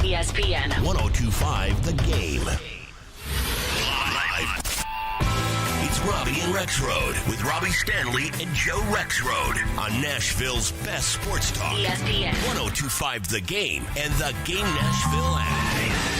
ESPN 102.5 The Game. Live. It's Robby and Rexrode with Robby Stanley and Joe Rexrode on Nashville's best sports talk. ESPN 102.5 The Game and the Game Nashville app.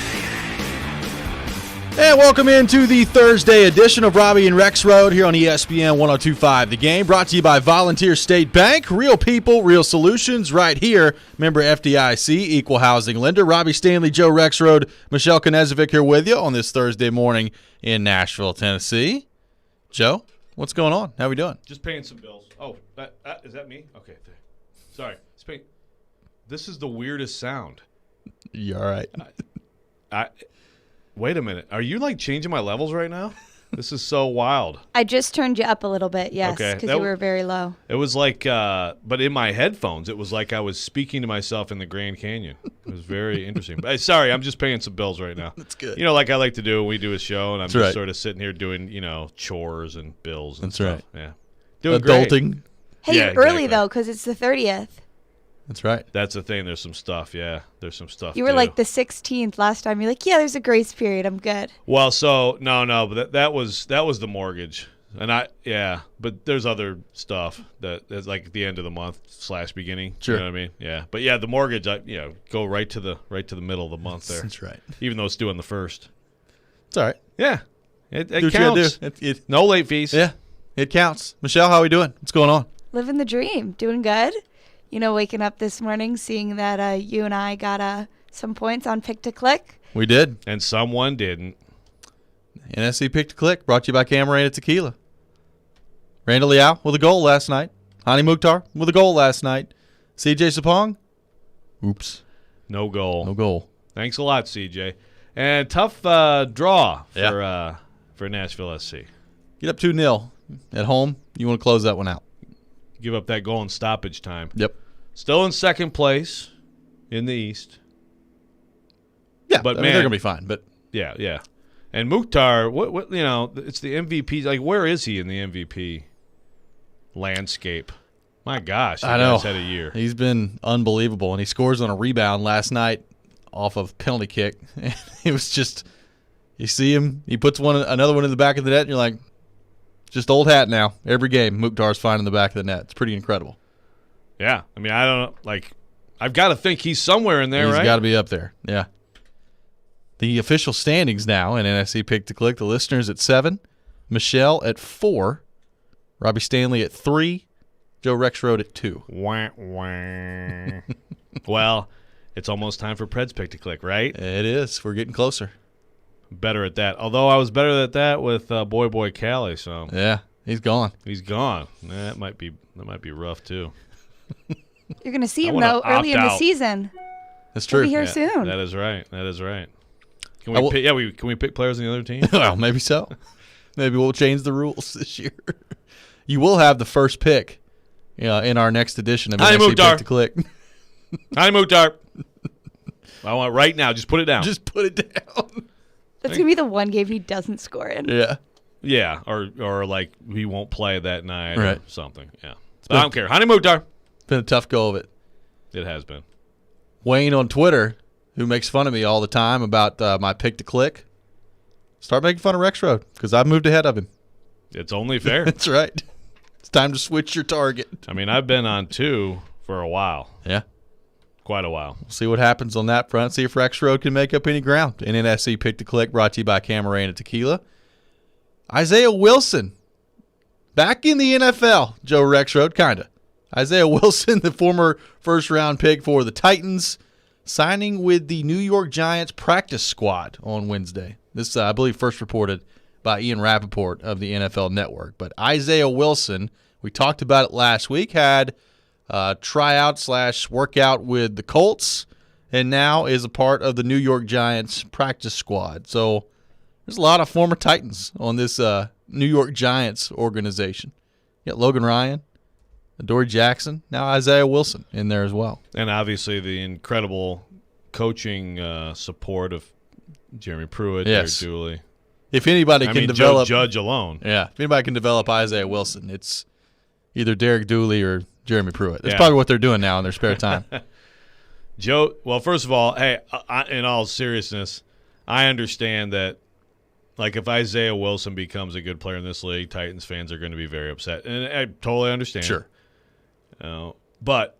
And welcome into the Thursday edition of Robby and Rexrode here on ESPN 102.5 The Game, brought to you by Volunteer State Bank. Real people, real solutions right here. Member FDIC, equal housing lender. Robby Stanley, Joe Rexrode, Michelle Knezovic here with you on this Thursday morning in Nashville, Tennessee. Joe, what's going on? How we doing? Just paying some bills. Oh, is that me? Okay. Sorry. This is the weirdest sound. You all right? Wait a minute. Are you like changing my levels right now? This is so wild. I just turned you up a little bit, yes, Okay, because you were very low. It was like, but in my headphones, it was like I was speaking to myself in the Grand Canyon. It was very interesting. But sorry, I'm just paying some bills right now. That's good. You know, like I like to do when we do a show, and I'm That's just right. sort of sitting here doing, chores and bills and That's stuff. right. Yeah. Doing great. Adulting. Hey, Yeah, you're early, exactly. though, because it's the 30th. That's right. That's the thing. There's some stuff. Yeah, there's some stuff. You were to like do. the 16th last time. You're like, yeah, there's a grace period. I'm good. Well, so no, but that was the mortgage, and but there's other stuff that's like at the end of the month / beginning. Sure. You know what I mean? Yeah, but yeah, the mortgage, go right to the middle of the month there. That's right. Even though it's due on the 1st. It's all right. Yeah, it Do what you counts. gotta do. No late fees. Yeah, it counts. Michelle, how are we doing? What's going on? Living the dream. Doing good. Waking up this morning, seeing that you and I got some points on Pick to Click. We did. And someone didn't. NSC Pick to Click, brought to you by Camarena Tequila. Randall Liao with a goal last night. Hani Mukhtar with a goal last night. CJ Sapong, oops, No goal. no goal. Thanks a lot, CJ. And tough draw for Nashville SC. Get up 2-0 at home. You want to close that one out. Give up that goal in stoppage time. Yep. Still in second place in the East. Yeah, But I mean, man- they're going to be fine. But Yeah. And Mukhtar, what it's the MVP. Like, where is he in the MVP landscape? My gosh, the I know. guy's had a year. He's been unbelievable, and he scores on a rebound last night off of penalty kick. It was just, you see him, he puts another one in the back of the net, and you're like, just old hat now. Every game, Mukhtar's finding the back of the net. It's pretty incredible. Yeah, I mean, I don't know. Like, I've got to think he's somewhere in there, He's right? got to be up there. Yeah. The official standings now in NSC Pick to Click. The listeners at 7, Michelle at 4, Robby Stanley at 3, Joe Rexrode at 2. Wah, wah. Well, it's almost time for Pred's Pick to Click, right? It is. We're getting closer. Better at that. Although I was better at that with Boy Callie, so Yeah, he's gone. he's gone. That might be rough too. You're going to see I him, wanna though, early in opt the out. season. That's He'll true. be here Yeah, soon. That is right. Can I we will- pick, can we pick players on the other team? Well, maybe so. Maybe we'll change the rules this year. You will have the first pick in our next edition of Hi, NSC Mukhtar. Pick to Click. Hi, Mukhtar. I want it right now. Just put it down. Just put it down. That's going to be the one game he doesn't score in. Yeah. yeah, or like he won't play that night Right. or something. Yeah, but I don't care. Hi, Mukhtar. Been a tough go of it. It has been. Wayne on Twitter, who makes fun of me all the time about my Pick to Click, start making fun of Rexrode because I've moved ahead of him. It's only fair. That's right. It's time to switch your target. I mean, I've been on 2 for a while, Yeah. quite a while. We'll see what happens on that front. See if Rexrode can make up any ground. An NSC Pick to Click brought to you by Camarena Tequila. Isaiah Wilson, back in the NFL. Joe Rexrode, kind of. Isaiah Wilson, the former first-round pick for the Titans, signing with the New York Giants practice squad on Wednesday. This, I believe, first reported by Ian Rappaport of the NFL Network. But Isaiah Wilson, we talked about it last week, had tryout/workout with the Colts, and now is a part of the New York Giants practice squad. So there's a lot of former Titans on this New York Giants organization. You got Logan Ryan, Adoree Jackson, now Isaiah Wilson in there as well. And obviously the incredible coaching support of Jeremy Pruitt, Yes. Derek Dooley. If anybody I can mean, develop, Joe Judge alone. yeah, if anybody can develop Isaiah Wilson, it's either Derek Dooley or Jeremy Pruitt. That's Yeah. probably what they're doing now in their spare time. Joe, well, first of all, hey, in all seriousness, I understand that, like, if Isaiah Wilson becomes a good player in this league, Titans fans are going to be very upset. And I totally understand. Sure. But,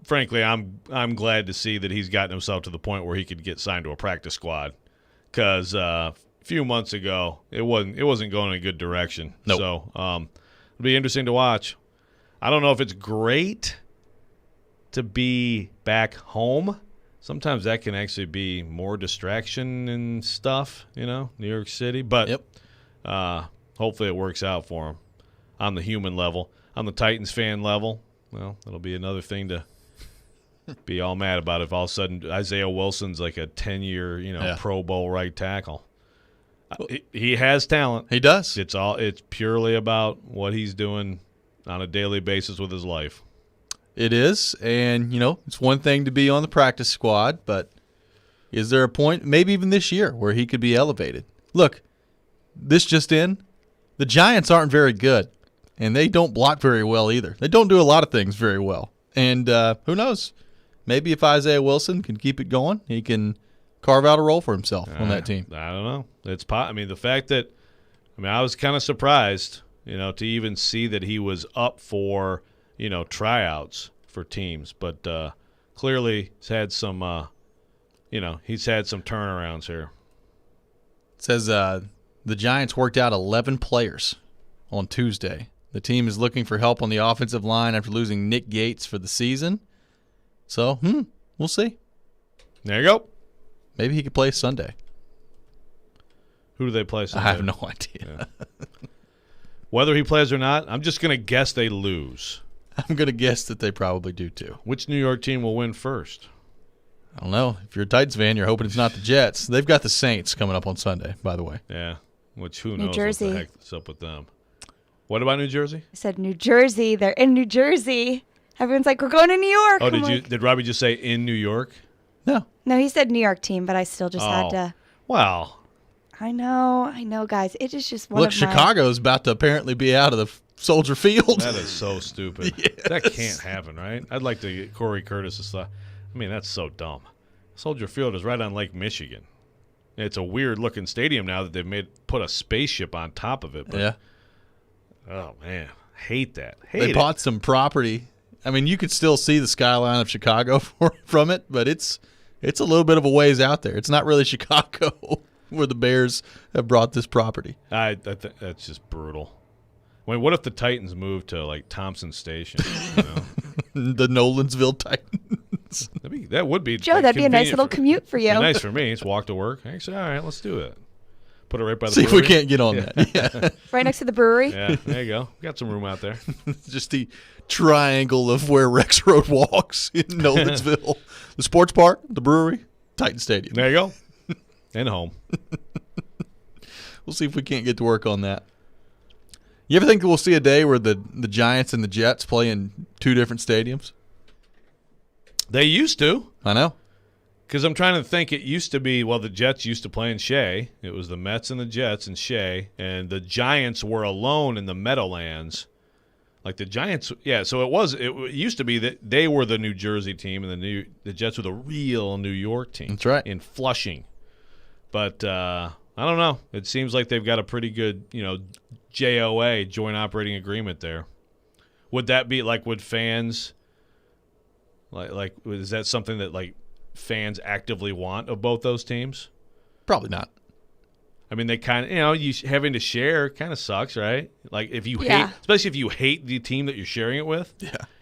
frankly, I'm glad to see that he's gotten himself to the point where he could get signed to a practice squad. Because a few months ago, it wasn't going in a good direction. Nope. So it'll be interesting to watch. I don't know if it's great to be back home. Sometimes that can actually be more distraction and stuff, New York City. But hopefully it works out for him on the human level. On the Titans fan level, well, it'll be another thing to be all mad about if all of a sudden Isaiah Wilson's like a 10-year, Pro Bowl right tackle. He has talent. He does. It's purely about what he's doing on a daily basis with his life. It is, and, it's one thing to be on the practice squad, but is there a point, maybe even this year, where he could be elevated? Look, this just in, the Giants aren't very good, and they don't block very well either. They don't do a lot of things very well, and who knows? Maybe if Isaiah Wilson can keep it going, he can carve out a role for himself on that team. I don't know. The fact that, I was kind of surprised, to even see that he was up for tryouts for teams, but clearly he's had some, turnarounds here. It says the Giants worked out 11 players on Tuesday. The team is looking for help on the offensive line after losing Nick Gates for the season. So, we'll see. There you go. Maybe he could play Sunday. Who do they play Sunday? I have no idea. Yeah. Whether he plays or not, I'm just going to guess they lose. I'm going to guess that they probably do too. Which New York team will win first? I don't know. If you're a Titans fan, you're hoping it's not the Jets. They've got the Saints coming up on Sunday, by the way. Yeah, which who New knows Jersey. what the heck's up with them. What about New Jersey? I said New Jersey. They're in New Jersey. Everyone's like, we're going to New York. Oh, did Robby just say in New York? No. No, he said New York team, but I still just had to. Wow. I know, guys. It is just one Look, of Chicago's about to apparently be out of the Soldier Field. That is so stupid. Yes. That can't happen, right? I'd like to get Corey Curtis's stuff. That's so dumb. Soldier Field is right on Lake Michigan. It's a weird-looking stadium now that they've put a spaceship on top of it. But, yeah. Oh, man. Hate that. They bought some property. You could still see the skyline of Chicago from it, but it's a little bit of a ways out there. It's not really Chicago where the Bears have brought this property. I think that's just brutal. What if the Titans moved to, like, Thompson Station? The Nolansville Titans. That would be Joe, that'd be a nice little commute for you. Nice for me. It's walk to work. Actually, all right, let's do it. Put it right by the See brewery. if we can't get on that. Yeah. Right next to the brewery. Yeah, there you go. Got some room out there. Just the triangle of where Rexrode walks in Nolansville. The sports park, the brewery, Titan Stadium. There you go. And home. We'll see if we can't get to work on that. You ever think we'll see a day where the Giants and the Jets play in two different stadiums? They used to. I know. Because I'm trying to think, it used to be, the Jets used to play in Shea. It was the Mets and the Jets in Shea. And the Giants were alone in the Meadowlands. Like the Giants, so it used to be that they were the New Jersey team and the Jets were the real New York team. That's right. In Flushing. But I don't know. It seems like they've got a pretty good, JOA, joint operating agreement there. Would that be would fans is that something that fans actively want of both those teams? Probably not. They kind of, you having to share kind of sucks, right? If you hate, especially if you hate the team that you're sharing it with,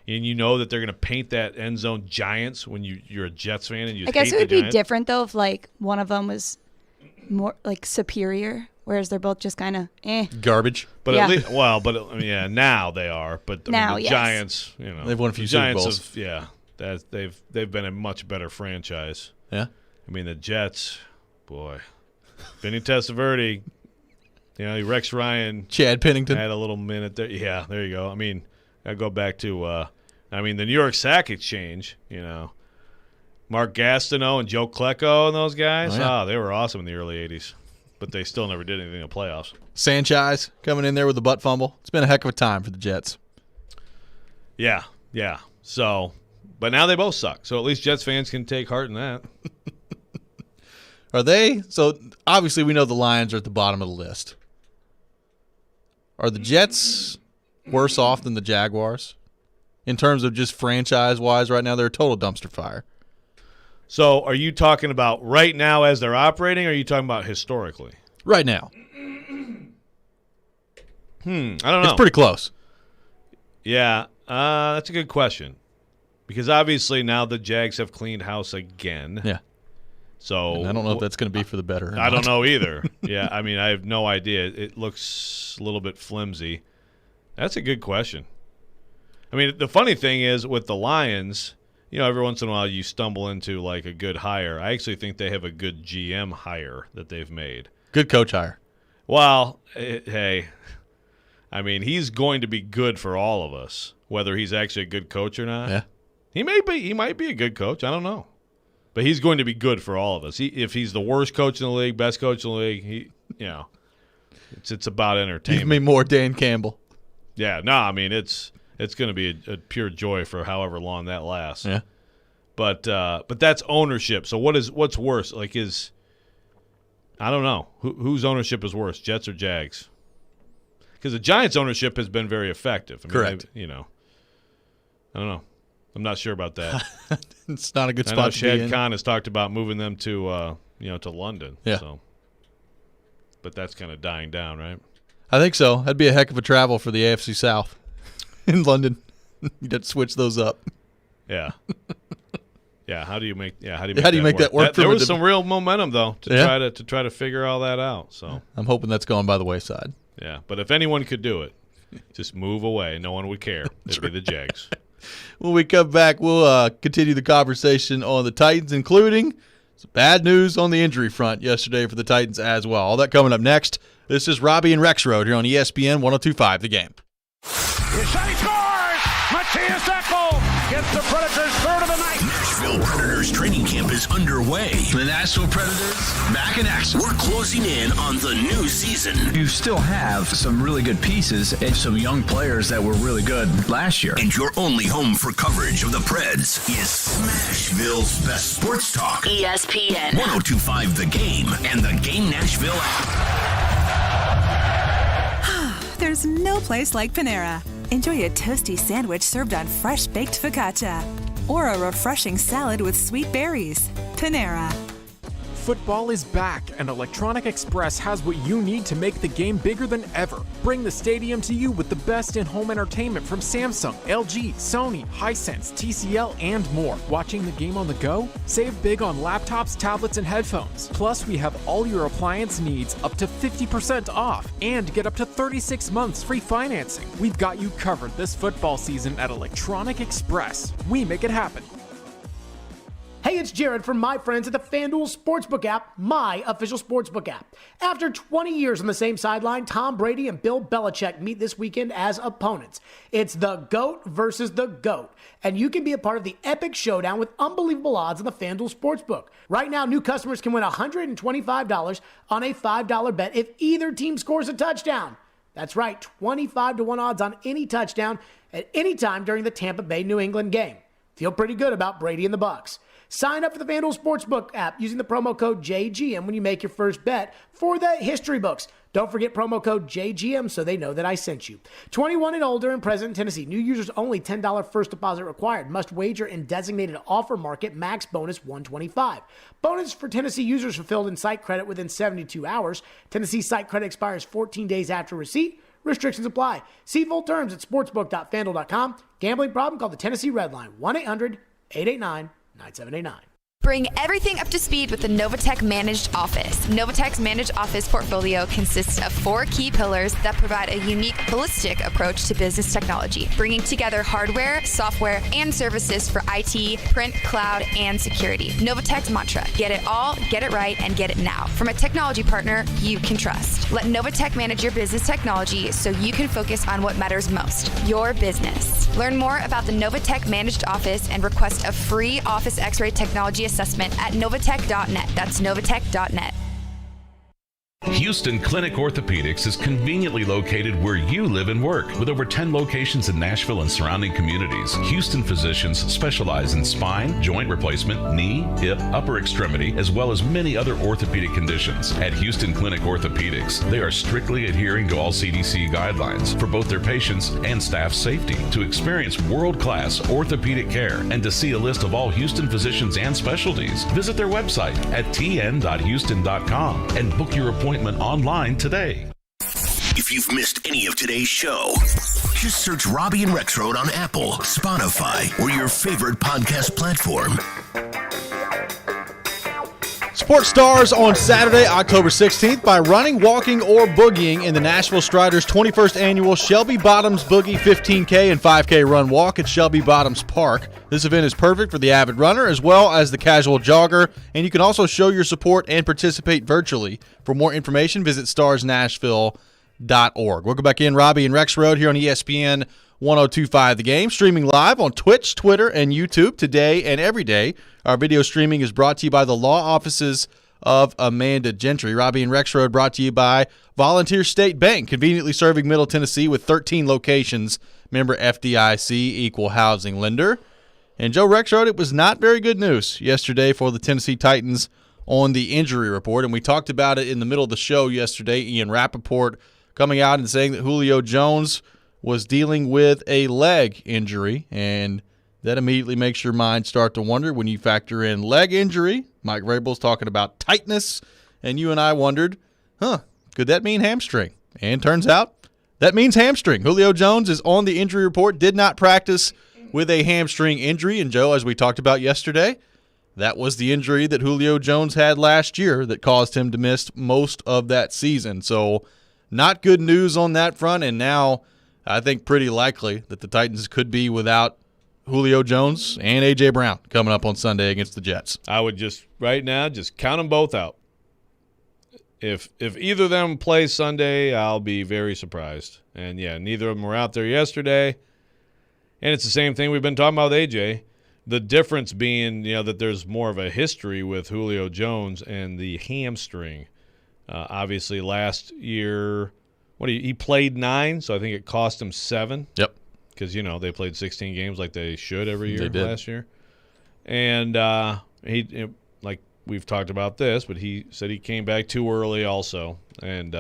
and you know that they're going to paint that end zone Giants when you're a Jets fan and you. I guess hate it would the be Giants. different though if one of them was more superior, whereas they're both just kind of garbage. But Yeah. at least, now they are. But Now, the yes. Giants, They've won a few the Super Giants Bowls. they've been a much better franchise. Yeah. The Jets, boy, Vinny Testaverde, Rex Ryan, Chad Pennington had a little minute there. Yeah, there you go. I go back to the New York Sack Exchange. Mark Gastineau and Joe Klecko and those guys. Oh, yeah. They were awesome in the early '80s, but they still never did anything in the playoffs. Sanchez coming in there with a butt fumble. It's been a heck of a time for the Jets. Yeah. So But now they both suck. So at least Jets fans can take heart in that. Are they? So obviously we know the Lions are at the bottom of the list. Are the Jets worse off than the Jaguars in terms of just franchise-wise right now? They're a total dumpster fire. So are you talking about right now as they're operating, or are you talking about historically? Right now. I don't know. It's pretty close. Yeah, that's a good question. Because obviously now the Jags have cleaned house again. Yeah. So And I don't know if that's going to be for the better. I don't know either. Yeah, I mean, I have no idea. It looks a little bit flimsy. That's a good question. I mean, the funny thing is with the Lions, every once in a while you stumble into like a good hire. I actually think they have a good GM hire that they've made. Good coach hire. Well, hey, I mean, he's going to be good for all of us, whether he's actually a good coach or not. Yeah. He might be a good coach. I don't know. But he's going to be good for all of us. If he's the worst coach in the league, best coach in the league, it's about entertainment. Give me more Dan Campbell. Yeah, no, I mean it's going to be a pure joy for however long that lasts. Yeah. But that's ownership. So what's worse? Like I don't know. Whose ownership is worse, Jets or Jags? Because the Giants' ownership has been very effective. I mean, correct. I don't know. I'm not sure about that. It's not a good I spot know to be Shad in. Khan has talked about moving them to to London. Yeah. So. But that's kind of dying down, right? I think so. That'd be a heck of a travel for the AFC South in London. You'd have to switch those up. Yeah. Yeah. How do you make that work? There was some real momentum though Yeah. to try to figure all that out. So I'm hoping that's going by the wayside. yeah. But if anyone could do it, just move away. No one would care. It'd be the Jags. When we come back, we'll continue the conversation on the Titans, including some bad news on the injury front yesterday for the Titans as well. All that coming up next. This is Robby and Rexrode here on ESPN 102.5 The Game. His shot, he scores! Matthias Eckel gets the Predators' third of the night. Nashville Predators training camp is underway. The Nashville Predators back in action. We're closing in on the new season. You still have some really good pieces and some young players that were really good last year. And your only home for coverage of the Preds is Nashville's best sports talk. ESPN 102.5 The Game and the Game Nashville app. There's no place like Panera. Enjoy a toasty sandwich served on fresh baked focaccia or a refreshing salad with sweet berries. Panera. Football is back, and Electronic Express has what you need to make the game bigger than ever. Bring the stadium to you with the best in-home entertainment from Samsung, LG, Sony, Hisense, TCL, and more. Watching the game on the go? Save big on laptops, tablets, and headphones. Plus, we have all your appliance needs up to 50% off and get up to 36 months free financing. We've got you covered this football season at Electronic Express. We make it happen. Hey, it's Jared from my friends at the FanDuel Sportsbook app, my official sportsbook app. After 20 years on the same sideline, Tom Brady and Bill Belichick meet this weekend as opponents. It's the GOAT versus the GOAT, and you can be a part of the epic showdown with unbelievable odds on the FanDuel Sportsbook. Right now, new customers can win $125 on a $5 bet if either team scores a touchdown. That's right, 25-1 odds on any touchdown at any time during the Tampa Bay-New England game. Feel pretty good about Brady and the Bucs. Sign up for the FanDuel Sportsbook app using the promo code JGM when you make your first bet for the history books. Don't forget promo code JGM so they know that I sent you. 21 and older and present in Tennessee. New users only. $10 first deposit required. Must wager in designated offer market. Max bonus $125. Bonus for Tennessee users fulfilled in site credit within 72 hours. Tennessee site credit expires 14 days after receipt. Restrictions apply. See full terms at sportsbook.fanduel.com. Gambling problem? Call the Tennessee Red Line. 1-800-889-9789. Bring everything up to speed with the Novatech Managed Office. Novatech's Managed Office portfolio consists of 4 key pillars that provide a unique, holistic approach to business technology, bringing together hardware, software, and services for IT, print, cloud, and security. Novatech's mantra: get it all, get it right, and get it now. From a technology partner you can trust. Let Novatech manage your business technology so you can focus on what matters most, your business. Learn more about the Novatech Managed Office and request a free Office X-ray technology assessment at novatech.net. That's novatech.net. Houston Clinic Orthopedics is conveniently located where you live and work. With over 10 locations in Nashville and surrounding communities, Houston physicians specialize in spine, joint replacement, knee, hip, upper extremity, as well as many other orthopedic conditions. At Houston Clinic Orthopedics, they are strictly adhering to all CDC guidelines for both their patients and staff safety. To experience world-class orthopedic care and to see a list of all Houston physicians and specialties, visit their website at tn.houston.com and book your appointment online today. If you've missed any of today's show, just search Robby and Rexrode on Apple, Spotify, or your favorite podcast platform. Sports Stars on Saturday, October 16th by running, walking, or boogieing in the Nashville Striders 21st Annual Shelby Bottoms Boogie 15K and 5K Run Walk at Shelby Bottoms Park. This event is perfect for the avid runner as well as the casual jogger, and you can also show your support and participate virtually. For more information, visit starsnashville.org. We'll go back in, Robby and Rexrode here on ESPN 102.5 The Game, streaming live on Twitch, Twitter, and YouTube today and every day. Our video streaming is brought to you by the law offices of Amanda Gentry. Robby and Rexrode brought to you by Volunteer State Bank, conveniently serving Middle Tennessee with 13 locations. Member FDIC, equal housing lender. And Joe Rexrode, it was not very good news yesterday for the Tennessee Titans on the injury report, and we talked about it in the middle of the show yesterday. Ian Rappaport coming out and saying that Julio Jones was dealing with a leg injury, and that immediately makes your mind start to wonder when you factor in leg injury. Mike Vrabel's talking about tightness, and you and I wondered, could that mean hamstring? And turns out that means hamstring. Julio Jones is on the injury report, did not practice with a hamstring injury, and Joe, as we talked about yesterday, that was the injury that Julio Jones had last year that caused him to miss most of that season. So not good news on that front, and now I think pretty likely that the Titans could be without Julio Jones and A.J. Brown coming up on Sunday against the Jets. I would just, right now, just count them both out. If either of them play Sunday, I'll be very surprised. And, yeah, neither of them were out there yesterday. And it's the same thing we've been talking about with A.J. The difference being, that there's more of a history with Julio Jones and the hamstring. Obviously, last year – he played 9, so I think it cost him 7. Yep. Because, they played 16 games like they should every year last year. And he, like we've talked about this, but he said he came back too early also and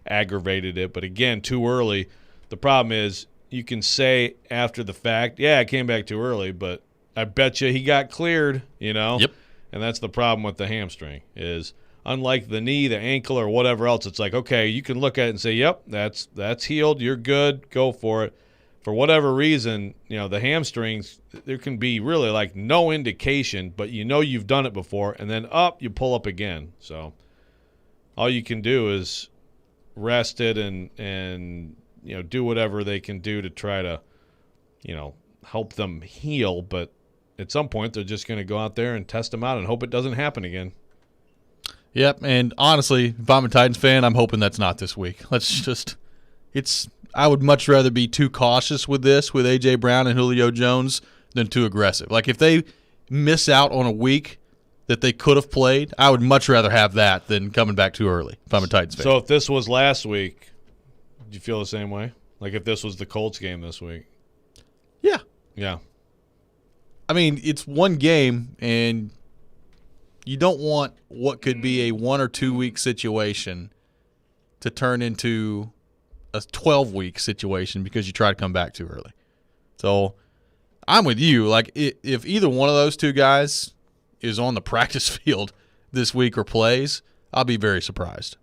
aggravated it. But, again, too early. The problem is you can say after the fact, yeah, I came back too early, but I bet you he got cleared, Yep. And that's the problem with the hamstring is – unlike the knee, the ankle, or whatever else, it's like, okay, you can look at it and say, yep, that's healed. You're good. Go for it. For whatever reason, the hamstrings, there can be really like no indication, but you've done it before, and then you pull up again. So all you can do is rest it and do whatever they can do to try to, help them heal. But at some point, they're just going to go out there and test them out and hope it doesn't happen again. Yep, and honestly, if I'm a Titans fan, I'm hoping that's not this week. I would much rather be too cautious with this, with A.J. Brown and Julio Jones, than too aggressive. Like, if they miss out on a week that they could have played, I would much rather have that than coming back too early, if I'm a Titans fan. So if this was last week, do you feel the same way? Like if this was the Colts game this week? Yeah. Yeah. I mean, it's one game, and you don't want what could be a 1 or 2 week situation to turn into a 12-week situation because you try to come back too early. So I'm with you. Like, if either one of those two guys is on the practice field this week or plays, I'll be very surprised.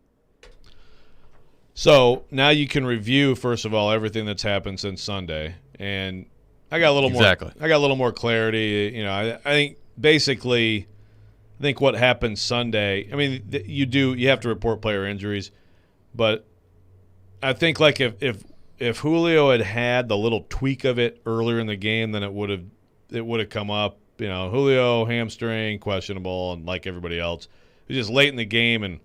So now you can review, first of all, everything that's happened since Sunday, and I got a little more. I got a little more clarity. I think basically. I think what happened Sunday, I mean, you have to report player injuries, but I think like if Julio had the little tweak of it earlier in the game, then it would have come up. Julio hamstring questionable, and like everybody else, it was just late in the game, and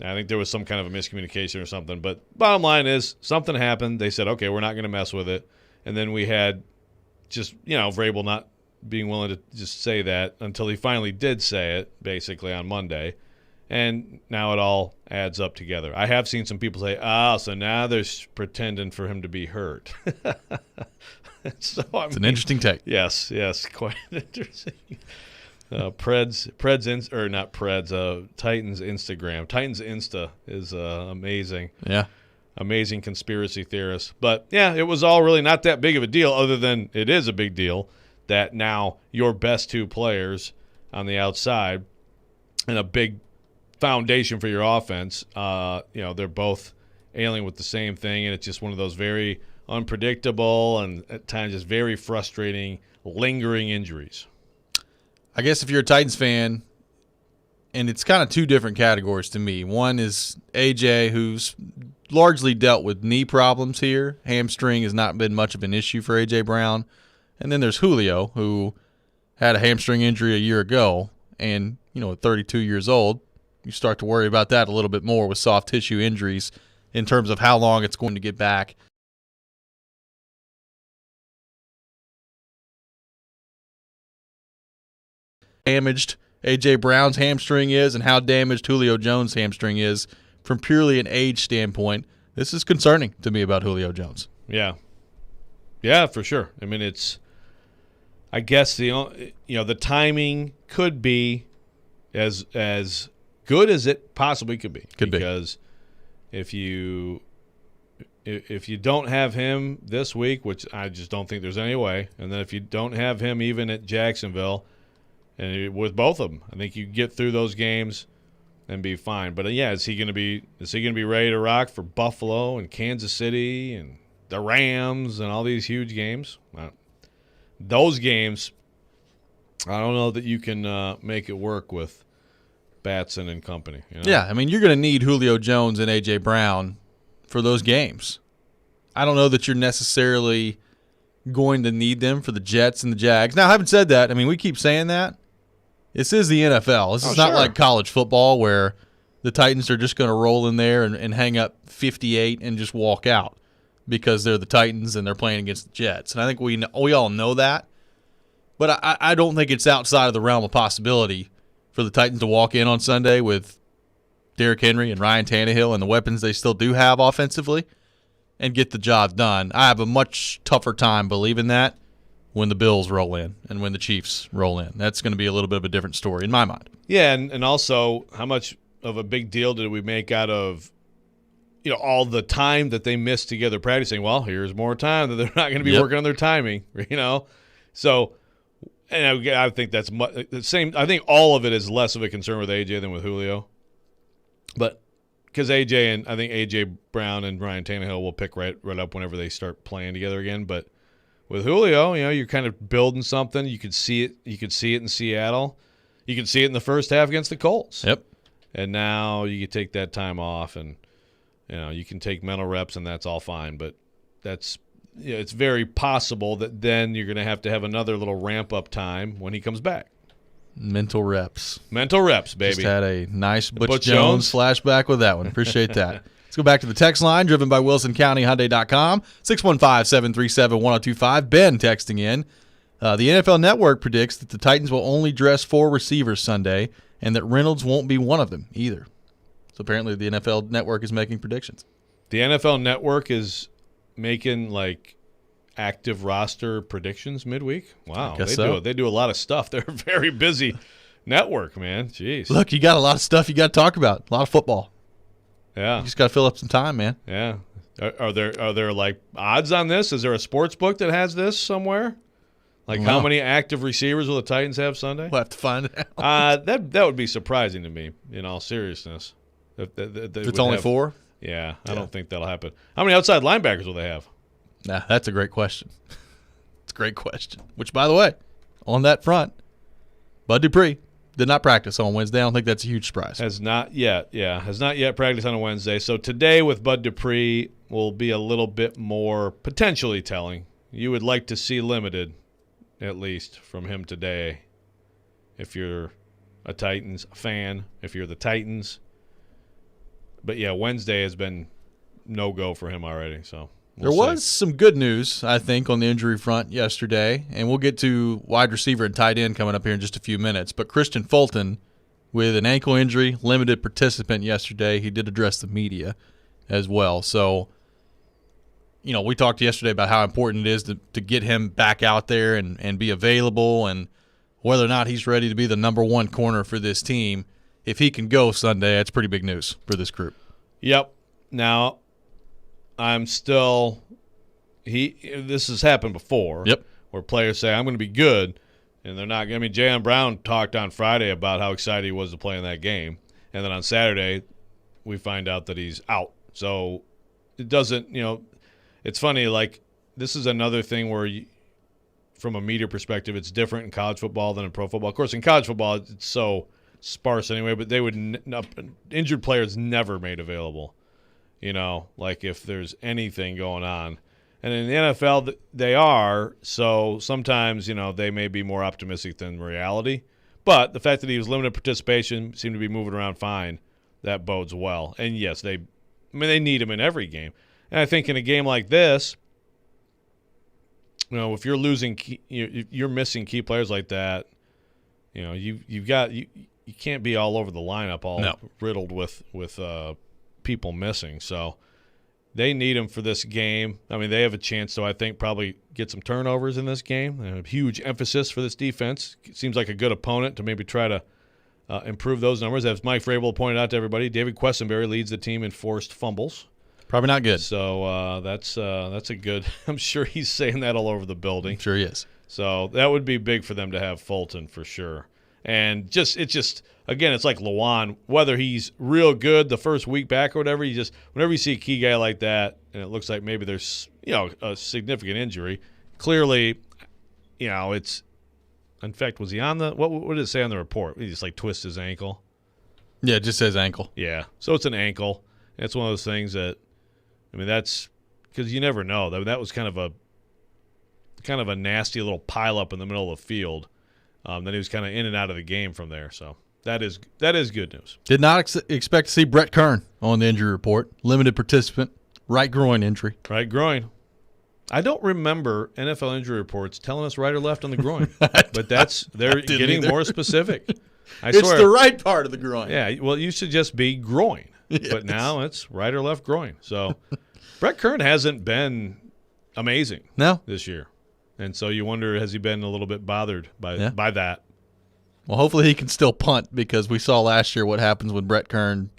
I think there was some kind of a miscommunication or something. But bottom line is something happened. They said, okay, we're not going to mess with it, and then we had just Vrabel not being willing to just say that until he finally did say it, basically, on Monday. And now it all adds up together. I have seen some people say, so now they're pretending for him to be hurt. So it's an interesting take. Yes, quite interesting. Titans Instagram. Titans Insta is amazing. Yeah. Amazing conspiracy theorist. But, yeah, it was all really not that big of a deal, other than it is a big deal that now your best two players on the outside and a big foundation for your offense, they're both ailing with the same thing, and it's just one of those very unpredictable and at times just very frustrating, lingering injuries. I guess if you're a Titans fan, and it's kind of two different categories to me. One is AJ, who's largely dealt with knee problems here. Hamstring has not been much of an issue for AJ Brown. And then there's Julio, who had a hamstring injury a year ago, and, at 32 years old, you start to worry about that a little bit more with soft tissue injuries in terms of how long it's going to get back. Damaged A.J. Brown's hamstring is and how damaged Julio Jones' hamstring is from purely an age standpoint. This is concerning to me about Julio Jones. Yeah. Yeah, for sure. I mean, I guess the timing could be as good as it possibly could be. Because if you don't have him this week, which I just don't think there's any way, and then if you don't have him even at Jacksonville, and with both of them, I think you get through those games and be fine. But is he going to be ready to rock for Buffalo and Kansas City and the Rams and all these huge games? Those games, I don't know that you can make it work with Batson and company. Yeah, I mean, you're going to need Julio Jones and A.J. Brown for those games. I don't know that you're necessarily going to need them for the Jets and the Jags. Now, having said that, I mean, we keep saying that. This is the NFL. This is not like college football where the Titans are just going to roll in there and hang up 58 and just walk out because they're the Titans and they're playing against the Jets. And I think we all know that. But I don't think it's outside of the realm of possibility for the Titans to walk in on Sunday with Derrick Henry and Ryan Tannehill and the weapons they still do have offensively and get the job done. I have a much tougher time believing that when the Bills roll in and when the Chiefs roll in. That's going to be a little bit of a different story in my mind. Yeah, and also how much of a big deal did we make out of all the time that they missed together practicing? Well, here's more time that they're not going to be working on their timing, So, and I think that's the same. I think all of it is less of a concern with AJ than with Julio. But because AJ Brown and Ryan Tannehill will pick right up whenever they start playing together again. But with Julio, you're kind of building something. You could see it. You could see it in Seattle. You could see it in the first half against the Colts. Yep. And now you can take that time off, and you can take mental reps, and that's all fine. But that's it's very possible that then you're going to have another little ramp up time when he comes back. Mental reps, baby. Just had a nice Butch Jones flashback with that one. Appreciate that. Let's go back to the text line, driven by WilsonCountyHyundai.com, 615-737-1025. Ben texting in. The NFL Network predicts that the Titans will only dress 4 receivers Sunday and that Reynolds won't be one of them either. So apparently the NFL Network is making predictions. The NFL Network is making, active roster predictions midweek? Wow. They do a lot of stuff. They're a very busy network, man. Jeez. Look, you got a lot of stuff you got to talk about. A lot of football. Yeah. You just got to fill up some time, man. Yeah. Are there odds on this? Is there a sports book that has this somewhere? How many active receivers will the Titans have Sunday? We'll have to find it out. That would be surprising to me, in all seriousness. If it's only 4? Yeah, I don't think that'll happen. How many outside linebackers will they have? Nah, that's a great question. It's a great question. Which, by the way, on that front, Bud Dupree did not practice on Wednesday. I don't think that's a huge surprise. Has not yet practiced on a Wednesday. So today with Bud Dupree will be a little bit more potentially telling. You would like to see limited, at least, from him today if you're a Titans fan, if you're the Titans. But, yeah, Wednesday has been no-go for him already, so there was some good news, I think, on the injury front yesterday, and we'll get to wide receiver and tight end coming up here in just a few minutes. But Christian Fulton with an ankle injury, limited participant yesterday. He did address the media as well. So, we talked yesterday about how important it is to get him back out there and be available, and whether or not he's ready to be the number one corner for this team. If he can go Sunday, that's pretty big news for this group. Yep. Now, I'm still this has happened before. Yep. Where players say, I'm going to be good, and they're not. I mean, Jayon Brown talked on Friday about how excited he was to play in that game, and then on Saturday we find out that he's out. So it doesn't, it's funny, like this is another thing where from a media perspective, it's different in college football than in pro football. Of course, in college football, it's so sparse anyway, but they would injured players never made available, like if there's anything going on. And in the NFL, they are, so sometimes, they may be more optimistic than reality. But the fact that he was limited participation, seemed to be moving around fine, that bodes well. And, yes, they need him in every game. And I think in a game like this, if you're losing, you're missing key players like that, you can't be all over the lineup, riddled with people missing. So they need him for this game. I mean, they have a chance to, I think, probably get some turnovers in this game. They have a huge emphasis for this defense. It seems like a good opponent to maybe try to improve those numbers. As Mike Vrabel pointed out to everybody, David Quessenberry leads the team in forced fumbles. Probably not good. So that's a good – I'm sure he's saying that all over the building. Sure he is. So that would be big for them to have Fulton for sure. And again, it's like Lawan, whether he's real good the first week back or whatever, whenever you see a key guy like that and it looks like maybe there's, a significant injury, clearly, it's – in fact, was he on the – what did it say on the report? He just twist his ankle? Yeah, it just says ankle. Yeah, so it's an ankle. It's one of those things that – that's because you never know. That was kind of a nasty little pileup in the middle of the field. Then he was kind of in and out of the game from there. So that is good news. Did not expect to see Brett Kern on the injury report. Limited participant, right groin injury. Right groin. I don't remember NFL injury reports telling us right or left on the groin, but they're getting more specific. I swear, it's the right part of the groin. Yeah, well, it used to just be groin. Yes. But now it's right or left groin. So Brett Kern hasn't been amazing this year. And so you wonder, has he been a little bit bothered by that? Well, hopefully he can still punt, because we saw last year what happens when Brett Kern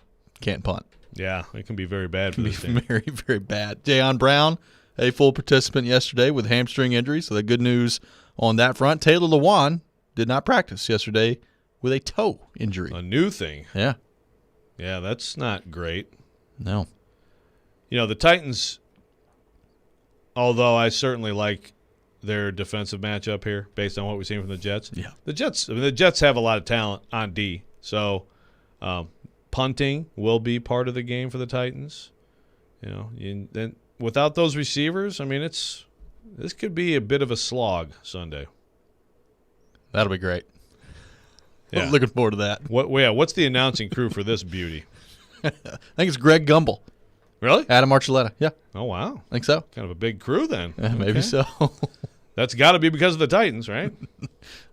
can't punt. Yeah, it can be very bad for this team. Very, very bad. Jayon Brown, a full participant yesterday with hamstring injury, so the good news on that front. Taylor Lewan did not practice yesterday with a toe injury. A new thing. Yeah. Yeah, that's not great. No. The Titans, although I certainly like their defensive matchup here based on what we've seen from the Jets. Yeah. The Jets have a lot of talent on D. So punting will be part of the game for the Titans. Then without those receivers, this could be a bit of a slog Sunday. That'll be great. Yeah. Looking forward to that. What's the announcing crew for this beauty? I think it's Greg Gumbel. Really? Adam Archuleta. Yeah. Oh, wow. I think so. Kind of a big crew then. Yeah, maybe so. That's got to be because of the Titans, right?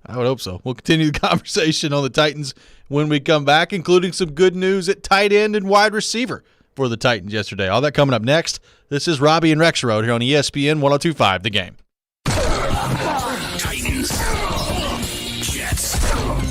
I would hope so. We'll continue the conversation on the Titans when we come back, including some good news at tight end and wide receiver for the Titans yesterday. All that coming up next. This is Robby and Rexrode here on ESPN 102.5 The Game. Titans. Jets.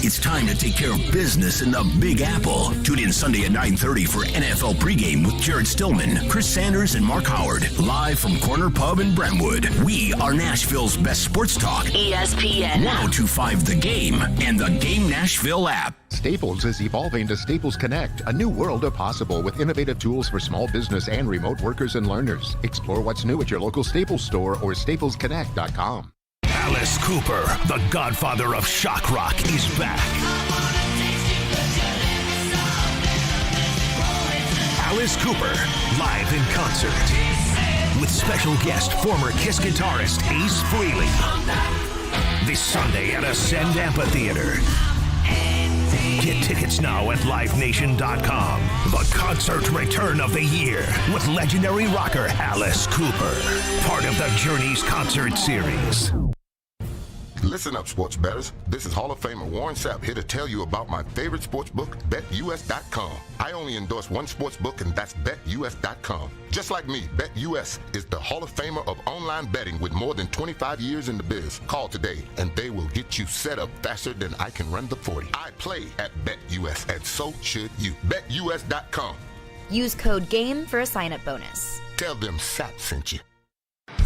It's time to take care of business in the Big Apple. Tune in Sunday at 9:30 for NFL pregame with Jared Stillman, Chris Sanders, and Mark Howard. Live from Corner Pub in Brentwood. We are Nashville's best sports talk. ESPN 102.5 The Game and the Game Nashville app. Staples is evolving to Staples Connect, a new world of possible with innovative tools for small business and remote workers and learners. Explore what's new at your local Staples store or staplesconnect.com. Alice Cooper, the godfather of shock rock, is back. Alice Cooper, live in concert. With special guest, former Kiss guitarist Ace Frehley. This Sunday at Ascend Amphitheater. Get tickets now at livenation.com. The concert return of the year with legendary rocker Alice Cooper. Part of the Journey's concert series. Listen up, sports bettors. This is Hall of Famer Warren Sapp here to tell you about my favorite sports book, BetUS.com. I only endorse one sports book, and that's BetUS.com. Just like me, BetUS is the Hall of Famer of online betting with more than 25 years in the biz. Call today, and they will get you set up faster than I can run the 40. I play at BetUS, and so should you. BetUS.com. Use code GAME for a sign-up bonus. Tell them Sapp sent you.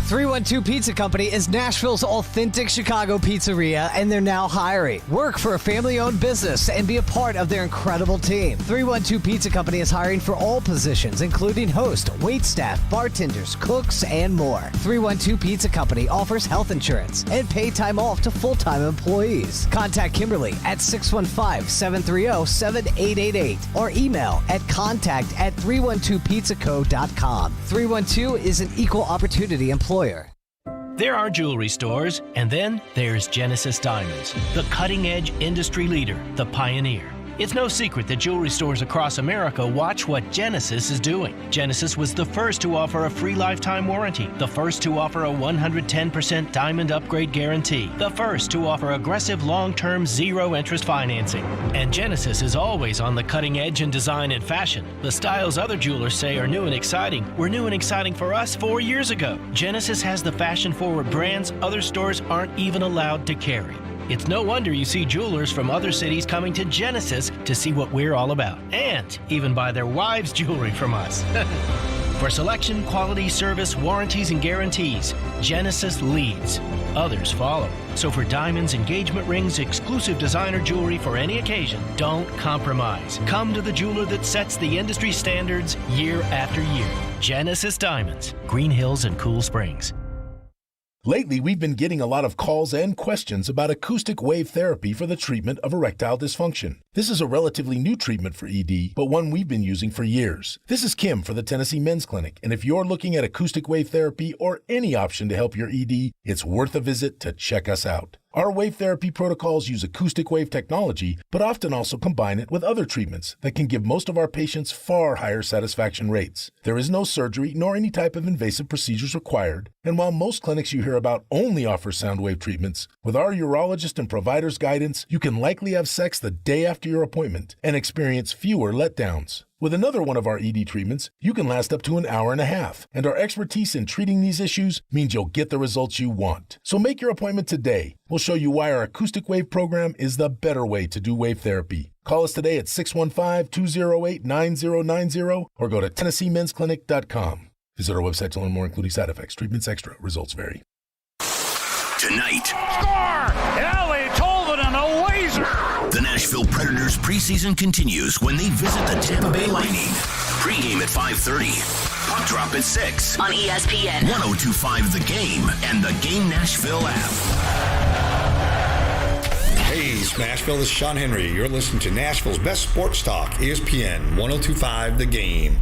312 Pizza Company is Nashville's authentic Chicago pizzeria, and they're now hiring. Work for a family-owned business and be a part of their incredible team. 312 Pizza Company is hiring for all positions, including host, waitstaff, bartenders, cooks, and more. 312 Pizza Company offers health insurance and paid time off to full-time employees. Contact Kimberly at 615-730-7888 or email at contact@312pizzaco.com. 312 is an equal opportunity employer. There are jewelry stores, and then there's Genesis Diamonds, the cutting-edge industry leader, the pioneer. It's no secret that jewelry stores across America watch what Genesis is doing. Genesis was the first to offer a free lifetime warranty, the first to offer a 110% diamond upgrade guarantee, the first to offer aggressive long-term zero-interest financing. And Genesis is always on the cutting edge in design and fashion. The styles other jewelers say are new and exciting were new and exciting for us 4 years ago. Genesis has the fashion-forward brands other stores aren't even allowed to carry. It's no wonder you see jewelers from other cities coming to Genesis to see what we're all about, and even buy their wives' jewelry from us. For selection, quality, service, warranties, and guarantees, Genesis leads. Others follow. So for diamonds, engagement rings, exclusive designer jewelry for any occasion, don't compromise. Come to the jeweler that sets the industry standards year after year. Genesis Diamonds, Green Hills and Cool Springs. Lately, we've been getting a lot of calls and questions about acoustic wave therapy for the treatment of erectile dysfunction. This is a relatively new treatment for ED, but one we've been using for years. This is Kim for the Tennessee Men's Clinic, and if you're looking at acoustic wave therapy or any option to help your ED, it's worth a visit to check us out. Our wave therapy protocols use acoustic wave technology, but often also combine it with other treatments that can give most of our patients far higher satisfaction rates. There is no surgery nor any type of invasive procedures required, and while most clinics you hear about only offer sound wave treatments, with our urologist and provider's guidance, you can likely have sex the day after your appointment and experience fewer letdowns. With another one of our ED treatments, you can last up to an hour and a half, and our expertise in treating these issues means you'll get the results you want. So make your appointment today. We'll show you why our acoustic wave program is the better way to do wave therapy. Call us today at 615-208-9090 or go to TennesseeMen'sClinic.com. Visit our website to learn more, including side effects, treatments extra, results vary. Tonight. Score! Ellie Tolvin and a laser! The Nashville Predators preseason continues when they visit the Tampa Bay Lightning. Pre-game at 5:30. Puck drop at 6. On ESPN. 102.5 The Game and the Game Nashville app. Hey, it's Nashville. This is Sean Henry. You're listening to Nashville's best sports talk, ESPN 102.5 The Game.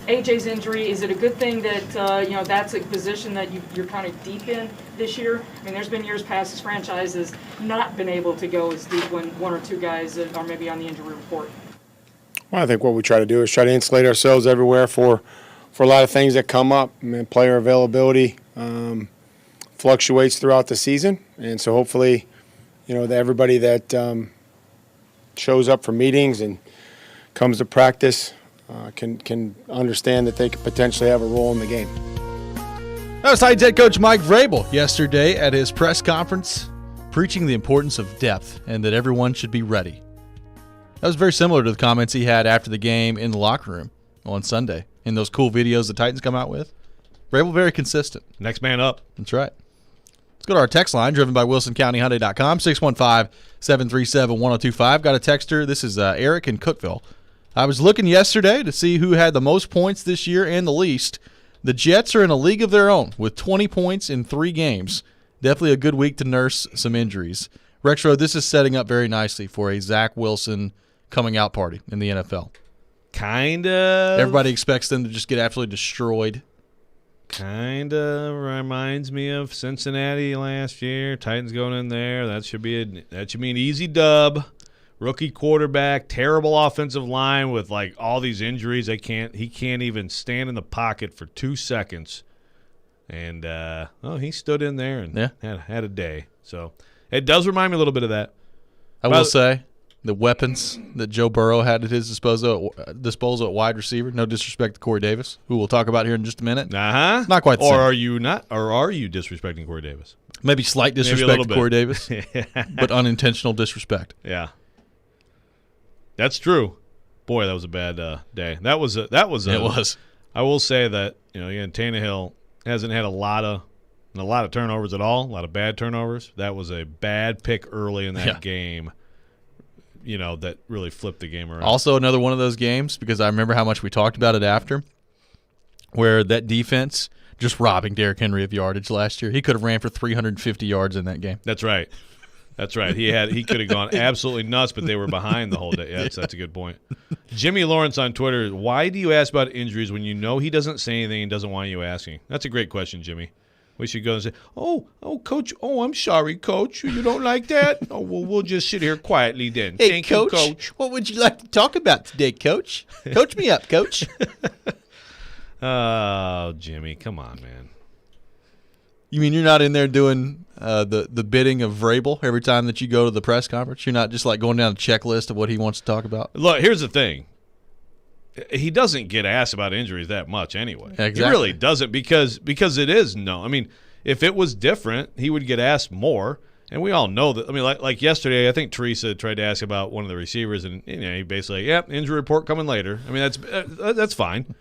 AJ's injury, is it a good thing that that's a position that you're kind of deep in this year? I mean, there's been years past this franchise has not been able to go as deep when one or two guys are maybe on the injury report. Well, I think what we try to do is try to insulate ourselves everywhere for a lot of things that come up. I mean, player availability fluctuates throughout the season, and so hopefully, that everybody that shows up for meetings and comes to practice can understand that they could potentially have a role in the game. That was Titans head coach Mike Vrabel yesterday at his press conference, preaching the importance of depth and that everyone should be ready. That was very similar to the comments he had after the game in the locker room on Sunday in those cool videos the Titans come out with. Vrabel very consistent. Next man up. That's right. Let's go to our text line, driven by WilsonCountyHyundai.com, 615-737-1025. Got a texter. This is Eric in Cookeville. I was looking yesterday to see who had the most points this year and the least. The Jets are in a league of their own with 20 points in 3 games. Definitely a good week to nurse some injuries. Rexrode, this is setting up very nicely for a Zach Wilson coming out party in the NFL. Kind of. Everybody expects them to just get absolutely destroyed. Kind of reminds me of Cincinnati last year. Titans going in there. That should be an easy dub. Rookie quarterback, terrible offensive line with like all these injuries. He can't even stand in the pocket for 2 seconds And he stood in there and had a day. So it does remind me a little bit of that. I will say the weapons that Joe Burrow had at his disposal at wide receiver. No disrespect to Corey Davis, who we'll talk about here in just a minute. Not quite the same. Are you not? Or are you disrespecting Corey Davis? Maybe slight disrespect to Corey Davis, but unintentional disrespect. Yeah, that's true. Boy, that was a bad day. It was. I will say that Tannehill hasn't had a lot of turnovers at all. A lot of bad turnovers. That was a bad pick early in that game. That really flipped the game around. Also, another one of those games, because I remember how much we talked about it after, where that defense just robbing Derrick Henry of yardage last year. He could have ran for 350 yards in that game. That's right. He could have gone absolutely nuts, but they were behind the whole day. Yeah, that's a good point. Jimmy Lawrence on Twitter, why do you ask about injuries when you know he doesn't say anything and doesn't want you asking? That's a great question, Jimmy. We should go and say, oh, Coach, I'm sorry, Coach. You don't like that? Oh, well, we'll just sit here quietly then. Hey, Thank Coach, you, Coach. What would you like to talk about today, Coach? Coach me up, Coach. Oh, Jimmy, come on, man. You mean you're not in there doing the bidding of Vrabel every time that you go to the press conference? You're not just like going down a checklist of what he wants to talk about? Look, here's the thing. He doesn't get asked about injuries that much anyway. Exactly. He really doesn't because it is known. I mean, if it was different, he would get asked more. And we all know that. I mean, like yesterday, I think Teresa tried to ask about one of the receivers, and he basically, injury report coming later. I mean, that's fine.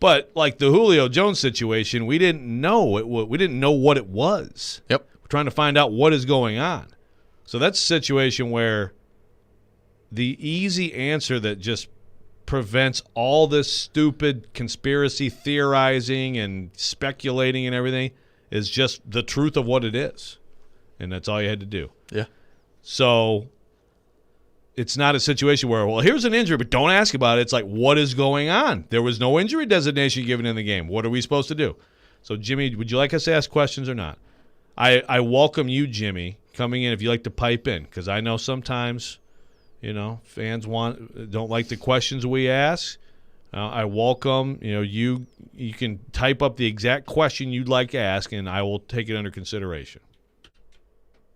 But like the Julio Jones situation, we didn't know we didn't know what it was. Yep. We're trying to find out what is going on. So that's a situation where the easy answer that just prevents all this stupid conspiracy theorizing and speculating and everything is just the truth of what it is. And that's all you had to do. Yeah. So it's not a situation where, well, here's an injury, but don't ask about it. It's like, what is going on? There was no injury designation given in the game. What are we supposed to do? So, Jimmy, would you like us to ask questions or not? I welcome you, Jimmy, coming in if you like to pipe in, because I know sometimes – fans don't like the questions we ask. I welcome, you can type up the exact question you'd like to ask, and I will take it under consideration.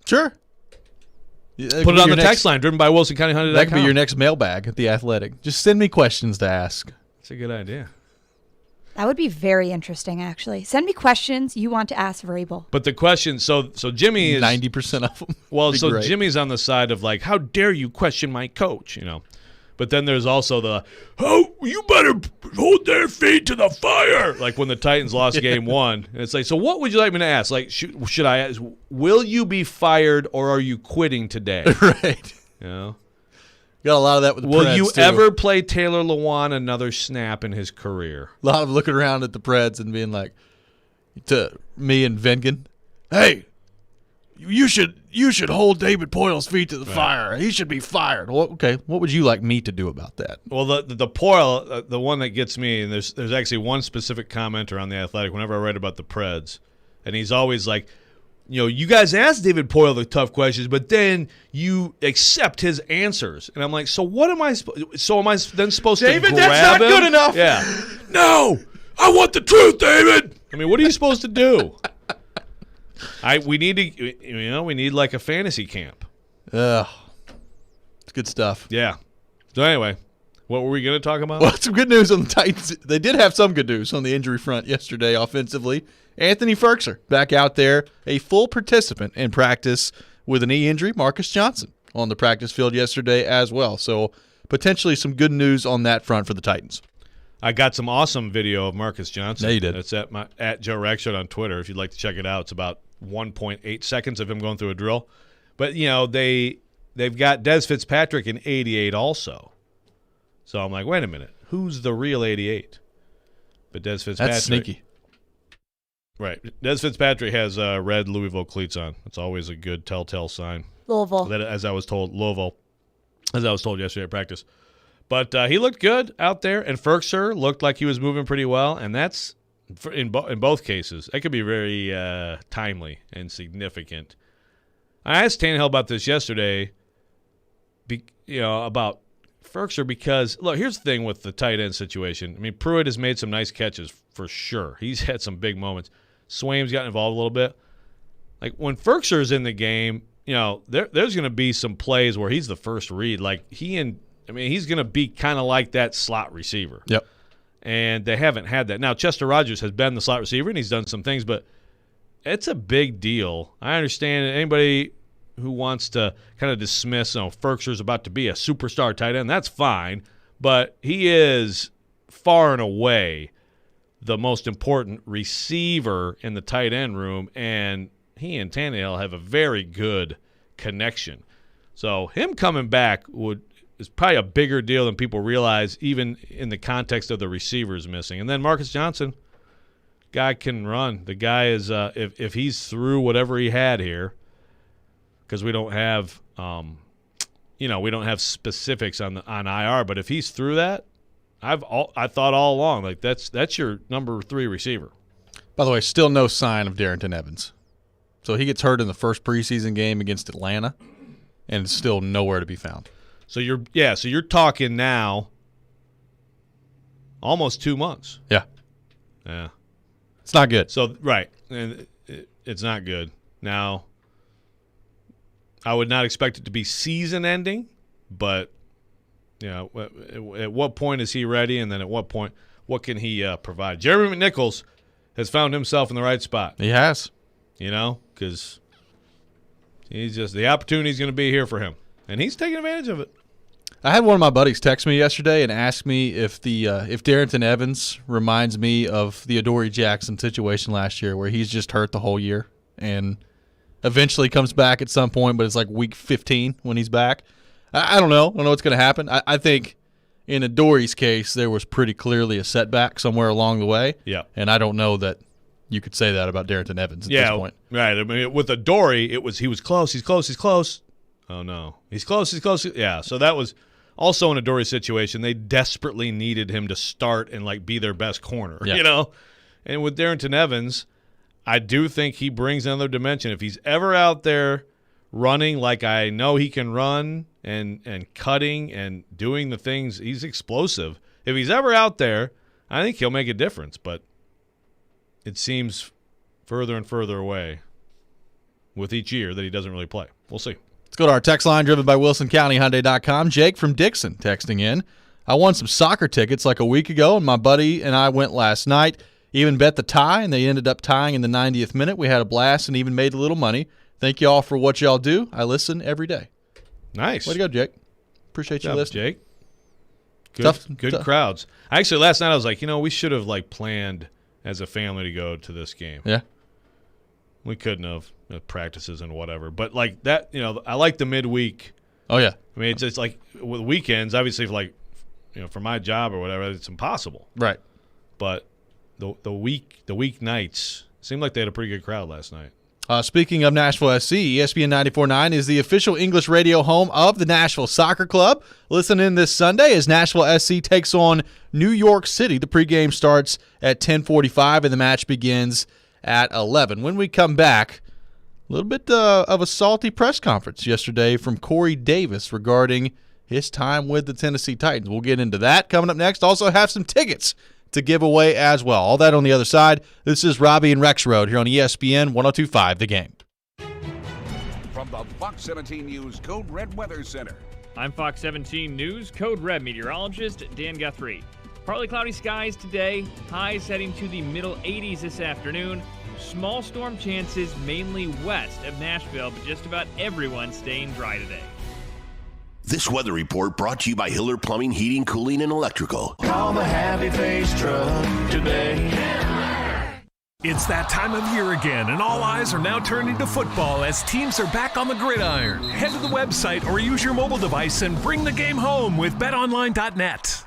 Sure. Put it on the text line, driven by WilsonCountyHunter.com. That could be your next mailbag at The Athletic. Just send me questions to ask. That's a good idea. That would be very interesting, actually. Send me questions you want to ask Vrabel. But the question, so Jimmy is 90% of them. Well, so great. Jimmy's on the side of like, how dare you question my coach, But then there's also the, you better hold their feet to the fire. Like when the Titans lost game 1. And it's like, so what would you like me to ask? Like, should I ask, will you be fired or are you quitting today? Right. Got a lot of that with the Will Preds, you too. ever play Taylor Lewan another snap in his career? A lot of looking around at the Preds and being like, to me and Vengen, hey, you should hold David Poyle's feet to the fire. He should be fired. Well, okay, what would you like me to do about that? Well, the Poyle, the one that gets me, and there's actually one specific commenter on The Athletic whenever I write about the Preds, and he's always like, you guys ask David Poyle the tough questions, but then you accept his answers. And I'm like, so what am I am I then supposed David, to grab that's not him? good enough. Yeah. No, I want the truth, David. I mean, what are you supposed to do? We need like a fantasy camp. It's good stuff. Yeah. So anyway, what were we going to talk about? Well, some good news on the Titans. They did have some good news on the injury front yesterday offensively. Anthony Ferkser back out there, a full participant in practice with a knee injury. Marcus Johnson on the practice field yesterday as well. So potentially some good news on that front for the Titans. I got some awesome video of Marcus Johnson. Yeah, you did. It's at Joe Rexrode on Twitter if you'd like to check it out. It's about 1.8 seconds of him going through a drill. But, they've got Des Fitzpatrick in 88 also. So I'm like, wait a minute. Who's the real 88? But Des Fitzpatrick. That's sneaky. Right. Des Fitzpatrick has red Louisville cleats on. It's always a good telltale sign. Louisville. As I was told yesterday at practice. But he looked good out there, and Ferkser looked like he was moving pretty well, and that's in both cases. That could be very timely and significant. I asked Tannehill about this yesterday, about Ferkser because, look, here's the thing with the tight end situation. I mean, Pruitt has made some nice catches for sure. He's had some big moments. Swaim's gotten involved a little bit. Like when Ferkser's in the game, there's going to be some plays where he's the first read. Like he's going to be kind of like that slot receiver. Yep. And they haven't had that. Now, Chester Rogers has been the slot receiver, and he's done some things, but it's a big deal. I understand anybody who wants to kind of dismiss, Ferkser's about to be a superstar tight end, that's fine, but he is far and away the most important receiver in the tight end room, and he and Tannehill have a very good connection. So him coming back is probably a bigger deal than people realize, even in the context of the receivers missing. And then Marcus Johnson, guy can run. The guy is if he's through whatever he had here, because we don't have we don't have specifics on IR, but if he's through that, I thought all along like that's your number 3 receiver. By the way, still no sign of Darrington Evans. So he gets hurt in the first preseason game against Atlanta, and it's still nowhere to be found. So you're talking now almost 2 months. Yeah. Yeah. It's not good. So right, and it's not good. Now, I would not expect it to be season ending, but at what point is he ready, and then at what point, what can he provide? Jeremy McNichols has found himself in the right spot. He has. Because he's just the opportunity is going to be here for him, and he's taking advantage of it. I had one of my buddies text me yesterday and ask me if Darrington Evans reminds me of the Adoree Jackson situation last year, where he's just hurt the whole year and eventually comes back at some point, but it's like week 15 when he's back. I don't know. I don't know what's going to happen. I think in Adoree's case, there was pretty clearly a setback somewhere along the way. Yeah. And I don't know that you could say that about Darrington Evans at this point. Right. I mean, with Adoree, he was close. He's close. Oh, no. He's close. Yeah. So that was also an Adoree situation. They desperately needed him to start and, be their best corner, And with Darrington Evans, I do think he brings another dimension. If he's ever out there running like I know he can run and cutting and doing the things, he's explosive. If he's ever out there, I think he'll make a difference, but it seems further and further away with each year that he doesn't really play. We'll see. Let's go to our text line driven by WilsonCountyHyundai.com. Jake from Dixon texting in. I won some soccer tickets like a week ago, and my buddy and I went last night. Even bet the tie, and they ended up tying in the 90th minute. We had a blast and even made a little money. Thank you all for what y'all do. I listen every day. Nice. Way to go, Jake. Appreciate you listening. Jake. Good crowds. Actually, last night I was like, we should have planned as a family to go to this game. Yeah. We couldn't have practices and whatever. But that, I like the midweek. Oh, yeah. I mean, it's like with weekends, obviously, for my job or whatever, it's impossible. Right. But the weeknights seemed like they had a pretty good crowd last night. Speaking of Nashville SC, ESPN 94.9 is the official English radio home of the Nashville Soccer Club. Listen in this Sunday as Nashville SC takes on New York City. The pregame starts at 10:45 and the match begins at 11. When we come back, a little bit of a salty press conference yesterday from Corey Davis regarding his time with the Tennessee Titans. We'll get into that coming up next. Also have some tickets to give away as well. All that on the other side. This is Robby and Rexrode here on ESPN 102.5 The Game. From the Fox 17 News Code Red Weather Center. I'm Fox 17 News Code Red meteorologist Dan Guthrie. Partly cloudy skies today. Highs heading to the middle 80s this afternoon. Small storm chances mainly west of Nashville, but just about everyone staying dry today. This weather report brought to you by Hiller Plumbing, Heating, Cooling, and Electrical. Call the Happy Face Truck today. It's that time of year again, and all eyes are now turning to football as teams are back on the gridiron. Head to the website or use your mobile device and bring the game home with betonline.net.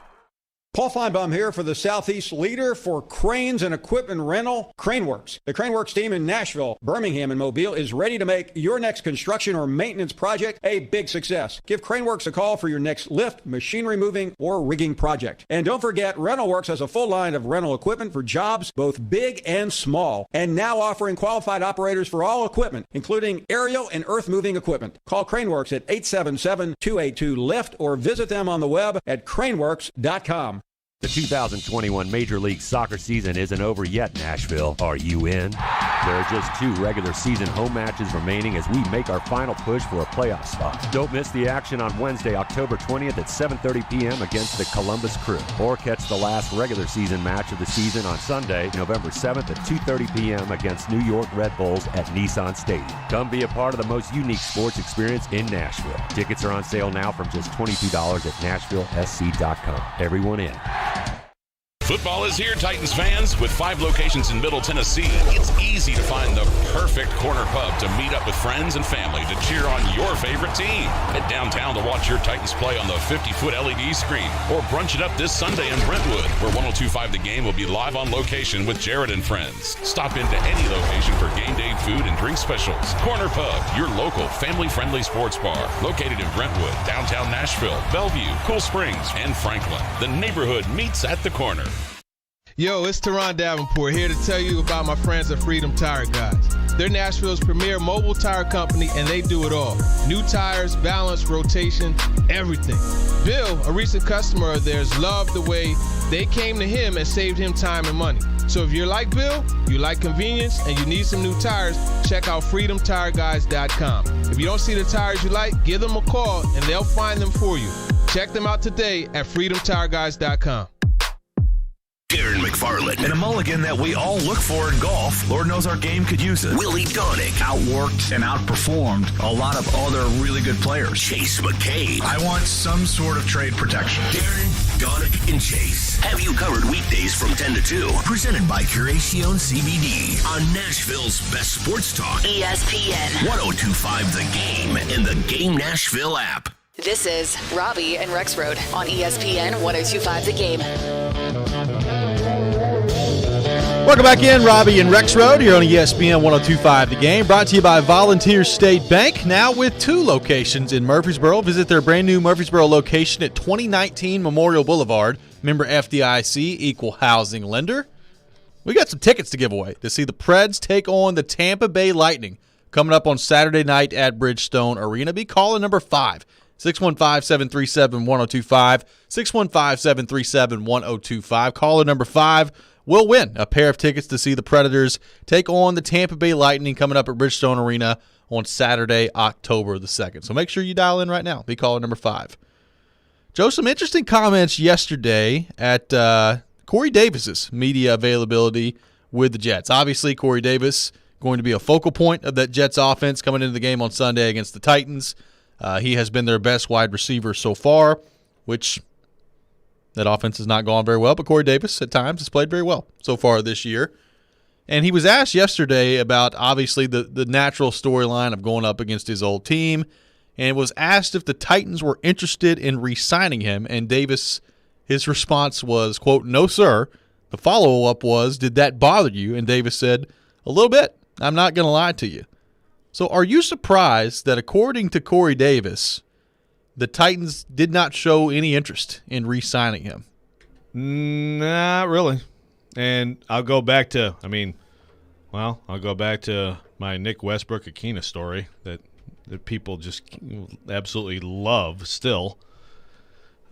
Paul Feinbaum here for the Southeast leader for cranes and equipment rental, CraneWorks. The CraneWorks team in Nashville, Birmingham, and Mobile is ready to make your next construction or maintenance project a big success. Give CraneWorks a call for your next lift, machinery moving, or rigging project. And don't forget, RentalWorks has a full line of rental equipment for jobs both big and small, and now offering qualified operators for all equipment, including aerial and earth-moving equipment. Call CraneWorks at 877-282-LIFT or visit them on the web at craneworks.com. The 2021 Major League Soccer season isn't over yet, Nashville. Are you in? There are just 2 regular season home matches remaining as we make our final push for a playoff spot. Don't miss the action on Wednesday, October 20th at 7:30 p.m. against the Columbus Crew. Or catch the last regular season match of the season on Sunday, November 7th at 2:30 p.m. against New York Red Bulls at Nissan Stadium. Come be a part of the most unique sports experience in Nashville. Tickets are on sale now from just $22 at NashvilleSC.com. Everyone in. Football is here, Titans fans. With 5 locations in Middle Tennessee, it's easy to find the perfect corner pub to meet up with friends and family to cheer on your favorite team. Head downtown to watch your Titans play on the 50-foot LED screen, or brunch it up this Sunday in Brentwood, where 102.5 The Game will be live on location with Jared and friends. Stop into any location for game day food and drink specials. Corner Pub, your local family-friendly sports bar, located in Brentwood, downtown Nashville, Bellevue, Cool Springs, and Franklin. The neighborhood meets at the corner. Yo, it's Teron Davenport here to tell you about my friends at Freedom Tire Guys. They're Nashville's premier mobile tire company, and they do it all. New tires, balance, rotation, everything. Bill, a recent customer of theirs, loved the way they came to him and saved him time and money. So if you're like Bill, you like convenience, and you need some new tires, check out freedomtireguys.com. If you don't see the tires you like, give them a call, and they'll find them for you. Check them out today at freedomtireguys.com. Darren McFarland. And a mulligan that we all look for in golf. Lord knows our game could use it. Willie Donick. Outworked and outperformed a lot of other really good players. Chase McCabe. I want some sort of trade protection. Darren, Donick, and Chase have you covered weekdays from 10 to 2. Presented by Curacion CBD on Nashville's best sports talk. ESPN 102.5 The Game and the Game Nashville app. This is Robby and Rexrode on ESPN 102.5 The Game. Welcome back in, Robby and Rexrode here on ESPN 102.5 The Game. Brought to you by Volunteer State Bank, now with 2 locations in Murfreesboro. Visit their brand new Murfreesboro location at 2019 Memorial Boulevard. Member FDIC, equal housing lender. We got some tickets to give away to see the Preds take on the Tampa Bay Lightning coming up on Saturday night at Bridgestone Arena. Be calling number 5. 615-737-1025, 615-737-1025. Caller number 5 will win a pair of tickets to see the Predators take on the Tampa Bay Lightning coming up at Bridgestone Arena on Saturday, October the 2nd. So make sure you dial in right now. Be caller number 5. Joe, some interesting comments yesterday at Corey Davis's media availability with the Jets. Obviously, Corey Davis going to be a focal point of that Jets offense coming into the game on Sunday against the Titans. He has been their best wide receiver so far, which that offense has not gone very well. But Corey Davis at times has played very well so far this year. And he was asked yesterday about, obviously, the natural storyline of going up against his old team. And was asked if the Titans were interested in re-signing him. And Davis, his response was, quote, "No, sir." The follow-up was, "Did that bother you?" And Davis said, "A little bit. I'm not going to lie to you." So are you surprised that, according to Corey Davis, the Titans did not show any interest in re-signing him? Not really. And I'll go back to my Nick Westbrook-Akina story that people just absolutely love still.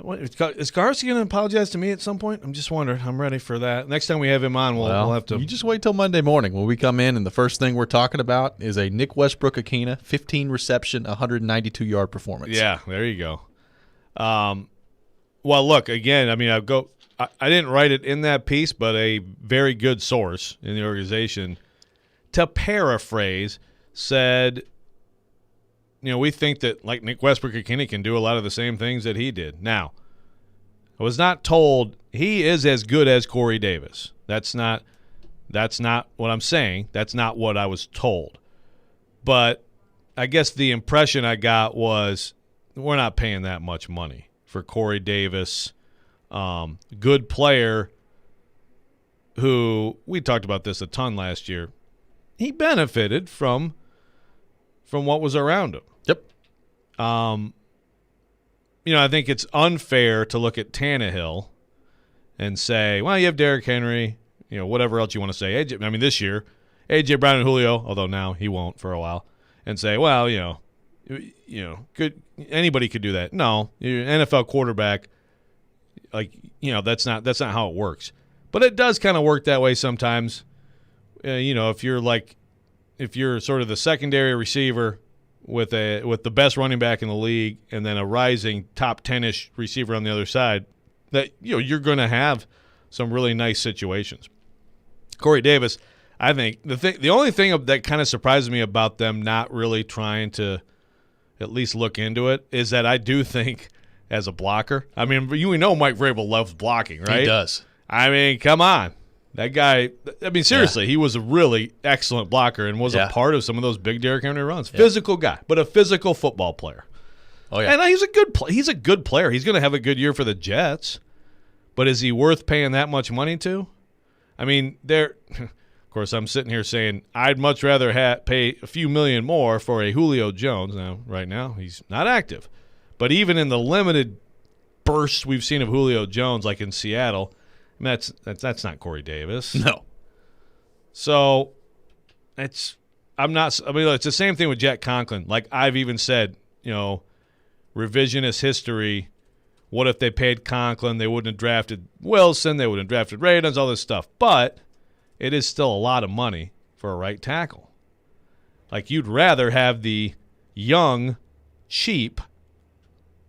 Is Garcia going to apologize to me at some point? I'm just wondering. I'm ready for that. Next time we have him on, we'll have to. You just wait till Monday morning when we come in, and the first thing we're talking about is a Nick Westbrook-Akina 15 reception, 192-yard performance. Yeah, there you go. Well, look, again, I didn't write it in that piece, but a very good source in the organization, to paraphrase, said, we think that, like, Nick Westbrook-Akina can do a lot of the same things that he did. Now, I was not told he is as good as Corey Davis. That's not what I'm saying. That's not what I was told. But I guess the impression I got was we're not paying that much money for Corey Davis. Good player who, we talked about this a ton last year. He benefited from what was around him. Yep. I think it's unfair to look at Tannehill and say, well, you have Derrick Henry, whatever else you want to say. This year, A.J. Brown and Julio, although now he won't for a while, and say, well, good. Anybody could do that. No, you're an NFL quarterback. Like, that's not how it works. But it does kind of work that way sometimes. If you're sort of the secondary receiver with the best running back in the league, and then a rising top 10-ish receiver on the other side, that you're going to have some really nice situations. Corey Davis, I think the only thing that kind of surprises me about them not really trying to at least look into it is that I do think as a blocker, I mean, we know Mike Vrabel loves blocking, right? He does. I mean, come on. That guy, I mean, seriously, he was a really excellent blocker and was a part of some of those big Derrick Henry runs. Physical guy, but a physical football player. Oh, yeah. And he's a good player. He's going to have a good year for the Jets. But is he worth paying that much money to? I mean, of course, I'm sitting here saying I'd much rather pay a few million more for a Julio Jones. Now, right now, he's not active. But even in the limited bursts we've seen of Julio Jones, like in Seattle, that's not Corey Davis. No. So it's the same thing with Jack Conklin. Like I've even said, revisionist history. What if they paid Conklin? They wouldn't have drafted Wilson. They wouldn't have drafted Radons, all this stuff. But it is still a lot of money for a right tackle. Like you'd rather have the young, cheap,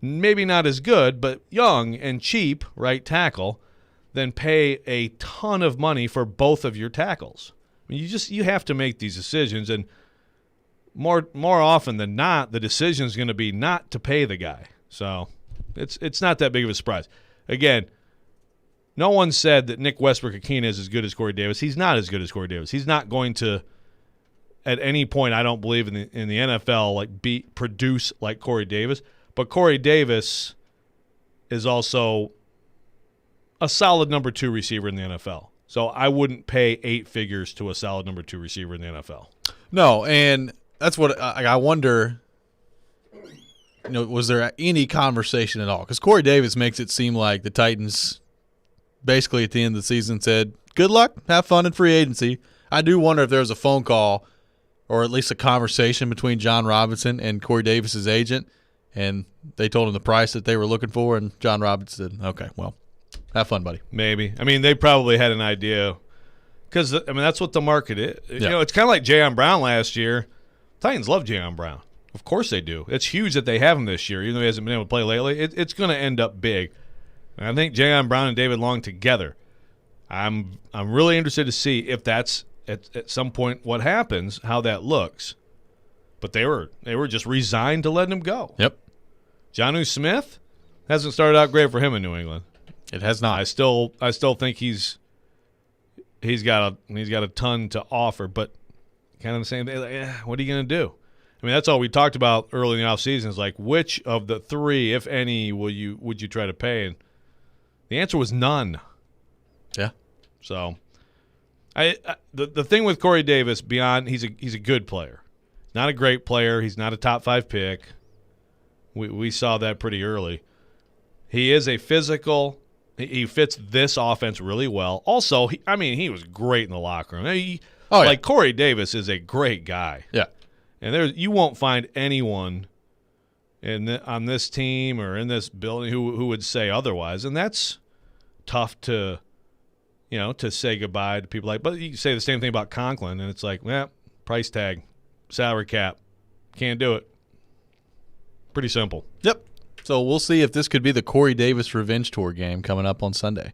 maybe not as good, but young and cheap right tackle than pay a ton of money for both of your tackles. I mean, you have to make these decisions, and more often than not, the decision is going to be not to pay the guy. So it's not that big of a surprise. Again, no one said that Nick Westbrook-Ikhine is as good as Corey Davis. He's not as good as Corey Davis. He's not going to, at any point, I don't believe in the NFL, produce like Corey Davis. But Corey Davis is also a solid number 2 receiver in the NFL. So I wouldn't pay 8 figures to a solid number 2 receiver in the NFL. No, and that's what I wonder. Was there any conversation at all? Because Corey Davis makes it seem like the Titans basically at the end of the season said, good luck, have fun in free agency. I do wonder if there was a phone call or at least a conversation between John Robinson and Corey Davis's agent, and they told him the price that they were looking for, and John Robinson said, okay, well, have fun, buddy. Maybe. I mean, they probably had an idea because, that's what the market is. Yeah. It's kind of like Jayon Brown last year. Titans love Jayon Brown. Of course they do. It's huge that they have him this year, even though he hasn't been able to play lately. It's going to end up big. And I think Jayon Brown and David Long together, I'm really interested to see if that's at some point what happens, how that looks. But they were just resigned to letting him go. Yep. Jonnu Smith hasn't started out great for him in New England. It has not. I still think he's got a ton to offer, but kind of the same thing. What are you going to do? I mean, that's all we talked about early in the offseason is like which of the 3, if any, would you try to pay? And the answer was none. Yeah. So, the thing with Corey Davis beyond he's a good player, not a great player. He's not a top 5 pick. We saw that pretty early. He is a physical. He fits this offense really well. Also, he was great in the locker room. Corey Davis is a great guy. Yeah. And you won't find anyone on this team or in this building who would say otherwise. And that's tough to say goodbye to people but you say the same thing about Conklin, and it's like, price tag, salary cap, can't do it. Pretty simple. Yep. So we'll see if this could be the Corey Davis revenge tour game coming up on Sunday.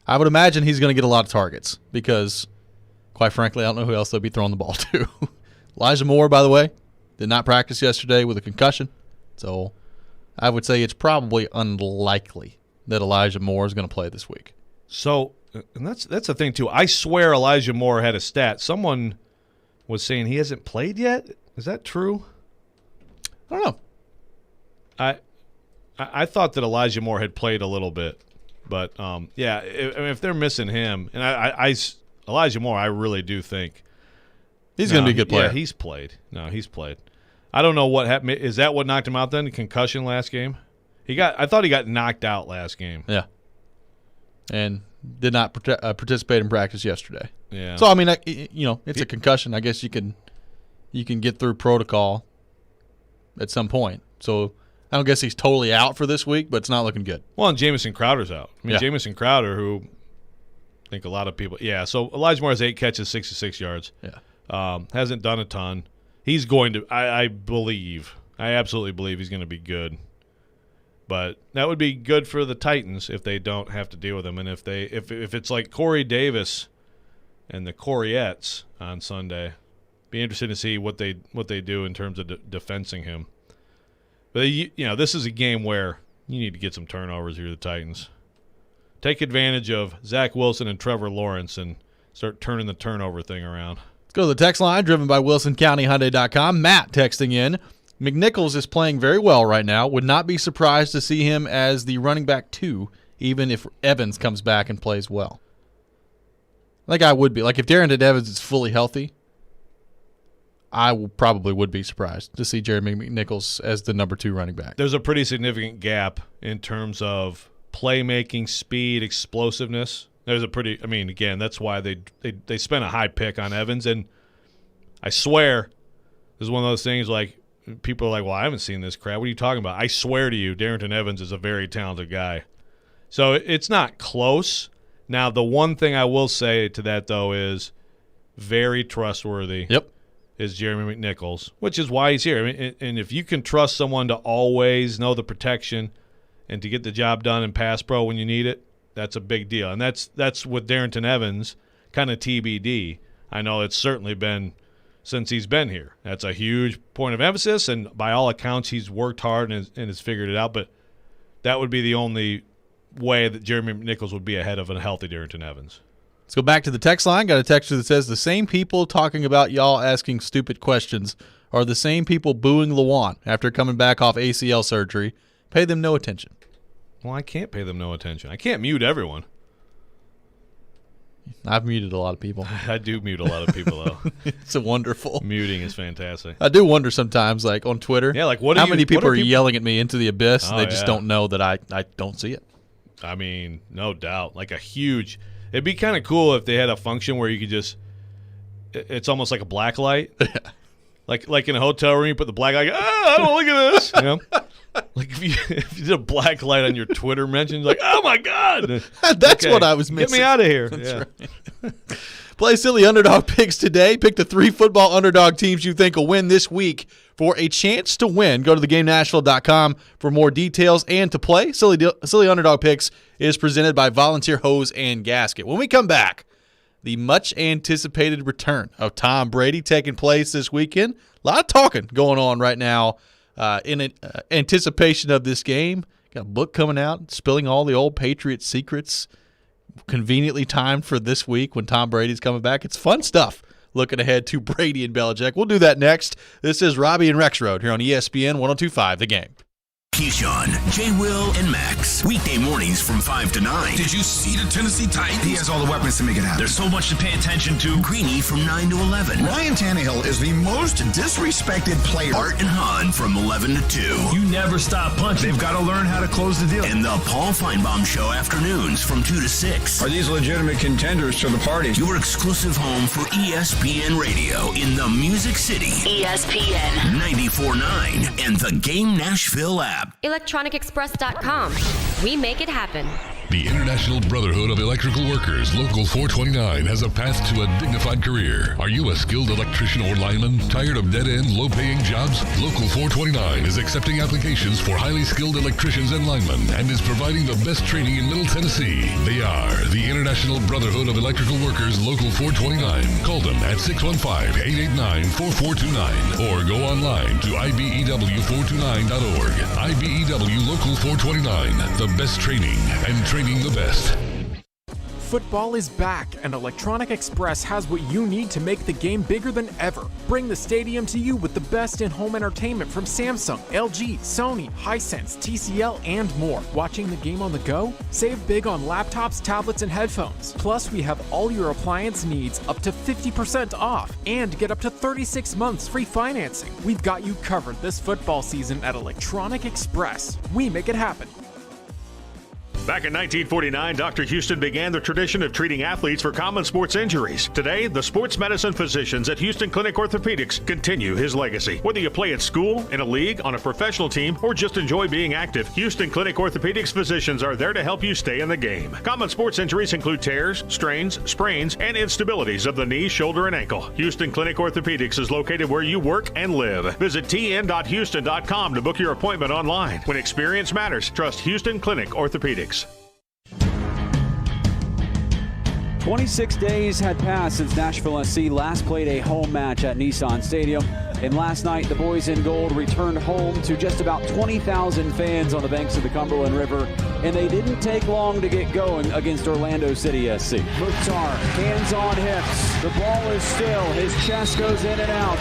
I would imagine he's going to get a lot of targets because, quite frankly, I don't know who else they'll be throwing the ball to. Elijah Moore, by the way, did not practice yesterday with a concussion. So I would say it's probably unlikely that Elijah Moore is going to play this week. So, and that's the thing, too. I swear Elijah Moore had a stat. Someone was saying he hasn't played yet. Is that true? I don't know. I thought that Elijah Moore had played a little bit. But, if they're missing him, and Elijah Moore, I really do think he's going to be a good player. Yeah, he's played. No, he's played. I don't know what happened. Is that what knocked him out then? The concussion last game? I thought he got knocked out last game. Yeah. And did not participate in practice yesterday. Yeah. So, it's a concussion. I guess you can get through protocol at some point. So, I don't guess he's totally out for this week, but it's not looking good. Well, and Jamison Crowder's out. I mean, Jamison Crowder, who I think a lot of people – yeah, so Elijah Moore has 8 catches, 66 yards. Yeah. Hasn't done a ton. He's going to – I absolutely believe he's going to be good. But that would be good for the Titans if they don't have to deal with him. And if it's like Corey Davis and the Coriettes on Sunday, be interested to see what they do in terms of defensing him. But this is a game where you need to get some turnovers here, the Titans. Take advantage of Zach Wilson and Trevor Lawrence and start turning the turnover thing around. Let's go to the text line driven by WilsonCountyHyundai.com. Matt texting in. McNichols is playing very well right now. Would not be surprised to see him as the running back 2, even if Evans comes back and plays well. Like I would be. Like if Darrington Evans is fully healthy, I probably would be surprised to see Jeremy McNichols as the number 2 running back. There's a pretty significant gap in terms of playmaking, speed, explosiveness. Again, that's why they spent a high pick on Evans. And I swear, this is one of those things like, people are like, well, I haven't seen this crap. What are you talking about? I swear to you, Darrington Evans is a very talented guy. So it's not close. Now, the one thing I will say to that, though, is very trustworthy. Yep. Is Jeremy McNichols, which is why he's here. I mean, and if you can trust someone to always know the protection and to get the job done in pass pro when you need it, that's a big deal. And that's with Darrington Evans, kind of TBD. I know it's certainly been since he's been here. That's a huge point of emphasis, and by all accounts, he's worked hard and has figured it out. But that would be the only way that Jeremy McNichols would be ahead of a healthy Darrington Evans. Let's go back to the text line. Got a texter that says the same people talking about y'all asking stupid questions are the same people booing Lawan after coming back off ACL surgery. Pay them no attention. Well, I can't pay them no attention. I can't mute everyone. I've muted a lot of people. I do mute a lot of people, though. It's wonderful. Muting is fantastic. I do wonder sometimes, like on Twitter, how many people are yelling at me into the abyss and they just don't know that I don't see it. I mean, no doubt. Like it'd be kind of cool if they had a function where you could just, it's almost like a black light. like in a hotel room, you put the black light, oh, look at this. You know? Like if you did a black light on your Twitter mentions, like, oh my God, that's what I was missing. Get me out of here. That's right. Play silly underdog picks today. Pick the 3 football underdog teams you think will win this week for a chance to win. Go to theGameNashville.com for more details and to play. Silly underdog picks is presented by Volunteer Hose and Gasket. When we come back, the much anticipated return of Tom Brady taking place this weekend. A lot of talking going on right now. In anticipation of this game, got a book coming out, spilling all the old Patriots secrets, conveniently timed for this week when Tom Brady's coming back. It's fun stuff looking ahead to Brady and Belichick. We'll do that next. This is Robby and Rexrode here on ESPN 102.5 The Game. Keyshawn, J. Will, and Max. Weekday mornings from 5 to 9. Did you see the Tennessee Titans? He has all the weapons to make it happen. There's so much to pay attention to. Greeny from 9 to 11. Ryan Tannehill is the most disrespected player. Art and Hahn from 11 to 2. You never stop punching. They've got to learn how to close the deal. And the Paul Feinbaum Show afternoons from 2 to 6. Are these legitimate contenders to the party? Your exclusive home for ESPN Radio in the Music City. ESPN 94.9 and the Game Nashville app. ElectronicExpress.com. We make it happen. The International Brotherhood of Electrical Workers, Local 429, has a path to a dignified career. Are you a skilled electrician or lineman? Tired of dead-end, low-paying jobs? Local 429 is accepting applications for highly skilled electricians and linemen and is providing the best training in Middle Tennessee. They are the International Brotherhood of Electrical Workers, Local 429. Call them at 615-889-4429 or go online to IBEW429.org. IBEW Local 429, the best training and training the best. Football is back, and Electronic Express has what you need to make the game bigger than ever. Bring the stadium to you with the best in-home entertainment from Samsung, LG, Sony, Hisense, TCL, and more. Watching the game on the go? Save big on laptops, tablets, and headphones. Plus, we have all your appliance needs up to 50% off, and get up to 36 months free financing. We've got you covered this football season at Electronic Express. We make it happen. Back in 1949, Dr. Houston began the tradition of treating athletes for common sports injuries. Today, the sports medicine physicians at Houston Clinic Orthopedics continue his legacy. Whether you play at school, in a league, on a professional team, or just enjoy being active, Houston Clinic Orthopedics physicians are there to help you stay in the game. Common sports injuries include tears, strains, sprains, and instabilities of the knee, shoulder, and ankle. Houston Clinic Orthopedics is located where you work and live. Visit tn.houston.com to book your appointment online. When experience matters, trust Houston Clinic Orthopedics. 26 days had passed since Nashville SC last played a home match at Nissan Stadium. And last night, the boys in gold returned home to just about 20,000 fans on the banks of the Cumberland River. And they didn't take long to get going against Orlando City SC. Mukhtar, hands on hips. The ball is still. His chest goes in and out.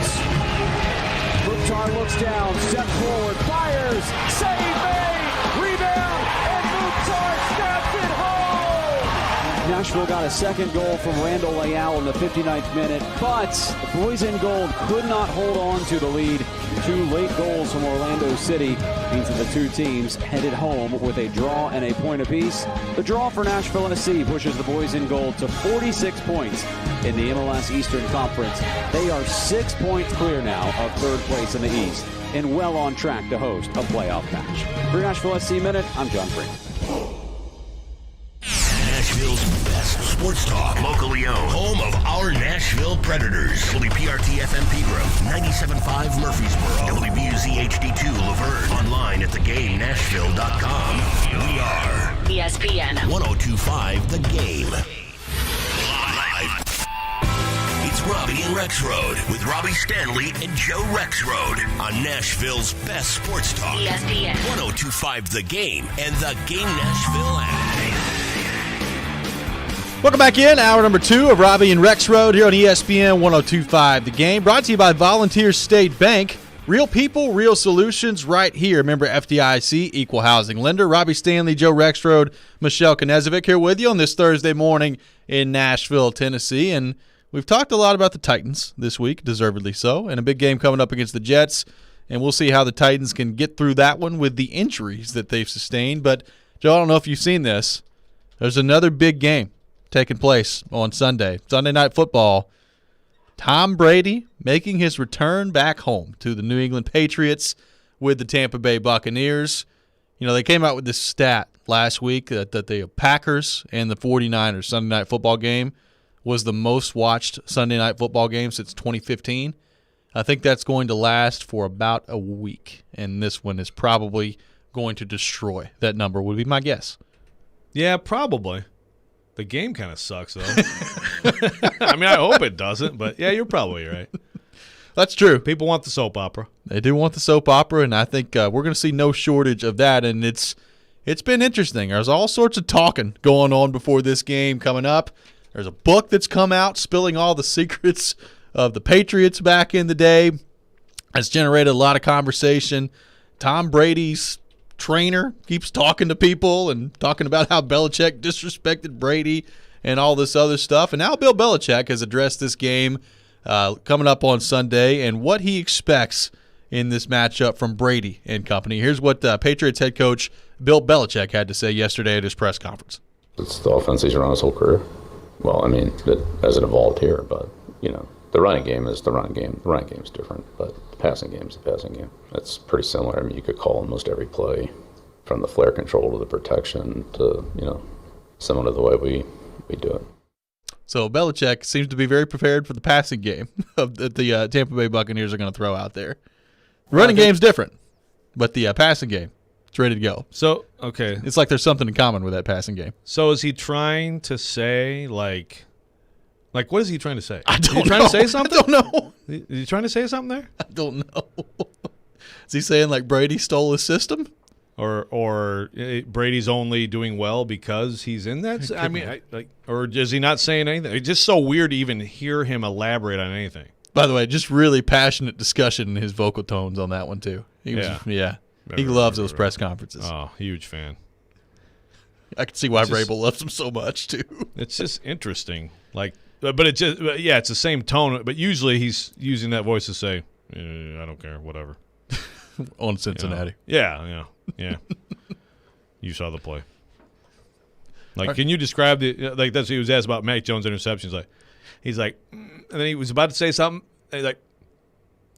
Mukhtar looks down, step forward, fires, save made, rebound, and Mukhtar snaps it home! Nashville got a second goal from Randall Leal in the 59th minute, but the boys in gold could not hold on to the lead. Two late goals from Orlando City means that the two teams headed home with a draw and a point apiece. The draw for Nashville SC pushes the boys in gold to 46 points in the MLS Eastern Conference. They are 6 points clear now of third place in the East and well on track to host a playoff match. For Nashville SC Minute, I'm John Freeman. Nashville's best sports talk, locally owned, home of our Nashville Predators. WPRT-FM Pegram, 97.5 Murfreesboro, WBUZ HD2 Laverne, online at thegamenashville.com. We are ESPN 102.5 The Game. Live. It's Robby and Rexrode with Robby Stanley and Joe Rexrode on Nashville's best sports talk. ESPN 102.5 The Game and the Game Nashville app. Welcome back in. Hour number 2 of Robby and Rexrode here on ESPN 102.5 The Game. Brought to you by Volunteer State Bank. Real people, real solutions right here. Member FDIC, equal housing lender. Robby Stanley, Joe Rexrode, Michelle Knezovic here with you on this Thursday morning in Nashville, Tennessee. And we've talked a lot about the Titans this week, deservedly so, and a big game coming up against the Jets. And we'll see how the Titans can get through that one with the injuries that they've sustained. But, Joe, I don't know if you've seen this. There's another big game taking place on Sunday Night Football. Tom Brady making his return back home to the New England Patriots with the Tampa Bay Buccaneers. You know, they came out with this stat last week that the Packers and the 49ers Sunday Night Football game was the most watched Sunday Night Football game since 2015. I think that's going to last for about a week, and this one is probably going to destroy that number, would be my guess. Yeah, probably. The game kind of sucks, though. I mean, I hope it doesn't, but yeah, you're probably right. That's true. People want the soap opera. They do want the soap opera, and I think we're going to see no shortage of that, and it's been interesting. There's all sorts of talking going on before this game coming up. There's a book that's come out spilling all the secrets of the Patriots back in the day. It's generated a lot of conversation. Tom Brady's trainer keeps talking to people and talking about how Belichick disrespected Brady and all this other stuff. And now Bill Belichick has addressed this game coming up on Sunday and what he expects in this matchup from Brady and company. Here's what Patriots head coach Bill Belichick had to say yesterday at his press conference. It's the offense he's run his whole career. Well, I mean, it hasn't evolved here, but, you know, the running game is the running game. The running game is different, but the passing game is the passing game. It's pretty similar. I mean, you could call almost every play from the flare control to the protection to, you know, similar to the way we do it. So Belichick seems to be very prepared for the passing game that the Tampa Bay Buccaneers are going to throw out there. The running game's different, but the passing game, it's ready to go. So, okay. It's like there's something in common with that passing game. So is he trying to say, like what is he trying to say? I don't know. Is he trying to say something? I don't know. Is he trying to say something there? I don't know. Is he saying like Brady stole his system? Or Brady's only doing well because he's in that? I mean, or is he not saying anything? It's just so weird to even hear him elaborate on anything. By the way, just really passionate discussion in his vocal tones on that one too. He loves those press conferences. Oh, huge fan. I can see why Vrabel loves him so much too. It's just interesting. But it's just it's the same tone. But usually he's using that voice to say, I don't care, whatever. On Cincinnati. Yeah. You saw the play. Like, can you describe that's what he was asked about Mac Jones' interceptions. He's like, and then he was about to say something, and he's like,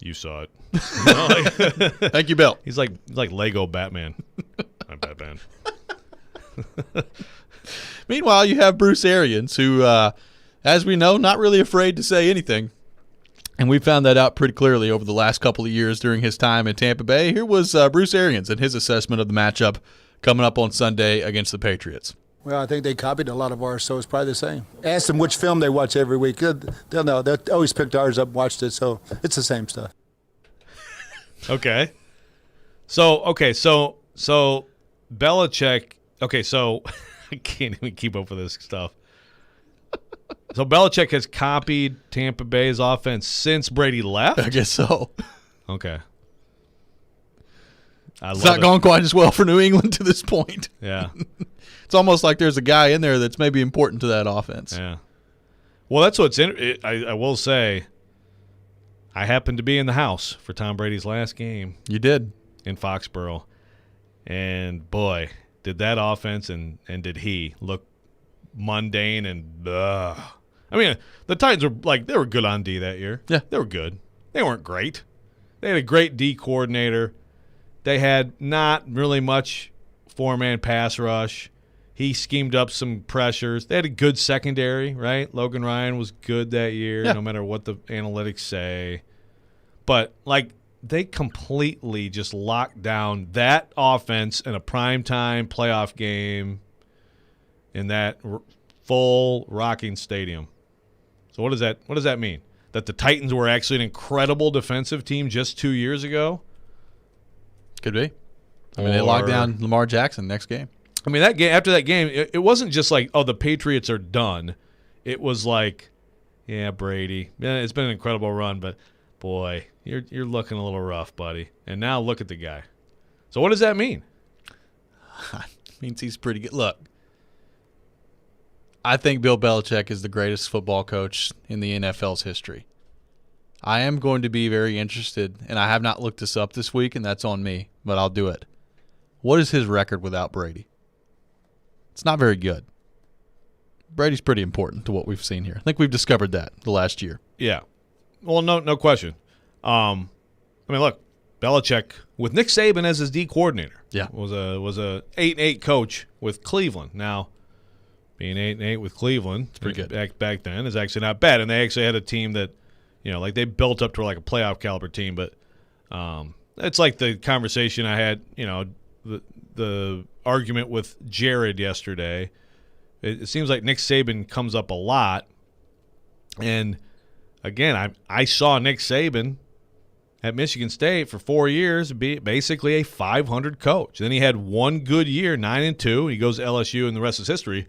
you saw it. Thank you, Bill. He's like Lego Batman. I'm Batman. Meanwhile, you have Bruce Arians, who, as we know, not really afraid to say anything. And we found that out pretty clearly over the last couple of years during his time in Tampa Bay. Here was Bruce Arians and his assessment of the matchup coming up on Sunday against the Patriots. Well, I think they copied a lot of ours, so it's probably the same. Ask them which film they watch every week. They'll know. They always picked ours up and watched it, so it's the same stuff. Okay. So Belichick. Okay, so I can't even keep up with this stuff. So Belichick has copied Tampa Bay's offense since Brady left? I guess so. Okay. It's not going quite as well for New England to this point. Yeah. It's almost like there's a guy in there that's maybe important to that offense. Yeah. Well, that's what's in. I will say, I happened to be in the house for Tom Brady's last game. You did. In Foxborough. And, boy, did that offense and did he look mundane and I mean, the Titans were they were good on D that year. Yeah. They were good. They weren't great. They had a great D coordinator. They had not really much four-man pass rush. He schemed up some pressures. They had a good secondary, right? Logan Ryan was good that year, no matter what the analytics say. But, they completely just locked down that offense in a primetime playoff game in that full rocking stadium. So what does that mean? That the Titans were actually an incredible defensive team just 2 years ago? Could be. I mean, they locked down Lamar Jackson next game. I mean, that game after that game, it wasn't just the Patriots are done. It was yeah, Brady. Yeah, it's been an incredible run, but boy, you're looking a little rough, buddy. And now look at the guy. So what does that mean? It means he's pretty good. Look, I think Bill Belichick is the greatest football coach in the NFL's history. I am going to be very interested, and I have not looked this up this week, and that's on me, but I'll do it. What is his record without Brady? It's not very good. Brady's pretty important to what we've seen here. I think we've discovered that the last year. Yeah. Well, no question. I mean, look, Belichick with Nick Saban as his D coordinator. Yeah. Was a 8-8 coach with Cleveland. Now, being 8-8 with Cleveland, it's pretty good. Back then is actually not bad, and they actually had a team that, they built up to a playoff caliber team. But it's like the conversation I had, the argument with Jared yesterday. It seems like Nick Saban comes up a lot, and again, I saw Nick Saban at Michigan State for 4 years be basically a 500 coach. Then he had one good year, 9-2. He goes to LSU, and the rest is history.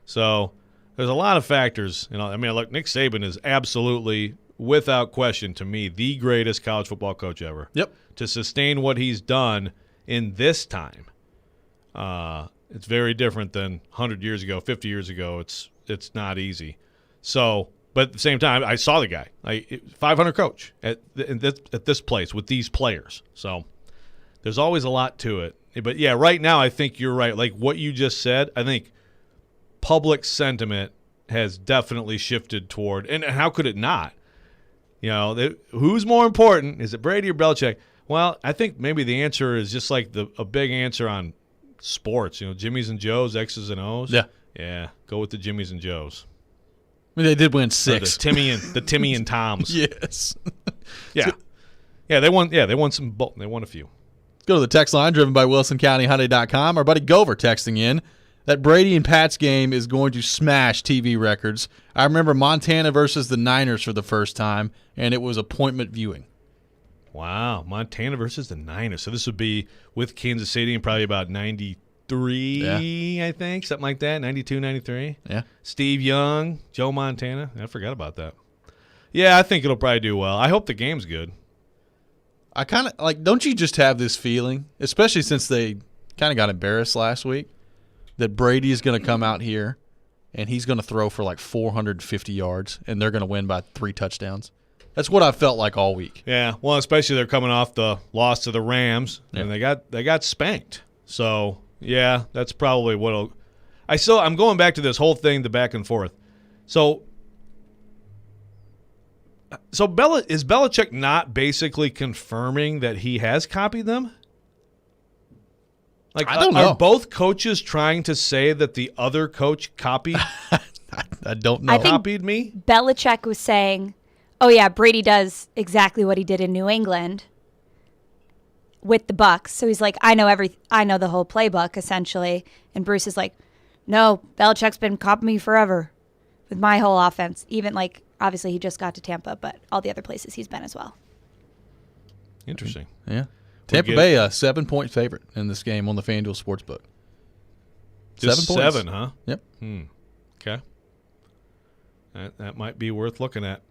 So there's a lot of factors. Look, Nick Saban is absolutely, without question, to me, the greatest college football coach ever. Yep. To sustain what he's done in this time, it's very different than 100 years ago, 50 years ago. It's not easy. So, but at the same time, I saw the guy, 500 coach at this place with these players. So there's always a lot to it. But yeah, right now I think you're right. Like what you just said, I think public sentiment has definitely shifted toward, and how could it not? Who's more important? Is it Brady or Belichick? Well, I think maybe the answer is just a big answer on sports. Jimmys and Joes, X's and O's. Yeah. Yeah, go with the Jimmys and Joes. I mean, they did win 6. The Timmy and Toms. Yes. Yeah. Yeah, they won. Yeah, they won some. They won a few. Let's go to the text line driven by WilsonCountyHyundai.com. Our buddy Gover texting in that Brady and Pat's game is going to smash TV records. I remember Montana versus the Niners for the first time, and it was appointment viewing. Wow, Montana versus the Niners. So this would be with Kansas City in probably about 93, I think, something like that, 92, 93. Yeah. Steve Young, Joe Montana. I forgot about that. Yeah, I think it'll probably do well. I hope the game's good. I kind of don't you just have this feeling, especially since they kind of got embarrassed last week, that Brady is going to come out here and he's going to throw for 450 yards and they're going to win by 3 touchdowns? That's what I felt like all week. Yeah, well, especially they're coming off the loss to the Rams, and they got spanked. So, yeah, that's probably what'll I'm going back to this whole thing, the back and forth. So is Belichick not basically confirming that he has copied them? Like, I don't know. Are both coaches trying to say that the other coach copied? I don't know. I think copied me? Belichick was saying, "Oh yeah, Brady does exactly what he did in New England with the Bucs." So he's like, "I know the whole playbook essentially." And Bruce is like, "No, Belichick's been copying me forever with my whole offense. Even like obviously he just got to Tampa, but all the other places he's been as well." Interesting. Yeah. Tampa Bay, a 7-point favorite in this game on the FanDuel Sportsbook. Just 7 points. 7, huh? Yep. Okay. That might be worth looking at.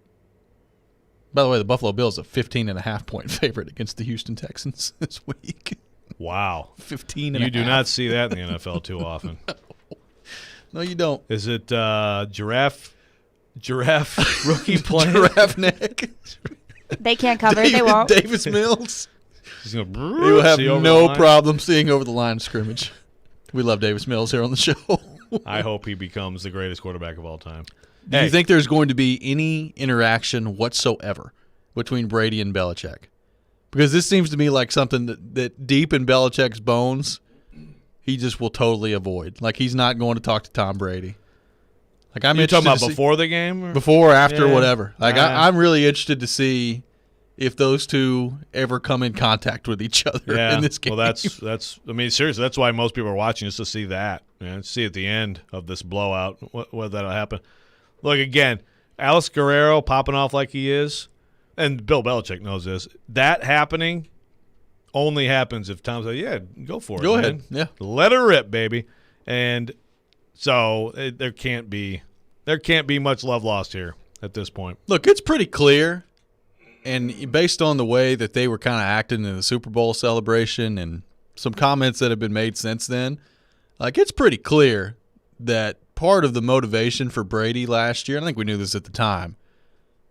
By the way, the Buffalo Bills a 15.5-point favorite against the Houston Texans this week. Wow. 15 You do not see that in the NFL too often. No, you don't. Is it giraffe rookie player? Giraffe neck. They can't cover it. They won't. Davis Mills. He's gonna he will have no problem seeing over the line of scrimmage. We love Davis Mills here on the show. I hope he becomes the greatest quarterback of all time. Do you think there's going to be any interaction whatsoever between Brady and Belichick? Because this seems to me like something that deep in Belichick's bones, he just will totally avoid. Like, he's not going to talk to Tom Brady. Like, I'm talking about to before the game? Or? Before, after, whatever. Like, I'm really interested to see if those two ever come in contact with each other in this game. Well, that's. I mean, seriously, that's why most people are watching, just to see that. See at the end of this blowout what that'll happen. Look, again, Alex Guerrero popping off like he is, and Bill Belichick knows this. That happening only happens if Tom says, "Yeah, go for it. Go man. ahead, yeah, let her rip, baby." And so there can't be much love lost here at this point. Look, it's pretty clear. And based on the way that they were kind of acting in the Super Bowl celebration and some comments that have been made since then, like, it's pretty clear that part of the motivation for Brady last year, and I think we knew this at the time,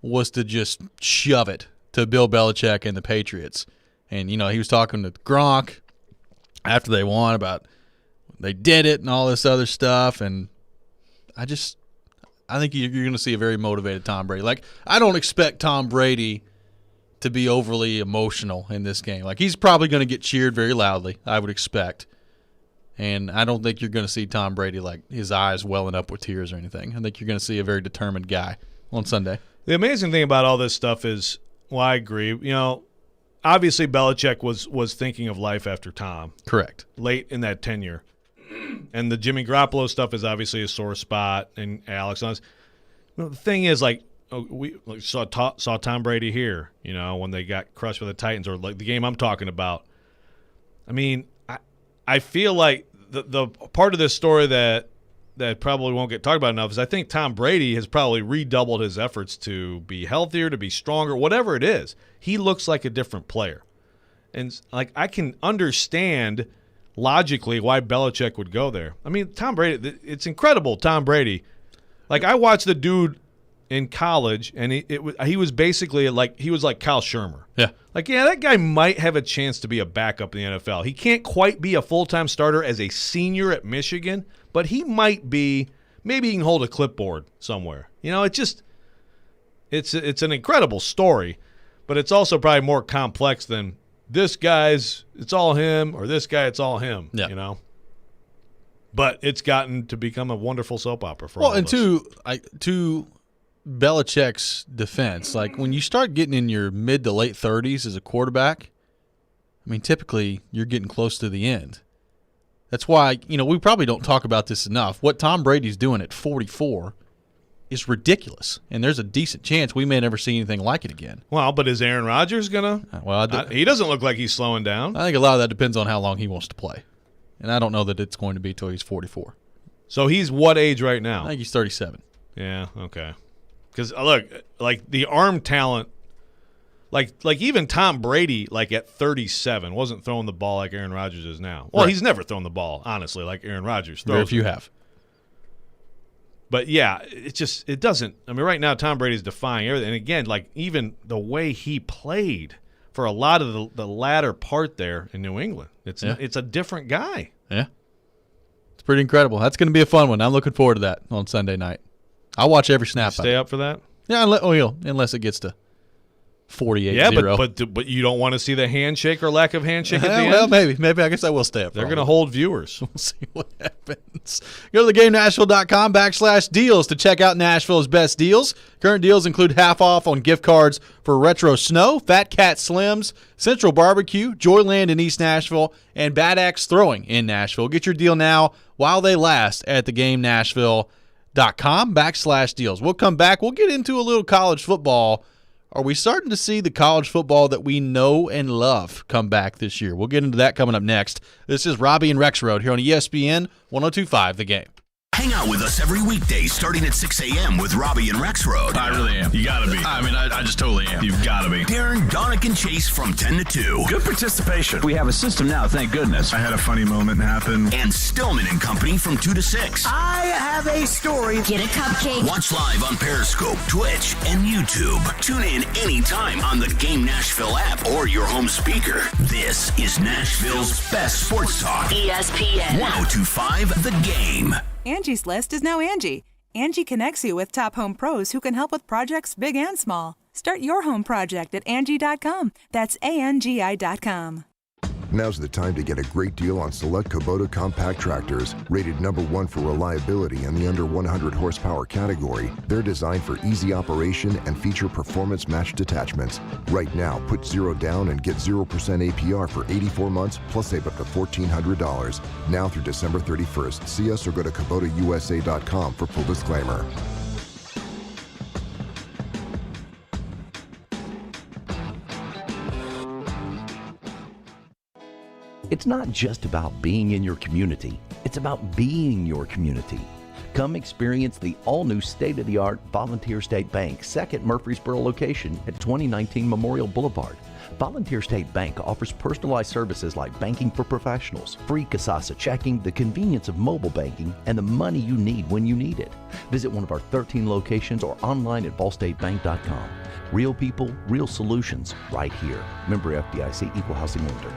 was to just shove it to Bill Belichick and the Patriots. And, he was talking to Gronk after they won about they did it and all this other stuff. And I think you're going to see a very motivated Tom Brady. Like, I don't expect Tom Brady to be overly emotional in this game. Like, he's probably going to get cheered very loudly, I would expect. And I don't think you're going to see Tom Brady, like, his eyes welling up with tears or anything. I think you're going to see a very determined guy on Sunday. The amazing thing about all this stuff is, well, I agree. Obviously Belichick was thinking of life after Tom. Correct. Late in that tenure. And the Jimmy Garoppolo stuff is obviously a sore spot. And Alex, the thing is, like, we saw Tom Brady here, when they got crushed by the Titans, or like the game I'm talking about. I mean, I feel like the part of this story that probably won't get talked about enough is I think Tom Brady has probably redoubled his efforts to be healthier, to be stronger, whatever it is. He looks like a different player. And, like, I can understand logically why Belichick would go there. I mean, Tom Brady, it's incredible, Tom Brady. Like, I watched the dude in college, and he was basically like Kyle Shermer. Yeah. Like, yeah, that guy might have a chance to be a backup in the NFL. He can't quite be a full-time starter as a senior at Michigan, but he might be. Maybe he can hold a clipboard somewhere. It's an incredible story, but it's also probably more complex than this guy's it's all him or this guy it's all him. Yeah. But it's gotten to become a wonderful soap opera for all of us. To Belichick's defense, like, when you start getting in your mid to late 30s as a quarterback, I mean, typically you're getting close to the end. That's why, we probably don't talk about this enough. What Tom Brady's doing at 44 is ridiculous, and there's a decent chance we may never see anything like it again. Well, but is Aaron Rodgers going to? Well, he doesn't look like he's slowing down. I think a lot of that depends on how long he wants to play, and I don't know that it's going to be till he's 44. So he's what age right now? I think he's 37. Yeah, okay. Because, look, like, the arm talent, like even Tom Brady, like, at 37, wasn't throwing the ball like Aaron Rodgers is now. Well, He's never thrown the ball, honestly, like Aaron Rodgers throws. Very few have. But, yeah, it doesn't. I mean, right now, Tom Brady's defying everything. And, again, like, even the way he played for a lot of the latter part there in New England, it's a different guy. Yeah. It's pretty incredible. That's going to be a fun one. I'm looking forward to that on Sunday night. I'll watch every snap. Stay up for that? Yeah, unless it gets to 48-0. Yeah, but you don't want to see the handshake or lack of handshake at the well, end? maybe I guess I will stay up. They're going to hold viewers. We'll see what happens. Go to theGameNashville.com/deals to check out Nashville's best deals. Current deals include half off on gift cards for Retro Snow, Fat Cat Slims, Central Barbecue, Joyland in East Nashville, and Bad Axe Throwing in Nashville. Get your deal now while they last at theGameNashville.com/deals. We'll come back. We'll get into a little college football. Are we starting to see the college football that we know and love come back this year? We'll get into that coming up next. This is Robby and Rexrode here on ESPN 102.5 The Game. Hang out with us every weekday starting at 6 a.m. with Robby and Rexrode. I really am. You gotta be. I mean, I just totally am. You've gotta be. Darren, Donick, and Chase from 10 to 2. Good participation. We have a system now, thank goodness. I had a funny moment happen. And Stillman and Company from 2 to 6. I have a story. Get a cupcake. Watch live on Periscope, Twitch, and YouTube. Tune in anytime on the Game Nashville app or your home speaker. This is Nashville's best sports talk. ESPN 102.5 The Game. Angie's List is now Angie. Angie connects you with top home pros who can help with projects big and small. Start your home project at Angie.com. That's ANGI.com. Now's the time to get a great deal on select Kubota compact tractors. Rated #1 for reliability in the under 100 horsepower category, they're designed for easy operation and feature performance-matched attachments. Right now, put 0 down and get 0% APR for 84 months, plus save up to $1,400. Now through December 31st. See us or go to KubotaUSA.com for full disclaimer. It's not just about being in your community. It's about being your community. Come experience the all-new state-of-the-art Volunteer State Bank, second Murfreesboro location at 2019 Memorial Boulevard. Volunteer State Bank offers personalized services like banking for professionals, free Kasasa checking, the convenience of mobile banking, and the money you need when you need it. Visit one of our 13 locations or online at ballstatebank.com. Real people, real solutions, right here. Member FDIC, Equal Housing Lender.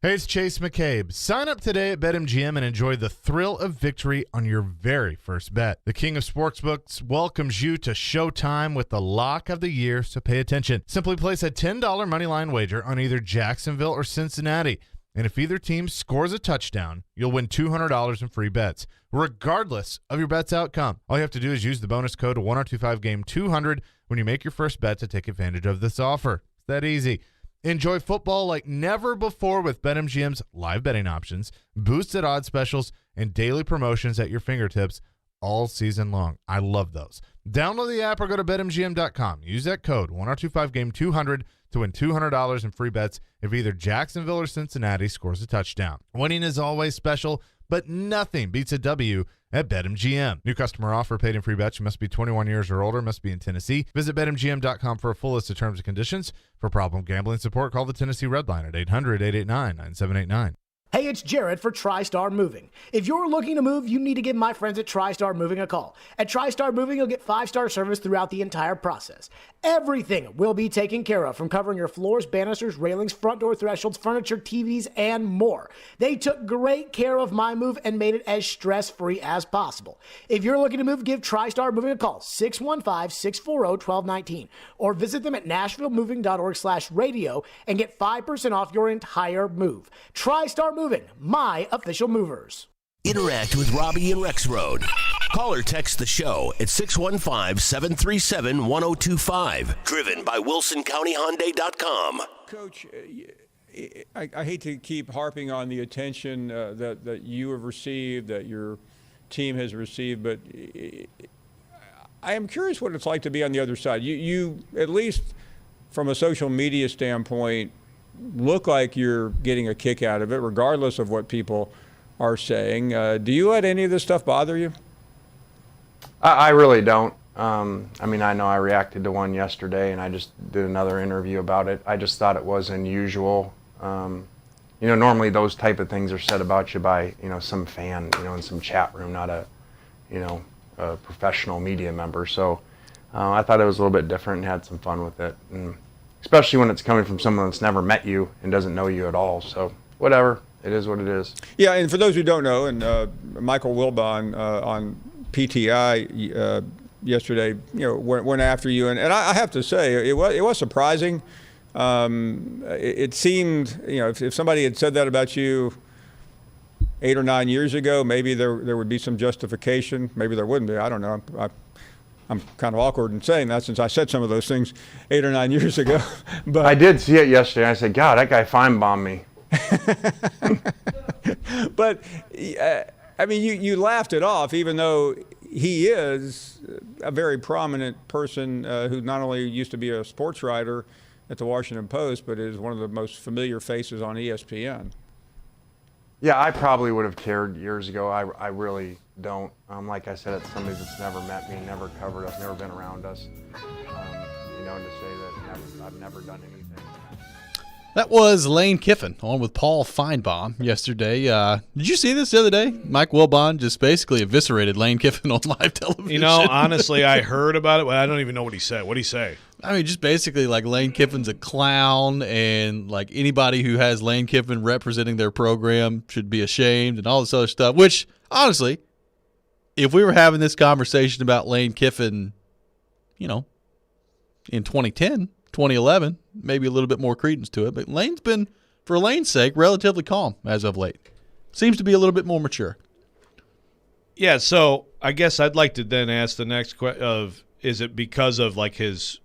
Hey, it's Chase McCabe. Sign up today at BetMGM and enjoy the thrill of victory on your very first bet. The King of Sportsbooks welcomes you to Showtime with the lock of the year, so pay attention. Simply place a $10 moneyline wager on either Jacksonville or Cincinnati, and if either team scores a touchdown, you'll win $200 in free bets, regardless of your bet's outcome. All you have to do is use the bonus code 1025GAME200 when you make your first bet to take advantage of this offer. It's that easy. Enjoy football like never before with BetMGM's live betting options, boosted odds specials, and daily promotions at your fingertips all season long. I love those. Download the app or go to BetMGM.com. Use that code 1025GAME200 to win $200 in free bets if either Jacksonville or Cincinnati scores a touchdown. Winning is always special, but nothing beats a W at BetMGM. New customer offer, paid in free bets. You must be 21 years or older, must be in Tennessee. Visit BetMGM.com for a full list of terms and conditions. For problem gambling support, call the Tennessee Red Line at 800-889-9789. Hey, it's Jared for TriStar Moving. If you're looking to move, you need to give my friends at TriStar Moving a call. At TriStar Moving, you'll get 5-star service throughout the entire process. Everything will be taken care of, from covering your floors, banisters, railings, front door thresholds, furniture, TVs, and more. They took great care of my move and made it as stress-free as possible. If you're looking to move, give TriStar Moving a call, 615-640-1219, or visit them at nashvillemoving.org/radio and get 5% off your entire move. TriStar Moving, my official movers. Interact with Robby and Rexrode. Call or text the show at 615-737-1025. Driven by WilsonCountyHyundai.com. Coach, I hate to keep harping on the attention that you have received, that your team has received, but I am curious what it's like to be on the other side. You at least from a social media standpoint, look like you're getting a kick out of it, regardless of what people are saying. Do you let any of this stuff bother you? I really don't. I mean, I know I reacted to one yesterday, and I just did another interview about it. I just thought it was unusual. Normally those type of things are said about you by, some fan, in some chat room, not a professional media member. So I thought it was a little bit different and had some fun with it. And especially when it's coming from someone that's never met you and doesn't know you at all. So whatever, It is what it is. Yeah, and for those who don't know, and Michael Wilbon on PTI yesterday, went after you, and I have to say it was surprising. It seemed, if somebody had said that about you 8 or 9 years ago, maybe there would be some justification. Maybe there wouldn't be. I don't know. I'm kind of awkward in saying that since I said some of those things 8 or 9 years ago. But I did see it yesterday. I said, God, that guy fine-bombed me. But I mean, you laughed it off, even though he is a very prominent person who not only used to be a sports writer at the Washington Post, but is one of the most familiar faces on ESPN. Yeah, I probably would have cared years ago. I really don't. Like I said, it's somebody that's never met me, never covered us, never been around us. And to say that I've never done anything. That was Lane Kiffin on with Paul Feinbaum yesterday. Did you see this the other day? Mike Wilbon just basically eviscerated Lane Kiffin on live television. Honestly, I heard about it, but I don't even know what he said. What did he say? I mean, just basically like Lane Kiffin's a clown, and like anybody who has Lane Kiffin representing their program should be ashamed and all this other stuff, which, honestly, if we were having this conversation about Lane Kiffin, in 2010, 2011, maybe a little bit more credence to it. But Lane's been, for Lane's sake, relatively calm as of late. Seems to be a little bit more mature. Yeah, so I guess I'd like to then ask the next question of, is it because of like his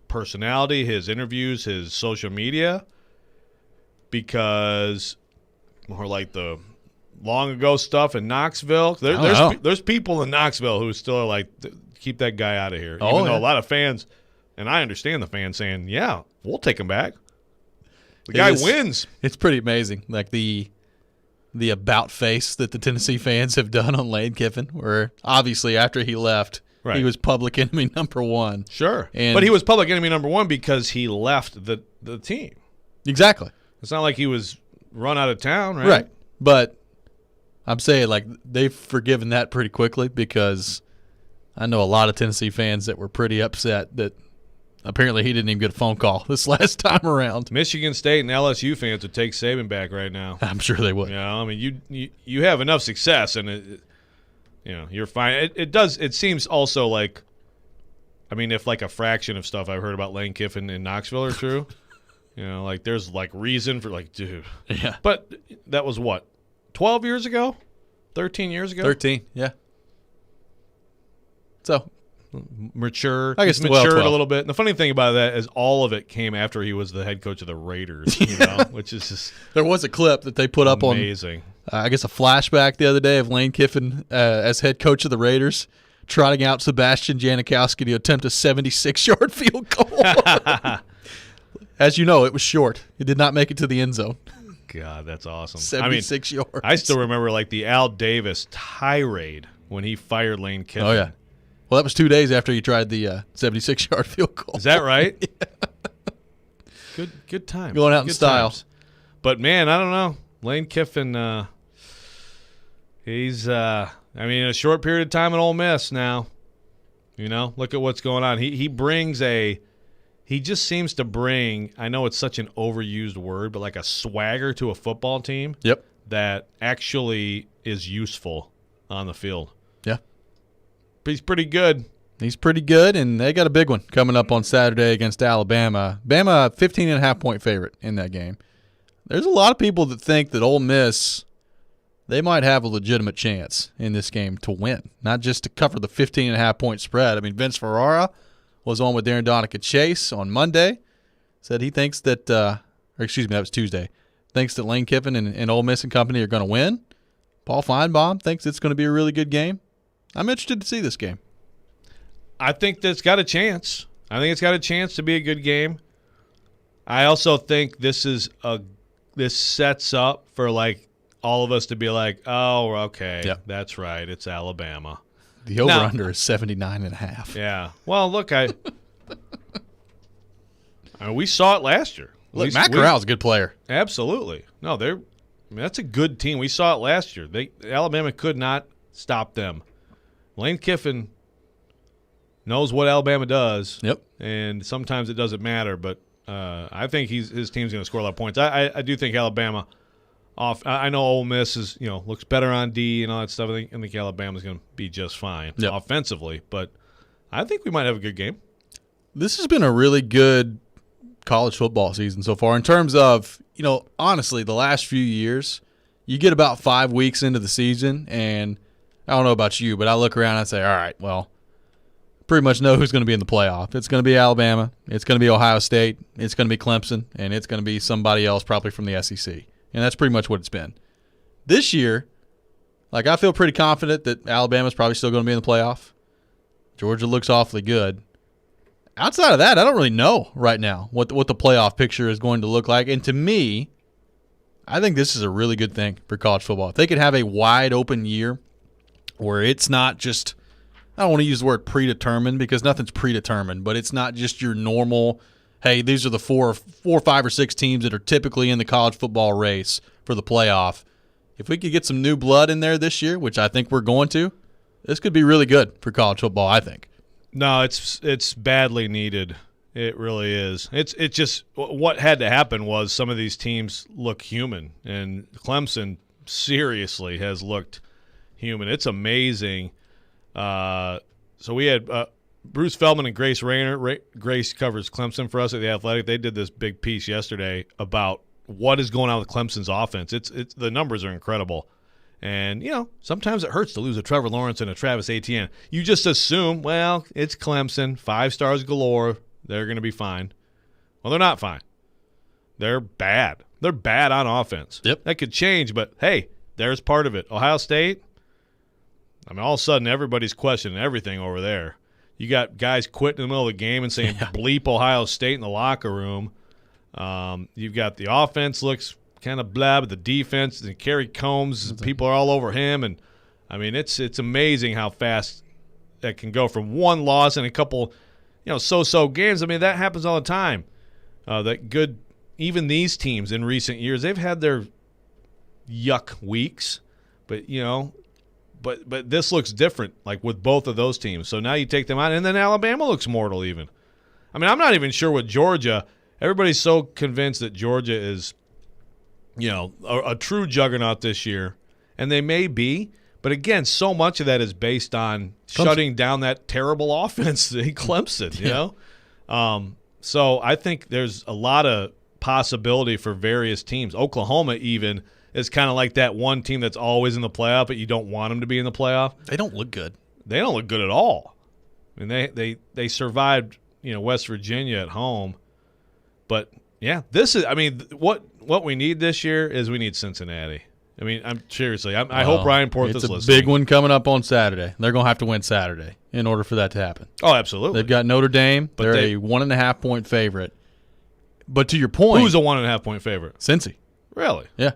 personality, his interviews, his social media? Because more like the long ago stuff in Knoxville. There's people in Knoxville who still are like, keep that guy out of here. Even though a lot of fans, and I understand the fans saying, yeah, we'll take him back. The guy wins. It's pretty amazing. Like the about face that the Tennessee fans have done on Lane Kiffin, where obviously after he left, he was public enemy number one. Sure. But he was public enemy number one because he left the team. Exactly. It's not like he was run out of town, right? Right. But I'm saying, like, they've forgiven that pretty quickly because I know a lot of Tennessee fans that were pretty upset that apparently he didn't even get a phone call this last time around. Michigan State and LSU fans would take Saban back right now. I'm sure they would. I mean, you have enough success, and you're fine. It seems also like, I mean, if like a fraction of stuff I've heard about Lane Kiffin in Knoxville are true, like there's like reason for like, dude. Yeah. But that was what, 12 years ago? 13 years ago? 13, yeah. So mature. I guess he's matured a little bit. And the funny thing about that is all of it came after he was the head coach of the Raiders, which is just there was a clip that they put up on, I guess, a flashback the other day of Lane Kiffin as head coach of the Raiders trotting out Sebastian Janikowski to attempt a 76-yard field goal. As you know, it was short. It did not make it to the end zone. God, that's awesome. 76 yards. I still remember like the Al Davis tirade when he fired Lane Kiffin. Oh, yeah. Well, that was 2 days after he tried the 76-yard field goal. Is that right? Yeah. Good time. Going out in style. Times. But, man, I don't know. Lane Kiffin, he's, in a short period of time at Ole Miss now. Look at what's going on. He just seems to bring, I know it's such an overused word, but like a swagger to a football team. Yep. That actually is useful on the field. Yeah. But he's pretty good. He's pretty good, and they got a big one coming up on Saturday against Alabama. Bama, 15.5-point favorite in that game. There's a lot of people that think that Ole Miss, they might have a legitimate chance in this game to win, not just to cover the 15.5-point spread. I mean, Vince Ferrara was on with Darren Donica Chase on Monday, said he thinks that, that was Tuesday, thinks that Lane Kiffin and Ole Miss and company are going to win. Paul Feinbaum thinks it's going to be a really good game. I'm interested to see this game. I think that's got a chance. I think it's got a chance to be a good game. I also think this sets up for like all of us to be like, oh, okay, that's right, it's Alabama. The over-under is 79.5. Yeah. Well, look, we saw it last year. Look, Matt Corral's a good player. Absolutely. No, that's a good team. We saw it last year. Alabama could not stop them. Lane Kiffin knows what Alabama does. Yep. And sometimes it doesn't matter, but I think his team's going to score a lot of points. I do think Alabama I know Ole Miss is looks better on D and all that stuff. I think Alabama's going to be just fine offensively, but I think we might have a good game. This has been a really good college football season so far in terms of, honestly, the last few years, you get about 5 weeks into the season, and I don't know about you, but I look around and I say, all right, well, pretty much know who's going to be in the playoff. It's going to be Alabama. It's going to be Ohio State. It's going to be Clemson, and it's going to be somebody else probably from the SEC. And that's pretty much what it's been. This year, I feel pretty confident that Alabama's probably still going to be in the playoff. Georgia looks awfully good. Outside of that, I don't really know right now what the playoff picture is going to look like. And to me, I think this is a really good thing for college football. If they could have a wide open year where it's not just, I don't want to use the word predetermined because nothing's predetermined, but it's not just your normal, hey, these are the four, 5, or 6 teams that are typically in the college football race for the playoff. If we could get some new blood in there this year, which I think we're going to, this could be really good for college football, I think. No, it's badly needed. It really is. It's just what had to happen was some of these teams look human, and Clemson seriously has looked human. It's amazing. So we had Bruce Feldman and Grace Rayner. Grace covers Clemson for us at The Athletic. They did this big piece yesterday about what is going on with Clemson's offense. It's the numbers are incredible. And, sometimes it hurts to lose a Trevor Lawrence and a Travis Etienne. You just assume, well, it's Clemson, 5 stars galore, they're going to be fine. Well, they're not fine. They're bad. They're bad on offense. Yep. That could change, but, hey, there's part of it. Ohio State, all of a sudden everybody's questioning everything over there. You got guys quitting in the middle of the game and saying, bleep Ohio State in the locker room. You've got the offense looks kind of blah, but the defense and Kerry Combs, people are all over him, and it's amazing how fast that can go from one loss and a couple, so-so games. That happens all the time. Even these teams in recent years, they've had their yuck weeks, but but this looks different, like with both of those teams. So now you take them out, and then Alabama looks mortal even. I'm not even sure what Georgia. Everybody's so convinced that Georgia is a true juggernaut this year, and they may be, but again, so much of that is based on shutting down that terrible offense in Clemson, So I think there's a lot of possibility for various teams. Oklahoma even is kind of like that one team that's always in the playoff, but you don't want them to be in the playoff. They don't look good. They don't look good at all. They survived, West Virginia at home, but yeah, this is. What we need this year is we need Cincinnati. I'm seriously. I hope Ryan Porth is listening. It's a big one coming up on Saturday. They're going to have to win Saturday in order for that to happen. Oh, absolutely. They've got Notre Dame. They're a 1.5 point favorite. But to your point, who's a 1.5 point favorite? Cincy. Really? Yeah.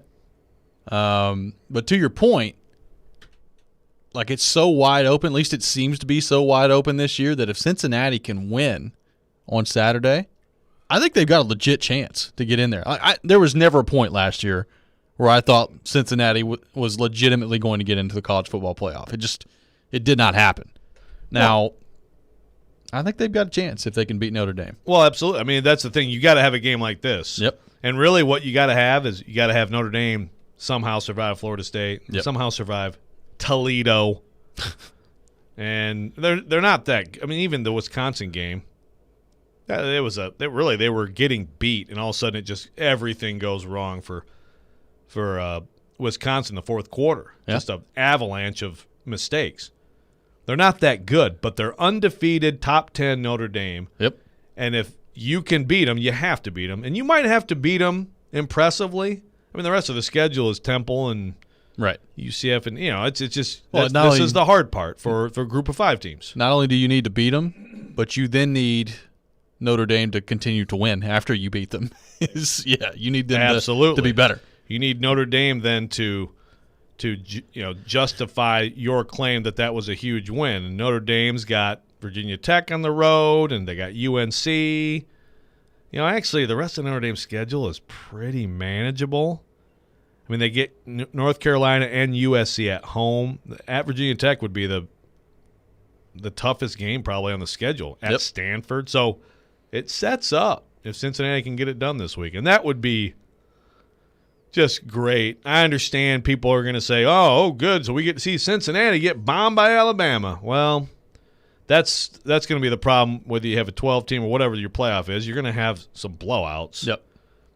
But to your point, it's so wide open. At least it seems to be so wide open this year that if Cincinnati can win on Saturday, I think they've got a legit chance to get in there. There was never a point last year where I thought Cincinnati was legitimately going to get into the college football playoff. It did not happen. Now, I think they've got a chance if they can beat Notre Dame. Well, absolutely. That's the thing. You got to have a game like this. Yep. And really what you got to have is you got to have Notre Dame somehow survive Florida State, somehow survive Toledo. And they're not that. Even the Wisconsin game, they were getting beat, and all of a sudden everything goes wrong for Wisconsin in the fourth quarter. Yeah. Just an avalanche of mistakes. They're not that good, but they're undefeated top 10 Notre Dame. Yep. And if you can beat them, you have to beat them. And you might have to beat them impressively. The rest of the schedule is Temple and UCF, and it's just this is the hard part for a group of 5 teams. Not only do you need to beat them, but you then need Notre Dame to continue to win after you beat them. You need them to be better. You need Notre Dame then to justify your claim that was a huge win. And Notre Dame's got Virginia Tech on the road, and they got UNC. Actually, the rest of Notre Dame's schedule is pretty manageable. They get North Carolina and USC at home. At Virginia Tech would be the toughest game probably on the schedule at Stanford. So it sets up if Cincinnati can get it done this week. And that would be just great. I understand people are going to say, oh, good, so we get to see Cincinnati get bombed by Alabama. Well, that's going to be the problem whether you have a 12-team or whatever your playoff is. You're going to have some blowouts. Yep.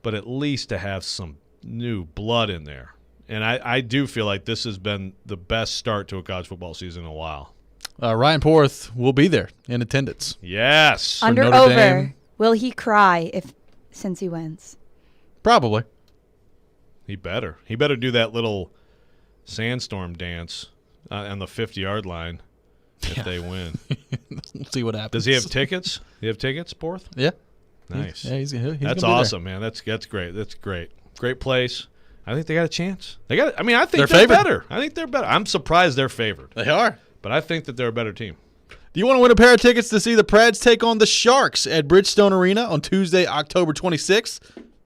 But at least to have some new blood in there. And I do feel like this has been the best start to a college football season in a while. Ryan Porth will be there in attendance. Yes. Under over. Dame. Will he cry since he wins? Probably. He better. He better do that little sandstorm dance on the 50-yard line if they win. We'll see what happens. Does he have tickets? Do you have tickets, Porth? Yeah. Nice. He's that's awesome, man. That's great. That's great. Great place. I think they got a chance. I think they're better. I think they're better. I'm surprised they're favored. They are. But I think that they're a better team. Do you want to win a pair of tickets to see the Preds take on the Sharks at Bridgestone Arena on Tuesday, October 26th?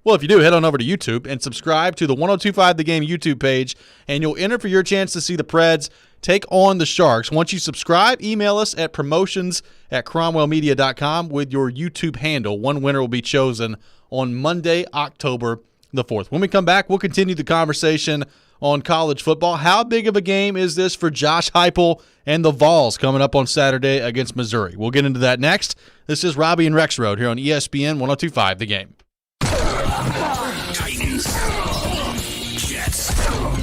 Well, if you do, head on over to YouTube and subscribe to the 1025 The Game YouTube page, and you'll enter for your chance to see the Preds take on the Sharks. Once you subscribe, email us at promotions@cromwellmedia.com with your YouTube handle. One winner will be chosen on Monday, October the 4th. When we come back, we'll continue the conversation on college football. How big of a game is this for Josh Heupel and the Vols coming up on Saturday against Missouri? We'll get into that next. This is Robby and Rexrode here on ESPN 1025 The Game. Titans. Jets.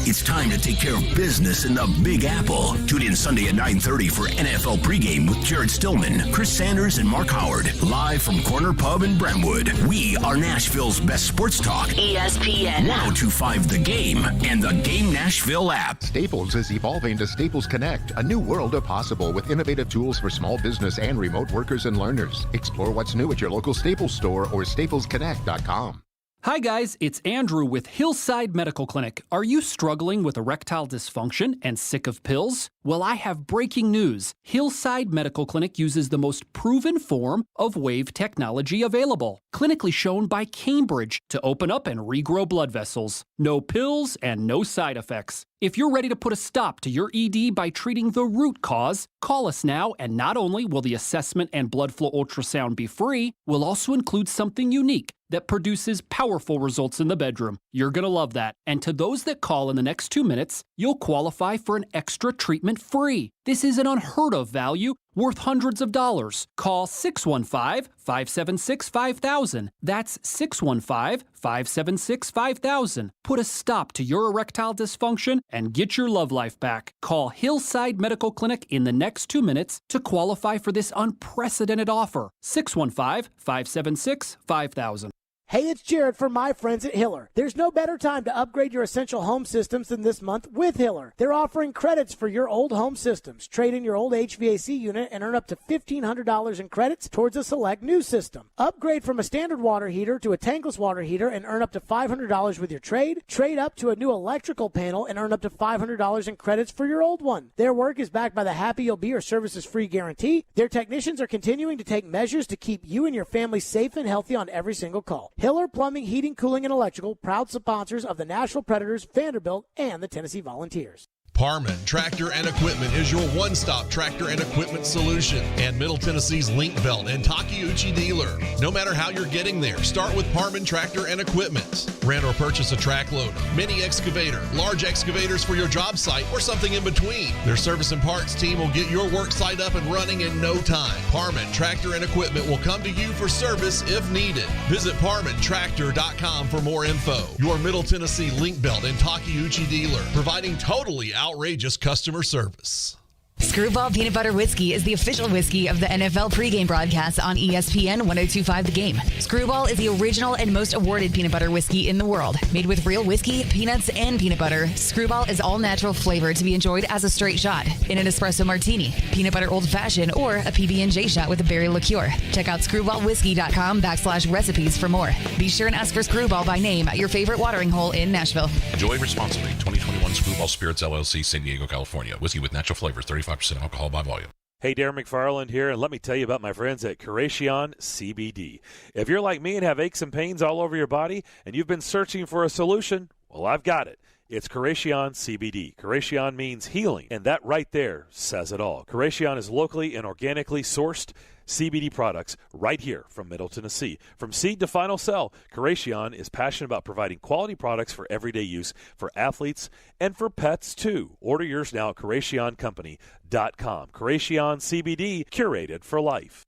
It's time to take care of business in the Big Apple. Tune in Sunday at 9:30 for NFL pregame with Jared Stillman, Chris Sanders, and Mark Howard. Live from Corner Pub in Brentwood. We are Nashville's best sports talk. ESPN 1025 The Game and the Game Nashville app. Staples is evolving to Staples Connect, a new world of possible with innovative tools for small business and remote workers and learners. Explore what's new at your local Staples store or staplesconnect.com. Hi guys, it's Andrew with Hillside Medical Clinic. Are you struggling with erectile dysfunction and sick of pills? Well, I have breaking news. Hillside Medical Clinic uses the most proven form of wave technology available, clinically shown by Cambridge to open up and regrow blood vessels. No pills and no side effects. If you're ready to put a stop to your ED by treating the root cause, call us now, and not only will the assessment and blood flow ultrasound be free, we'll also include something unique that produces powerful results in the bedroom. You're going to love that. And to those that call in the next 2 minutes, you'll qualify for an extra treatment free. This is an unheard of value worth hundreds of dollars. Call 615-576-5000. That's 615-576-5000. Put a stop to your erectile dysfunction and get your love life back. Call Hillside Medical Clinic in the next 2 minutes to qualify for this unprecedented offer. 615-576-5000. Hey, it's Jared from my friends at Hiller. There's no better time to upgrade your essential home systems than this month with Hiller. They're offering credits for your old home systems. Trade in your old HVAC unit and earn up to $1,500 in credits towards a select new system. Upgrade from a standard water heater to a tankless water heater and earn up to $500 with your trade. Trade up to a new electrical panel and earn up to $500 in credits for your old one. Their work is backed by the Happy You'll Be or Services Free guarantee. Their technicians are continuing to take measures to keep you and your family safe and healthy on every single call. Hiller Plumbing, Heating, Cooling, and Electrical, proud sponsors of the Nashville Predators, Vanderbilt, and the Tennessee Volunteers. Parman Tractor and Equipment is your one-stop tractor and equipment solution and Middle Tennessee's Link Belt and Takeuchi dealer. No matter how you're getting there, start with Parman Tractor and Equipment. Rent or purchase a track loader, mini excavator, large excavators for your job site, or something in between. Their service and parts team will get your work site up and running in no time. Parman Tractor and Equipment will come to you for service if needed. Visit ParmanTractor.com for more info. Your Middle Tennessee Link Belt and Takeuchi dealer, providing totally outrageous customer service. Screwball Peanut Butter Whiskey is the official whiskey of the NFL pregame broadcast on ESPN 1025 The Game. Screwball is the original and most awarded peanut butter whiskey in the world. Made with real whiskey, peanuts, and peanut butter, Screwball is all natural flavor to be enjoyed as a straight shot, in an espresso martini, peanut butter old fashioned, or a PB&J shot with a berry liqueur. Check out screwballwhiskey.com/recipes for more. Be sure and ask for Screwball by name at your favorite watering hole in Nashville. Enjoy responsibly. 2021 Screwball Spirits LLC, San Diego, California. Whiskey with natural flavors, 35% alcohol by volume. Hey, Darren McFarland here, and let me tell you about my friends at Camarena CBD. If you're like me and have aches and pains all over your body and you've been searching for a solution, well, I've got it. It's Camarena CBD. Camarena means healing, and that right there says it all. Camarena is locally and organically sourced CBD products right here from Middle Tennessee. From seed to final sell, Camarena is passionate about providing quality products for everyday use for athletes and for pets, too. Order yours now at CamareraCompany.com. Camarena CBD, curated for life.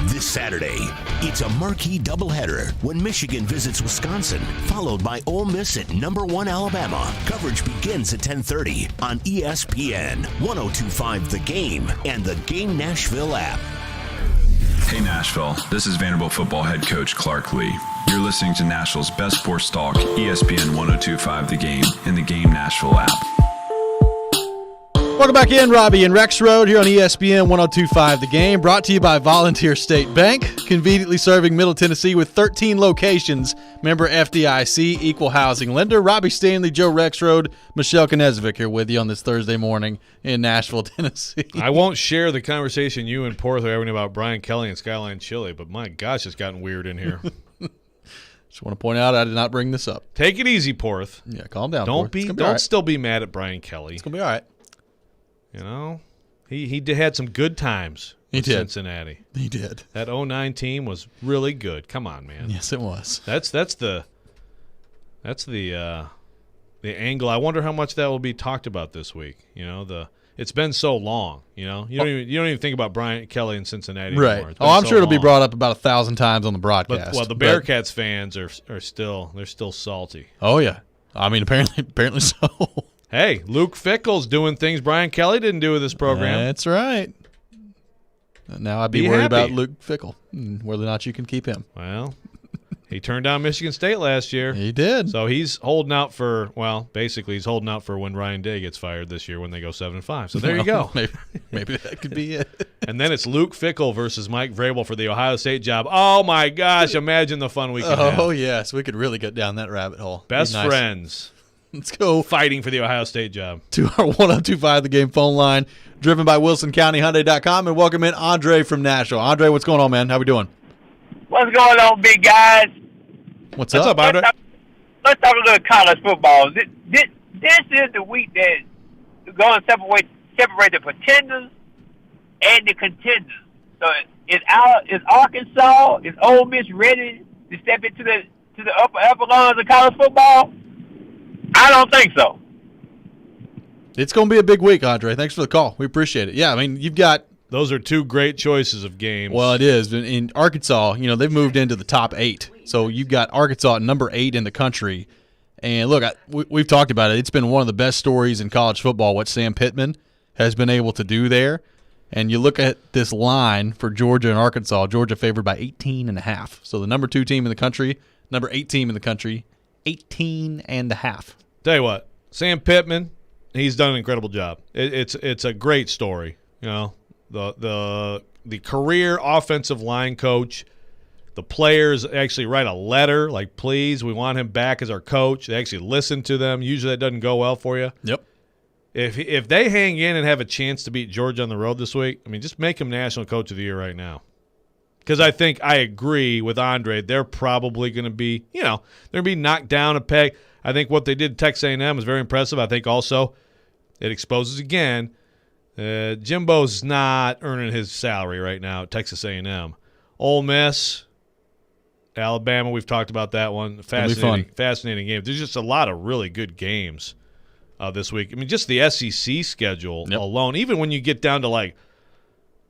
This Saturday, it's a marquee doubleheader when Michigan visits Wisconsin, followed by Ole Miss at #1 Alabama. Coverage begins at 10:30 on ESPN, 102.5 The Game, and the Game Nashville app. Hey Nashville, this is Vanderbilt football head coach Clark Lee. You're listening to Nashville's best sports talk, ESPN 102.5 The Game, and the Game Nashville app. Welcome back in, Robby and Rexrode here on ESPN 102.5 The Game, brought to you by Volunteer State Bank, conveniently serving Middle Tennessee with 13 locations. Member FDIC, equal housing lender. Robby Stanley, Joe Rexrode, Michelle Knezovic here with you on this Thursday morning in Nashville, Tennessee. I won't share the conversation you and Porth are having about Brian Kelly and Skyline Chili, but my gosh, it's gotten weird in here. Just want to point out I did not bring this up. Take it easy, Porth. Yeah, calm down. Don't still be mad at Brian Kelly. It's gonna be all right. You know, he had some good times with Cincinnati. He did. That 09 team was really good. Come on, man. Yes, it was. That's the angle. I wonder how much that will be talked about this week. You know, it's been so long. You know, you don't even think about Brian Kelly in Cincinnati anymore. Right. I'm sure it'll be brought up about 1,000 times on the broadcast. But the Bearcats fans are still salty. Oh yeah. I mean, apparently so. Hey, Luke Fickell's doing things Brian Kelly didn't do with this program. That's right. Now I'd be worried about Luke Fickell, whether or not you can keep him. Well, he turned down Michigan State last year. He did. So he's holding out for, basically he's holding out for when Ryan Day gets fired this year when they go 7-5. So there you go. Maybe that could be it. And then it's Luke Fickell versus Mike Vrabel for the Ohio State job. Oh, my gosh. Imagine the fun we could have. Oh, yes. We could really get down that rabbit hole. Best friends. Let's go. Fighting for the Ohio State job. To our 102.5 The Game phone line, driven by WilsonCountyHyundai.com, and welcome in Andre from Nashville. Andre, what's going on, man? How we doing? What's going on, big guys? What's up, Andre? Let's talk a little college football. This is the week that we're going to separate the pretenders and the contenders. So is Arkansas, is Ole Miss ready to step into the upper echelons of college football? I don't think so. It's going to be a big week, Andre. Thanks for the call. We appreciate it. Yeah, I mean, you've got – those are two great choices of games. Well, it is. In Arkansas, they've moved into the top 8. So you've got Arkansas at number 8 in the country. And, look, we've talked about it. It's been one of the best stories in college football, what Sam Pittman has been able to do there. And you look at this line for Georgia and Arkansas, Georgia favored by 18.5. So the number 2 team in the country, number 8 team in the country, 18.5. Tell you what, Sam Pittman, he's done an incredible job. It's a great story. The career offensive line coach, the players actually write a letter like, please, we want him back as our coach. They actually listen to them. Usually that doesn't go well for you. Yep. If they hang in and have a chance to beat Georgia on the road this week, I mean, just make him National Coach of the Year right now. Because I agree with Andre. They're probably going to be, they're going to be knocked down a peg. I think what they did at Texas A&M was very impressive. I think also it exposes again, Jimbo's not earning his salary right now at Texas A&M. Ole Miss, Alabama, we've talked about that one. Fascinating game. There's just a lot of really good games this week. I mean, just the SEC schedule alone, even when you get down to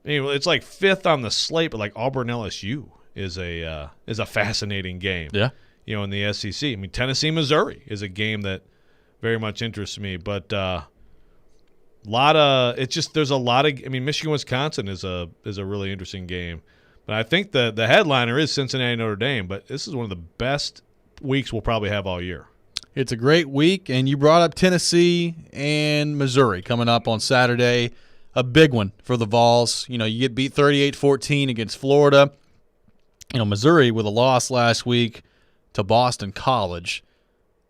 it's like 5th on the slate, but like Auburn LSU is a fascinating game. Yeah. In the SEC. I mean, Tennessee, Missouri is a game that very much interests me. But there's a lot of. I mean, Michigan, Wisconsin is a really interesting game. But I think the headliner is Cincinnati, Notre Dame. But this is one of the best weeks we'll probably have all year. It's a great week, and you brought up Tennessee and Missouri coming up on Saturday. A big one for the Vols. You get beat 38-14 against Florida. Missouri with a loss last week to Boston College.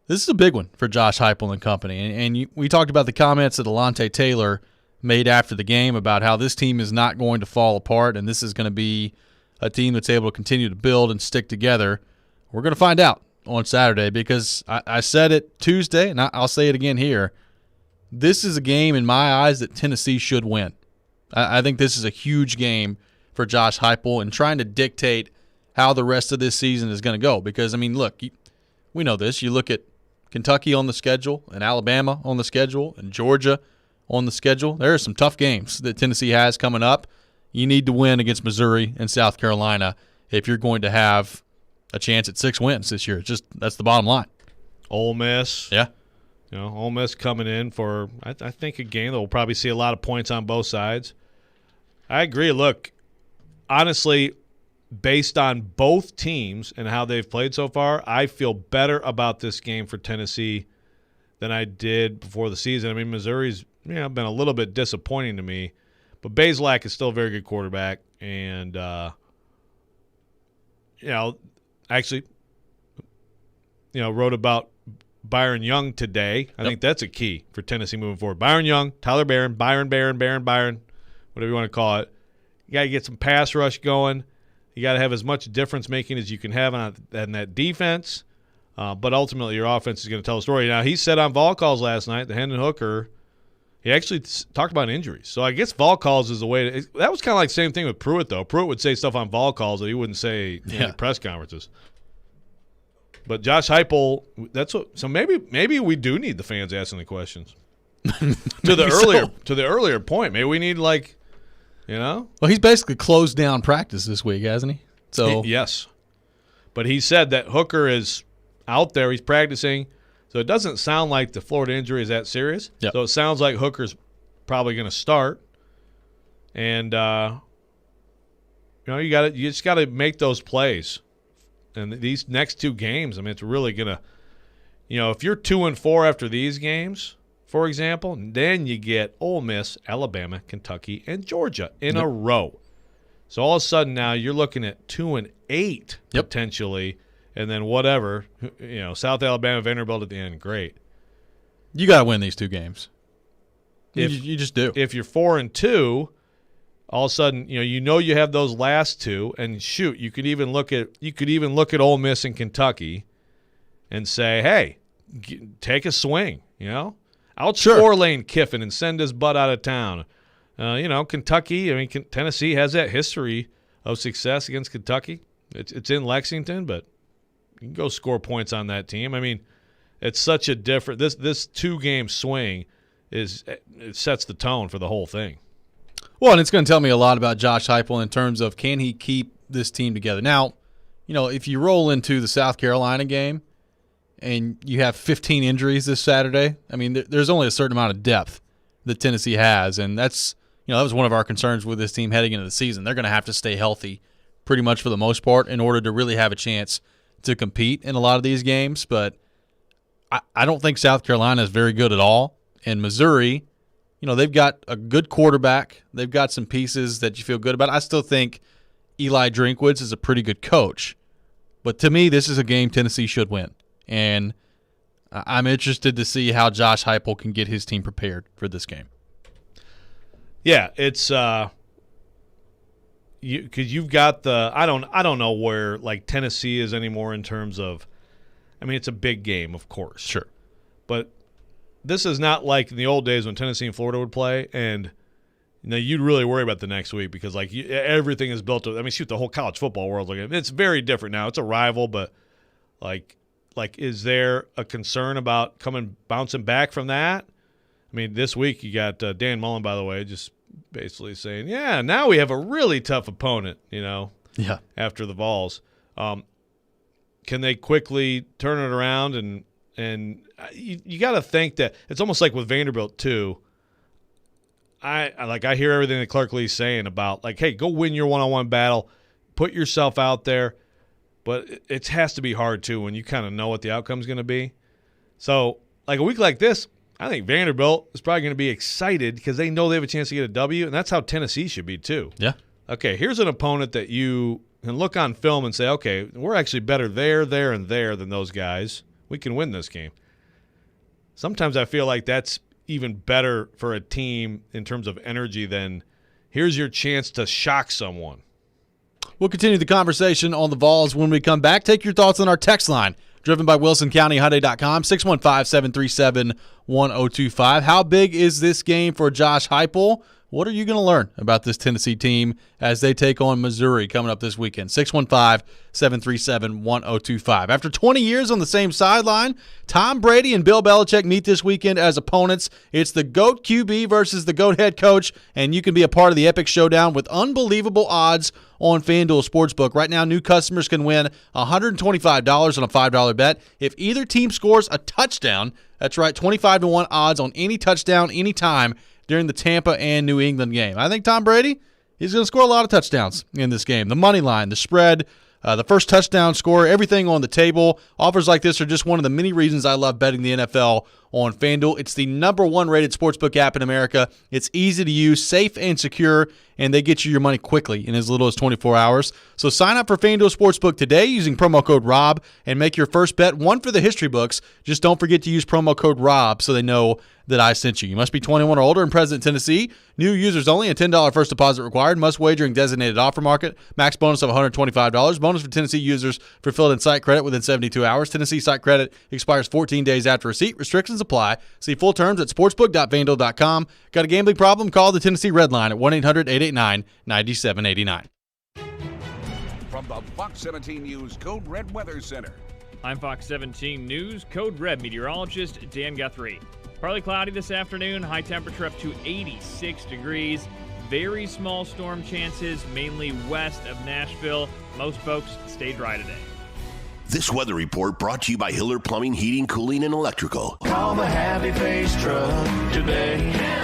This is a big one for Josh Heupel and company. And we talked about the comments that Alontae Taylor made after the game about how this team is not going to fall apart, and this is going to be a team that's able to continue to build and stick together. We're going to find out on Saturday because I said it Tuesday, and I'll say it again here. This is a game in my eyes that Tennessee should win. I think this is a huge game for Josh Heupel and trying to dictate how the rest of this season is going to go. Because, I mean, look, we know this. You look at Kentucky on the schedule and Alabama on the schedule and Georgia on the schedule. There are some tough games that Tennessee has coming up. You need to win against Missouri and South Carolina if you're going to have a chance at 6 wins this year. That's the bottom line. Ole Miss. Yeah. Ole Miss coming in for, I think, a game that will probably see a lot of points on both sides. I agree. Look, honestly, based on both teams and how they've played so far, I feel better about this game for Tennessee than I did before the season. I mean, Missouri's been a little bit disappointing to me, but Bazelak is still a very good quarterback. And, actually, wrote about Byron Young today. I think that's a key for Tennessee moving forward. Byron Young, Tyler Barron, Byron, whatever you want to call it. You got to get some pass rush going. You got to have as much difference making as you can have on that defense. But ultimately, your offense is going to tell a story. Now, he said on Vol Calls last night, the Hendon Hooker, he actually talked about injuries. So I guess Vol Calls is the way – that was kind of like the same thing with Pruitt, though. Pruitt would say stuff on Vol Calls that he wouldn't say in press conferences. But Josh Heupel, so maybe we do need the fans asking the questions. to the earlier point, maybe we need Well, he's basically closed down practice this week, hasn't he? So yes. But he said that Hooker is out there, he's practicing. So it doesn't sound like the Florida injury is that serious. Yep. So it sounds like Hooker's probably going to start. And you just got to make those plays. And these next 2 games, I mean, it's really going to, if you're 2-4 after these games, for example, then you get Ole Miss, Alabama, Kentucky, and Georgia in a row. So all of a sudden now you're looking at 2-8 potentially, and then whatever, South Alabama, Vanderbilt at the end, great. You got to win these 2 games. You just do. If you're 4-2, all of a sudden, you have those last 2, and shoot, you could even look at Ole Miss and Kentucky, and say, hey, take a swing, outscore Lane Kiffin and send his butt out of town. Kentucky, Tennessee has that history of success against Kentucky. It's in Lexington, but you can go score points on that team. I mean, it's such a different this 2-game swing it sets the tone for the whole thing. Well, and it's going to tell me a lot about Josh Heupel in terms of can he keep this team together. Now, if you roll into the South Carolina game and you have 15 injuries this Saturday, I mean, there's only a certain amount of depth that Tennessee has, and that's that was one of our concerns with this team heading into the season. They're going to have to stay healthy pretty much for the most part in order to really have a chance to compete in a lot of these games. But I don't think South Carolina is very good at all. And Missouri, they've got a good quarterback. They've got some pieces that you feel good about. I still think Eli Drinkwitz is a pretty good coach. But to me, this is a game Tennessee should win. And I'm interested to see how Josh Heupel can get his team prepared for this game. Yeah, it's because you've got the I don't know where Tennessee is anymore in terms of, I mean, it's a big game, of course. Sure. But this is not like in the old days when Tennessee and Florida would play, and you'd really worry about the next week because everything is built up. I mean, shoot, the whole college football world, it's very different now. It's a rival, but is there a concern about bouncing back from that? I mean, this week you got Dan Mullen, by the way, just basically saying, yeah, now we have a really tough opponent, after the Vols. Can they quickly turn it around? And you got to think that it's almost like with Vanderbilt too. I hear everything that Clark Lee's saying about hey, go win your one-on-one battle, put yourself out there, but it has to be hard too when you kind of know what the outcome's going to be. So a week like this, I think Vanderbilt is probably going to be excited because they know they have a chance to get a W, and that's how Tennessee should be too. Yeah. Okay, here's an opponent that you can look on film and say, okay, we're actually better there, and there than those guys. We can win this game. Sometimes I feel like that's even better for a team in terms of energy than here's your chance to shock someone. We'll continue the conversation on the Vols when we come back. Take your thoughts on our text line, driven by WilsonCountyHyundai.com, 615-737-1025. How big is this game for Josh Heupel? What are you going to learn about this Tennessee team as they take on Missouri coming up this weekend? 615-737-1025. After 20 years on the same sideline, Tom Brady and Bill Belichick meet this weekend as opponents. It's the GOAT QB versus the GOAT head coach, and you can be a part of the epic showdown with unbelievable odds on FanDuel Sportsbook. Right now, new customers can win $125 on a $5 bet if either team scores a touchdown. That's right, 25-1 odds on any touchdown anytime during the Tampa and New England game. I think Tom Brady, he's going to score a lot of touchdowns in this game. The money line, the spread, the first touchdown score, everything on the table. Offers like this are just one of the many reasons I love betting the NFL on FanDuel. It's the #1 rated sportsbook app in America. It's easy to use, safe and secure, and they get you your money quickly in as little as 24 hours. So sign up for FanDuel Sportsbook today using promo code ROB and make your first bet one for the history books. Just don't forget to use promo code ROB so they know that I sent you. You must be 21 or older and present in Tennessee. New users only. A $10 first deposit required. Must wager in designated offer market. Max bonus of $125. Bonus for Tennessee users for filled-in site credit within 72 hours. Tennessee site credit expires 14 days after receipt. Restrictions apply. See full terms at sportsbook.fanduel.com. Got a gambling problem? Call the Tennessee Red Line at 1-800-889-9789. From the Fox 17 News Code Red Weather Center. I'm Fox 17 News Code Red meteorologist Dan Guthrie. Partly cloudy this afternoon, high temperature up to 86 degrees. Very small storm chances, mainly west of Nashville. Most folks stay dry today. This weather report brought to you by Hiller Plumbing, Heating, Cooling, and Electrical. Call the Happy Face Truck today.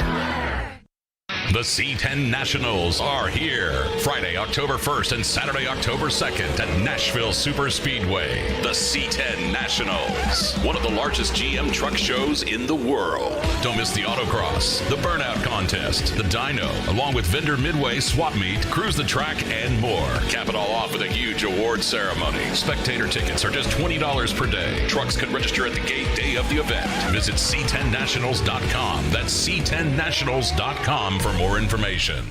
The C10 Nationals are here Friday, October 1st and Saturday, October 2nd at Nashville Superspeedway. The C10 Nationals, one of the largest GM truck shows in the world. Don't miss the autocross, the burnout contest, the dyno, along with vendor midway swap meet, cruise the track, and more. Cap it all off with a huge award ceremony. Spectator tickets are just $20 per day. Trucks can register at the gate day of the event. Visit C10Nationals.com. That's C10Nationals.com for more information.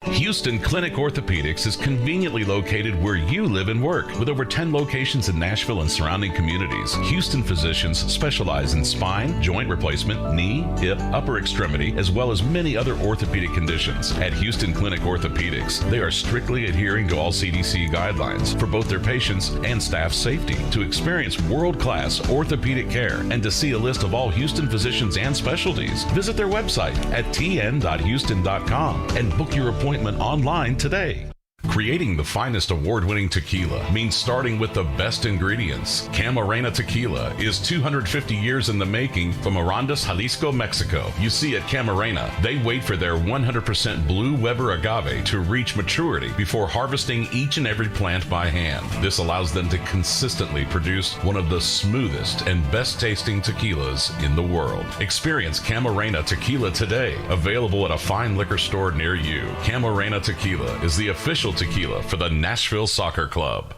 Houston Clinic Orthopedics is conveniently located where you live and work. With over 10 locations in Nashville and surrounding communities, Houston physicians specialize in spine, joint replacement, knee, hip, upper extremity, as well as many other orthopedic conditions. At Houston Clinic Orthopedics, they are strictly adhering to all CDC guidelines for both their patients and staff safety. To experience world-class orthopedic care and to see a list of all Houston physicians and specialties, visit their website at tn.houston.com and book your appointment online today. Creating the finest award-winning tequila means starting with the best ingredients. Camarena Tequila is 250 years in the making from Arandas, Jalisco, Mexico. You see, at Camarena, they wait for their 100% blue Weber agave to reach maturity before harvesting each and every plant by hand. This allows them to consistently produce one of the smoothest and best-tasting tequilas in the world. Experience Camarena Tequila today, available at a fine liquor store near you. Camarena Tequila is the official tequila for the Nashville Soccer Club.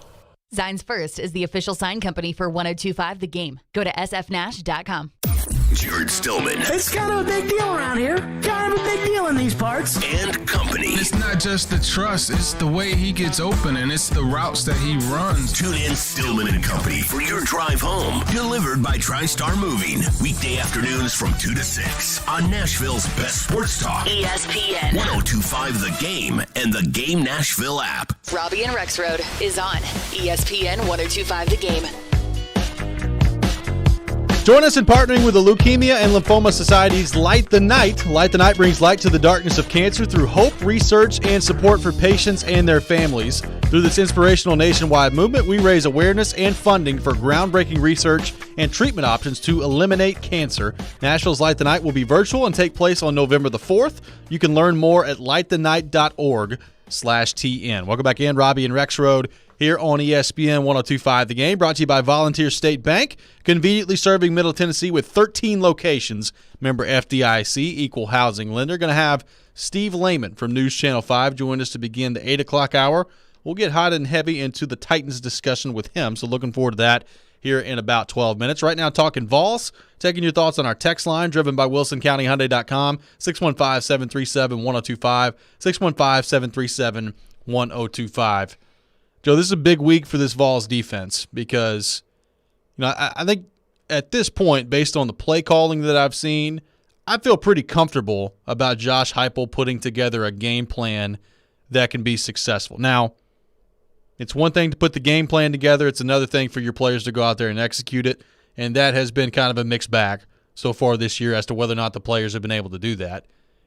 Zines First is the official sign company for 1025 The Game. Go to sfnash.com. Jared Stillman. It's kind of a big deal around here. Kind of a big deal in these parts. And company. It's not just the trust, it's the way he gets open and it's the routes that he runs. Tune in Stillman and Company for your drive home. Delivered by TriStar Moving. Weekday afternoons from 2 to 6 on Nashville's best sports talk. ESPN. 1025 The Game and the Game Nashville app. Robby and Rexrode is on ESPN 1025 The Game. Join us in partnering with the Leukemia and Lymphoma Society's Light the Night. Light the Night brings light to the darkness of cancer through hope, research, and support for patients and their families. Through this inspirational nationwide movement, we raise awareness and funding for groundbreaking research and treatment options to eliminate cancer. Nashville's Light the Night will be virtual and take place on November the 4th. You can learn more at lightthenight.org/TN. Welcome back in, Robby and Rexrode here on ESPN 1025 The Game, brought to you by Volunteer State Bank, conveniently serving Middle Tennessee with 13 locations. Member FDIC, equal housing lender. Going to have Steve Lehman from News Channel 5 join us to begin the 8 o'clock hour. We'll get hot and heavy into the Titans discussion with him, so looking forward to that here in about 12 minutes. Right now, talking Vols, taking your thoughts on our text line, driven by WilsonCountyHyundai.com, 615-737-1025, 615-737-1025. Joe, this is a big week for this Vols defense because, I think at this point, based on the play calling that I've seen, I feel pretty comfortable about Josh Heupel putting together a game plan that can be successful. Now, it's one thing to put the game plan together. It's another thing for your players to go out there and execute it, and that has been kind of a mixed bag so far this year as to whether or not the players have been able to do that.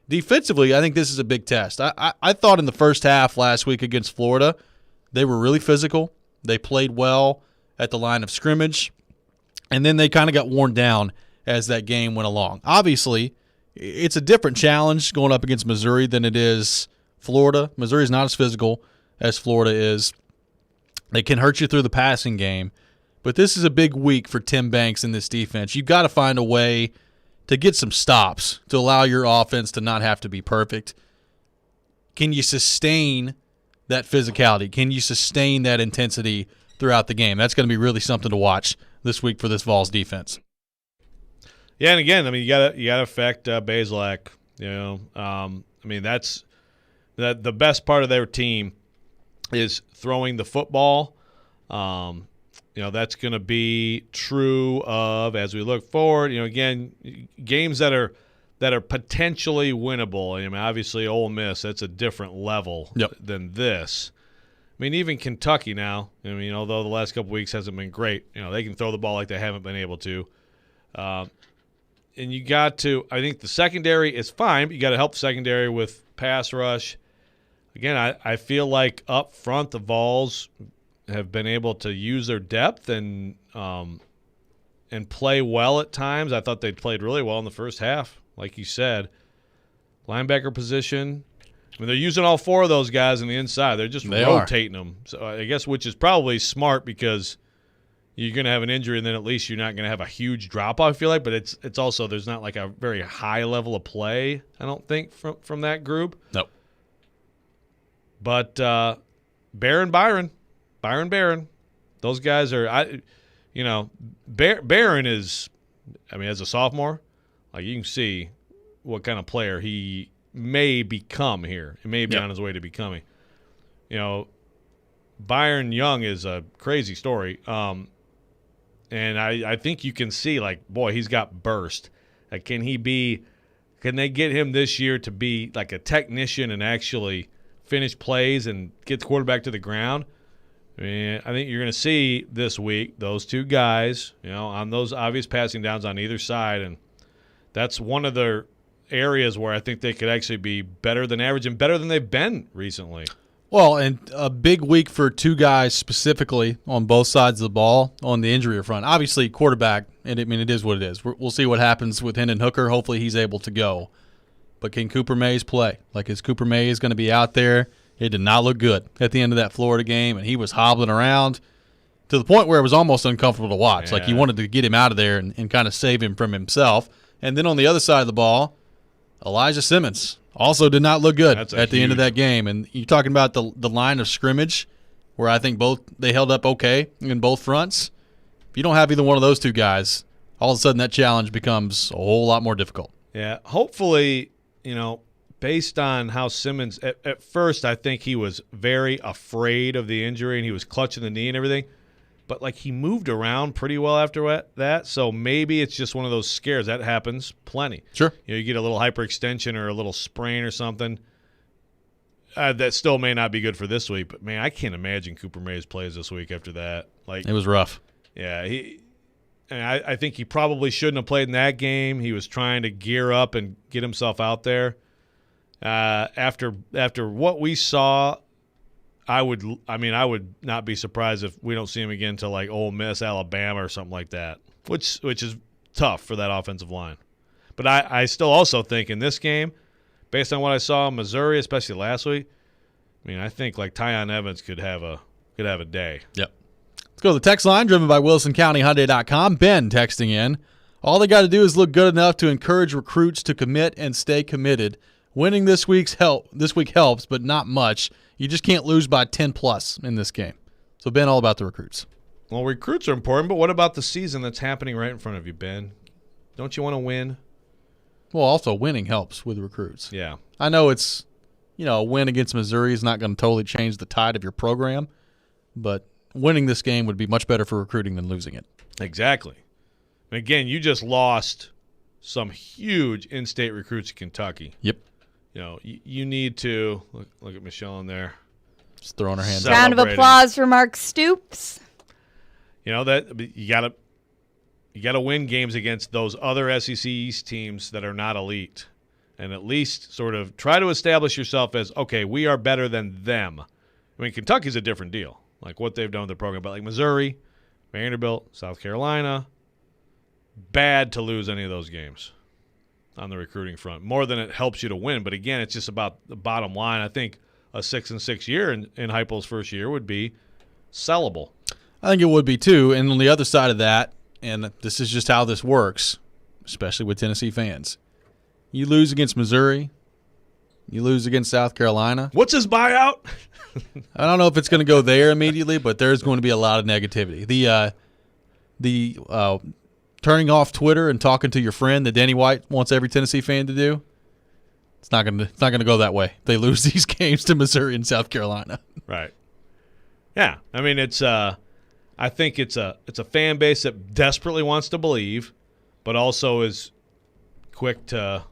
Defensively, I think this is a big test. I thought in the first half last week against Florida, they were really physical. They played well at the line of scrimmage, and then they kind of got worn down as that game went along. Obviously, it's a different challenge going up against Missouri than it is Florida. Missouri's not as physical as Florida is. They can hurt you through the passing game, but this is a big week for Tim Banks in this defense. You've got to find a way to get some stops to allow your offense to not have to be perfect. Can you sustain that physicality? Can you sustain that intensity throughout the game? That's going to be really something to watch this week for this Vols defense. Yeah, and again, I mean, you gotta affect Bazelak. I mean, that's the best part of their team is throwing the football. That's going to be true of as we look forward. Again, games that are potentially winnable. I mean, obviously, Ole Miss, that's a different level than this. I mean, even Kentucky now. I mean, although the last couple weeks hasn't been great, they can throw the ball like they haven't been able to. And you got to – I think the secondary is fine, but you got to help the secondary with pass rush. Again, I feel like up front the Vols have been able to use their depth and play well at times. I thought they played really well in the first half, like you said. Linebacker position – I mean, they're using all four of those guys on the inside. They're just rotating them. So I guess which is probably smart because – you're going to have an injury, and then at least you're not going to have a huge drop-off, I feel like. But it's also there's not like a very high level of play, I don't think, from that group. Nope. But Barron, those guys are Barron is, I mean, as a sophomore, like you can see what kind of player he may become here. He may be on his way to becoming. Byron Young is a crazy story. And I think you can see, like, boy, he's got burst. Like, can they get him this year to be like a technician and actually finish plays and get the quarterback to the ground? I mean, I think you're going to see this week those two guys, on those obvious passing downs on either side. And that's one of their areas where I think they could actually be better than average and better than they've been recently. Well, and a big week for two guys specifically on both sides of the ball on the injury front. Obviously, quarterback, and I mean, it is what it is. We'll see what happens with Hendon Hooker. Hopefully he's able to go. But can Cooper Mays play? Like, is Cooper Mays going to be out there? It did not look good at the end of that Florida game, and he was hobbling around to the point where it was almost uncomfortable to watch. Like, you wanted to get him out of there and kind of save him from himself. And then on the other side of the ball, Elijah Simmons also did not look good at the end of that game. And you're talking about the line of scrimmage where I think they held up okay in both fronts. If you don't have either one of those two guys, all of a sudden that challenge becomes a whole lot more difficult. Yeah, hopefully, based on how Simmons at first I think he was very afraid of the injury and he was clutching the knee and everything. But, like, he moved around pretty well after that, so maybe it's just one of those scares. That happens plenty. Sure. You get a little hyperextension or a little sprain or something. That still may not be good for this week, but, man, I can't imagine Cooper Mays plays this week after that. Like, it was rough. Yeah, I think he probably shouldn't have played in that game. He was trying to gear up and get himself out there. After what we saw – I would not be surprised if we don't see him again to like Ole Miss, Alabama, or something like that, which is tough for that offensive line. But I still also think in this game, based on what I saw in Missouri, especially last week, I mean, I think like Tyon Evans could have a day. Yep. Let's go to the text line driven by WilsonCountyHyundai.com. Ben texting in. All they got to do is look good enough to encourage recruits to commit and stay committed. Winning this week helps, but not much. You just can't lose by 10+ in this game. So, Ben, all about the recruits. Well, recruits are important, but what about the season that's happening right in front of you, Ben? Don't you want to win? Well, also winning helps with recruits. Yeah. I know it's, a win against Missouri is not going to totally change the tide of your program, but winning this game would be much better for recruiting than losing it. Exactly. And again, you just lost some huge in-state recruits in Kentucky. Yep. You know, you need to look at Michelle in there. Just throwing her hands up. Round of applause for Mark Stoops. You know that you gotta win games against those other SEC East teams that are not elite, and at least sort of try to establish yourself as, okay, we are better than them. I mean, Kentucky's a different deal, like what they've done with the program, but like Missouri, Vanderbilt, South Carolina, bad to lose any of those games on the recruiting front, more than it helps you to win. But again, it's just about the bottom line. I think a 6-6 year in Heupel's first year would be sellable. I think it would be too. And on the other side of that, and this is just how this works, especially with Tennessee fans, you lose against Missouri, you lose against South Carolina. What's his buyout? I don't know if it's going to go there immediately, but there's going to be a lot of negativity. The turning off Twitter and talking to your friend that Danny White wants every Tennessee fan to do, it's not going to go that way. They lose these games to Missouri and South Carolina. Right. Yeah. I mean, I think it's a fan base that desperately wants to believe, but also is quick to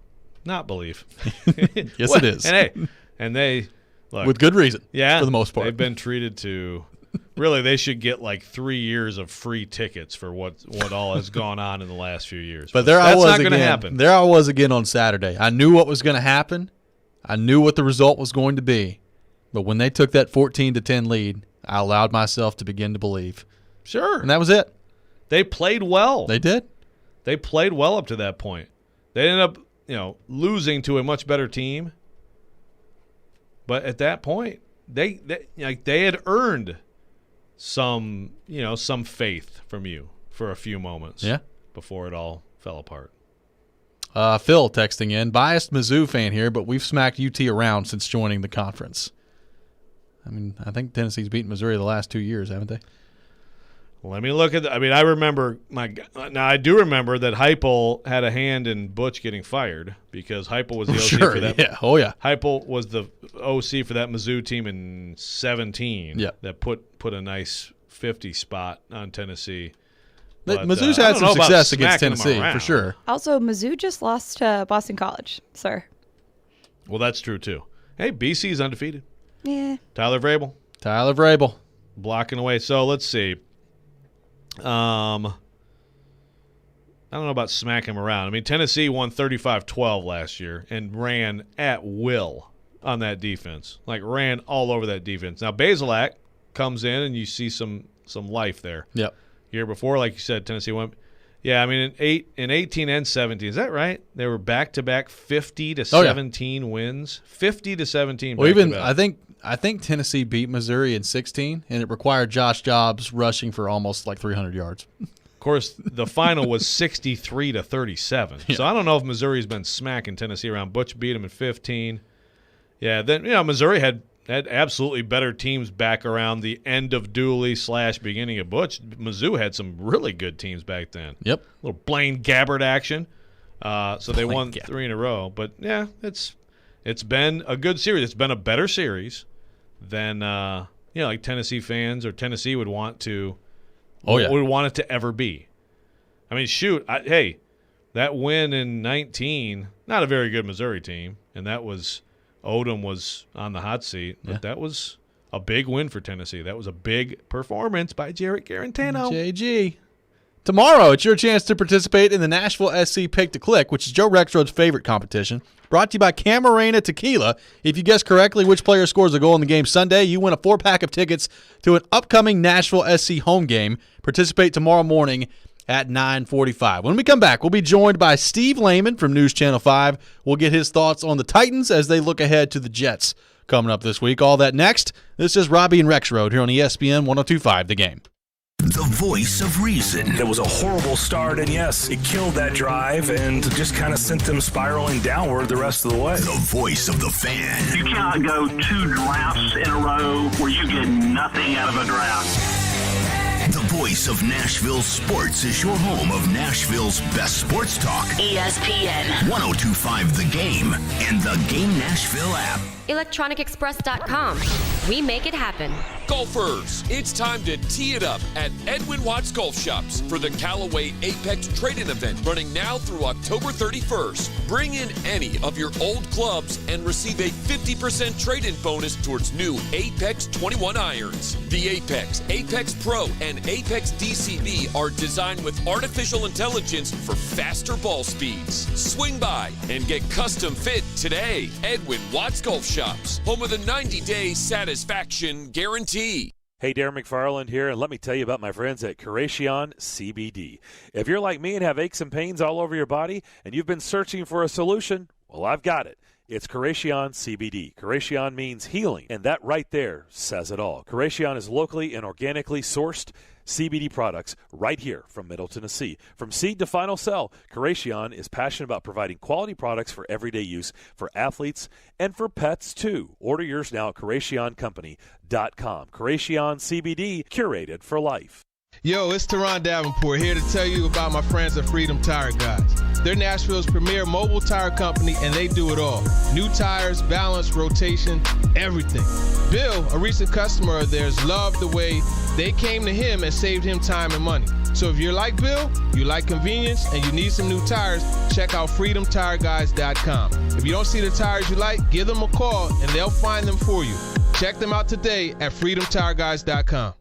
not believe. Yes, it is. And they look, with good reason. Yeah, for the most part, they've been treated to. Really, they should get like 3 years of free tickets for what all has gone on in the last few years. But that's not going to happen. There I was again on Saturday. I knew what was going to happen. I knew what the result was going to be. But when they took that 14-10 lead, I allowed myself to begin to believe. Sure. And that was it. They played well. They did. They played well up to that point. They ended up, losing to a much better team. But at that point, they had earned some faith from you for a few moments. Yeah. Before it all fell apart. Phil texting in, biased Mizzou fan here, but we've smacked UT around since joining the conference. I mean, I think Tennessee's beaten Missouri the last 2 years, haven't they? Let me look at I mean, I remember I do remember that Heupel had a hand in Butch getting fired because Heupel was the OC for that. Yeah. Oh, yeah. Heupel was the OC for that Mizzou team in 2017. Yeah. That put a nice 50 spot on Tennessee. But Mizzou's had some success against Tennessee, for sure. Also, Mizzou just lost to Boston College, sir. Well, that's true, too. Hey, BC's undefeated. Yeah. Tyler Vrabel. Blocking away. So, let's see. I don't know about smacking him around. I mean, Tennessee won 35-12 last year and ran at will on that defense. Like, ran all over that defense. Now, Bazelak comes in and you see some life there. Yep. Year before, like you said, Tennessee went. Yeah, I mean, in 18 and 17, is that right? They were back-to-back 50-17 wins. 50-17 Well, even back-to-back. I think Tennessee beat Missouri in 16, and it required Josh Dobbs rushing for almost like 300 yards. Of course, the final was 63-37. Yeah. So I don't know if Missouri's been smacking Tennessee around. Butch beat them in 15. Yeah, then Missouri had absolutely better teams back around the end of Dooley / beginning of Butch. Mizzou had some really good teams back then. Yep. A little Blaine Gabbert action. So they won 3 in a row. But, yeah, it's been a good series. It's been a better series than like Tennessee fans or Tennessee would want to would want it to ever be. I mean, shoot, that win in 19, not a very good Missouri team, and that was Odom was on the hot seat, but that was a big win for Tennessee. That was a big performance by Jarrett Garantano. JG. Tomorrow, it's your chance to participate in the Nashville SC Pick to Click, which is Joe Rexrode's favorite competition. Brought to you by Camarena Tequila. If you guess correctly which player scores a goal in the game Sunday, you win a 4-pack of tickets to an upcoming Nashville SC home game. Participate tomorrow morning at 9:45. When we come back, we'll be joined by Steve Lehman from News Channel 5. We'll get his thoughts on the Titans as they look ahead to the Jets coming up this week. All that next. This is Robby and Rexrode here on ESPN 102.5 The Game. The voice of reason. It was a horrible start, and yes, it killed that drive and just kind of sent them spiraling downward the rest of the way. The voice of the fan. You cannot go 2 drafts in a row where you get nothing out of a draft. The voice of Nashville sports is your home of Nashville's best sports talk. ESPN 102.5 The Game and the Game Nashville app. ElectronicExpress.com. We make it happen. Golfers, it's time to tee it up at Edwin Watts Golf Shops for the Callaway Apex Trade-In event running now through October 31st. Bring in any of your old clubs and receive a 50% trade-in bonus towards new Apex 21 irons. The Apex, Apex Pro, and Apex DCB are designed with artificial intelligence for faster ball speeds. Swing by and get custom fit today. Edwin Watts Golf Shops, home of the 90-day satisfaction guarantee. Hey, Darren McFarland here, and let me tell you about my friends at Camarena CBD. If you're like me and have aches and pains all over your body and you've been searching for a solution, well, I've got it. It's Camarena CBD. Camarena means healing, and that right there says it all. Camarena is locally and organically sourced CBD products right here from Middle Tennessee. From seed to final sell, Camarena is passionate about providing quality products for everyday use for athletes and for pets too. Order yours now at CamareniaCompany.com. Camarena CBD, curated for life. Yo, it's Teron Davenport here to tell you about my friends at Freedom Tire Guys. They're Nashville's premier mobile tire company, and they do it all. New tires, balance, rotation, everything. Bill, a recent customer of theirs, loved the way they came to him and saved him time and money. So if you're like Bill, you like convenience, and you need some new tires, check out FreedomTireGuys.com. If you don't see the tires you like, give them a call, and they'll find them for you. Check them out today at FreedomTireGuys.com.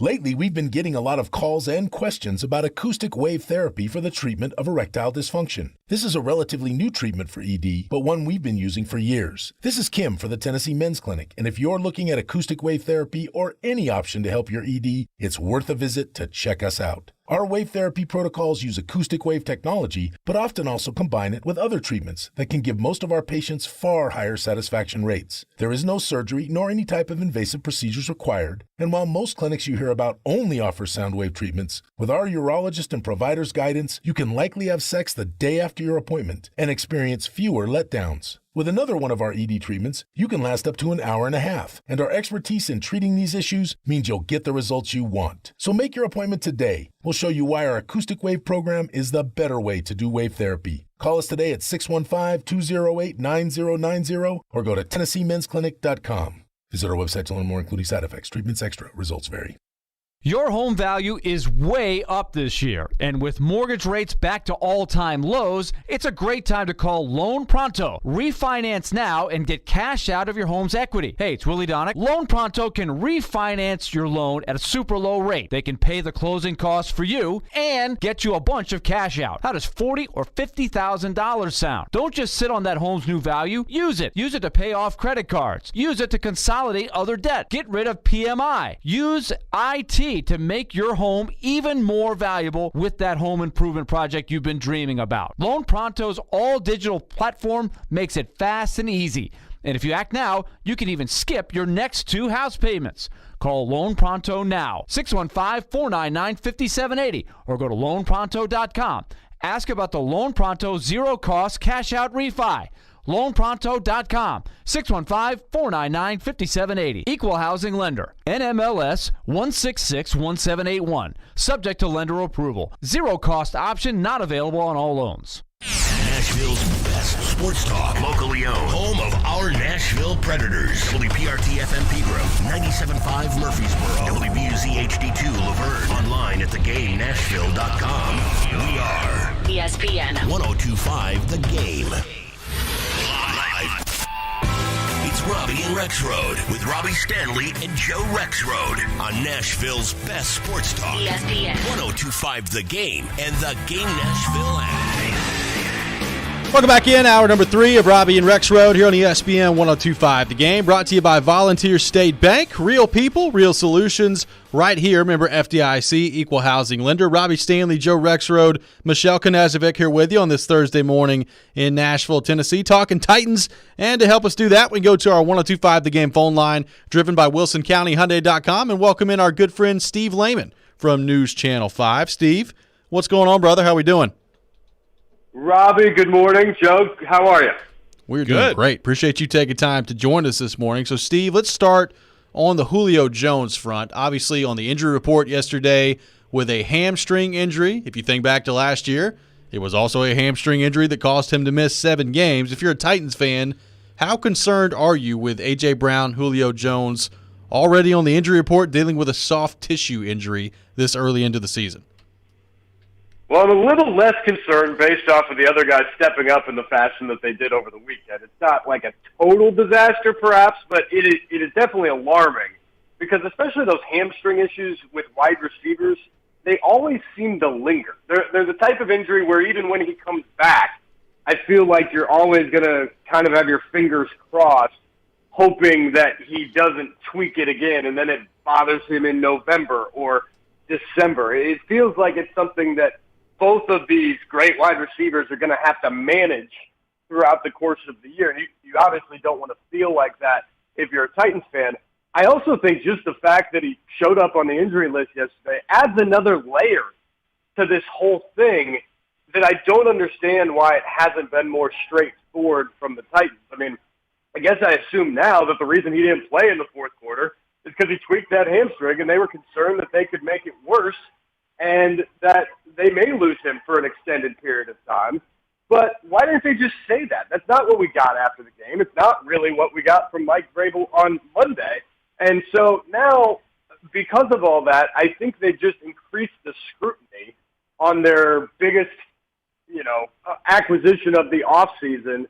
Lately, we've been getting a lot of calls and questions about acoustic wave therapy for the treatment of erectile dysfunction. This is a relatively new treatment for ED, but one we've been using for years. This is Kim for the Tennessee Men's Clinic, and if you're looking at acoustic wave therapy or any option to help your ED, it's worth a visit to check us out. Our wave therapy protocols use acoustic wave technology, but often also combine it with other treatments that can give most of our patients far higher satisfaction rates. There is no surgery nor any type of invasive procedures required, and while most clinics you hear about only offer sound wave treatments, with our urologist and provider's guidance, you can likely have sex the day after your appointment and experience fewer letdowns. With another one of our ED treatments, you can last up to an hour and a half, and our expertise in treating these issues means you'll get the results you want. So make your appointment today. We'll show you why our acoustic wave program is the better way to do wave therapy. Call us today at 615-208-9090 or go to TennesseeMen'sClinic.com. Visit our website to learn more, including side effects, treatments extra. Results vary. Your home value is way up this year, and with mortgage rates back to all-time lows, it's a great time to call Loan Pronto. Refinance now and get cash out of your home's equity. Hey, it's Willie Donick. Loan Pronto can refinance your loan at a super low rate. They can pay the closing costs for you and get you a bunch of cash out. How does $40,000 or $50,000 sound? Don't just sit on that home's new value. Use it. Use it to pay off credit cards. Use it to consolidate other debt. Get rid of PMI. Use IT to make your home even more valuable with that home improvement project you've been dreaming about. Loan Pronto's all-digital platform makes it fast and easy. And if you act now, you can even skip your next 2 house payments. Call Loan Pronto now, 615-499-5780, or go to loanpronto.com. Ask about the Loan Pronto zero-cost cash-out refi. LoanPronto.com, 615-499-5780. Equal housing lender. NMLS 1661781. Subject to lender approval. Zero cost option not available on all loans. Nashville's best sports talk, locally owned, home of our Nashville Predators. WPRT-FM Pegram, 97.5 Murfreesboro, WBUZ HD2 Laverne, online at thegamenashville.com. We are ESPN 102.5 The Game. It's Robby and Rexrode with Robby Stanley and Joe Rexrode on Nashville's best sports talk. ESPN 102.5 The Game and the Game Nashville app. Welcome back in, hour number 3 of Robby and Rexrode here on ESPN 102.5 The Game, brought to you by Volunteer State Bank. Real people, real solutions, right here. Member FDIC, equal housing lender. Robby Stanley, Joe Rexrode, Michelle Knazovic here with you on this Thursday morning in Nashville, Tennessee, talking Titans. And to help us do that, we go to our 102.5 The Game phone line, driven by WilsonCountyHyundai.com, and welcome in our good friend Steve Lehman from News Channel 5. Steve, what's going on, brother? How we doing? Robby, good morning. Joe, how are you? We're doing great. Appreciate you taking time to join us this morning. So, Steve, let's start on the Julio Jones front. Obviously, on the injury report yesterday with a hamstring injury. If you think back to last year, it was also a hamstring injury that caused him to miss 7 games. If you're a Titans fan, How concerned are you with A.J. Brown, Julio Jones, already on the injury report dealing with a soft tissue injury this early into the season? Well, I'm a little less concerned based off of the other guys stepping up in the fashion that they did over the weekend. It's not like a total disaster, perhaps, but it is definitely alarming because especially those hamstring issues with wide receivers, they always seem to linger. They're the type of injury where even when he comes back, I feel like you're always going to kind of have your fingers crossed, hoping that he doesn't tweak it again, and then it bothers him in November or December. It feels like it's something that both of these great wide receivers are going to have to manage throughout the course of the year. You obviously don't want to feel like that if you're a Titans fan. I also think just the fact that he showed up on the injury list yesterday adds another layer to this whole thing that I don't understand why it hasn't been more straightforward from the Titans. I mean, I guess I assume now that the reason he didn't play in the fourth quarter is because he tweaked that hamstring, and they were concerned that they could make it worse and that they may lose him for an extended period of time. But why didn't they just say that? That's not what we got after the game. It's not really what we got from Mike Vrabel on Monday. And so now, because of all that, I think they just increased the scrutiny on their biggest, acquisition of the offseason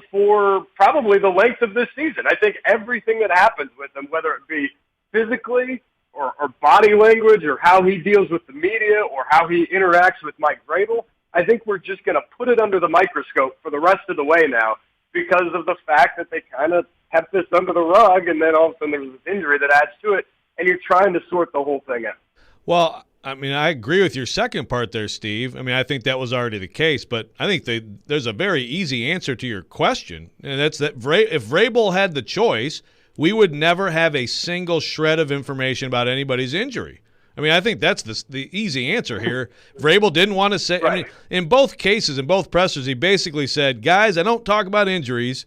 for probably the length of this season. I think everything that happens with him, whether it be physically or body language or how he deals with the media or how he interacts with Mike Vrabel, I think we're just going to put it under the microscope for the rest of the way now because of the fact that they kind of kept this under the rug, and then all of a sudden there was this injury that adds to it, and you're trying to sort the whole thing out. Well, I mean, I agree with your second part there, Steve. I mean, I think that was already the case, but I think there's a very easy answer to your question, and that's that if Vrabel had the choice, we would never have a single shred of information about anybody's injury. I mean, I think that's the easy answer here. Vrabel didn't want to say. Right. I mean, in both cases, in both pressers, he basically said, "Guys, I don't talk about injuries.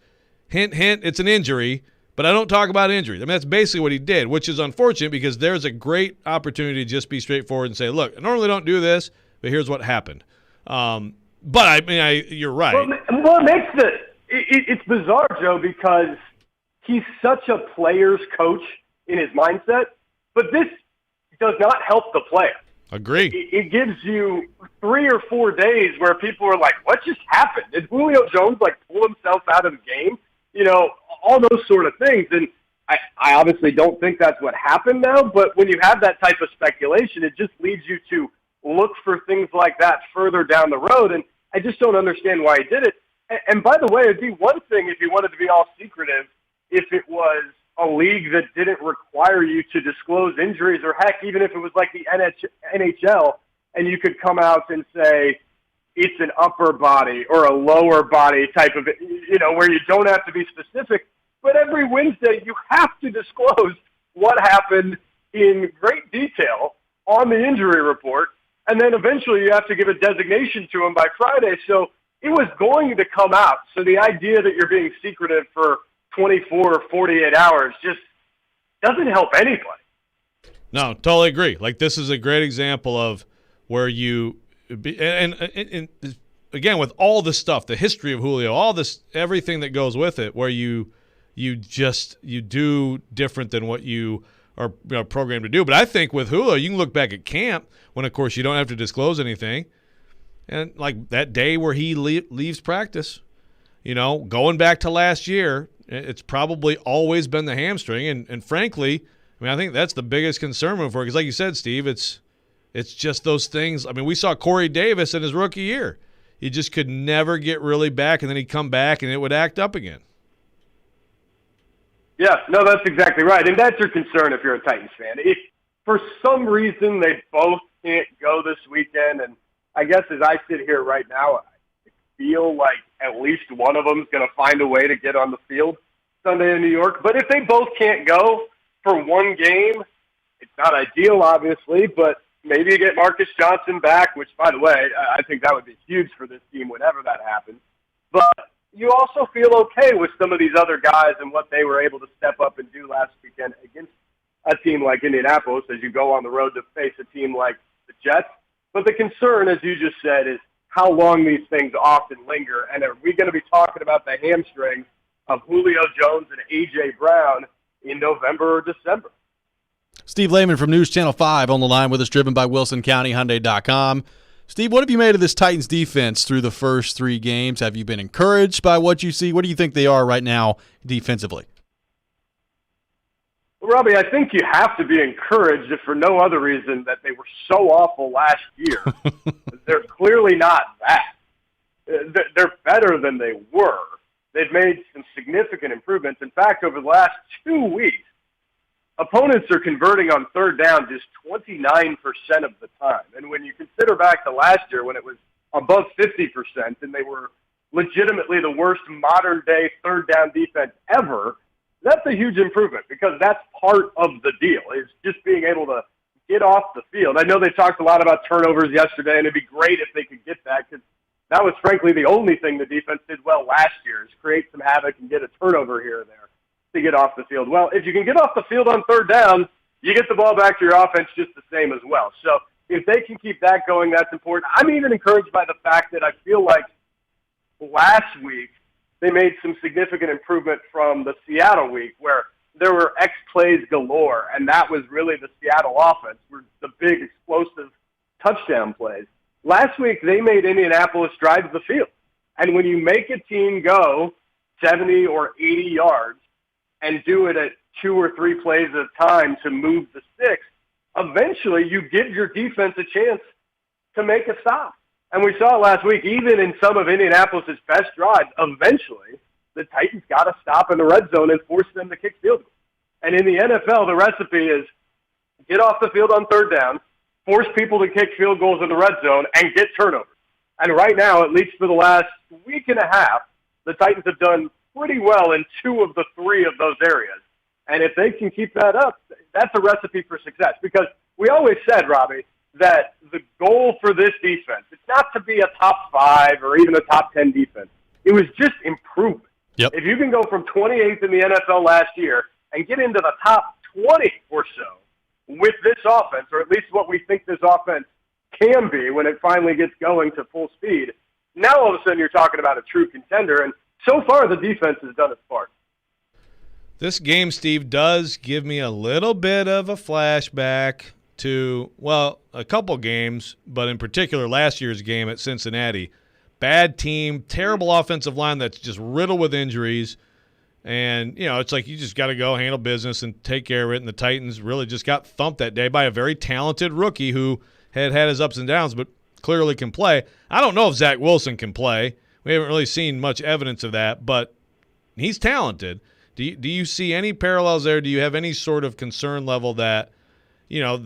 Hint, hint, it's an injury, but I don't talk about injuries." I mean, that's basically what he did, which is unfortunate because there's a great opportunity to just be straightforward and say, "Look, I normally don't do this, but here's what happened." But I mean, you're right. Well, it makes it's bizarre, Joe, because he's such a player's coach in his mindset, but this does not help the player. Agree. It gives you 3 or 4 days where people are like, what just happened? Did Julio Jones, pull himself out of the game? All those sort of things. And I obviously don't think that's what happened now, but when you have that type of speculation, it just leads you to look for things like that further down the road, and I just don't understand why he did it. And by the way, it'd be one thing if you wanted to be all secretive if it was a league that didn't require you to disclose injuries, or heck, even if it was like the NHL, and you could come out and say it's an upper body or a lower body type of, where you don't have to be specific. But every Wednesday you have to disclose what happened in great detail on the injury report, and then eventually you have to give a designation to him by Friday. So it was going to come out. So the idea that you're being secretive for 24 or 48 hours just doesn't help anybody. No, totally agree. This is a great example of where you and again, with all this stuff, the history of Julio, all this, everything that goes with it, where you do different than what you are programmed to do. But I think with Julio, you can look back at camp when, of course, you don't have to disclose anything, and that day where he leaves practice, going back to last year. It's probably always been the hamstring, and frankly, I mean, I think that's the biggest concern for because, like you said, Steve, it's just those things. I mean, we saw Corey Davis in his rookie year; he just could never get really back, and then he'd come back and it would act up again. Yeah, no, that's exactly right, and that's your concern if you're a Titans fan. If for some reason they both can't go this weekend, and I guess as I sit here right now, I feel like at least one of them is going to find a way to get on the field Sunday in New York. But if they both can't go for one game, it's not ideal, obviously, but maybe you get Marcus Johnson back, which, by the way, I think that would be huge for this team whenever that happens. But you also feel okay with some of these other guys and what they were able to step up and do last weekend against a team like Indianapolis as you go on the road to face a team like the Jets. But the concern, as you just said, is how long these things often linger. And are we going to be talking about the hamstrings of Julio Jones and A.J. Brown in November or December. Steve Lehman from News Channel 5 on the line with us, driven by WilsonCountyHyundai.com. Steve, what have you made of this Titans defense through the first 3 games? Have you been encouraged by what you see? What do you think they are right now defensively? Well, Robby, I think you have to be encouraged if for no other reason that they were so awful last year. They're clearly not that. They're better than they were. They've made some significant improvements. In fact, over the last 2 weeks, opponents are converting on third down just 29% of the time. And when you consider back to last year when it was above 50% and they were legitimately the worst modern-day third down defense ever, that's a huge improvement because that's part of the deal, is just being able to get off the field. I know they talked a lot about turnovers yesterday, and it'd be great if they could get that because that was, frankly, the only thing the defense did well last year is create some havoc and get a turnover here and there to get off the field. Well, if you can get off the field on third down, you get the ball back to your offense just the same as well. So if they can keep that going, that's important. I'm even encouraged by the fact that I feel like last week they made some significant improvement from the Seattle week where there were X plays galore, and that was really the Seattle offense, were the big explosive touchdown plays. Last week, they made Indianapolis drive the field. And when you make a team go 70 or 80 yards and do it at 2 or 3 plays at a time to move the sticks, eventually you give your defense a chance to make a stop. And we saw it last week, even in some of Indianapolis' best drives, eventually the Titans got to stop in the red zone and force them to kick field goals. And in the NFL, the recipe is get off the field on third down, force people to kick field goals in the red zone, and get turnovers. And right now, at least for the last week and a half, the Titans have done pretty well in 2 of the 3 of those areas. And if they can keep that up, that's a recipe for success. Because we always said, Robby, that the goal for this defense, it's not to be a top 5 or even a top 10 defense. It was just improvement. Yep. If you can go from 28th in the NFL last year and get into the top 20 or so with this offense, or at least what we think this offense can be when it finally gets going to full speed, now all of a sudden you're talking about a true contender. And so far the defense has done its part. This game, Steve, does give me a little bit of a flashback to, well, a couple games, but in particular last year's game at Cincinnati. Bad team, terrible offensive line that's just riddled with injuries. And, you know, it's like you just got to go handle business and take care of it. And the Titans really just got thumped that day by a very talented rookie who had his ups and downs but clearly can play. I don't know if Zach Wilson can play. We haven't really seen much evidence of that, but he's talented. Do you see any parallels there? Do you have any sort of concern level that, you know,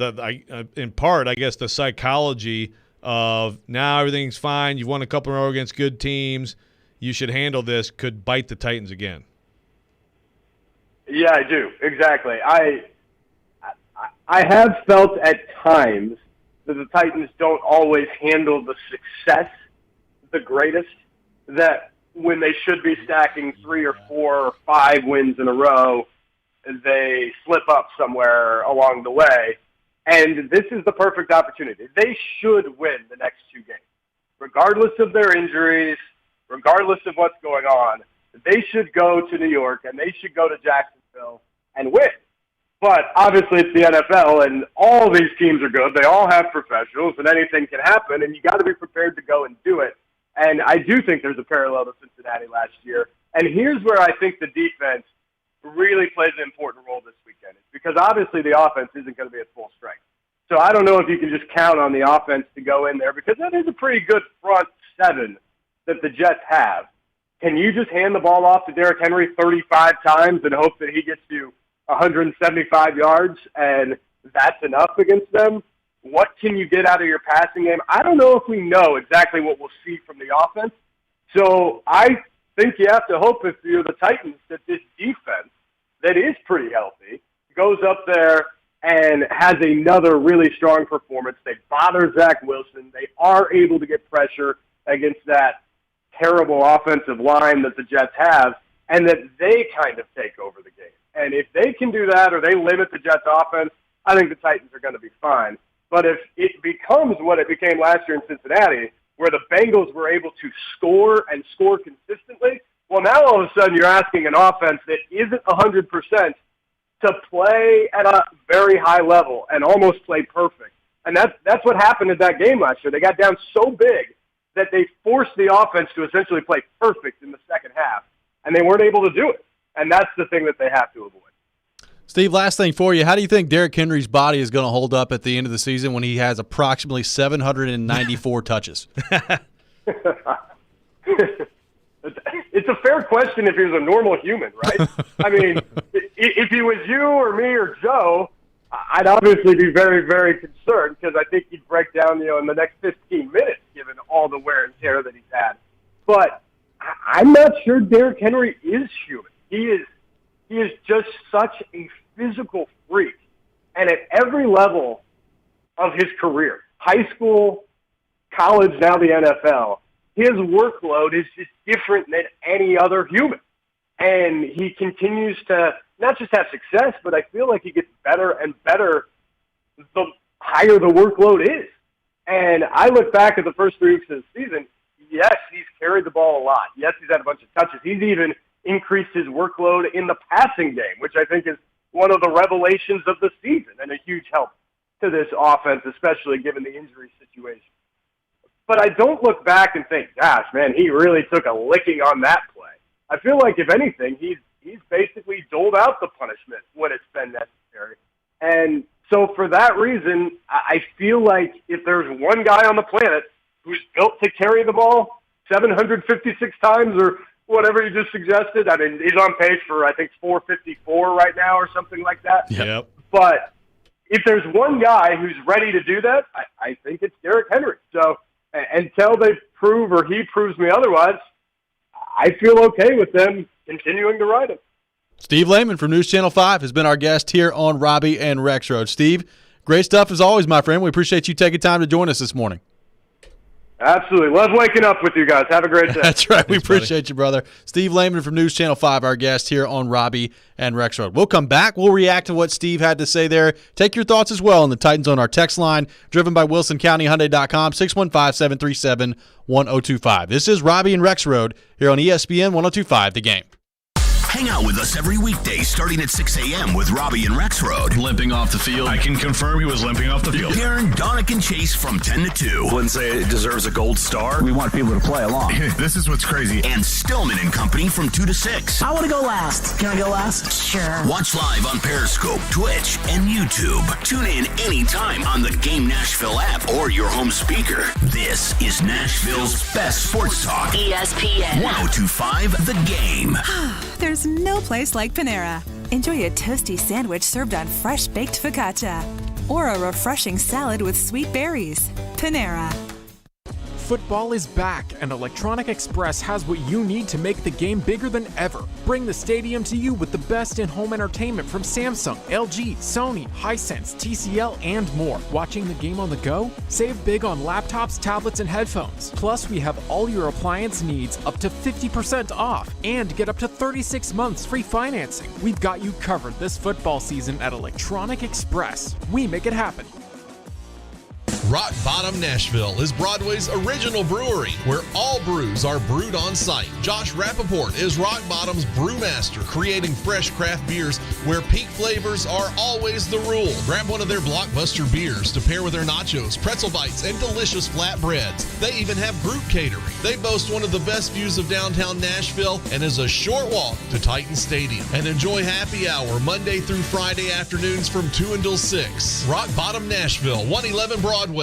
in part, I guess, the psychology of now everything's fine, you've won a couple in a row against good teams, you should handle this, could bite the Titans again? Yeah, I do. Exactly. I have felt at times that the Titans don't always handle the success the greatest, that when they should be stacking 3 or 4 or 5 wins in a row, they slip up somewhere along the way. And this is the perfect opportunity. They should win the next 2 games. Regardless of their injuries, regardless of what's going on, they should go to New York and they should go to Jacksonville and win. But obviously it's the NFL and all these teams are good. They all have professionals and anything can happen, and you got to be prepared to go and do it. And I do think there's a parallel to Cincinnati last year. And here's where I think the defense really plays an important role this weekend. It's because obviously the offense isn't going to be at full strength. So I don't know if you can just count on the offense to go in there because that is a pretty good front 7 that the Jets have. Can you just hand the ball off to Derrick Henry 35 times and hope that he gets you 175 yards and that's enough against them? What can you get out of your passing game? I don't know if we know exactly what we'll see from the offense. So I think you have to hope, if you're the Titans, that this defense that is pretty healthy goes up there and has another really strong performance. They bother Zach Wilson. They are able to get pressure against that terrible offensive line that the Jets have, and that they kind of take over the game. And if they can do that or they limit the Jets' offense, I think the Titans are going to be fine. But if it becomes what it became last year in Cincinnati, where the Bengals were able to score and score consistently, Well, now all of a sudden you're asking an offense that isn't 100% to play at a very high level and almost play perfect. And that's what happened in that game last year. They got down so big that they forced the offense to essentially play perfect in the second half, and they weren't able to do it. And that's the thing that they have to avoid. Steve, last thing for you. How do you think Derrick Henry's body is going to hold up at the end of the season when he has approximately 794 touches? It's a fair question if he was a normal human, right? I mean, if he was you or me or Joe, I'd obviously be very, very concerned because I think he'd break down, in the next 15 minutes given all the wear and tear that he's had. But I'm not sure Derrick Henry is human. He is just such a physical freak. And at every level of his career, high school, college, now the NFL, his workload is just different than any other human. And he continues to not just have success, but I feel like he gets better and better the higher the workload is. And I look back at the first 3 weeks of the season, yes, he's carried the ball a lot. Yes, he's had a bunch of touches. He's even increased his workload in the passing game, which I think is one of the revelations of the season and a huge help to this offense, especially given the injury situation. But I don't look back and think, gosh, man, he really took a licking on that play. I feel like, if anything, he's basically doled out the punishment when it's been necessary. And so for that reason, I feel like if there's one guy on the planet who's built to carry the ball 756 times or whatever you just suggested, I mean, he's on pace for, I think, 454 right now or something like that. Yep. But if there's one guy who's ready to do that, I think it's Derrick Henry. So until they prove or he proves me otherwise, I feel okay with them continuing to ride him. Steve Lehman from News Channel 5 has been our guest here on Robby and Rexrode. Steve, great stuff as always, my friend. We appreciate you taking time to join us this morning. Absolutely. Love waking up with you guys. Have a great day. That's right. We appreciate you, brother. Steve Lehman from News Channel 5, our guest here on Robby and Rexrode. We'll come back. We'll react to what Steve had to say there. Take your thoughts as well on the Titans on our text line, driven by WilsonCountyHyundai.com, 615-737-1025. This is Robby and Rexrode here on ESPN 1025 The Game. Hang out with us every weekday starting at 6 a.m. with Robby and Rexrode. Limping off the field. I can confirm he was limping off the field. Darren, Donick, and Chase from 10 to 2. Wouldn't say it deserves a gold star. We want people to play along. This is what's crazy. And Stillman and Company from 2 to 6. I want to go last. Can I go last? Sure. Watch live on Periscope, Twitch, and YouTube. Tune in anytime on the Game Nashville app or your home speaker. This is Nashville's best sports talk. ESPN 1025 The Game. There's no place like Panera. Enjoy a toasty sandwich served on fresh baked focaccia or a refreshing salad with sweet berries. Panera. Football is back, and Electronic Express has what you need to make the game bigger than ever. Bring the stadium to you with the best in-home entertainment from Samsung, LG, Sony, Hisense, TCL, and more. Watching the game on the go? Save big on laptops, tablets, and headphones. Plus, we have all your appliance needs up to 50% off and get up to 36 months free financing. We've got you covered this football season at Electronic Express. We make it happen. Rock Bottom Nashville is Broadway's original brewery, where all brews are brewed on site. Josh Rappaport is Rock Bottom's brewmaster, creating fresh craft beers where peak flavors are always the rule. Grab one of their blockbuster beers to pair with their nachos, pretzel bites, and delicious flatbreads. They even have group catering. They boast one of the best views of downtown Nashville and is a short walk to Titan Stadium. And enjoy happy hour Monday through Friday afternoons from 2 until 6. Rock Bottom Nashville, 111 Broadway.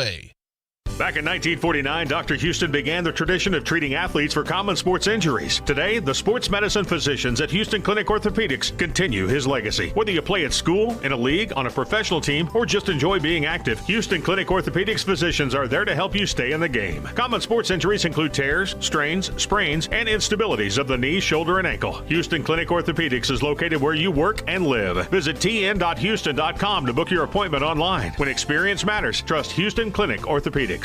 Back in 1949, Dr. Houston began the tradition of treating athletes for common sports injuries. Today, the sports medicine physicians at Houston Clinic Orthopedics continue his legacy. Whether you play at school, in a league, on a professional team, or just enjoy being active, Houston Clinic Orthopedics physicians are there to help you stay in the game. Common sports injuries include tears, strains, sprains, and instabilities of the knee, shoulder, and ankle. Houston Clinic Orthopedics is located where you work and live. Visit tn.houston.com to book your appointment online. When experience matters, trust Houston Clinic Orthopedics.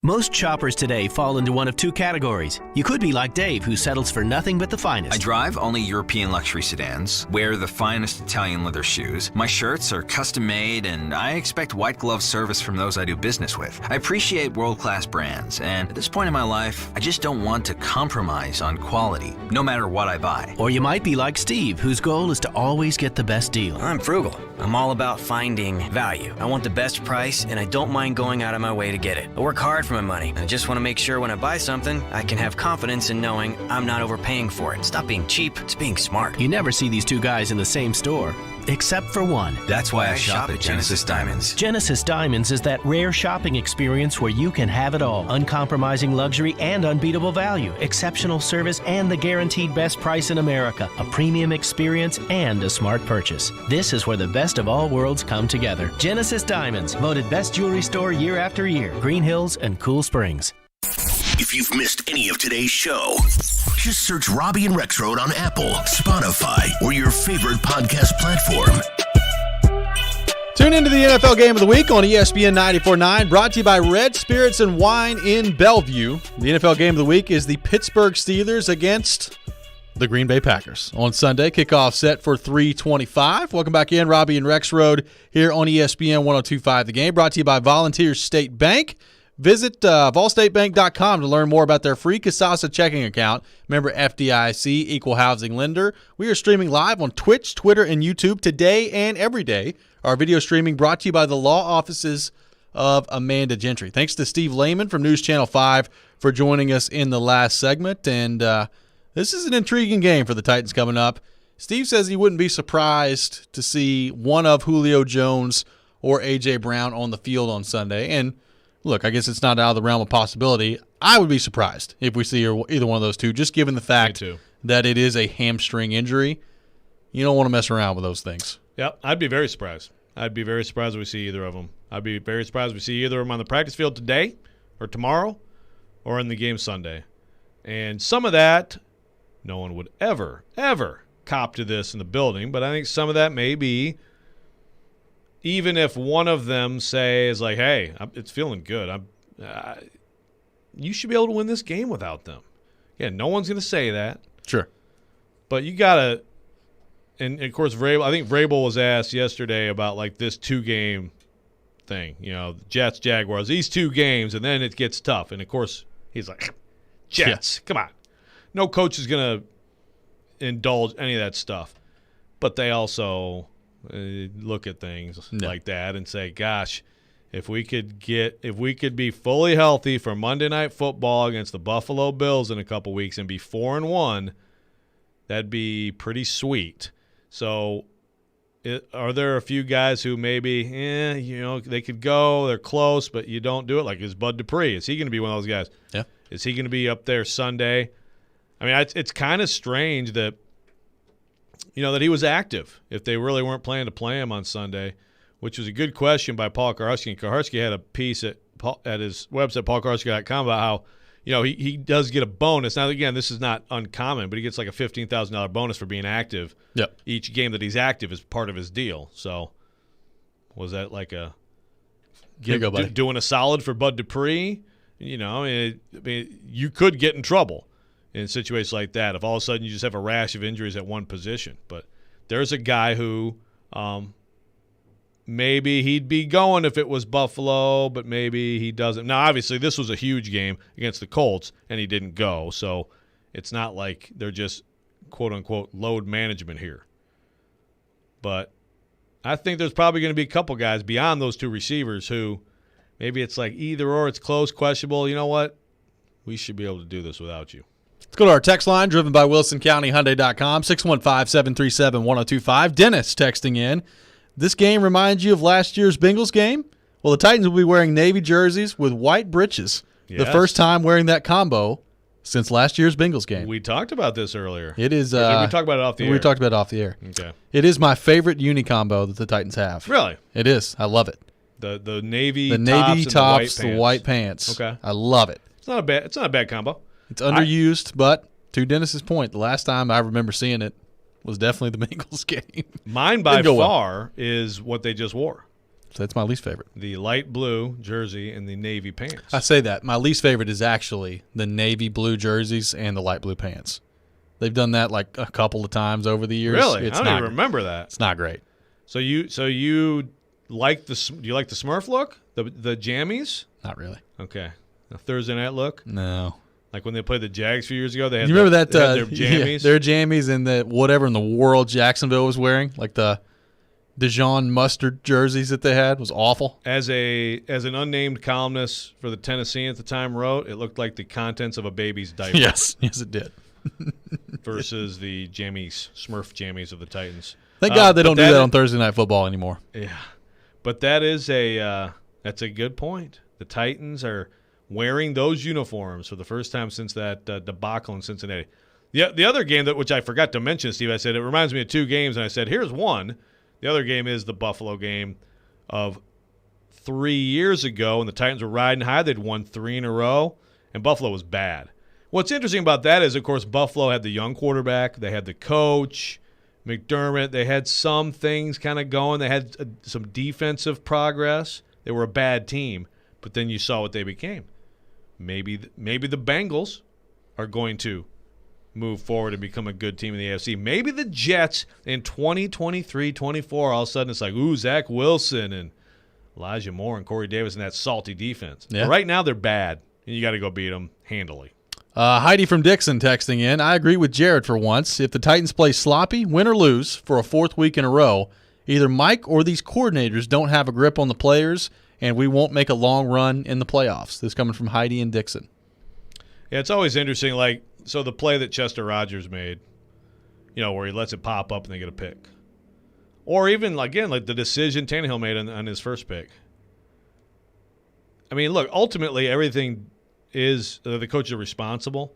Most shoppers today fall into one of two categories. You could be like Dave, who settles for nothing but the finest. I drive only European luxury sedans, wear the finest Italian leather shoes, my shirts are custom made, and I expect white glove service from those I do business with. I appreciate world-class brands, and at this point in my life, I just don't want to compromise on quality, no matter what I buy. Or you might be like Steve, whose goal is to always get the best deal. I'm frugal. I'm all about finding value. I want the best price, and I don't mind going out of my way to get it. I work hard for my money. I just want to make sure when I buy something, I can have confidence in knowing I'm not overpaying for it. Stop being cheap. It's being smart. You never see these two guys in the same store, except for one. That's why I shop at Genesis Diamonds. Genesis Diamonds is that rare shopping experience where you can have it all. Uncompromising luxury and unbeatable value. Exceptional service and the guaranteed best price in America. A premium experience and a smart purchase. This is where the best of all worlds come together. Genesis Diamonds, voted best jewelry store year after year. Green Hills and Cool Springs. If you've missed any of today's show, just search Robby and Rexrode on Apple, Spotify, or your favorite podcast platform. Tune into the NFL Game of the Week on ESPN 94.9, brought to you by Red Spirits and Wine in Bellevue. The NFL Game of the Week is the Pittsburgh Steelers against the Green Bay Packers. On Sunday, kickoff set for 3:25. Welcome back in, Robby and Rexrode here on ESPN 102.5 The Game, brought to you by Volunteer State Bank. Visit volstatebank.com to learn more about their free Kasasa checking account. Member FDIC, equal housing lender. We are streaming live on Twitch, Twitter, and YouTube today and every day. Our video streaming brought to you by the law offices of Amanda Gentry. Thanks to Steve Lehman from News Channel 5 for joining us in the last segment. And this is an intriguing game for the Titans coming up. Steve says he wouldn't be surprised to see one of Julio Jones or A.J. Brown on the field on Sunday. And look, I guess it's not out of the realm of possibility. I would be surprised if we see either one of those two, just given the fact that it is a hamstring injury. You don't want to mess around with those things. Yep, I'd be very surprised. I'd be very surprised if we see either of them. I'd be very surprised if we see either of them on the practice field today or tomorrow or in the game Sunday. And some of that, no one would ever cop to this in the building, but I think some of that may be even if one of them is like, hey, it's feeling good. You should be able to win this game without them. Yeah, no one's going to say that. Sure. But you got to – and, of course, I think Vrabel was asked yesterday about, like, this two-game thing. You know, Jets, Jaguars, these two games, and then it gets tough. And, of course, he's like, Jets, come on. No coach is going to indulge any of that stuff. But they also – look at things like that and say, gosh, if we could be fully healthy for Monday Night Football against the Buffalo Bills in a couple weeks and be 4-1, that'd be pretty sweet. So are there a few guys who maybe, they could go, they're close, but you don't do it? Like, is Bud Dupree, is he going to be one of those guys? Yeah. Is he going to be up there Sunday? I mean, it's kind of strange that, that he was active if they really weren't planning to play him on Sunday, which was a good question by Paul Kaharski. And Kaharski had a piece at his website, paulkaharski.com, about how, he does get a bonus. Now, again, this is not uncommon, but he gets like a $15,000 bonus for being active. Yep. Each game that he's active is part of his deal. So was that like doing a solid for Bud Dupree? You could get in trouble in situations like that if all of a sudden you just have a rash of injuries at one position. But there's a guy who maybe he'd be going if it was Buffalo, but maybe he doesn't. Now, obviously, this was a huge game against the Colts, and he didn't go. So it's not like they're just, quote-unquote, load management here. But I think there's probably going to be a couple guys beyond those two receivers who maybe it's like either or, it's close, questionable. You know what? We should be able to do this without you. Let's go to our text line, driven by WilsonCountyHyundai.com, 615-737-1025. Dennis texting in. This game reminds you of last year's Bengals game? Well, the Titans will be wearing navy jerseys with white breeches. Yes. The first time wearing that combo since last year's Bengals game. We talked about this earlier. It is. Or did we talk about it off the air? We talked about it off the air. Okay. It is my favorite uni combo that the Titans have. Really? It is. I love it. The navy tops, the white pants. Okay. I love it. It's not a bad combo. It's underused, but to Dennis's point, the last time I remember seeing it was definitely the Bengals game. Mine by far is what they just wore. So that's my least favorite. The light blue jersey and the navy pants. I say that. My least favorite is actually the navy blue jerseys and the light blue pants. They've done that like a couple of times over the years. Really? I don't even remember that. It's not great. So you like do you like the Smurf look? The jammies? Not really. Okay. A Thursday night look? No. Like when they played the Jags a few years ago, they had You remember that? they had their jammies? Yeah, their jammies and the whatever in the world Jacksonville was wearing, like the Dijon mustard jerseys that they had was awful. As an unnamed columnist for the Tennessean at the time wrote, it looked like the contents of a baby's diaper. Yes, it did. Versus the jammies, Smurf jammies of the Titans. Thank God they don't do that on Thursday Night Football anymore. Yeah, but that is that's a good point. The Titans are wearing those uniforms for the first time since that debacle in Cincinnati. The other game which I forgot to mention, Steve, I said it reminds me of two games, and I said here's one. The other game is the Buffalo game of 3 years ago when the Titans were riding high. They'd won 3 in a row, and Buffalo was bad. What's interesting about that is, of course, Buffalo had the young quarterback. They had the coach, McDermott. They had some things kind of going. They had some defensive progress. They were a bad team, but then you saw what they became. Maybe the Bengals are going to move forward and become a good team in the AFC. Maybe the Jets in 2023-24, all of a sudden it's like, ooh, Zach Wilson and Elijah Moore and Corey Davis and that salty defense. Yeah. But right now they're bad, and you got to go beat them handily. Heidi from Dixon texting in, I agree with Jared for once. If the Titans play sloppy, win or lose, for a 4th week in a row, either Mike or these coordinators don't have a grip on the players, and we won't make a long run in the playoffs. This coming from Heidi and Dixon. Yeah, it's always interesting. Like, so the play that Chester Rogers made, where he lets it pop up and they get a pick. Or even, again, like the decision Tannehill made on his first pick. I mean, look, ultimately everything is the coaches are responsible,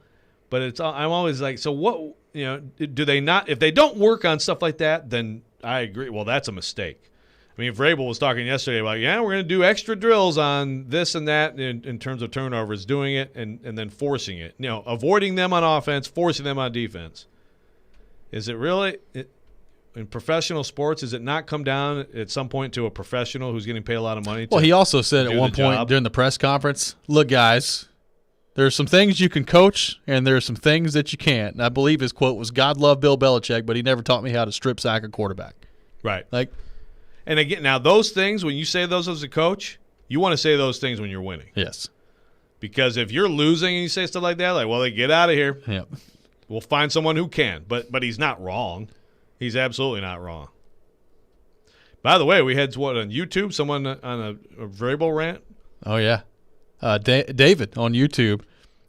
but I'm always like, so what, do they not, if they don't work on stuff like that, then I agree. Well, that's a mistake. I mean, if Vrabel was talking yesterday about, we're going to do extra drills on this and that in terms of turnovers, doing it and then forcing it, avoiding them on offense, forcing them on defense. Is it really in professional sports? Does it not come down at some point to a professional who's getting paid a lot of money? Well, he also said at one point during the press conference, look, guys, there are some things you can coach and there are some things that you can't. And I believe his quote was, God love Bill Belichick, but he never taught me how to strip sack a quarterback. Right. Like, and again, now those things, when you say those as a coach, you want to say those things when you're winning. Yes. Because if you're losing and you say stuff like that, like, well, they get out of here. Yep. We'll find someone who can. But he's not wrong. He's absolutely not wrong. By the way, we had on YouTube, someone on a Vrabel rant. Oh, yeah. David on YouTube.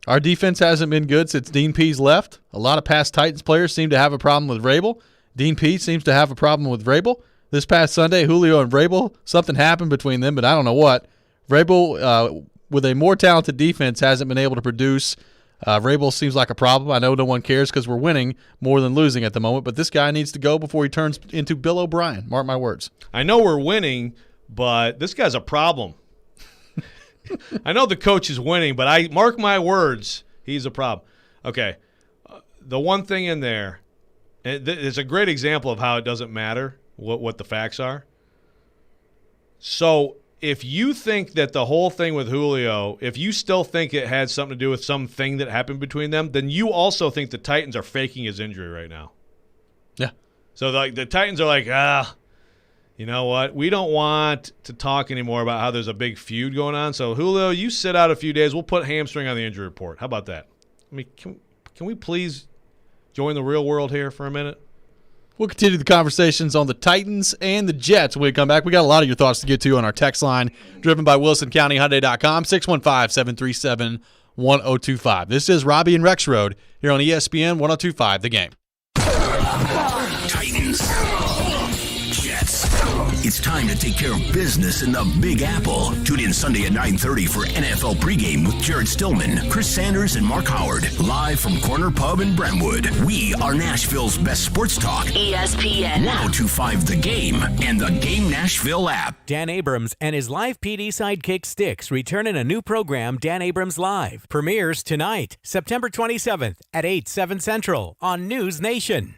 Our defense hasn't been good since Dean Pease left. A lot of past Titans players seem to have a problem with Vrabel. Dean Pease seems to have a problem with Vrabel. This past Sunday, Julio and Vrabel, something happened between them, but I don't know what. Vrabel, with a more talented defense, hasn't been able to produce. Vrabel seems like a problem. I know no one cares because we're winning more than losing at the moment, but this guy needs to go before he turns into Bill O'Brien. Mark my words. I know we're winning, but this guy's a problem. I know the coach is winning, but I mark my words, he's a problem. Okay, the one thing in there, it's a great example of how it doesn't matter what the facts are. So if you think that the whole thing with Julio, if you still think it had something to do with something that happened between them, then you also think the Titans are faking his injury right now. Yeah. So like the Titans are like, you know what? We don't want to talk anymore about how there's a big feud going on. So Julio, you sit out a few days. We'll put hamstring on the injury report. How about that? I mean, can we please join the real world here for a minute? We'll continue the conversations on the Titans and the Jets when we come back. We got a lot of your thoughts to get to on our text line, driven by WilsonCountyHyundai.com, 615-737-1025. This is Robby and Rexrode here on ESPN 1025, The Game. Titans. Jets. It's time to take care of business in the Big Apple. Tune in Sunday at 9:30 for NFL pregame with Jared Stillman, Chris Sanders, and Mark Howard. Live from Corner Pub in Brentwood. We are Nashville's best sports talk. ESPN. 1025 The Game and the Game Nashville app. Dan Abrams and his live PD sidekick Styx return in a new program, Dan Abrams Live. Premieres tonight, September 27th at 8/7 Central on News Nation.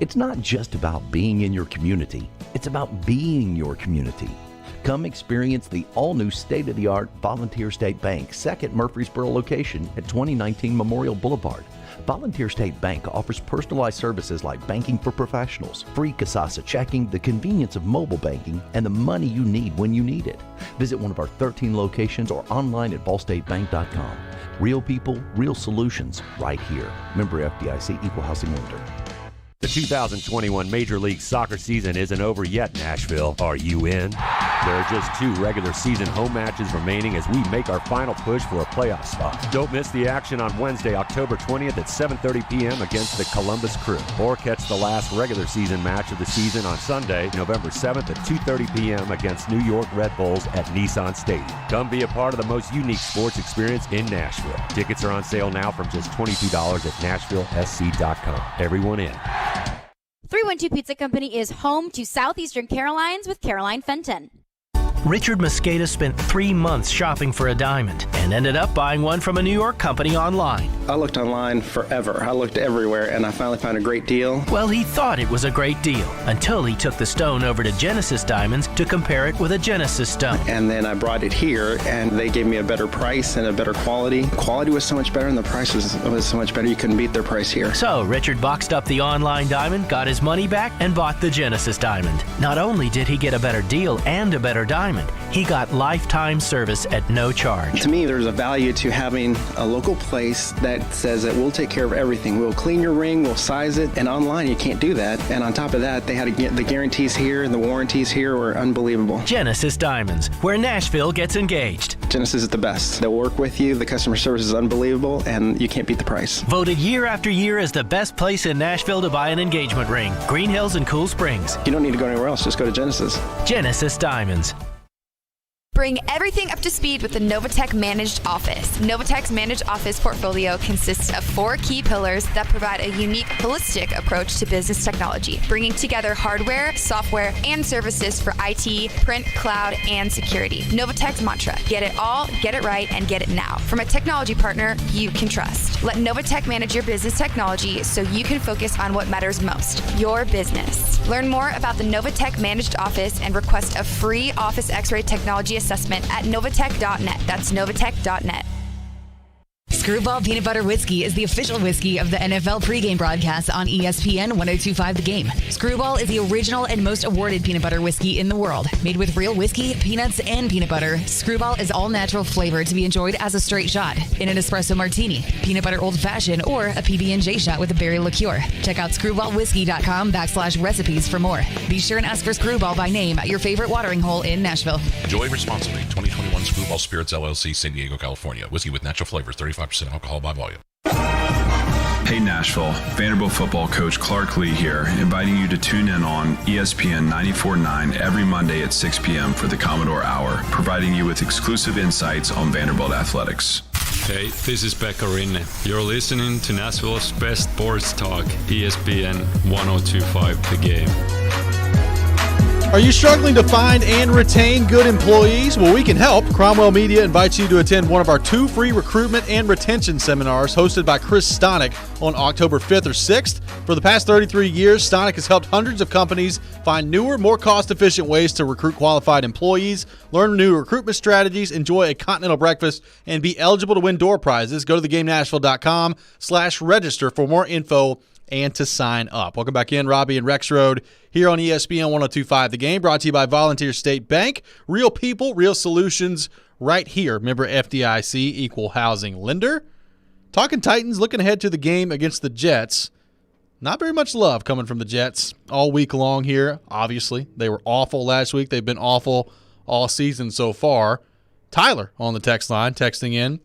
It's not just about being in your community. It's about being your community. Come experience the all-new state-of-the-art Volunteer State Bank, second Murfreesboro location at 2019 Memorial Boulevard. Volunteer State Bank offers personalized services like banking for professionals, free Kasasa checking, the convenience of mobile banking, and the money you need when you need it. Visit one of our 13 locations or online at ballstatebank.com. Real people, real solutions, right here. Member FDIC, Equal Housing Lender. The 2021 Major League Soccer season isn't over yet, Nashville. Are you in? There are just 2 regular season home matches remaining as we make our final push for a playoff spot. Don't miss the action on Wednesday, October 20th at 7:30 p.m. against the Columbus Crew. Or catch the last regular season match of the season on Sunday, November 7th at 2:30 p.m. against New York Red Bulls at Nissan Stadium. Come be a part of the most unique sports experience in Nashville. Tickets are on sale now from just $22 at NashvilleSC.com. Everyone in. 312 Pizza Company is home to Southeastern Carolines with Caroline Fenton. Richard Mosqueda spent 3 months shopping for a diamond and ended up buying one from a New York company online. I looked online forever. I looked everywhere, and I finally found a great deal. Well, he thought it was a great deal until he took the stone over to Genesis Diamonds to compare it with a Genesis stone. And then I brought it here, and they gave me a better price and a better quality. Quality was so much better, and the price was so much better. You couldn't beat their price here. So Richard boxed up the online diamond, got his money back, and bought the Genesis Diamond. Not only did he get a better deal and a better diamond, he got lifetime service at no charge. To me, there's a value to having a local place that says that we'll take care of everything. We'll clean your ring, we'll size it, and online you can't do that. And on top of that, they had to get the guarantees here and the warranties here were unbelievable. Genesis Diamonds, where Nashville gets engaged. Genesis is the best. They'll work with you, the customer service is unbelievable, and you can't beat the price. Voted year after year as the best place in Nashville to buy an engagement ring. Green Hills and Cool Springs. You don't need to go anywhere else, just go to Genesis. Genesis Diamonds. Bring everything up to speed with the Novatech Managed Office. Novatech's Managed Office portfolio consists of 4 key pillars that provide a unique, holistic approach to business technology, bringing together hardware, software, and services for IT, print, cloud, and security. Novatech's mantra: get it all, get it right, and get it now. From a technology partner you can trust. Let Novatech manage your business technology so you can focus on what matters most, your business. Learn more about the Novatech Managed Office and request a free Office X-ray technology assessment at novatech.net. That's novatech.net. Screwball Peanut Butter Whiskey is the official whiskey of the NFL pregame broadcast on ESPN 1025 The Game. Screwball is the original and most awarded peanut butter whiskey in the world. Made with real whiskey, peanuts, and peanut butter, Screwball is all natural flavor to be enjoyed as a straight shot, in an espresso martini, peanut butter old fashioned, or a PB&J shot with a berry liqueur. Check out screwballwhiskey.com/recipes for more. Be sure and ask for Screwball by name at your favorite watering hole in Nashville. Enjoy responsibly. 2021 Screwball Spirits LLC, San Diego, California. Whiskey with natural flavors, 35% alcohol by volume. Hey Nashville, Vanderbilt football coach Clark Lee here, inviting you to tune in on ESPN 94.9 every Monday at 6 p.m. for the Commodore Hour, providing you with exclusive insights on Vanderbilt athletics. Hey, this is Camarena. You're listening to Nashville's best sports talk, ESPN 1025 The Game. Are you struggling to find and retain good employees? Well, we can help. Cromwell Media invites you to attend one of our 2 free recruitment and retention seminars hosted by Chris Stonick on October 5th or 6th. For the past 33 years, Stonick has helped hundreds of companies find newer, more cost-efficient ways to recruit qualified employees, learn new recruitment strategies, enjoy a continental breakfast, and be eligible to win door prizes. Go to thegamenashville.com/register for more info and to sign up. Welcome back in, Robby and Rexrode here on ESPN 1025 The Game, brought to you by Volunteer State Bank. Real people, real solutions right here. Member FDIC, Equal Housing Lender. Talking Titans, looking ahead to the game against the Jets. Not very much love coming from the Jets all week long here, obviously. They were awful last week. They've been awful all season so far. Tyler on the text line, texting in,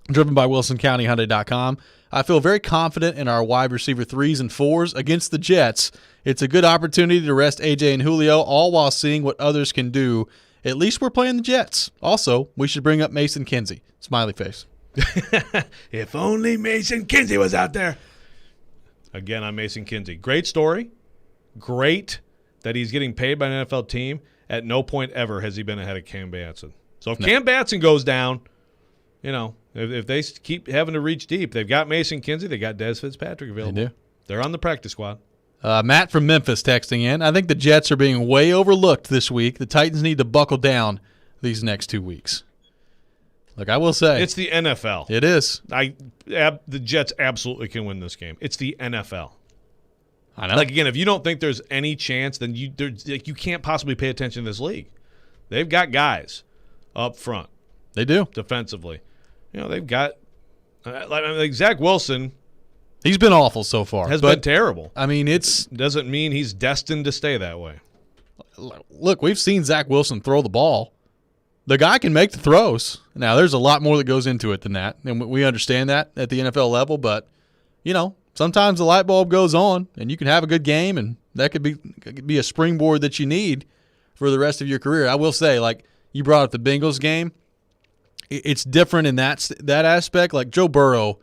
driven by WilsonCountyHyundai.com. I feel very confident in our wide receiver 3s and 4s against the Jets. It's a good opportunity to rest AJ and Julio, all while seeing what others can do. At least we're playing the Jets. Also, we should bring up Mason Kinsey. Smiley face. If only Mason Kinsey was out there. Again, I'm Mason Kinsey. Great story. Great that he's getting paid by an NFL team. At no point ever has he been ahead of Cam Batson. So if Cam Batson goes down, you know, if they keep having to reach deep, they've got Mason Kinsey, they got Dez Fitzpatrick available. They do. They're on the practice squad. Matt from Memphis texting in. I think the Jets are being way overlooked this week. The Titans need to buckle down these next 2 weeks. Look, I will say. It's the NFL. It is. The Jets absolutely can win this game. It's the NFL. I know. Like, again, if you don't think there's any chance, then you can't possibly pay attention to this league. They've got guys up front. They do. Defensively. They've got like Zach Wilson. He's been awful so far. Has been terrible. I mean, doesn't mean he's destined to stay that way. Look, we've seen Zach Wilson throw the ball. The guy can make the throws. Now, there's a lot more that goes into it than that, and we understand that at the NFL level, but, sometimes the light bulb goes on, and you can have a good game, and that could be a springboard that you need for the rest of your career. I will say, like, you brought up the Bengals game. It's different in that aspect. Like, Joe Burrow,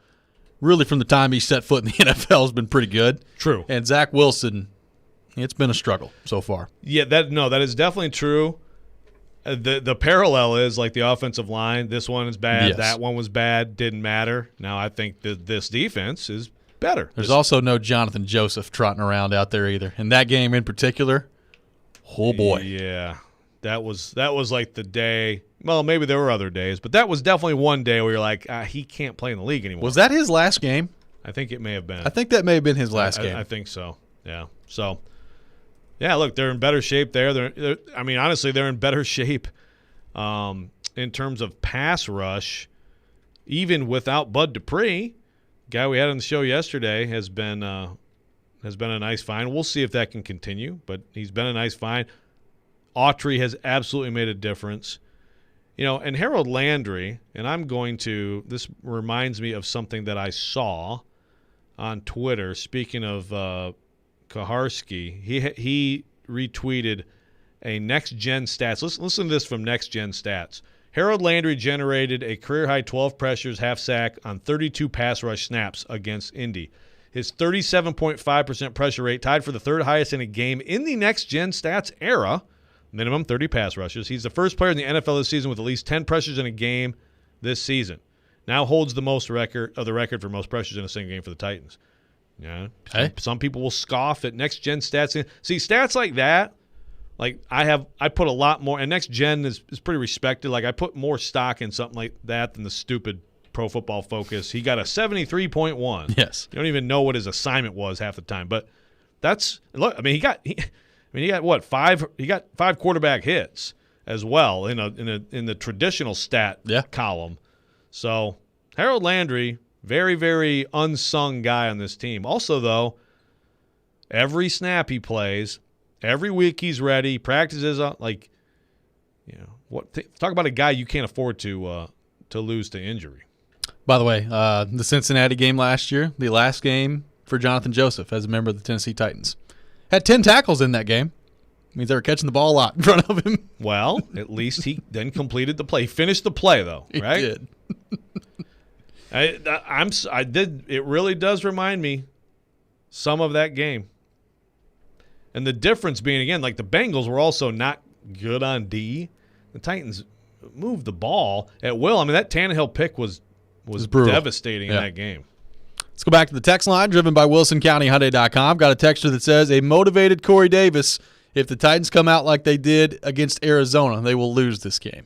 really from the time he set foot in the NFL, has been pretty good. True. And Zach Wilson, it's been a struggle so far. Yeah, that is definitely true. The parallel is like the offensive line. This one is bad. Yes. That one was bad. Didn't matter. Now I think this defense is better. There's also no Jonathan Joseph trotting around out there either. In that game in particular, oh boy. Yeah, that was like the day. Well, maybe there were other days, but that was definitely one day where you're like, he can't play in the league anymore. Was that his last game? I think it may have been. I think that may have been his last game. I think so. Yeah. So. Yeah, look, they're in better shape there. Honestly, they're in better shape in terms of pass rush, even without Bud Dupree. Guy we had on the show yesterday has been a nice find. We'll see if that can continue, but he's been a nice find. Autry has absolutely made a difference. And Harold Landry, and this reminds me of something that I saw on Twitter. Speaking of Kaharski, he retweeted a Next Gen Stats. Listen to this from Next Gen Stats. Harold Landry generated a career-high 12 pressures, half sack on 32 pass rush snaps against Indy. His 37.5% pressure rate tied for the third highest in a game in the Next Gen Stats era, minimum 30 pass rushes. He's the first player in the NFL this season with at least 10 pressures in a game this season. Now holds the record for most pressures in a single game for the Titans. Yeah. Hey. Some people will scoff at Next Gen Stats. See, stats like that, like I put a lot more, and Next Gen is pretty respected. Like I put more stock in something like that than the stupid Pro Football Focus. He got a 73.1. Yes. You don't even know what his assignment was half the time. But he got what, 5? He got 5 quarterback hits as well in the traditional stat column. So Harold Landry, very, very unsung guy on this team. Also, though, every snap he plays, every week he's ready, practices talk about a guy you can't afford to lose to injury. By the way, the Cincinnati game last year, the last game for Jonathan Joseph as a member of the Tennessee Titans, had 10 tackles in that game. Means they were catching the ball a lot in front of him. Well, at least he then completed the play. He finished the play, though, right? He did. It really does remind me some of that game. And the difference being, again, like the Bengals were also not good on D. The Titans moved the ball at will. I mean, that Tannehill pick was devastating in that game. Let's go back to the text line driven by WilsonCountyHyundai.com. Got a texter that says, a motivated Corey Davis, if the Titans come out like they did against Arizona, they will lose this game.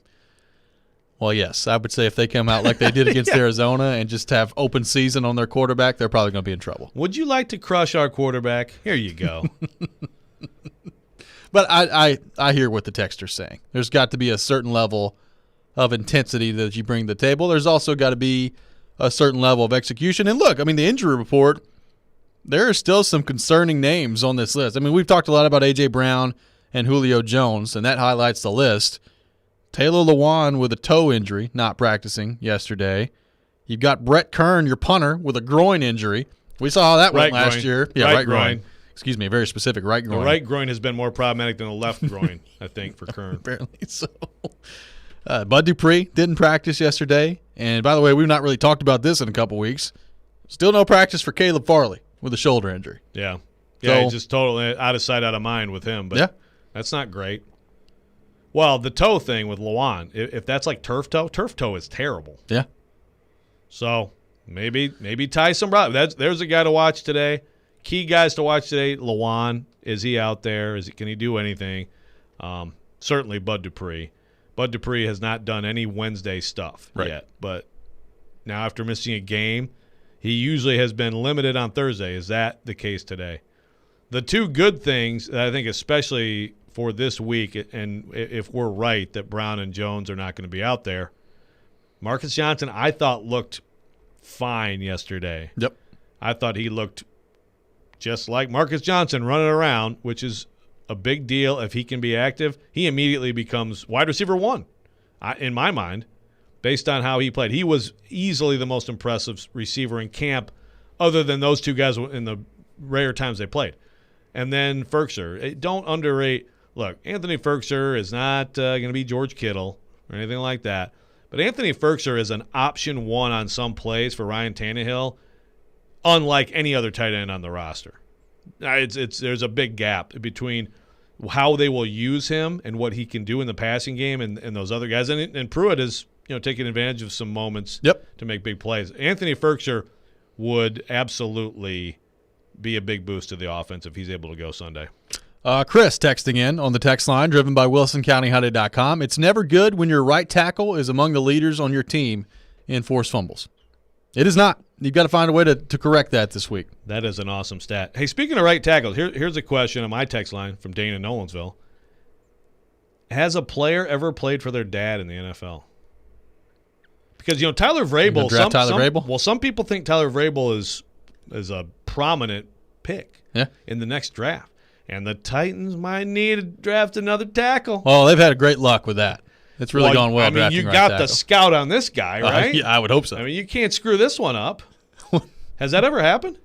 Well, yes, I would say if they come out like they did against Arizona and just have open season on their quarterback, they're probably going to be in trouble. Would you like to crush our quarterback? Here you go. But I hear what the texter's saying. There's got to be a certain level of intensity that you bring to the table. There's also got to be a certain level of execution. And look, I mean, the injury report, there are still some concerning names on this list. I mean, we've talked a lot about A.J. Brown and Julio Jones, and that highlights the list. Taylor Lewan with a toe injury, not practicing yesterday. You've got Brett Kern, your punter, with a groin injury. We saw how that went last year. Yeah, right groin. Excuse me, very specific, right groin. The right groin has been more problematic than the left groin, I think, for Kern. Apparently so. Bud Dupree didn't practice yesterday. And by the way, we've not really talked about this in a couple weeks. Still no practice for Caleb Farley with a shoulder injury. Yeah. Yeah, he's just totally out of sight, out of mind with him. But that's not great. Well, the toe thing with Lewan, if that's like turf toe is terrible. Yeah. So maybe Tyson Brown. There's a guy to watch today. key guys to watch today, Lawan. Is he out there? Can he do anything? Certainly Bud Dupree. Bud Dupree has not done any Wednesday stuff yet. But now after missing a game, he usually has been limited on Thursday. Is that the case today? The two good things that I think especially for this week, and if we're right that Brown and Jones are not going to be out there, Marcus Johnson I thought looked fine yesterday. Yep. I thought he looked just like Marcus Johnson running around, which is a big deal. If he can be active, he immediately becomes wide receiver 1 in my mind. Based on how he played, he was easily the most impressive receiver in camp other than those two guys in the rare times they played. And then Ferkser. Don't underrate – look, Anthony Ferkser is not going to be George Kittle or anything like that. But Anthony Ferkser is an option 1 on some plays for Ryan Tannehill, unlike any other tight end on the roster. There's a big gap between how they will use him and what he can do in the passing game and those other guys. And Pruitt is – taking advantage of some moments to make big plays. Anthony Ferkser would absolutely be a big boost to the offense if he's able to go Sunday. Chris texting in on the text line, driven by WilsonCountyHyundai.com. It's never good when your right tackle is among the leaders on your team in forced fumbles. It is not. You've got to find a way to correct that this week. That is an awesome stat. Hey, speaking of right tackles, here's a question on my text line from Dane in Nolensville. Has a player ever played for their dad in the NFL? Because, Tyler Vrabel, some people think Tyler Vrabel is a prominent pick in the next draft. And the Titans might need to draft another tackle. Well, they've had great luck with that. It's really gone well. I mean, you got the scout on this guy, right? Yeah, I would hope so. I mean, you can't screw this one up. Has that ever happened?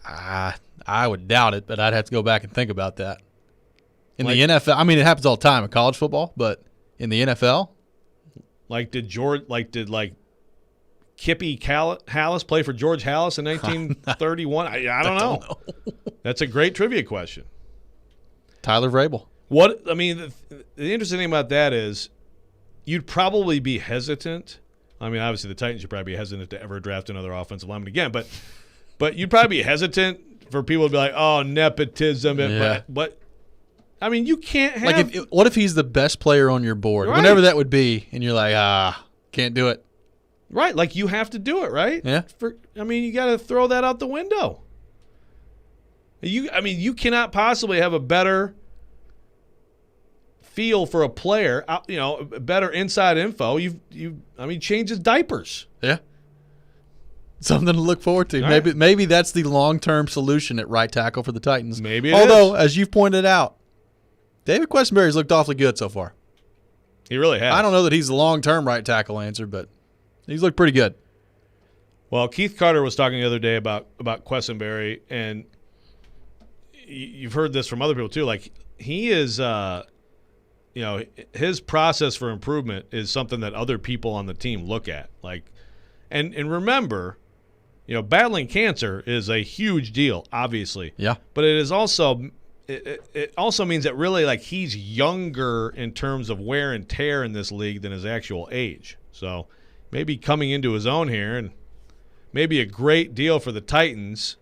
I would doubt it, but I'd have to go back and think about that. In the NFL, I mean, it happens all the time in college football, but in the NFL, did Kippy Hallis play for George Hallis in 1931? I don't know. That's a great trivia question. Tyler Vrabel. The interesting thing about that is you'd probably be hesitant. I mean, obviously the Titans should probably be hesitant to ever draft another offensive lineman again, but you'd probably be hesitant for people to be like, oh, nepotism. Yeah. But I mean, you can't have. What if he's the best player on your board, whenever that would be, and you're like, can't do it. Right, like you have to do it, right? Yeah. You got to throw that out the window. You cannot possibly have a better feel for a player, better inside info. Change his diapers. Yeah. Something to look forward to. Right. Maybe that's the long-term solution at right tackle for the Titans. Maybe it Although, is. as you've pointed out, David Questenberry's looked awfully good so far. He really has. I don't know that he's the long-term right tackle answer, but he's looked pretty good. Well, Keith Carter was talking the other day about Questenberry, and you've heard this from other people too. Like, he is, his process for improvement is something that other people on the team look at. Like, and remember, battling cancer is a huge deal, obviously. Yeah. But it is also it also means that really, like, he's younger in terms of wear and tear in this league than his actual age. So maybe coming into his own here, and maybe a great deal for the Titans.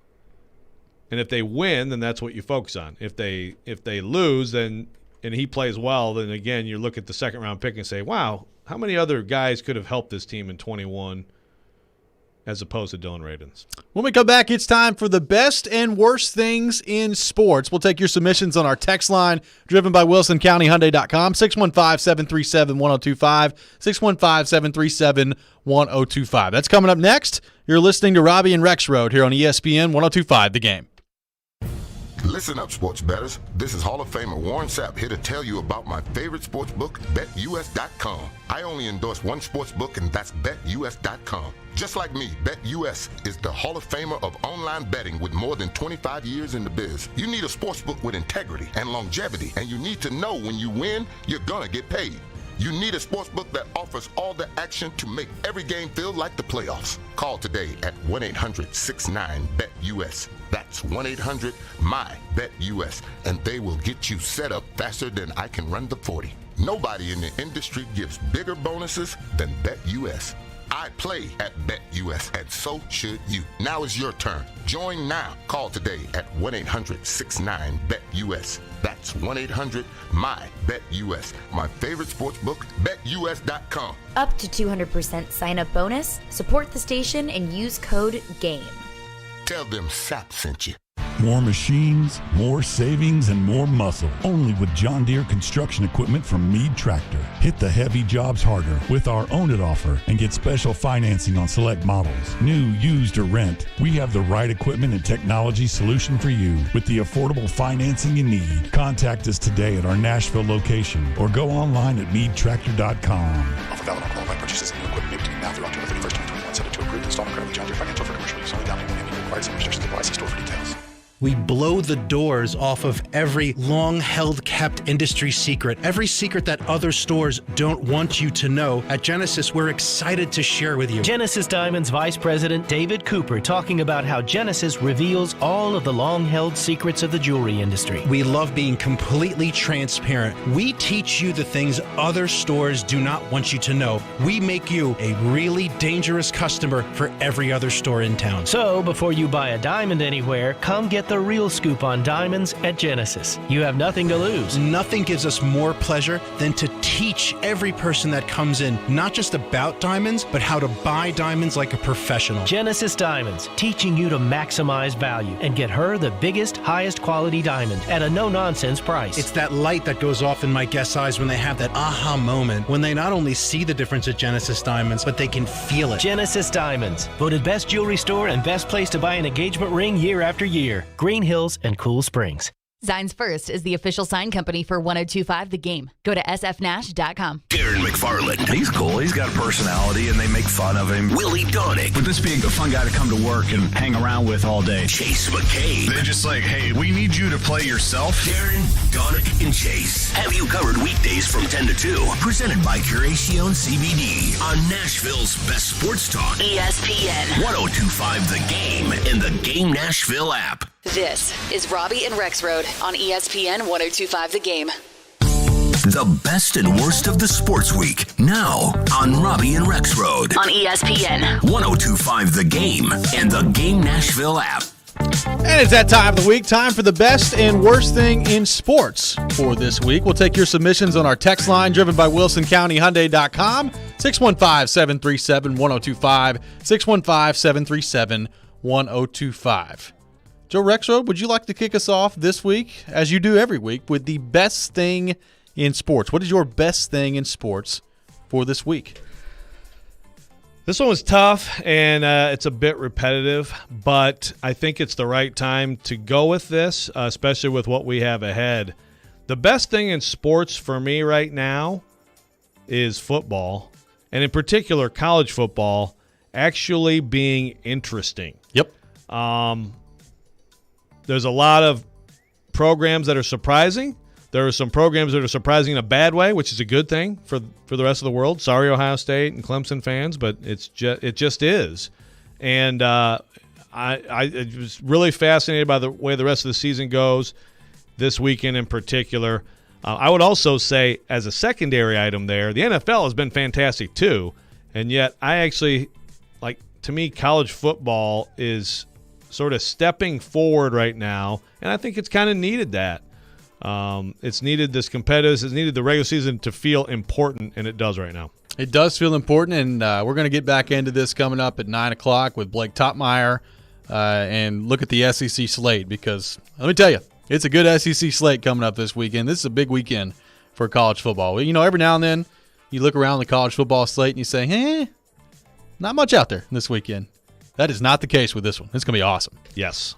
And if they win, then that's what you focus on. If they lose, then and he plays well, then again you look at the second round pick and say, wow, how many other guys could have helped this team in 21 as opposed to Dylan Radins? When we come back, it's time for the best and worst things in sports. We'll take your submissions on our text line, driven by WilsonCountyHyundai.com, 615-737-1025, 615-737-1025. That's coming up next. You're listening to Robby and Rexrode here on ESPN 1025 The Game. Listen up, sports bettors. This is Hall of Famer Warren Sapp here to tell you about my favorite sports book, BetUS.com. I only endorse one sports book, and that's BetUS.com. Just like me, BetUS is the Hall of Famer of online betting with more than 25 years in the biz. You need a sports book with integrity and longevity, and you need to know when you win, you're gonna get paid. You need a sports book that offers all the action to make every game feel like the playoffs. Call today at 1-800-69-BET-US. That's 1-800-MY-BET-US, and they will get you set up faster than I can run the 40. Nobody in the industry gives bigger bonuses than BetUS. I play at BetUS, and so should you. Now is your turn. Join now. Call today at 1-800-69-BET-US. That's 1-800-MY-BET-US. My favorite sports book, BetUS.com. Up to 200% sign-up bonus. Support the station and use code GAME. Tell them SAP sent you. More machines, more savings, and more muscle. Only with John Deere construction equipment from Meade Tractor. Hit the heavy jobs harder with our Own It offer and get special financing on select models. New, used, or rent, we have the right equipment and technology solution for you with the affordable financing you need. Contact us today at our Nashville location or go online at meadtractor.com. Offer valid on qualified purchases and new equipment made between now through October 31st, 2021. Subject to approved installment credit with John Deere Financial for commercial use. Only down payment may be required. Some restrictions apply. See store for details. We blow the doors off of every long-held kept industry secret, every secret that other stores don't want you to know. At Genesis, we're excited to share with you. Genesis Diamonds Vice President David Cooper talking about how Genesis reveals all of the long-held secrets of the jewelry industry. We love being completely transparent. We teach you the things other stores do not want you to know. We make you a really dangerous customer for every other store in town. So before you buy a diamond anywhere, come get the real scoop on diamonds at Genesis. You have nothing to lose. Nothing gives us more pleasure than to teach every person that comes in, not just about diamonds, but how to buy diamonds like a professional. Genesis Diamonds, teaching you to maximize value and get her the biggest, highest quality diamond at a no-nonsense price. It's that light that goes off in my guests' eyes when they have that aha moment, when they not only see the difference at Genesis Diamonds, but they can feel it. Genesis Diamonds, voted best jewelry store and best place to buy an engagement ring year after year. Green Hills and Cool Springs. Zines First is the official sign company for 102.5 The Game. Go to sfnash.com. Darren McFarland. He's cool. He's got a personality, and they make fun of him. Willie Donick. Would this be a fun guy to come to work and hang around with all day? Chase McCabe. They're just like, hey, we need you to play yourself. Darren, Donick, and Chase have you covered weekdays from 10 to 2. Presented by Curation CBD on Nashville's best sports talk. ESPN. 102.5 The Game and the Game Nashville app. This is Robby and Rexrode on ESPN 102.5 The Game. The best and worst of the sports week. Now on Robby and Rexrode. On ESPN. 102.5 The Game and the Game Nashville app. And it's that time of the week. Time for the best and worst thing in sports for this week. We'll take your submissions on our text line driven by WilsonCountyHyundai.com. 615-737-1025. 615-737-1025. Joe Rexrode, would you like to kick us off this week, as you do every week, with the best thing in sports? What is your best thing in sports for this week? This one was tough, and it's a bit repetitive, but I think it's the right time to go with this, especially with what we have ahead. The best thing in sports for me right now is football, and in particular college football, actually being interesting. Yep. There's a lot of programs that are surprising. There are some programs that are surprising in a bad way, which is a good thing for the rest of the world. Sorry, Ohio State and Clemson fans, but it just is. And I was really fascinated by the way the rest of the season goes this weekend in particular. I would also say, as a secondary item there, the NFL has been fantastic too. And yet I actually, to me, college football is sort of stepping forward right now, and I think it's kind of needed that. It's needed this competitive. It's needed the regular season to feel important, and it does right now. It does feel important, and we're going to get back into this coming up at 9 o'clock with Blake Topmeyer and look at the SEC slate, because let me tell you, it's a good SEC slate coming up this weekend. This is a big weekend for college football. You know, every now and then you look around the college football slate and you say, not much out there this weekend. That is not the case with this one. It's going to be awesome. Yes.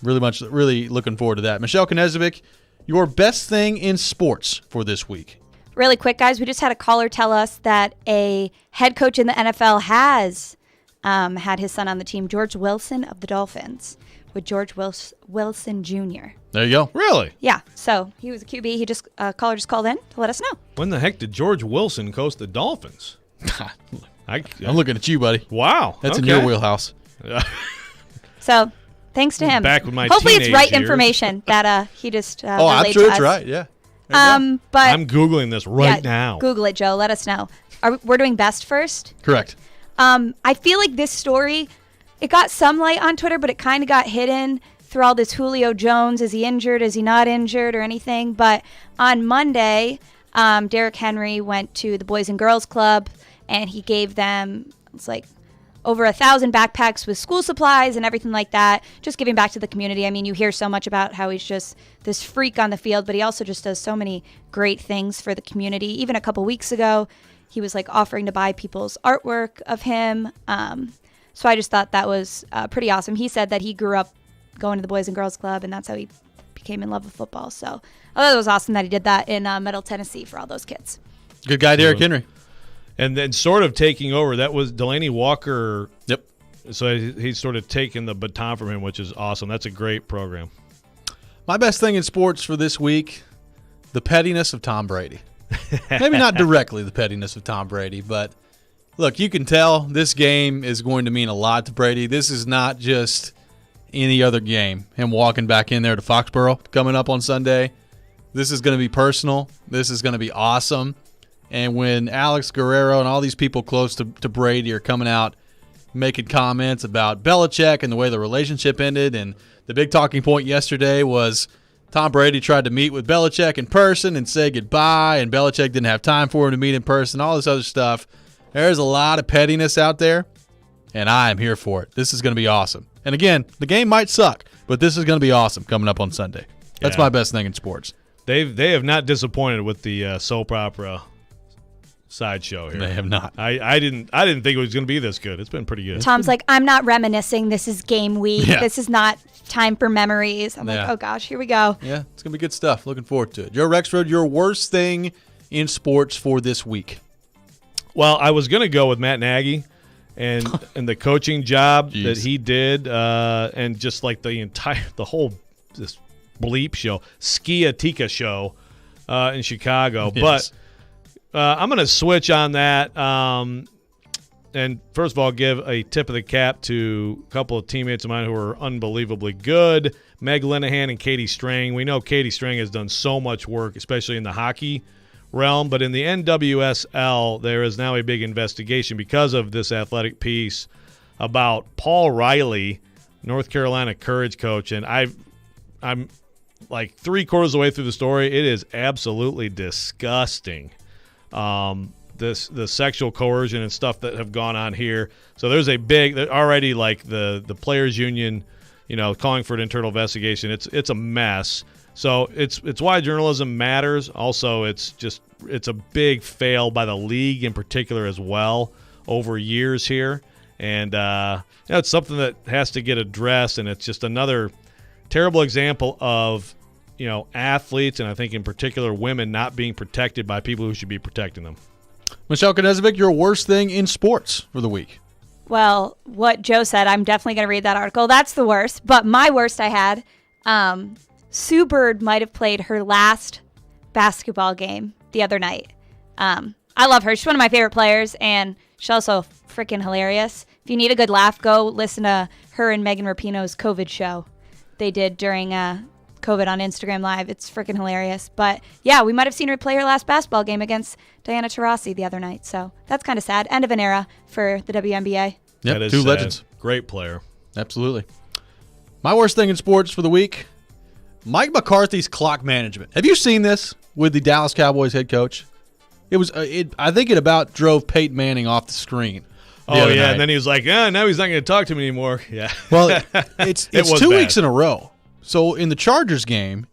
Really looking forward to that. Michelle Knezovic, your best thing in sports for this week. Really quick, guys, we just had a caller tell us that a head coach in the NFL has had his son on the team, George Wilson of the Dolphins, with George Wilson Jr. There you go. Really? Yeah. So he was a QB. He caller just called in to let us know. When the heck did George Wilson coach the Dolphins? I'm looking at you, buddy. Wow. That's in your wheelhouse. So, thanks to him. Back with my hopefully it's right years. information that he just oh, I'm sure it's right, yeah. But I'm Googling this right now. Google it, Joe. Let us know. We're doing best first? Correct. I feel like this story, it got some light on Twitter, but it kind of got hidden through all this Julio Jones. Is he injured? Is he not injured or anything? But on Monday, Derrick Henry went to the Boys and Girls Club, and he gave them, it's like, over 1,000 backpacks with school supplies and everything like that, just giving back to the community. I mean, you hear so much about how he's just this freak on the field, but he also just does so many great things for the community. Even a couple weeks ago, he was like offering to buy people's artwork of him. So I just thought that was pretty awesome. He said that he grew up going to the Boys and Girls Club, and that's how he became in love with football. So I thought it was awesome that he did that in Middle Tennessee for all those kids. Good guy, Derrick Henry. And then sort of taking over, that was Delaney Walker. Yep. So he's sort of taken the baton from him, which is awesome. That's a great program. My best thing in sports for this week, the pettiness of Tom Brady. Maybe not directly the pettiness of Tom Brady, but look, you can tell this game is going to mean a lot to Brady. This is not just any other game. Him walking back in there to Foxborough coming up on Sunday. This is going to be personal. This is going to be awesome. And when Alex Guerrero and all these people close to Brady are coming out making comments about Belichick and the way the relationship ended, and the big talking point yesterday was Tom Brady tried to meet with Belichick in person and say goodbye, and Belichick didn't have time for him to meet in person, all this other stuff. There's a lot of pettiness out there, and I am here for it. This is going to be awesome. And again, the game might suck, but this is going to be awesome coming up on Sunday. That's my best thing in sports. They have not disappointed with the soap opera sideshow here. They have not. I didn't think it was going to be this good. It's been pretty good. Tom's like, I'm not reminiscing. This is game week. Yeah. This is not time for memories. I'm like, oh gosh, here we go. Yeah, it's going to be good stuff. Looking forward to it. Joe Rexrode, your worst thing in sports for this week? Well, I was going to go with Matt Nagy and the coaching job that he did, and just like the whole this bleep show, Ski-A-Tika show in Chicago. Yes. But I'm going to switch on that. And first of all, give a tip of the cap to a couple of teammates of mine who are unbelievably good, Meg Linehan and Katie Strang. We know Katie Strang has done so much work, especially in the hockey realm. But in the NWSL, there is now a big investigation because of this athletic piece about Paul Riley, North Carolina Courage coach. And I'm like 3/4 of the way through the story. It is absolutely disgusting. The sexual coercion and stuff that have gone on here. So there's a big already, like the players union, calling for an internal investigation. It's a mess. So it's why journalism matters. Also, it's a big fail by the league in particular as well over years here, and it's something that has to get addressed. And it's just another terrible example of athletes, and I think in particular women, not being protected by people who should be protecting them. Michelle Knezovic, your worst thing in sports for the week? Well, what Joe said, I'm definitely going to read that article. That's the worst. But my worst I had, Sue Bird might have played her last basketball game the other night. I love her. She's one of my favorite players, and she's also freaking hilarious. If you need a good laugh, go listen to her and Megan Rapinoe's COVID show they did during COVID on Instagram Live. It's freaking hilarious. But yeah, we might have seen her play her last basketball game against Diana Taurasi the other night. So that's kind of sad. End of an era for the WNBA. Yep, two legends. Great player. Absolutely. My worst thing in sports for the week, Mike McCarthy's clock management. Have you seen this with the Dallas Cowboys head coach? It was. I think it about drove Peyton Manning off the screen. Oh, yeah, night. And then he was like, now he's not going to talk to me anymore. Yeah. Well, it's 2 weeks in a row. So in the Chargers game,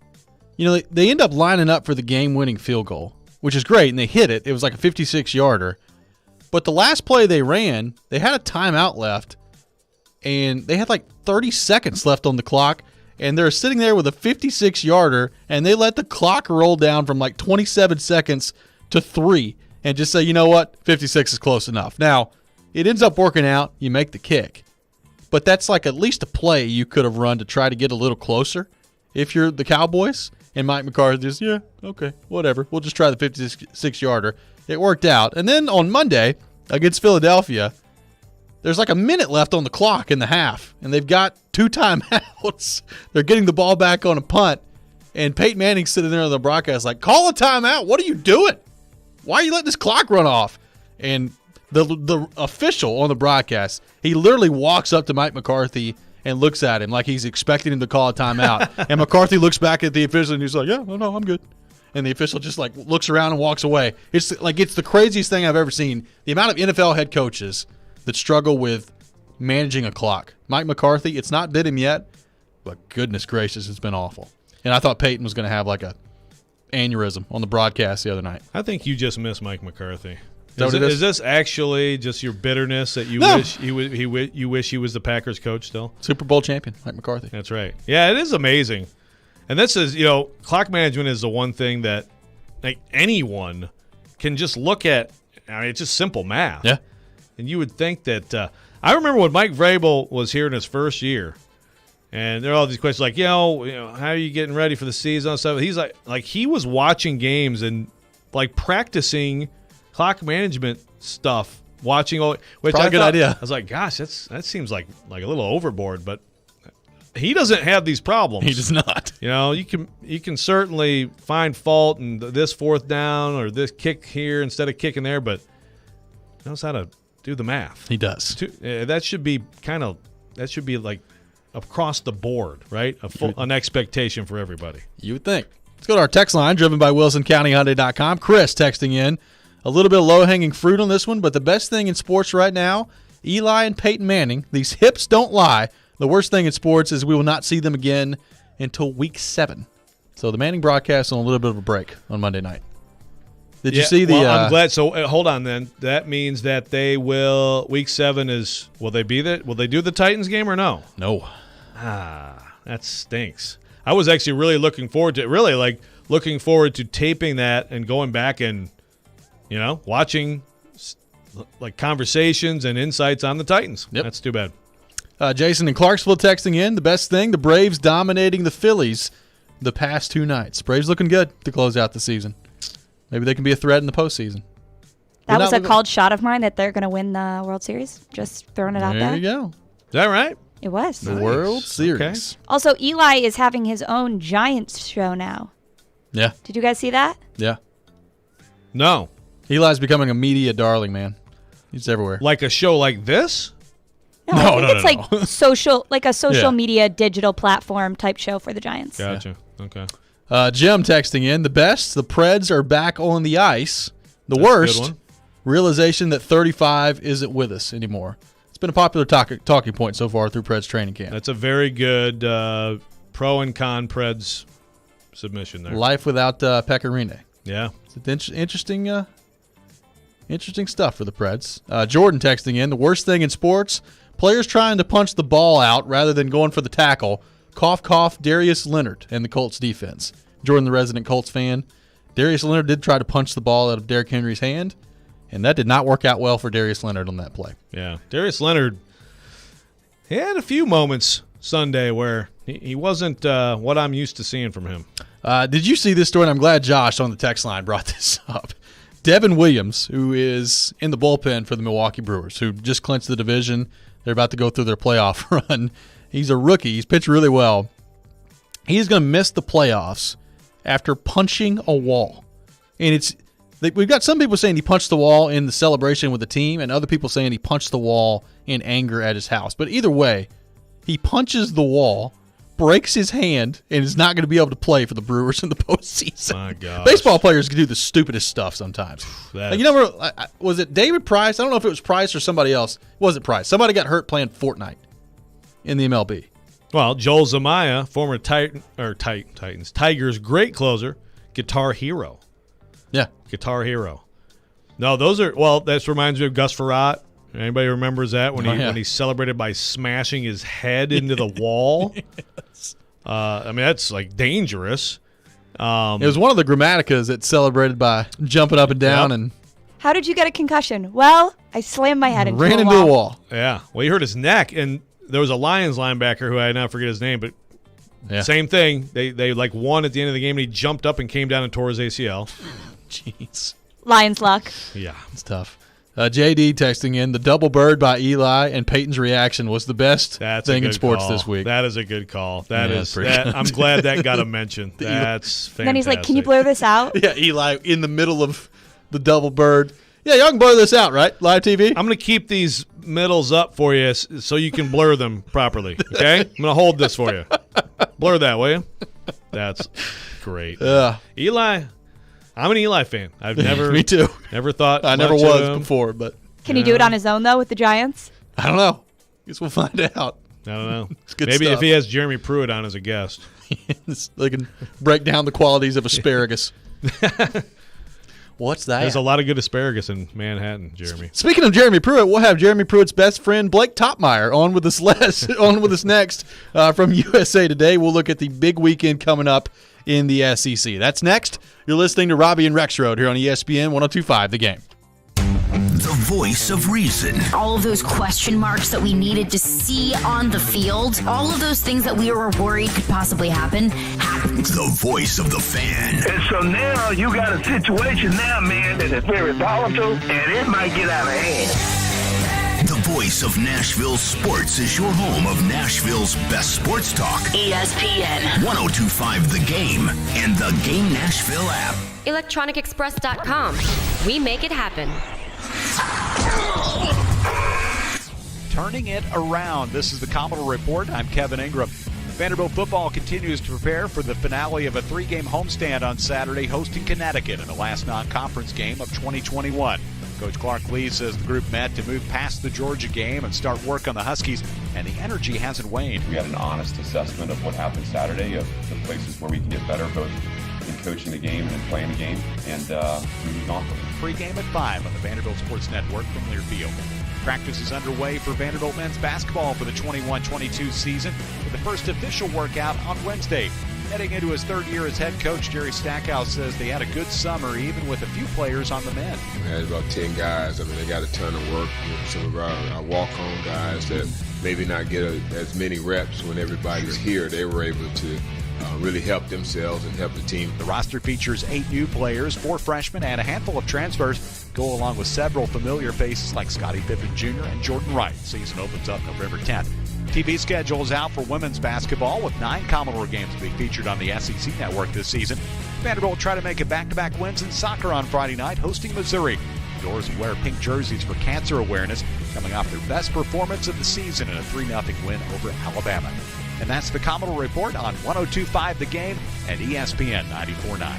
they end up lining up for the game-winning field goal, which is great, and they hit it. It was like a 56-yarder. But the last play they ran, they had a timeout left, and they had like 30 seconds left on the clock, and they're sitting there with a 56-yarder, and they let the clock roll down from like 27 seconds to 3 and just say, you know what, 56 is close enough. Now, it ends up working out. You make the kick. But that's like at least a play you could have run to try to get a little closer if you're the Cowboys. And Mike McCarthy just, yeah, okay, whatever. We'll just try the 56-yarder. It worked out. And then on Monday against Philadelphia, there's like a minute left on the clock in the half, and they've got 2 timeouts. They're getting the ball back on a punt, and Peyton Manning's sitting there on the broadcast like, call a timeout. What are you doing? Why are you letting this clock run off? And The official on the broadcast, he literally walks up to Mike McCarthy and looks at him like he's expecting him to call a timeout. And McCarthy looks back at the official and he's like, yeah, no, I'm good. And the official just like looks around and walks away. It's the craziest thing I've ever seen. The amount of NFL head coaches that struggle with managing a clock. Mike McCarthy, it's not bit him yet, but goodness gracious, it's been awful. And I thought Peyton was going to have like a aneurysm on the broadcast the other night. I think you just miss Mike McCarthy. Is this actually just your bitterness that you wish he was the Packers coach still? Super Bowl champion, Mike McCarthy. That's right. Yeah, it is amazing. And this is, clock management is the one thing that like anyone can just look at. I mean, it's just simple math. Yeah. And you would think that I remember when Mike Vrabel was here in his first year, and there are all these questions like, how are you getting ready for the season and stuff? He's like he was watching games and like practicing clock management stuff, watching all, which Probably I a good thought, idea. I was like, gosh, that seems like a little overboard, but he doesn't have these problems. He does not. You can certainly find fault in this fourth down or this kick here instead of kicking there, but he knows how to do the math. He does. That should be like across the board, right? An expectation for everybody. You would think. Let's go to our text line, driven by WilsonCountyHyundai.com. Chris texting in. A little bit of low-hanging fruit on this one, but the best thing in sports right now, Eli and Peyton Manning, these hips don't lie. The worst thing in sports is we will not see them again until Week 7. So the Manning broadcast on a little bit of a break on Monday night. Did you see the? Well, I'm glad. So hold on, then. That means that they will. Week 7 is. Will they be there? Will they do the Titans game or no? No. That stinks. I was actually really looking forward to taping that and going back and watching like conversations and insights on the Titans. Yep. That's too bad. Jason in Clarksville texting in. The best thing, the Braves dominating the Phillies the past 2 nights. Braves looking good to close out the season. Maybe they can be a threat in the postseason. That was a called shot of mine that they're going to win the World Series. Just throwing it out there. There you go. Is that right? It was. The World Series. Okay. Also, Eli is having his own Giants show now. Yeah. Did you guys see that? Yeah. No. Eli's becoming a media darling, man. He's everywhere. Like a show like this? No, I think it's like social, like a social media digital platform type show for the Giants. Gotcha. Yeah. Okay. Jim texting in. The best, the Preds are back on the ice. That's worst, realization that 35 isn't with us anymore. It's been a popular talking point so far through Preds training camp. That's a very good pro and con Preds submission there. Life without Pecorine. Yeah. It's interesting stuff for the Preds. Jordan texting in. The worst thing in sports, players trying to punch the ball out rather than going for the tackle. Cough, cough, Darius Leonard and the Colts defense. Jordan, the resident Colts fan. Darius Leonard did try to punch the ball out of Derrick Henry's hand, and that did not work out well for Darius Leonard on that play. Yeah. Darius Leonard, he had a few moments Sunday where he wasn't what I'm used to seeing from him. Did you see this story? And I'm glad Josh on the text line brought this up. Devin Williams, who is in the bullpen for the Milwaukee Brewers, who just clinched the division. They're about to go through their playoff run. He's a rookie. He's pitched really well. He's going to miss the playoffs after punching a wall. And we've got some people saying he punched the wall in the celebration with the team, and other people saying he punched the wall in anger at his house. But either way, he punches the wall, breaks his hand, and is not going to be able to play for the Brewers in the postseason. My gosh. Baseball players can do the stupidest stuff sometimes. Was it David Price? I don't know if it was Price or somebody else. It wasn't Price. Somebody got hurt playing Fortnite in the MLB. Well, Joel Zumaya, former Tigers great closer, guitar hero. Yeah. Guitar hero. No, that reminds me of Gus Frerotte. Anybody remembers that when he celebrated by smashing his head into the wall? Yes. I mean, that's like dangerous. It was one of the Grammaticas that celebrated by jumping up and down. And how did you get a concussion? Well, I slammed my head into a wall. Yeah. Well, he hurt his neck, and there was a Lions linebacker who I now forget his name, but same thing. They like won at the end of the game, and he jumped up and came down and tore his ACL. Jeez. Lions luck. Yeah. It's tough. JD texting in, the double bird by Eli and Peyton's reaction was the best thing in sports this week. That is a good call. I'm glad that got a mention. That's fantastic. Then he's like, can you blur this out? Yeah, Eli in the middle of the double bird. Yeah, y'all can blur this out, right? Live TV? I'm going to keep these middles up for you so you can blur them properly, okay? I'm going to hold this for you. Blur that, will you? That's great. Eli, I'm an Eli fan. I've never Me too. Never thought I never much was of him. before, but Can he do it on his own, though, with the Giants? I don't know. Guess we'll find out. I don't know. It's good Maybe stuff. if he has Jeremy Pruitt on as a guest. They can break down the qualities of asparagus. What's that? There's a lot of good asparagus in Manhattan, Jeremy. Speaking of Jeremy Pruitt, we'll have Jeremy Pruitt's best friend Blake Topmeyer on with us next from USA Today. We'll look at the big weekend coming up in the SEC. That's next. You're listening to Robby and Rexrode here on ESPN 102.5 The Game. The voice of reason. All of those question marks that we needed to see on the field, all of those things that we were worried could possibly happen, happened. The voice of the fan. And so now you got a situation now, man, that is very volatile, and it might get out of hand. The voice of Nashville sports is your home of Nashville's best sports talk. ESPN 102.5 The Game and the Game Nashville app. ElectronicExpress.com. We make it happen. Turning it around. This is the Commodore Report. I'm Kevin Ingram. Vanderbilt football continues to prepare for the finale of a 3-game homestand on Saturday, hosting Connecticut in the last non-conference game of 2021. Coach Clark Lee says the group met to move past the Georgia game and start work on the Huskies, and the energy hasn't waned. We had an honest assessment of what happened Saturday, of the places where we can get better, both in coaching the game and in playing the game, and we moved on from it. Pre-game at 5 on the Vanderbilt Sports Network from Learfield. Practice is underway for Vanderbilt men's basketball for the 21-22 season, with the first official workout on Wednesday. Heading into his third year as head coach, Jerry Stackhouse says they had a good summer, even with a few players on the men. We had about 10 guys. I mean, they got a ton of work. Some of our walk-on guys that maybe not get as many reps when everybody's here, they were able to really help themselves and help the team. The roster features 8 new players, 4 freshmen, and a handful of transfers. Go along with several familiar faces like Scottie Pippen Jr. and Jordan Wright. Season opens up November 10th. TV schedule is out for women's basketball, with 9 Commodore games to be featured on the SEC network this season. Vanderbilt will try to make it back-to-back wins in soccer on Friday night, hosting Missouri. The Doors will wear pink jerseys for cancer awareness, coming off their best performance of the season in a 3-0 win over Alabama. And that's the Commodore Report on 102.5 The Game and ESPN 94.9.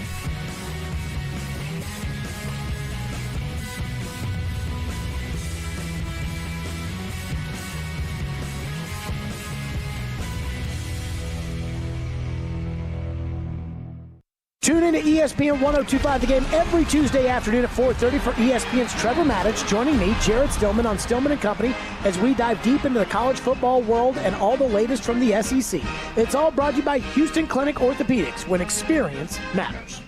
Tune in to ESPN 102.5 The Game every Tuesday afternoon at 4:30 for ESPN's Trevor Maddich joining me, Jared Stillman, on Stillman & Company as we dive deep into the college football world and all the latest from the SEC. It's all brought to you by Houston Clinic Orthopedics, when experience matters.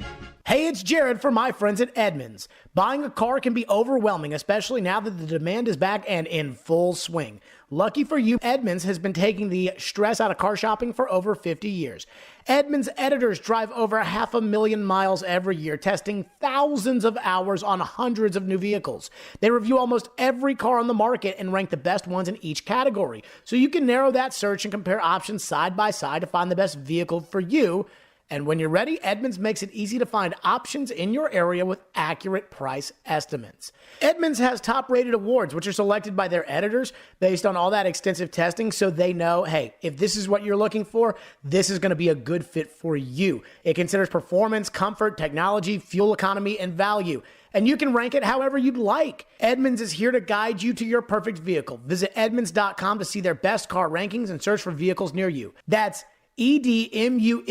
Hey, it's Jared from my friends at Edmunds. Buying a car can be overwhelming, especially now that the demand is back and in full swing. Lucky for you, Edmunds has been taking the stress out of car shopping for over 50 years. Edmunds editors drive over 500,000 miles every year, testing thousands of hours on hundreds of new vehicles. They review almost every car on the market and rank the best ones in each category. So you can narrow that search and compare options side by side to find the best vehicle for you. And when you're ready, Edmunds makes it easy to find options in your area with accurate price estimates. Edmunds has top-rated awards, which are selected by their editors based on all that extensive testing, so they know, hey, if this is what you're looking for, this is going to be a good fit for you. It considers performance, comfort, technology, fuel economy, and value. And you can rank it however you'd like. Edmunds is here to guide you to your perfect vehicle. Visit Edmunds.com to see their best car rankings and search for vehicles near you. That's EDMUNDS.com.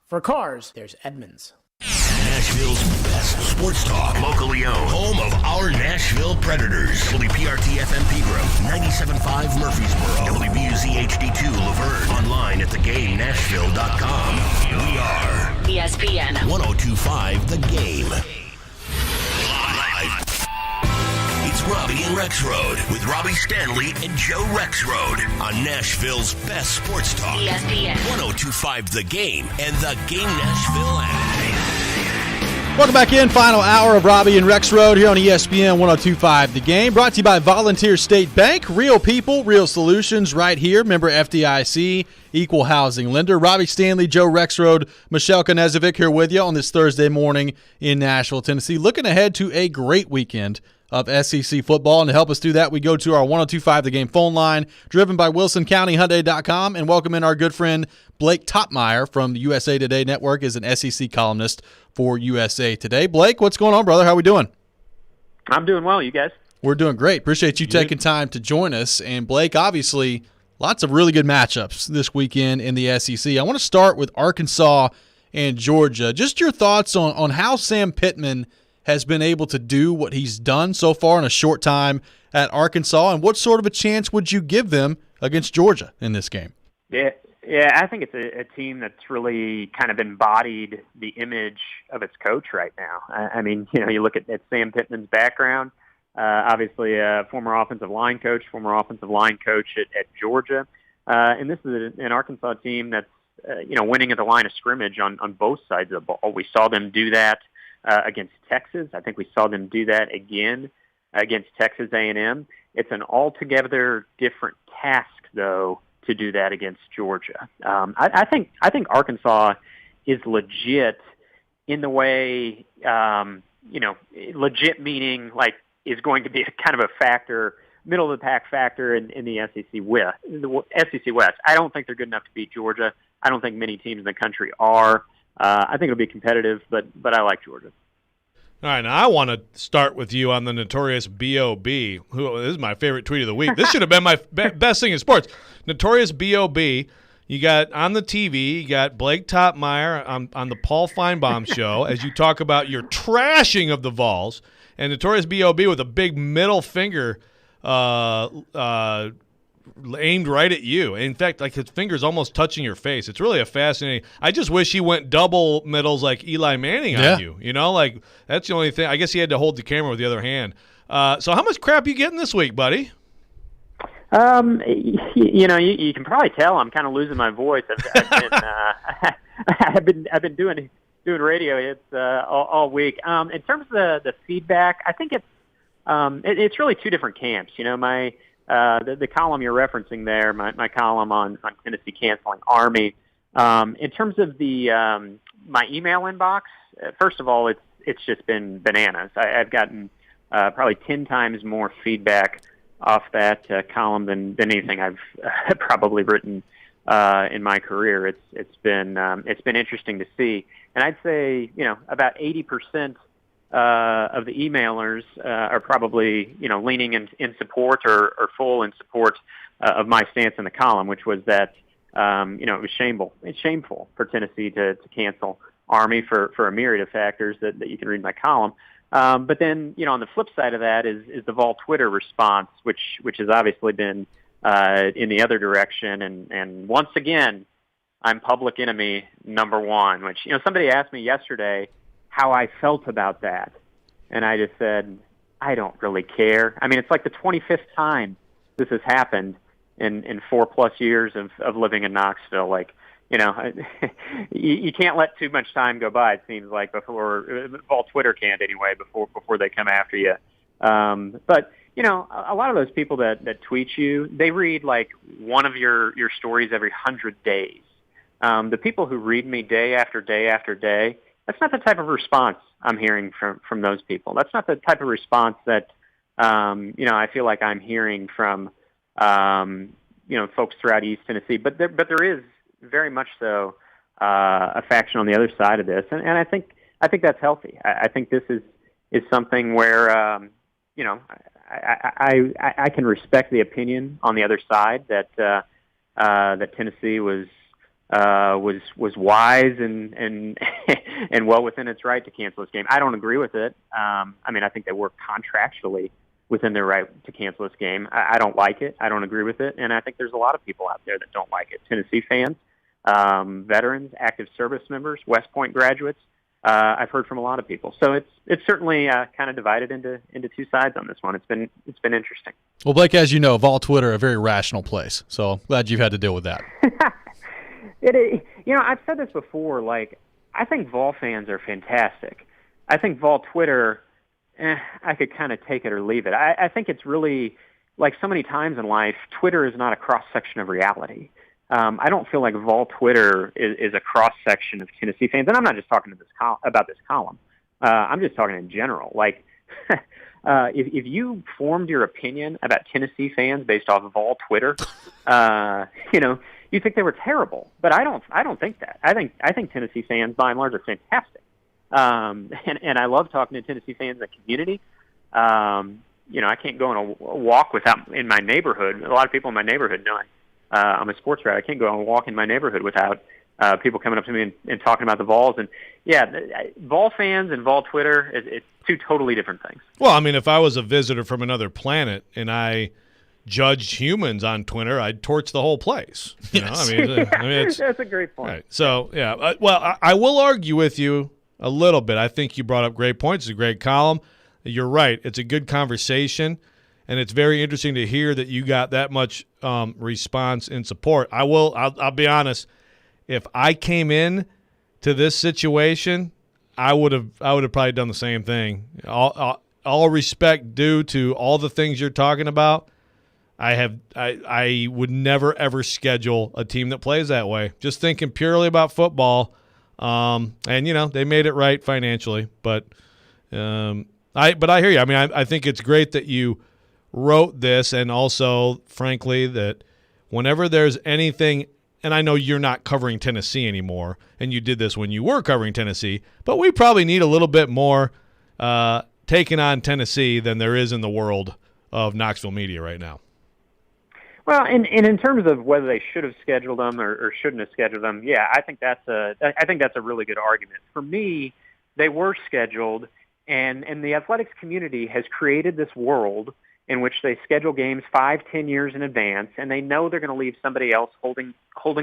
For cars, there's Edmunds. Nashville's best sports talk, locally owned, home of our Nashville Predators. WPRT-FM Pegram, 97.5 Murfreesboro, WBUZ HD2 Laverne, online at thegamenashville.com. We are ESPN 102.5 The Game. Live. It's Robby and Rexrode with Robby Stanley and Joe Rexrode on Nashville's best sports talk. ESPN 102.5 The Game and the Game Nashville app. Welcome back in. Final hour of Robby and Rexrode here on ESPN 102.5 The Game. Brought to you by Volunteer State Bank. Real people, real solutions right here. Member FDIC, equal housing lender. Robby Stanley, Joe Rexrode, Michelle Konezovic here with you on this Thursday morning in Nashville, Tennessee. Looking ahead to a great weekend of SEC football. And to help us do that, we go to our 102.5 The Game phone line, driven by WilsonCountyHyundai.com, and welcome in our good friend Blake Topmeyer from the USA Today Network is an SEC columnist for USA Today. Blake, what's going on, brother? How are we doing? I'm doing well. You guys? We're doing great. Appreciate you taking time to join us. And Blake, obviously, lots of really good matchups this weekend in the SEC. I want to start with Arkansas and Georgia. Just your thoughts on how Sam Pittman has been able to do what he's done so far in a short time at Arkansas, and what sort of a chance would you give them against Georgia in this game? Yeah, I think it's a team that's really kind of embodied the image of its coach right now. I mean, you look at Sam Pittman's background, obviously a former offensive line coach at Georgia. And this is an Arkansas team that's, winning at the line of scrimmage on both sides of the ball. We saw them do that against Texas. I think we saw them do that again against Texas A&M. It's an altogether different task, though, to do that against Georgia. I think Arkansas is legit in the way, legit meaning like is going to be kind of a factor, middle of the pack factor in the SEC West. I don't think they're good enough to beat Georgia. I don't think many teams in the country are. I think it'll be competitive, but I like Georgia. All right, now I want to start with you on the notorious B.O.B., who this is my favorite tweet of the week. This should have been my best thing in sports. Notorious B.O.B., you got on the TV, you got Blake Topmeyer on the Paul Feinbaum show as you talk about your trashing of the Vols, and Notorious B.O.B. with a big middle finger aimed right at you. In fact, like his finger's almost touching your face. It's really a fascinating. I just wish he went double middles like Eli Manning on you. Like that's the only thing. I guess he had to hold the camera with the other hand. So how much crap you getting this week, buddy? You can probably tell I'm kind of losing my voice. I've been doing radio hits all week. In terms of the feedback, I think it's really two different camps. The column you're referencing there, my column on Tennessee canceling Army. In terms of my email inbox, first of all, it's just been bananas. I've gotten probably 10 times more feedback off that column than anything I've probably written in my career. It's been interesting to see, and I'd say about 80% of the emailers are probably leaning in support or full in support of my stance in the column, which was that it was shameful. It's shameful for Tennessee to cancel Army for a myriad of factors that you can read in my column. But then on the flip side of that is the Vol Twitter response, which has obviously been in the other direction, and once again I'm public enemy number one. Which somebody asked me yesterday how I felt about that. And I just said, I don't really care. I mean, it's like the 25th time this has happened in 4+ years of living in Knoxville. Like, you can't let too much time go by, it seems like, before, well, Twitter can't anyway, before they come after you. But, a lot of those people that tweet you, they read like one of your stories every 100 days. The people who read me day after day after day, that's not the type of response I'm hearing from those people. That's not the type of response that, I feel like I'm hearing from, folks throughout East Tennessee. But there is very much so a faction on the other side of this, and I think that's healthy. I think this is something where, I can respect the opinion on the other side that Tennessee was wise and and well within its right to cancel this game. I don't agree with it. I think they were contractually within their right to cancel this game. I don't like it. I don't agree with it. And I think there's a lot of people out there that don't like it. Tennessee fans, veterans, active service members, West Point graduates. I've heard from a lot of people. So it's certainly kind of divided into two sides on this one. It's been interesting. Well, Blake, as you know, Vol Twitter, a very rational place. So glad you've had to deal with that. I've said this before. Like, I think Vol fans are fantastic. I think Vol Twitter, I could kind of take it or leave it. I think it's really, like so many times in life, Twitter is not a cross-section of reality. I don't feel like Vol Twitter is a cross-section of Tennessee fans. And I'm not just talking about this column. I'm just talking in general. Like, if you formed your opinion about Tennessee fans based off of Vol Twitter, you think they were terrible. But I don't think that. I think Tennessee fans, by and large, are fantastic. And I love talking to Tennessee fans in the community. I can't go on a walk in my neighborhood. A lot of people in my neighborhood know I'm a sports writer. I can't go on a walk in my neighborhood without people coming up to me and talking about the Vols. And Vol fans and Vol Twitter, it's two totally different things. Well, I mean, if I was a visitor from another planet and I judged humans on Twitter, I'd torch the whole place. Yes. That's a great point. Right. So, I will argue with you a little bit. I think you brought up great points. It's a great column. You're right. It's a good conversation, and it's very interesting to hear that you got that much response and support. I'll be honest. If I came in to this situation, I would have probably done the same thing. All respect due to all the things you're talking about. I would never ever schedule a team that plays that way. Just thinking purely about football. And they made it right financially, but I hear you. I mean, I think it's great that you wrote this, and also, frankly, that whenever there's anything, and I know you're not covering Tennessee anymore, and you did this when you were covering Tennessee, but we probably need a little bit more taking on Tennessee than there is in the world of Knoxville media right now. Well, and in terms of whether they should have scheduled them or shouldn't have scheduled them, I think that's a really good argument. For me, they were scheduled, and the athletics community has created this world in which they schedule games 5-10 years in advance, and they know they're going to leave somebody else holding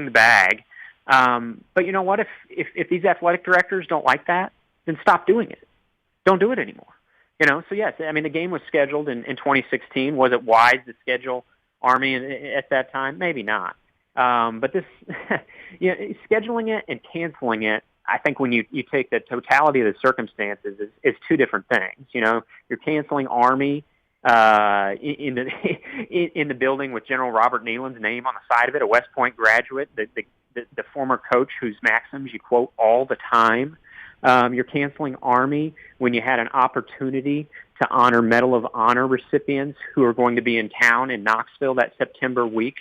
the bag. But you know what? If these athletic directors don't like that, then stop doing it. Don't do it anymore. So yes, I mean, the game was scheduled in 2016. Was it wise to schedule Army at that time? Maybe not. But this, scheduling it and canceling it, I think when you take the totality of the circumstances, is two different things. You're canceling Army in the building with General Robert Nealon's name on the side of it, a West Point graduate, the former coach whose maxims you quote all the time. You're canceling Army when you had an opportunity to honor Medal of Honor recipients who are going to be in town in Knoxville that September week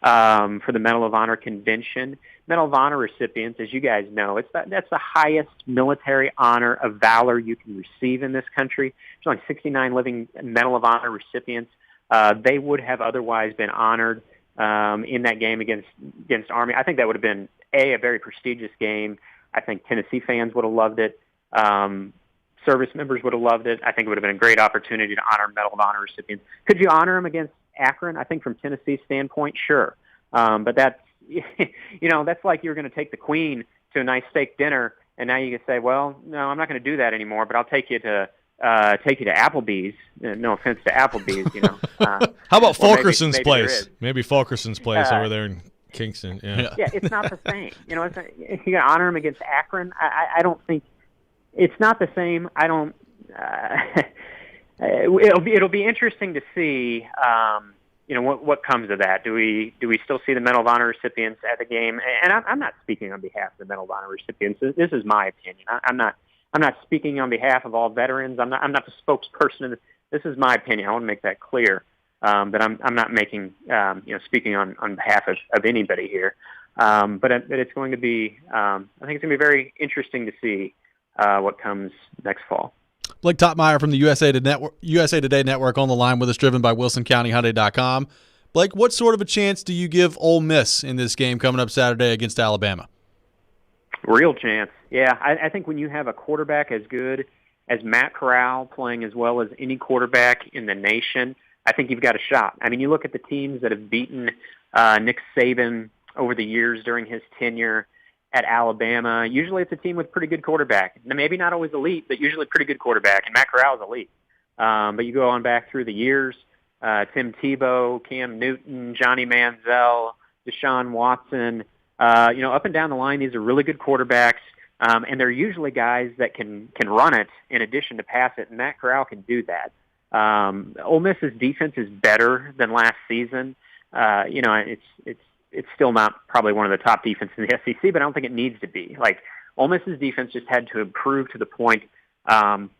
for the Medal of Honor convention. Medal of Honor recipients, as you guys know, that's the highest military honor of valor you can receive in this country. There's only 69 living Medal of Honor recipients. They would have otherwise been honored in that game against Army. I think that would have been, a very prestigious game. I think Tennessee fans would have loved it. Service members would have loved it. I think it would have been a great opportunity to honor Medal of Honor recipients. Could you honor them against Akron? I think from Tennessee's standpoint, sure. But that's, that's like you're going to take the Queen to a nice steak dinner, and now you can say, well, no, I'm not going to do that anymore, but I'll take you to Applebee's. No offense to Applebee's, How about Fulkerson's place? Maybe Fulkerson's place over there in Kingston. Yeah, it's not the same. You're going to honor him against Akron. I don't think it's not the same. I don't. It'll be interesting to see. What comes of that? Do we still see the Medal of Honor recipients at the game? And I'm not speaking on behalf of the Medal of Honor recipients. This is my opinion. I'm not speaking on behalf of all veterans. I'm not the spokesperson. This is my opinion. I want to make that clear. That I'm not making speaking on behalf of anybody here. But it's going to be. I think it's going to be very interesting to see what comes next fall. Blake Topmeyer from the USA Today Network on the line with us, driven by WilsonCountyHyundai.com. Blake, what sort of a chance do you give Ole Miss in this game coming up Saturday against Alabama? Real chance. Yeah, I think when you have a quarterback as good as Matt Corral playing as well as any quarterback in the nation, I think you've got a shot. I mean, you look at the teams that have beaten Nick Saban over the years during his tenure at Alabama. Usually it's a team with pretty good quarterback. Maybe not always elite, but usually pretty good quarterback, and Matt Corral is elite. But you go on back through the years, Tim Tebow, Cam Newton, Johnny Manziel, Deshaun Watson, up and down the line, these are really good quarterbacks. And they're usually guys that can run it in addition to pass it, and Matt Corral can do that. Ole Miss's defense is better than last season. It's still not probably one of the top defenses in the SEC, but I don't think it needs to be. Like, Ole Miss's defense just had to improve to the point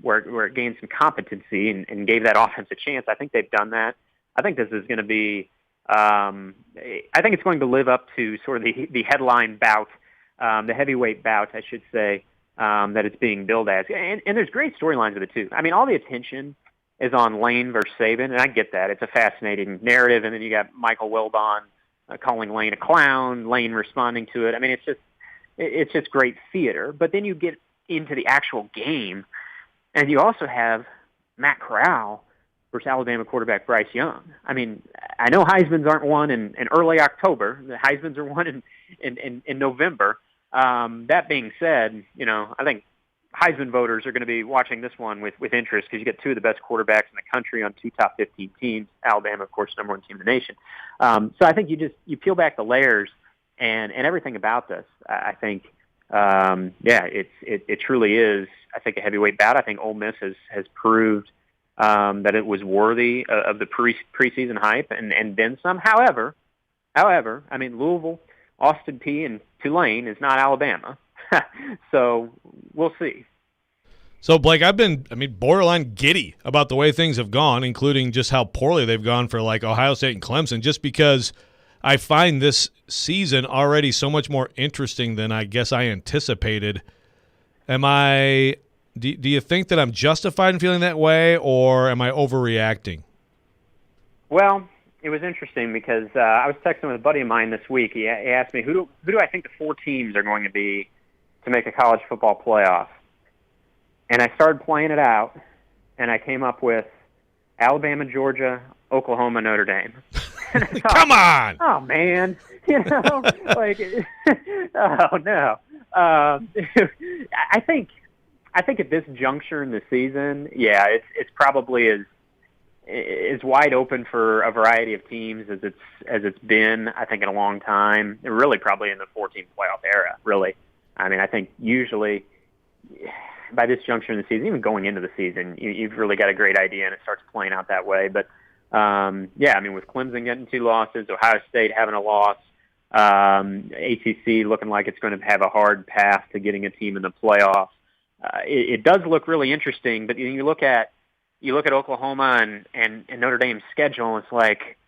where it gained some competency and gave that offense a chance. I think they've done that. I think this is going to be I think it's going to live up to sort of the headline bout, the heavyweight bout, I should say, that it's being billed as. And there's great storylines with it, too. I mean, all the attention is on Lane versus Saban, and I get that. It's a fascinating narrative, and then you got Michael Wilbon calling Lane a clown, Lane responding to it. I mean, it's just great theater. But then you get into the actual game, and you also have Matt Corral versus Alabama quarterback Bryce Young. I mean, I know Heisman's aren't won in early October. The Heisman's are won in November. That being said, I think Heisman voters are going to be watching this one with interest because you get two of the best quarterbacks in the country on two top 15 teams. Alabama, of course, number one team in the nation. So I think you peel back the layers and everything about this. I think, it truly is, I think, a heavyweight bout. I think Ole Miss has proved that it was worthy of the preseason hype and then some. However, I mean, Louisville, Austin Peay, and Tulane is not Alabama. So we'll see. So, Blake, I've been, borderline giddy about the way things have gone, including just how poorly they've gone for, like, Ohio State and Clemson, just because I find this season already so much more interesting than I guess I anticipated. Do you think that I'm justified in feeling that way, or am I overreacting? Well, it was interesting because I was texting with a buddy of mine this week. He asked me, who do I think the four teams are going to be to make a college football playoff? And I started playing it out, and I came up with Alabama, Georgia, Oklahoma, Notre Dame. Thought, come on! Oh, man. Like, oh, no. I think at this juncture in the season, it's probably as wide open for a variety of teams as it's been, I think, in a long time. And really, probably in the 4-team playoff era. Really, I mean, I think usually by this juncture in the season, even going into the season, you've really got a great idea, and it starts playing out that way. But I mean, with Clemson getting 2 losses, Ohio State having a loss, ACC looking like it's going to have a hard path to getting a team in the playoffs. It does look really interesting, but you look at Oklahoma and Notre Dame's schedule, and it's like,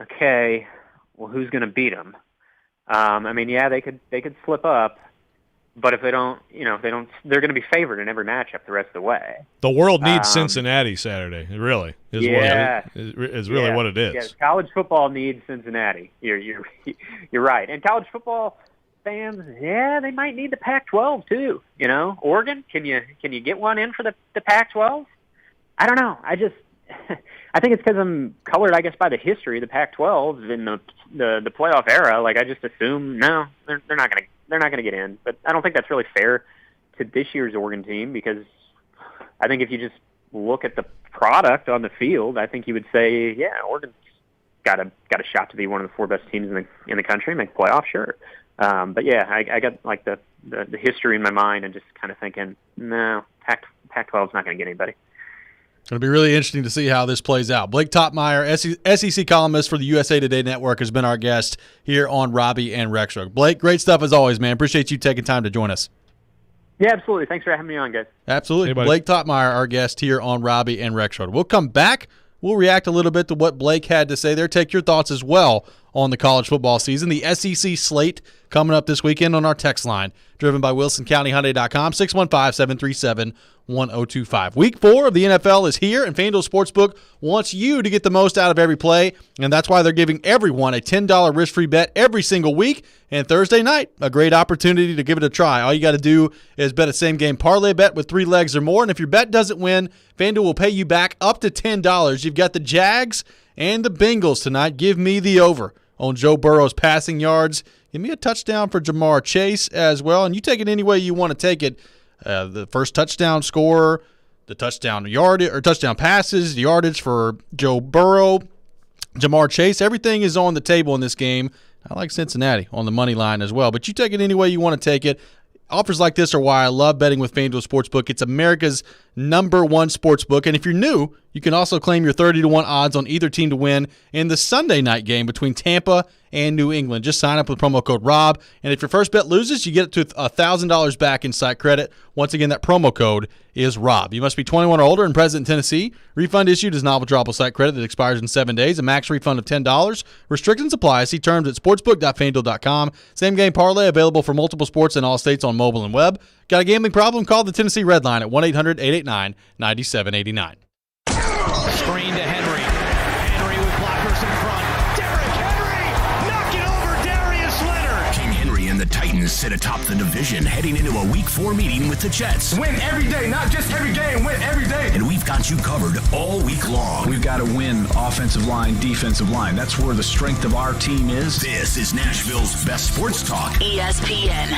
okay, well, who's going to beat them? I mean, they could slip up, but if they don't, they're going to be favored in every matchup the rest of the way. The world needs Cincinnati Saturday. It really is. What it is. Yes, college football needs Cincinnati. You're right, and college football fans, they might need the Pac-12 too. Oregon, can you get one in for the Pac-12? I don't know. I think it's because I'm colored, I guess, by the history of the Pac-12 in the playoff era. Like, I just assume no, they're not gonna get in. But I don't think that's really fair to this year's Oregon team, because I think if you just look at the product on the field, I think you would say, Oregon's got a shot to be one of the 4 best teams in the country, make the playoff, sure. But I got like the history in my mind and just kind of thinking, no, Pac-12 is not going to get anybody. It'll be really interesting to see how this plays out. Blake Topmeyer, SEC columnist for the USA Today Network, has been our guest here on Robby and Rexrode. Blake, great stuff as always, man. Appreciate you taking time to join us. Yeah, absolutely. Thanks for having me on, guys. Absolutely. Hey, Blake Topmeyer, our guest here on Robby and Rexrode. We'll come back. We'll react a little bit to what Blake had to say there. Take your thoughts as well on the college football season. The SEC slate coming up this weekend on our text line, driven by WilsonCountyHyundai.com, 615-737-1025. Week 4 of the NFL is here, and FanDuel Sportsbook wants you to get the most out of every play, and that's why they're giving everyone a $10 risk-free bet every single week. And Thursday night, a great opportunity to give it a try. All you got to do is bet a same-game parlay bet with 3 legs or more, and if your bet doesn't win, FanDuel will pay you back up to $10. You've got the Jags and the Bengals tonight. Give me the over on Joe Burrow's passing yards. Give me a touchdown for Jamar Chase as well, and you take it any way you want to take it. The first touchdown scorer, the touchdown yardage or touchdown passes, the yardage for Joe Burrow, Jamar Chase. Everything is on the table in this game. I like Cincinnati on the money line as well, but you take it any way you want to take it. Offers like this are why I love betting with FanDuel Sportsbook. It's America's #1 sportsbook. And if you're new, you can also claim your 30-1 odds on either team to win in the Sunday night game between Tampa and New England. Just sign up with promo code ROB. And if your first bet loses, you get it to $1,000 back in site credit. Once again, that promo code is ROB. You must be 21 or older and present in Tennessee. Refund issued is novel drawable site credit that expires in 7 days. A max refund of $10. Restrictions apply. See terms at sportsbook.fanduel.com. Same game parlay available for multiple sports in all states on mobile and web. Got a gambling problem? Call the Tennessee Red Line at 1-800-889-9789. Screen to Henry. Henry with blockers in front. Derrick Henry knocking over Darius Leonard. King Henry and the Titans sit atop the division heading into a Week 4 meeting with the Jets. Win every day, not just every game, win every day. And we've got you covered all week long. We've got to win offensive line, defensive line. That's where the strength of our team is. This is Nashville's best sports talk. ESPN.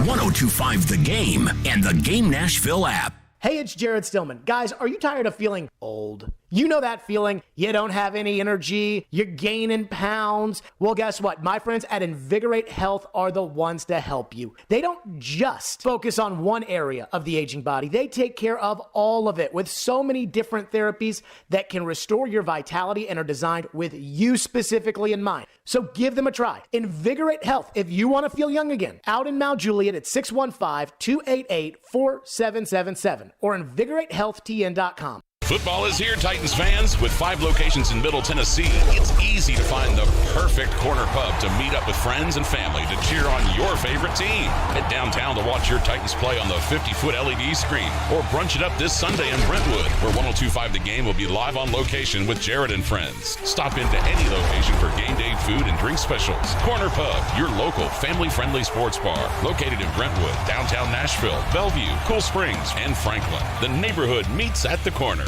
102.5 The Game and the Game Nashville app. Hey, it's Jared Stillman. Guys, are you tired of feeling old? You know that feeling. You don't have any energy. You're gaining pounds. Well, guess what? My friends at Invigorate Health are the ones to help you. They don't just focus on one area of the aging body. They take care of all of it with so many different therapies that can restore your vitality and are designed with you specifically in mind. So give them a try. Invigorate Health if you want to feel young again. Out in Mount Juliet at 615-288-4777 or invigoratehealthtn.com. Football is here, Titans fans. With 5 locations in Middle Tennessee, it's easy to find the perfect corner pub to meet up with friends and family to cheer on your favorite team. Head downtown to watch your Titans play on the 50-foot LED screen, or brunch it up this Sunday in Brentwood, where 102.5 The Game will be live on location with Jared and friends. Stop into any location for game day food and drink specials. Corner Pub, your local family-friendly sports bar, located in Brentwood, downtown Nashville, Bellevue, Cool Springs, and Franklin. The neighborhood meets at the corner.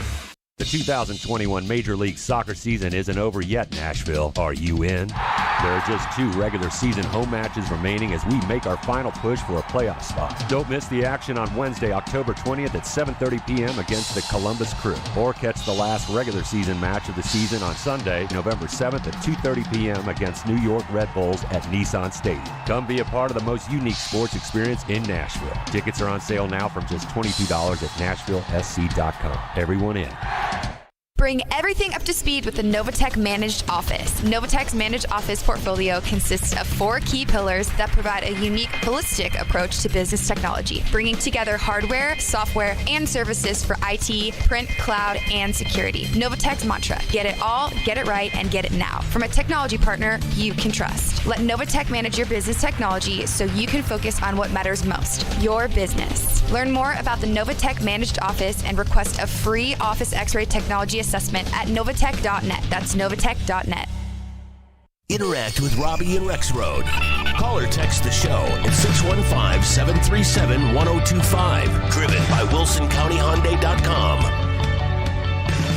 The 2021 Major League Soccer season isn't over yet, Nashville. Are you in? There are just 2 regular season home matches remaining as we make our final push for a playoff spot. Don't miss the action on Wednesday, October 20th at 7:30 p.m. against the Columbus Crew. Or catch the last regular season match of the season on Sunday, November 7th at 2:30 p.m. against New York Red Bulls at Nissan Stadium. Come be a part of the most unique sports experience in Nashville. Tickets are on sale now from just $22 at NashvilleSC.com. Everyone in. Bring everything up to speed with the Novatech Managed Office. Novatech's Managed Office portfolio consists of 4 key pillars that provide a unique, holistic approach to business technology, bringing together hardware, software, and services for IT, print, cloud, and security. Novatech's mantra: get it all, get it right, and get it now. From a technology partner you can trust. Let Novatech manage your business technology so you can focus on what matters most, your business. Learn more about the Novatech Managed Office and request a free Office X-ray technology assessment at novatech.net. That's novatech.net. Interact with Robby and Rexrode. Call or text the show at 615-737-1025. Driven by WilsonCountyHyundai.com.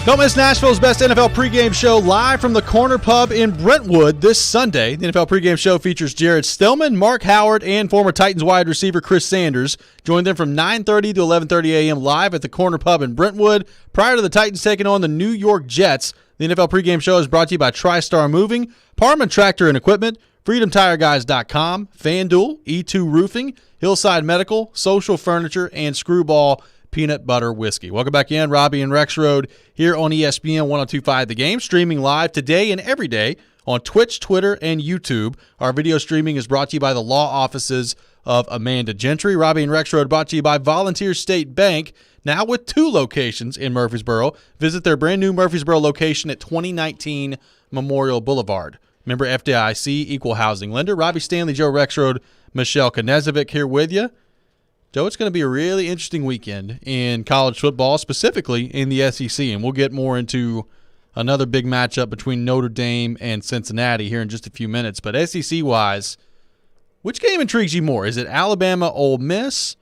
Don't miss Nashville's best NFL pregame show live from the Corner Pub in Brentwood this Sunday. The NFL pregame show features Jared Stillman, Mark Howard, and former Titans wide receiver Chris Sanders. Join them from 9:30 to 11:30 a.m. live at the Corner Pub in Brentwood prior to the Titans taking on the New York Jets. The NFL pregame show is brought to you by TriStar Moving, Parman Tractor and Equipment, FreedomTireGuys.com, FanDuel, E2 Roofing, Hillside Medical, Social Furniture, and Screwball Peanut Butter Whiskey. Welcome back in. Robby and Rexrode here on ESPN 102.5 The Game, streaming live today and every day on Twitch, Twitter, and YouTube. Our video streaming is brought to you by the law offices of Amanda Gentry. Robby and Rexrode brought to you by Volunteer State Bank, now with 2 locations in Murfreesboro. Visit their brand new Murfreesboro location at 2019 Memorial Boulevard. Member FDIC, equal housing lender. Robbie Stanley, Joe Rexrode, Michelle Knezovic here with you. Joe, it's going to be a really interesting weekend in college football, specifically in the SEC, and we'll get more into another big matchup between Notre Dame and Cincinnati here in just a few minutes. But SEC-wise, which game intrigues you more? Is it Alabama-Ole Miss?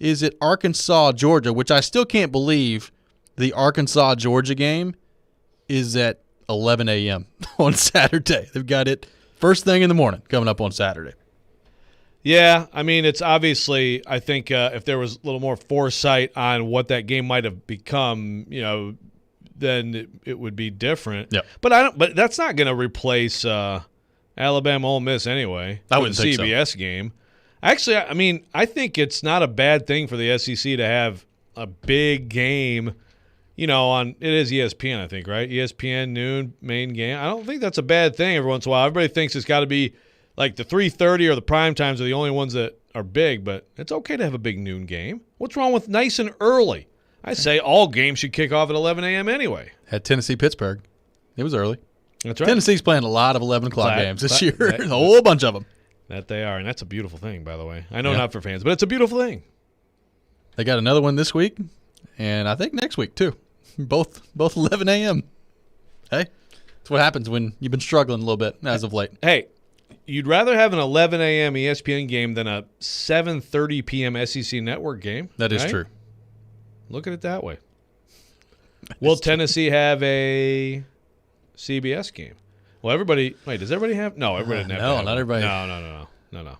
Is it Arkansas-Georgia, which I still can't believe the Arkansas-Georgia game is at 11 a.m. on Saturday. They've got it first thing in the morning coming up on Saturday. Yeah, I mean, it's obviously, I think if there was a little more foresight on what that game might have become, then it would be different. Yeah. But that's not going to replace Alabama Ole Miss anyway. I wouldn't think so. CBS game. Actually, I mean, I think it's not a bad thing for the SEC to have a big game, it is ESPN, I think, right? ESPN noon main game. I don't think that's a bad thing every once in a while. Everybody thinks it's got to be like the 3:30 or the prime times are the only ones that are big, but it's okay to have a big noon game. What's wrong with nice and early? I say all games should kick off at 11 a.m. anyway. At Tennessee-Pittsburgh. It was early. That's right. Tennessee's playing a lot of 11 o'clock games this year. A whole bunch of them. That they are, and that's a beautiful thing, by the way. I know not for fans, but it's a beautiful thing. They got another one this week, and I think next week too. Both 11 a.m. Hey, that's what happens when you've been struggling a little bit as of late. Hey, you'd rather have an 11 a.m. ESPN game than a 7:30 p.m. SEC Network game. That is true. Look at it that way. Will Tennessee have a CBS game? Well, does everybody have? No, everybody didn't have. No, not everybody. No.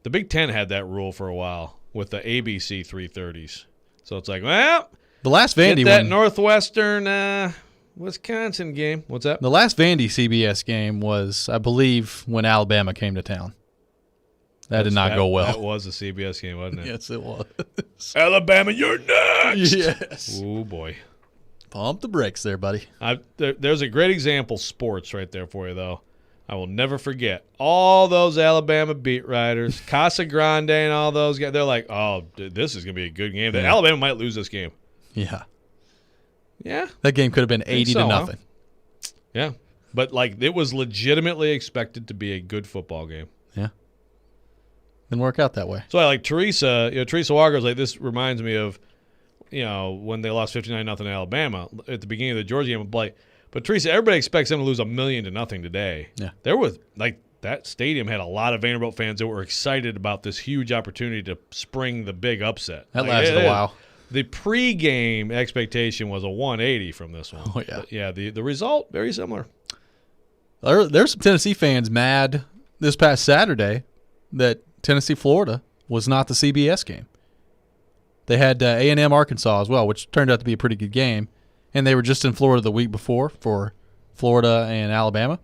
The Big Ten had that rule for a while with the ABC 3:30s. So it's like, well, the last Vandy that one, Northwestern Wisconsin game. What's that? The last Vandy CBS game was, I believe, when Alabama came to town. That did not go well. That was a CBS game, wasn't it? Yes, it was. Alabama, you're next. Yes. Oh, boy. Pump the brakes there, buddy. There's a great example, sports, right there for you, though. I will never forget. All those Alabama beat writers, Casa Grande and all those guys, they're like, oh, this is going to be a good game. Yeah. Alabama might lose this game. Yeah. Yeah. That game could have been 80-0. Huh? Yeah. But, it was legitimately expected to be a good football game. Yeah. Didn't work out that way. So, Teresa Walker was like, this reminds me of, when they lost 59-0 to Alabama at the beginning of the Georgia game. But Teresa, everybody expects them to lose 1,000,000 today. Yeah. There was, that stadium had a lot of Vanderbilt fans that were excited about this huge opportunity to spring the big upset. That lasted a while. The pregame expectation was a 180 from this one. Oh, yeah. But yeah, the result, very similar. There's some Tennessee fans mad this past Saturday that Tennessee-Florida was not the CBS game. They had A&M Arkansas as well, which turned out to be a pretty good game. And they were just in Florida the week before for Florida and Alabama.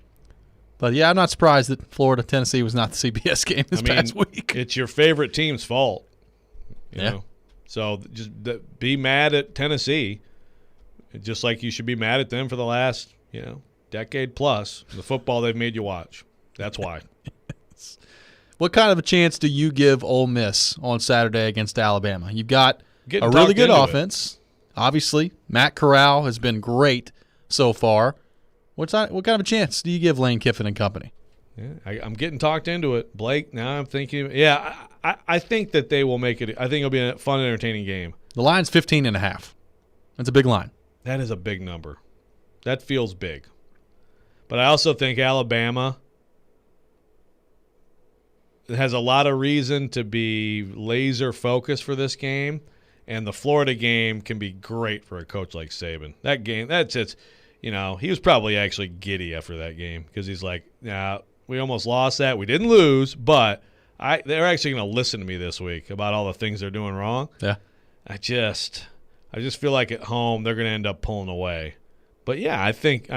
But, yeah, I'm not surprised that Florida-Tennessee was not the CBS game this past week. It's your favorite team's fault. You Yeah. know? So just be mad at Tennessee, just like you should be mad at them for the last, decade plus, the football they've made you watch. That's why. What kind of a chance do you give Ole Miss on Saturday against Alabama? You've got Getting a really talked good into offense. Obviously, Matt Corral has been great so far. What kind of a chance do you give Lane Kiffin and company? Yeah, I'm getting talked into it. Blake, now I'm thinking, I think that they will make it. I think it'll be a fun, entertaining game. The line's 15.5. That's a big line. That is a big number. That feels big. But I also think Alabama has a lot of reason to be laser focused for this game, and the Florida game can be great for a coach like Saban. That game, he was probably actually giddy after that game because he's like, we almost lost that. We didn't lose, but they're actually going to listen to me this week about all the things they're doing wrong. Yeah. I just feel like at home they're going to end up pulling away. But yeah, I think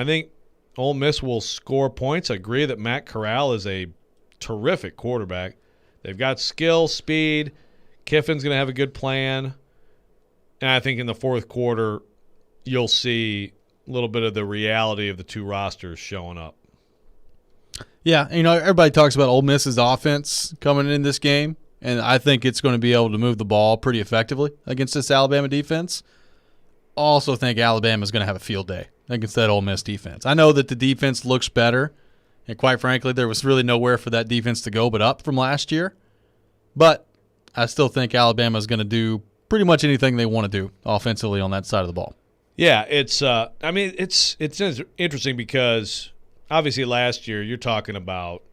Ole Miss will score points. I agree that Matt Corral is a terrific quarterback. They've got skill, speed. Kiffin's going to have a good plan. And I think in the fourth quarter you'll see a little bit of the reality of the two rosters showing up. Yeah, everybody talks about Ole Miss's offense coming in this game, and I think it's going to be able to move the ball pretty effectively against this Alabama defense. I also think Alabama's going to have a field day against that Ole Miss defense. I know that the defense looks better, and quite frankly, there was really nowhere for that defense to go but up from last year. But I still think Alabama's going to do pretty much anything they want to do offensively on that side of the ball. Yeah, it's interesting because obviously last year you're talking about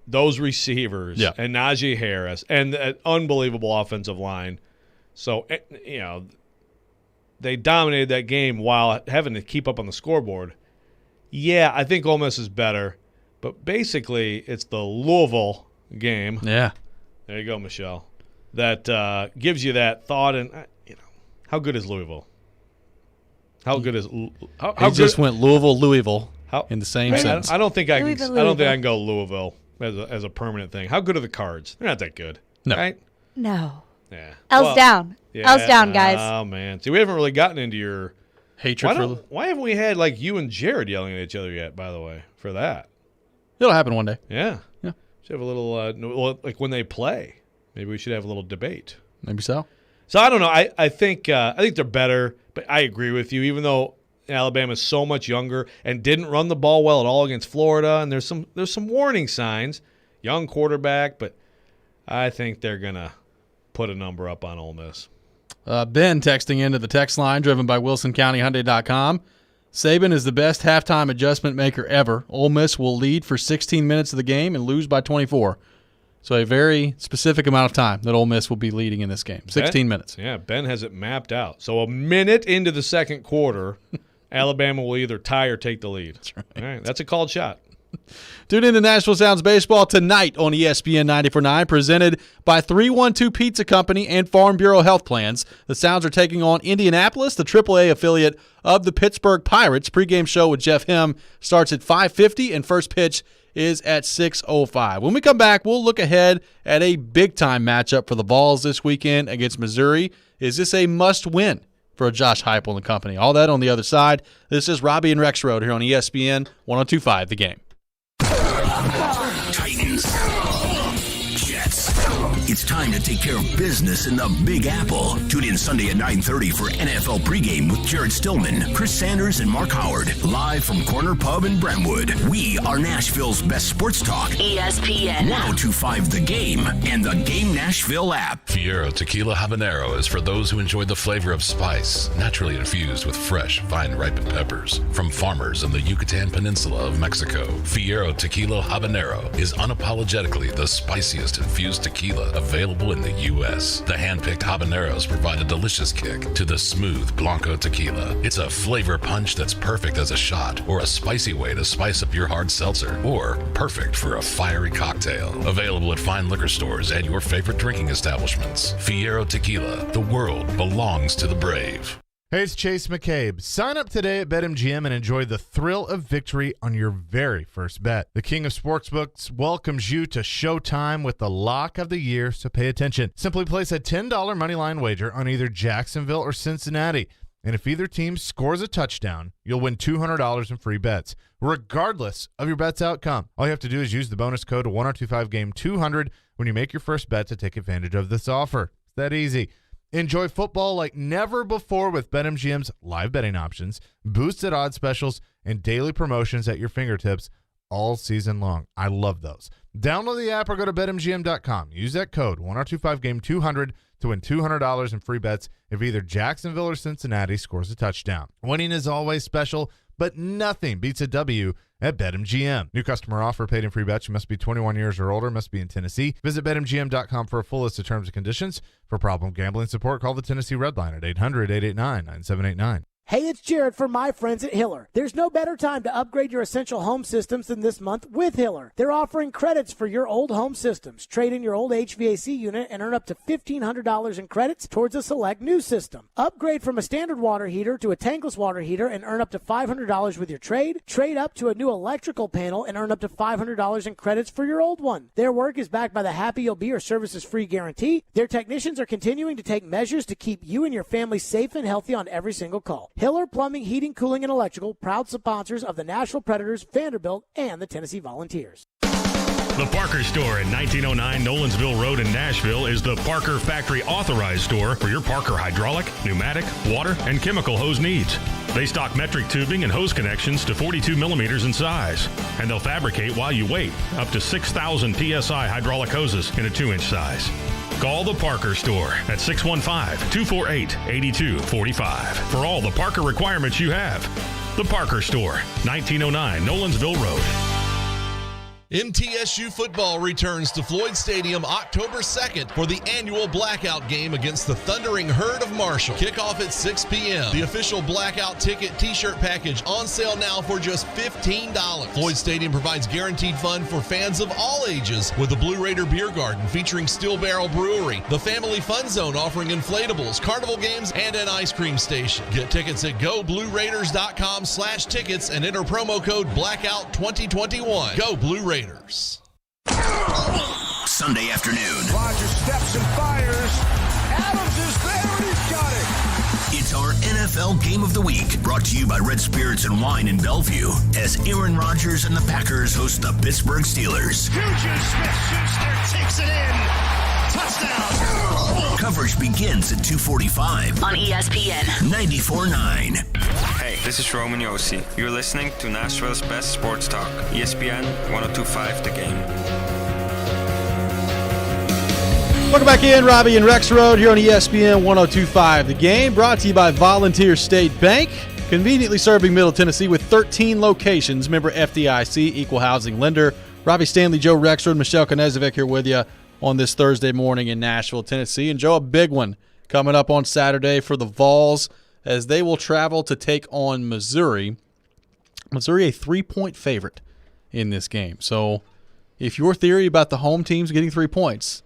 those receivers and Najee Harris and an unbelievable offensive line. So, they dominated that game while having to keep up on the scoreboard. Yeah, I think Ole Miss is better, but basically it's the Louisville game. Yeah. There you go, Michelle. That gives you that thought, and how good is Louisville? How good is how just went Louisville in the same sentence. I don't think I can go Louisville. as a permanent thing. How good are the Cards? They're not that good. No. Right? No. Yeah. L's down. L's down, guys. Oh, man. See, we haven't really gotten into your hatred why haven't we had, like, you and Jared yelling at each other yet, by the way, for that? It'll happen one day. Yeah. Yeah. Should have a little, like, when they play. Maybe we should have a little debate. Maybe so. So, I don't know. I think they're better, but I agree with you, even though Alabama's so much younger and didn't run the ball well at all against Florida, and there's some warning signs. Young quarterback, but I think they're going to put a number up on Ole Miss. Ben texting into the text line driven by WilsonCountyHyundai.com. Saban is the best halftime adjustment maker ever. Ole Miss will lead for 16 minutes of the game and lose by 24. So a very specific amount of time that Ole Miss will be leading in this game. 16 minutes. Yeah, Ben has it mapped out. So a minute into the second quarter, Alabama will either tie or take the lead. That's right. All right, that's a called shot. Tune in to Nashville Sounds Baseball tonight on ESPN 94.9, presented by 312 Pizza Company and Farm Bureau Health Plans. The Sounds are taking on Indianapolis, the AAA affiliate of the Pittsburgh Pirates. Pregame show with Jeff Him starts at 5:50, and first pitch is at 6:05. When we come back, we'll look ahead at a big-time matchup for the Vols this weekend against Missouri. Is this a must-win for Josh Heupel and the company? All that on the other side. This is Robby and Rexrode here on ESPN 102.5 The Game. Titans. Jets. It's time to take care of business in the Big Apple. Tune in Sunday at 9:30 for NFL pregame with Jared Stillman, Chris Sanders, and Mark Howard. Live from Corner Pub in Brentwood. We are Nashville's best sports talk. ESPN 102.5 The Game and the Game Nashville app. Fiero Tequila Habanero is for those who enjoy the flavor of spice, naturally infused with fresh, vine ripened peppers from farmers in the Yucatan Peninsula of Mexico. Fiero Tequila Habanero is unapologetically the spiciest infused tequila available in the U.S. The hand-picked habaneros provide a delicious kick to the smooth Blanco tequila. It's a flavor punch that's perfect as a shot or a spicy way to spice up your hard seltzer, or perfect for a fiery cocktail. Available at fine liquor stores and your favorite drinking establishments. Fiero Tequila, the world belongs to the brave. Hey, it's Chase McCabe. Sign up today at BetMGM and enjoy the thrill of victory on your very first bet. The king of sportsbooks welcomes you to Showtime with the lock of the year, so pay attention. Simply place a $10 moneyline wager on either Jacksonville or Cincinnati, and if either team scores a touchdown, you'll win $200 in free bets, regardless of your bet's outcome. All you have to do is use the bonus code 1025GAME200 when you make your first bet to take advantage of this offer. It's that easy. Enjoy football like never before with BetMGM's live betting options, boosted odds specials, and daily promotions at your fingertips all season long. I love those. Download the app or go to BetMGM.com. Use that code 1025GAME200 to win $200 in free bets if either Jacksonville or Cincinnati scores a touchdown. Winning is always special, but nothing beats a W at BetMGM. New customer offer, paid in free bets. You must be 21 years or older, must be in Tennessee. Visit BetMGM.com for a full list of terms and conditions. For problem gambling support, call the Tennessee Red Line at 800-889-9789. Hey, it's Jared from my friends at Hiller. There's no better time to upgrade your essential home systems than this month with Hiller. They're offering credits for your old home systems. Trade in your old HVAC unit and earn up to $1,500 in credits towards a select new system. Upgrade from a standard water heater to a tankless water heater and earn up to $500 with your trade. Trade up to a new electrical panel and earn up to $500 in credits for your old one. Their work is backed by the Happy You'll Be or Services Free guarantee. Their technicians are continuing to take measures to keep you and your family safe and healthy on every single call. Hiller Plumbing, Heating, Cooling, and Electrical, proud sponsors of the Nashville Predators, Vanderbilt, and the Tennessee Volunteers. The Parker Store at 1909 Nolensville Road in Nashville is the Parker Factory Authorized Store for your Parker hydraulic, pneumatic, water, and chemical hose needs. They stock metric tubing and hose connections to 42 millimeters in size, and they'll fabricate while you wait up to 6,000 PSI hydraulic hoses in a 2-inch size. Call the Parker Store at 615-248-8245 for all the Parker requirements you have. The Parker Store, 1909 Nolensville Road. MTSU football returns to Floyd Stadium October 2nd for the annual Blackout game against the Thundering Herd of Marshall. Kickoff at 6 p.m. The official Blackout ticket t-shirt package on sale now for just $15. Floyd Stadium provides guaranteed fun for fans of all ages with the Blue Raider Beer Garden featuring Steel Barrel Brewery, the Family Fun Zone offering inflatables, carnival games, and an ice cream station. Get tickets at GoBlueRaiders.com/tickets and enter promo code Blackout2021. Go Blue Raiders. Sunday afternoon. Rodgers steps and fires. Adams is there and he's got it. It's our NFL Game of the Week, brought to you by Red Spirits and Wine in Bellevue, as Aaron Rodgers and the Packers host the Pittsburgh Steelers. Juju Smith-Schuster takes it in. Touchdown. Coverage begins at 2:45 on ESPN 94.9. Hey, this is Roman Yossi. You're listening to Nashville's best sports talk, ESPN 102.5 The Game. Welcome back in, Robby and Rexrode here on ESPN 102.5 The Game, brought to you by Volunteer State Bank, conveniently serving Middle Tennessee with 13 locations. Member FDIC, equal housing lender. Robby Stanley, Joe Rexrode, Michelle Knezevich here with you on this Thursday morning in Nashville, Tennessee. And Joe, a big one coming up on Saturday for the Vols as they will travel to take on Missouri. Missouri, a 3-point favorite in this game. So if your theory about the home teams getting 3 points,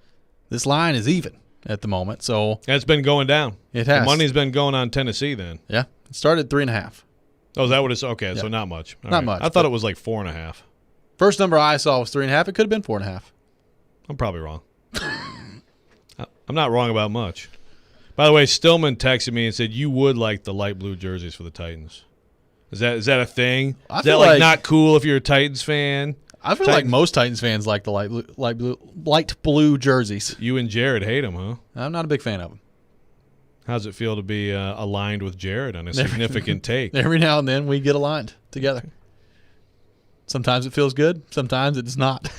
this line is even at the moment. So it's been going down. It has. The money's been going on Tennessee then. Yeah. It started at 3.5. Oh, is that what it's? Okay, Yeah. so not much. All Not right. much, I thought it was like 4.5. First number I saw was 3.5. It could have been 4.5. I'm probably wrong. I'm not wrong about much. By the way, Stillman texted me and said you would like the light blue jerseys for the Titans. Is that a thing? I Is feel that like like- not cool if you're a Titans fan? I feel like most Titans fans like the light blue jerseys. You and Jared hate them, huh? I'm not a big fan of them. How's it feel to be aligned with Jared on a significant take? Every now and then we get aligned together. Sometimes it feels good. Sometimes it does not.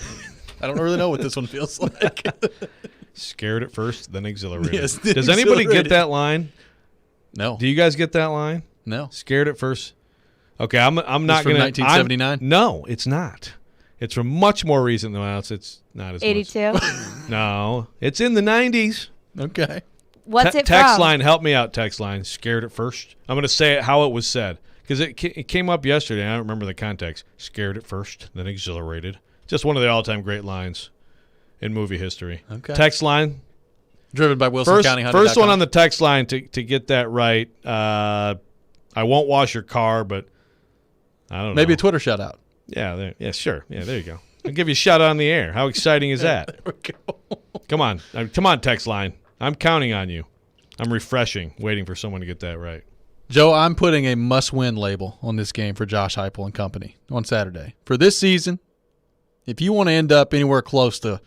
I don't really know what this one feels like. Scared at first, then exhilarated. Yes, Does anybody get that line? No. Do you guys get that line? No. Scared at first. Okay, I'm not from going to. 1979? No, it's not. It's from much more recent than else. It's not as 82. much. No, it's in the 90s. Okay. What's it text from? line, help me out. Text line, scared at first. I'm going to say it how it was said because it came up yesterday. I don't remember the context. Scared at first, then exhilarated. Just one of the all-time great lines in movie history. Okay. Text line. Driven by Wilson County. First one on the text line to get that right. I won't wash your car, but I don't know. Maybe a Twitter shout out. Yeah, sure. Yeah, there you go. I'll give you a shout out on the air. How exciting is that? There we go. Come on, text line. I'm counting on you. I'm refreshing, waiting for someone to get that right. Joe, I'm putting a must-win label on this game for Josh Heupel and company on Saturday. For this season, if you want to end up anywhere close to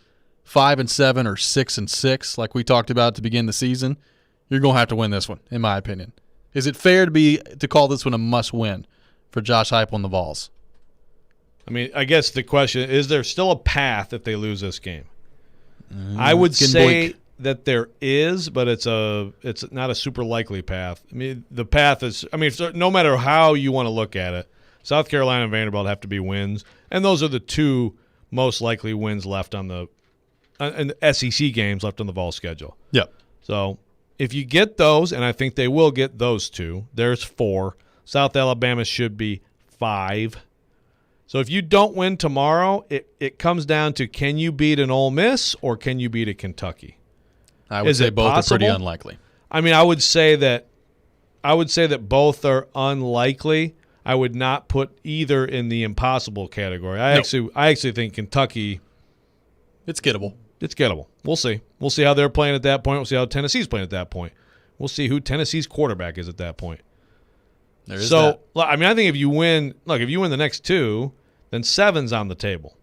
5-7 or 6-6, like we talked about to begin the season, you're going to have to win this one, in my opinion. Is it fair to call this one a must-win for Josh Heupel and the Vols? I mean, I guess the question is there still a path if they lose this game? I would say blink. that there is, but it's not a super likely path. I mean, the path is no matter how you want to look at it, South Carolina and Vanderbilt have to be wins, and those are the two most likely wins left on the SEC games left on the Vol schedule. Yep. So if you get those, and I think they will get those two, there's 4. South Alabama should be 5. So if you don't win tomorrow, it comes down to can you beat an Ole Miss or can you beat a Kentucky? I would say both are pretty unlikely. I mean, I would say that both are unlikely. I would not put either in the impossible category. I actually think Kentucky. It's gettable. It's gettable. We'll see. We'll see how they're playing at that point. We'll see how Tennessee's playing at that point. We'll see who Tennessee's quarterback is at that point. There is that. I mean, I think if you win the next 2, then 7's on the table.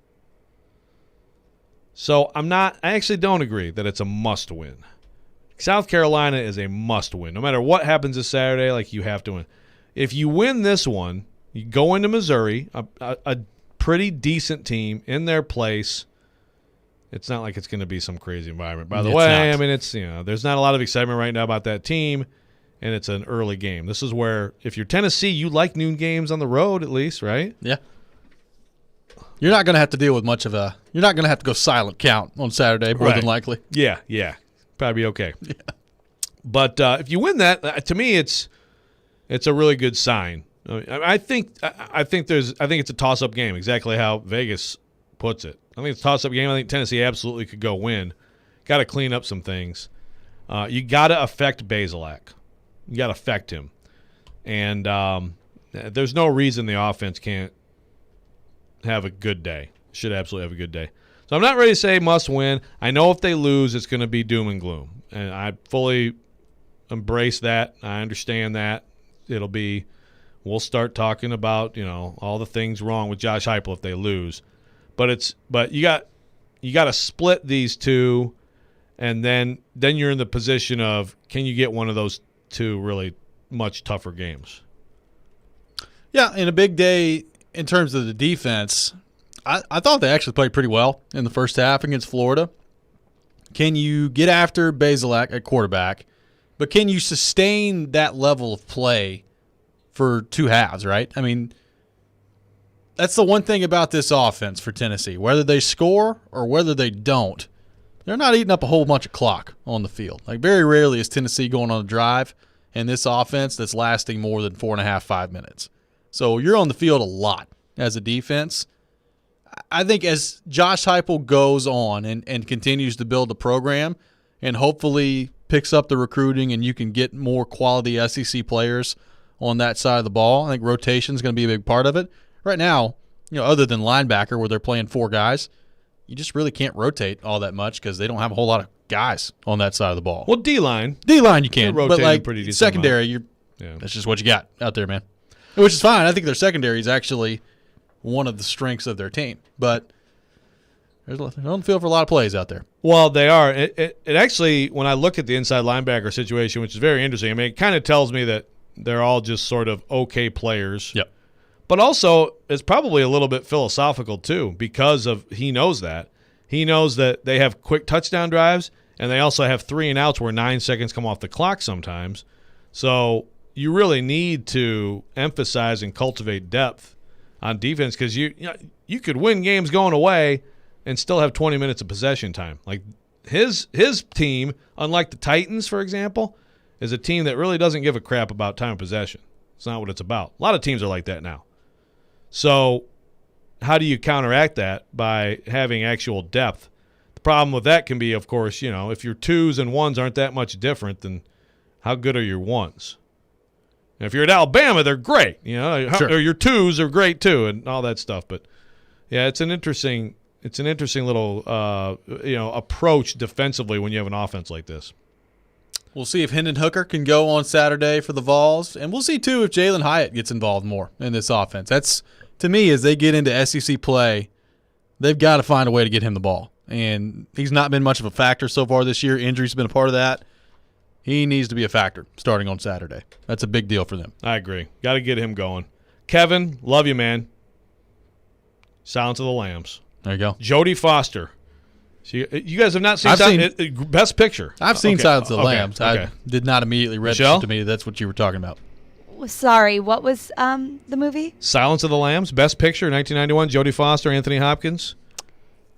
So I actually don't agree that it's a must-win. South Carolina is a must-win. No matter what happens this Saturday, you have to win. If you win this one, you go into Missouri, a pretty decent team in their place. It's not like it's going to be some crazy environment. By the way, I mean, it's there's not a lot of excitement right now about that team, and it's an early game. This is where, if you're Tennessee, you like noon games on the road at least, right? Yeah. You're not going to have to deal with much of a – you're not going to have to go silent count on Saturday, more than likely. Yeah. Probably okay. Yeah. But if you win that, to me, it's a really good sign. I think it's a toss-up game, exactly how Vegas puts it. I think it's a toss-up game. I think Tennessee absolutely could go win. Got to clean up some things. You got to affect Bazelak. You got to affect him. And there's no reason the offense can't have a good day. Should absolutely have a good day. So I'm not ready to say must win. I know if they lose, it's going to be doom and gloom. And I fully embrace that. I understand that. We'll start talking about, all the things wrong with Josh Heupel if they lose. But you got to split these two, and then you're in the position of, can you get one of those two really much tougher games? Yeah, in a big day in terms of the defense, I thought they actually played pretty well in the first half against Florida. Can you get after Bazelak at quarterback, but can you sustain that level of play for two halves, right? I mean, that's the one thing about this offense for Tennessee. Whether they score or whether they don't, they're not eating up a whole bunch of clock on the field. Like, very rarely is Tennessee going on a drive in this offense that's lasting more than 4.5, 5 minutes. So you're on the field a lot as a defense. I think as Josh Heupel goes on and continues to build the program and hopefully picks up the recruiting and you can get more quality SEC players on that side of the ball, I think rotation is going to be a big part of it. Right now, other than linebacker where they're playing four guys, you just really can't rotate all that much because they don't have a whole lot of guys on that side of the ball. Well, D-line you can, but like pretty decent secondary, that's just what you got out there, man. Which is fine. I think their secondary is actually one of the strengths of their team, but I don't feel for a lot of plays out there. Well, they are. It actually, when I look at the inside linebacker situation, which is very interesting, I mean, it kind of tells me that they're all just sort of okay players. Yep. But also, it's probably a little bit philosophical too, because he knows that. He knows that they have quick touchdown drives, and they also have 3 and outs where 9 seconds come off the clock sometimes. So you really need to emphasize and cultivate depth on defense, because you could win games going away and still have 20 minutes of possession time. Like his team, unlike the Titans, for example, is a team that really doesn't give a crap about time of possession. It's not what it's about. A lot of teams are like that now. So how do you counteract that? By having actual depth. The problem with that can be, of course, if your 2s and 1s aren't that much different, then how good are your 1s? If you're at Alabama, they're great. Sure. Or your 2s are great too, and all that stuff. But yeah, it's an interesting little approach defensively when you have an offense like this. We'll see if Hendon Hooker can go on Saturday for the Vols, and we'll see too if Jalen Hyatt gets involved more in this offense. That's, to me, as they get into SEC play, they've got to find a way to get him the ball, and he's not been much of a factor so far this year. Injuries have been a part of that. He needs to be a factor starting on Saturday. That's a big deal for them. I agree. Got to get him going. Kevin, love you, man. Silence of the Lambs. There you go. Jodie Foster. You guys have not seen Best Picture. I've seen Silence of the Lambs. Okay. I did not immediately register to me that's what you were talking about. Sorry, what was the movie? Silence of the Lambs, Best Picture, 1991. Jodie Foster, Anthony Hopkins.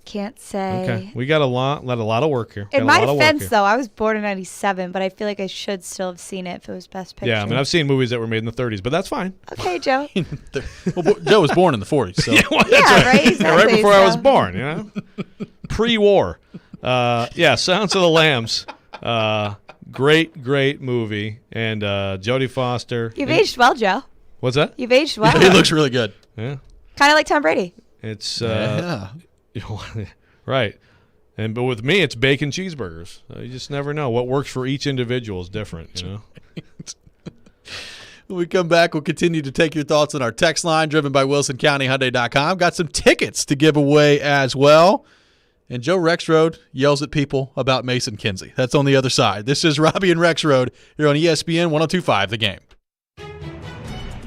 Can't say. Okay, we got a lot of work here. In my defense, though, I was born in 97, but I feel like I should still have seen it if it was Best Picture. Yeah, I mean, I've seen movies that were made in the 30s, but that's fine. Okay, Joe. Well, Joe was born in the 40s. So. Right. Exactly, right before I was born, pre-war. Silence of the Lambs. Great movie. And Jodie Foster. You've aged well, Joe. What's that? You've aged well. He looks really good. Yeah. Kind of like Tom Brady. It's right. But with me, it's bacon cheeseburgers. You just never know. What works for each individual is different, When we come back, we'll continue to take your thoughts on our text line driven by WilsonCountyHyundai.com. Got some tickets to give away as well. And Joe Rexrode yells at people about Mason Kinsey. That's on the other side. This is Robby and Rexrode here on ESPN 102.5 The Game.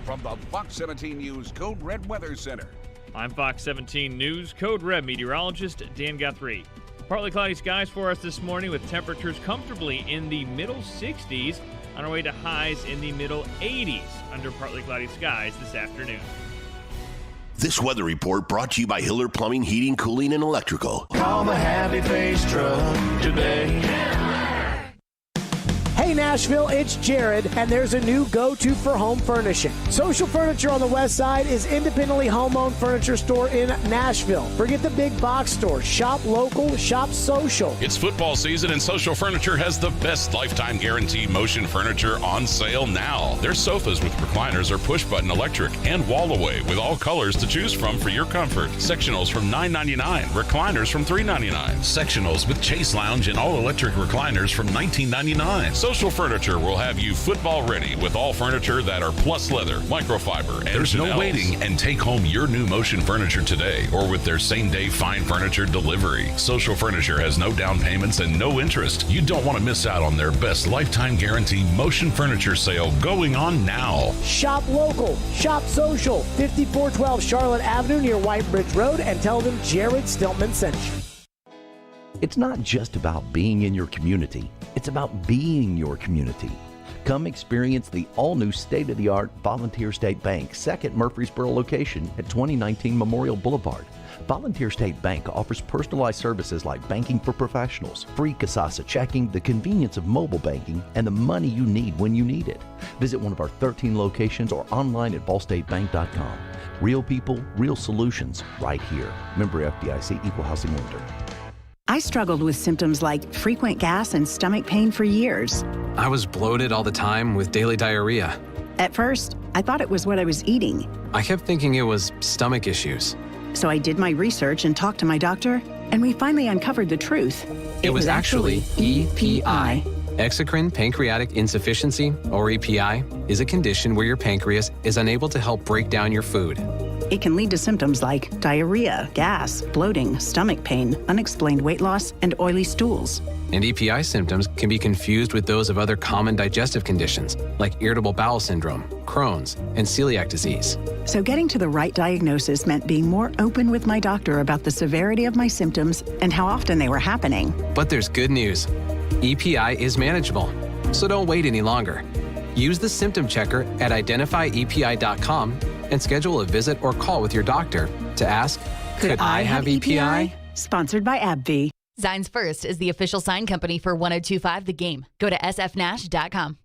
From the Fox 17 News Code Red Weather Center. I'm Fox 17 News Code Red meteorologist Dan Guthrie. Partly cloudy skies for us this morning with temperatures comfortably in the middle 60s on our way to highs in the middle 80s under partly cloudy skies this afternoon. This weather report brought to you by Hiller Plumbing, Heating, Cooling, and Electrical. Call the Happy Face Truck today. Hey, Hey Nashville, it's Jared, and there's a new go-to for home furnishing. Social Furniture on the West Side is independently home-owned furniture store in Nashville. Forget the big box stores. Shop local, shop social. It's football season, and Social Furniture has the best lifetime guarantee motion furniture on sale now. Their sofas with recliners are push-button electric and wall-away with all colors to choose from for your comfort. Sectionals from $9.99, recliners from $3.99. Sectionals with Chase Lounge and all-electric recliners from $19.99. Social Furniture will have you football ready with all furniture that are plus leather, microfiber, and There's no waiting, and take home your new motion furniture today or with their same-day fine furniture delivery. Social Furniture has no down payments and no interest. You don't want to miss out on their best lifetime guarantee motion furniture sale going on now. Shop local, shop social. 5412 Charlotte Avenue near White Bridge Road, and tell them Jared Stiltman sent you. It's not just about being in your community. It's about being your community. Come experience the all-new state-of-the-art Volunteer State Bank, second Murfreesboro location at 2019 Memorial Boulevard. Volunteer State Bank offers personalized services like banking for professionals, free Kasasa checking, the convenience of mobile banking, and the money you need when you need it. Visit one of our 13 locations or online at ballstatebank.com. Real people, real solutions, right here. Member FDIC, Equal Housing Lender. I struggled with symptoms like frequent gas and stomach pain for years. I was bloated all the time with daily diarrhea. At first, I thought it was what I was eating. I kept thinking it was stomach issues. So I did my research and talked to my doctor, and we finally uncovered the truth. It was actually EPI. Exocrine pancreatic insufficiency, or EPI, is a condition where your pancreas is unable to help break down your food. It can lead to symptoms like diarrhea, gas, bloating, stomach pain, unexplained weight loss, and oily stools. And EPI symptoms can be confused with those of other common digestive conditions, like irritable bowel syndrome, Crohn's, and celiac disease. So getting to the right diagnosis meant being more open with my doctor about the severity of my symptoms and how often they were happening. But there's good news. EPI is manageable, so don't wait any longer. Use the symptom checker at identifyepi.com and schedule a visit or call with your doctor to ask, could I have EPI? Sponsored by AbbVie. Signs First is the official sign company for 102.5 The Game. Go to sfnash.com.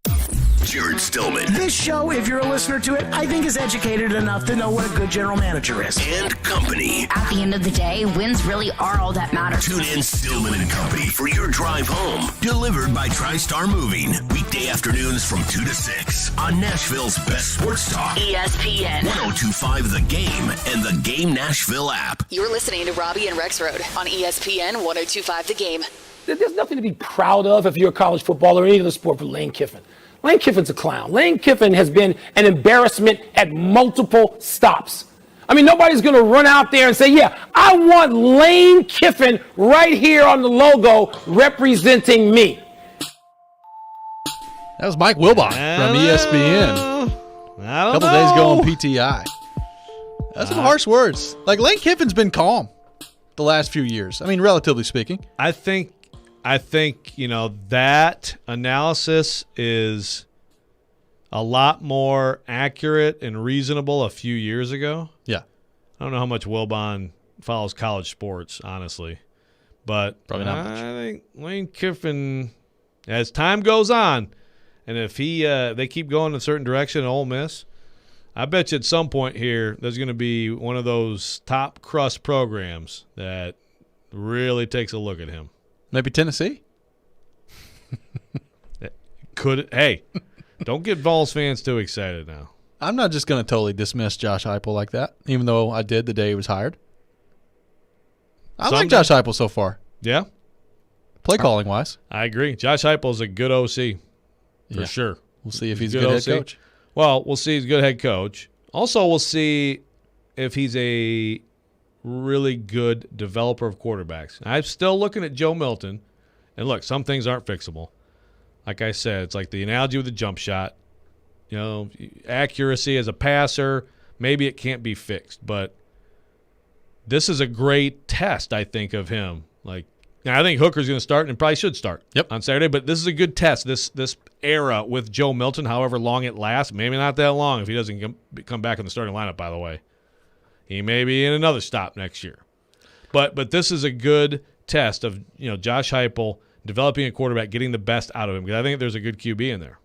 Jared Stillman. This show, if you're a listener to it, I think is educated enough to know what a good general manager is. And Company. At the end of the day, wins really are all that matters. Tune in Stillman and Company for your drive home. Delivered by TriStar Moving. Weekday afternoons from 2 to 6 on Nashville's best sports talk. ESPN. 102.5 The Game and the Game Nashville app. You're listening to Robby and Rexrode on ESPN 102.5 The Game. There's nothing to be proud of if you're a college footballer or any other sport for Lane Kiffin. Lane Kiffin's a clown. Lane Kiffin has been an embarrassment at multiple stops. I mean, nobody's going to run out there and say, yeah, I want Lane Kiffin right here on the logo representing me. That was Mike Wilbon from ESPN. A couple days ago on PTI. That's some harsh words. Like, Lane Kiffin's been calm the last few years. I mean, relatively speaking. I think, that analysis is a lot more accurate and reasonable a few years ago. Yeah. I don't know how much Wilbon follows college sports, honestly. But probably not much. I think Lane Kiffin, as time goes on, and if they keep going in a certain direction at Ole Miss, I bet you at some point here there's going to be one of those top crust programs that really takes a look at him. Maybe Tennessee? Hey, don't get Vols fans too excited now. I'm not just going to totally dismiss Josh Heupel like that, even though I did the day he was hired. I like Josh Heupel so far. Yeah? Play calling wise. I agree. Josh Heupel's a good OC for sure. We'll see if he's a good head coach. Well, we'll see if he's a good head coach. Also, we'll see if he's a really good developer of quarterbacks. I'm still looking at Joe Milton, and look, some things aren't fixable. Like I said, it's like the analogy with the jump shot. Accuracy as a passer, maybe it can't be fixed, but this is a great test, I think, of him. I think Hooker's going to start and probably should start on Saturday, but this is a good test, this era with Joe Milton, however long it lasts. Maybe not that long if he doesn't come back in the starting lineup, by the way. He may be in another stop next year. But this is a good test of Josh Heupel developing a quarterback, getting the best out of him, because I think there's a good QB in there.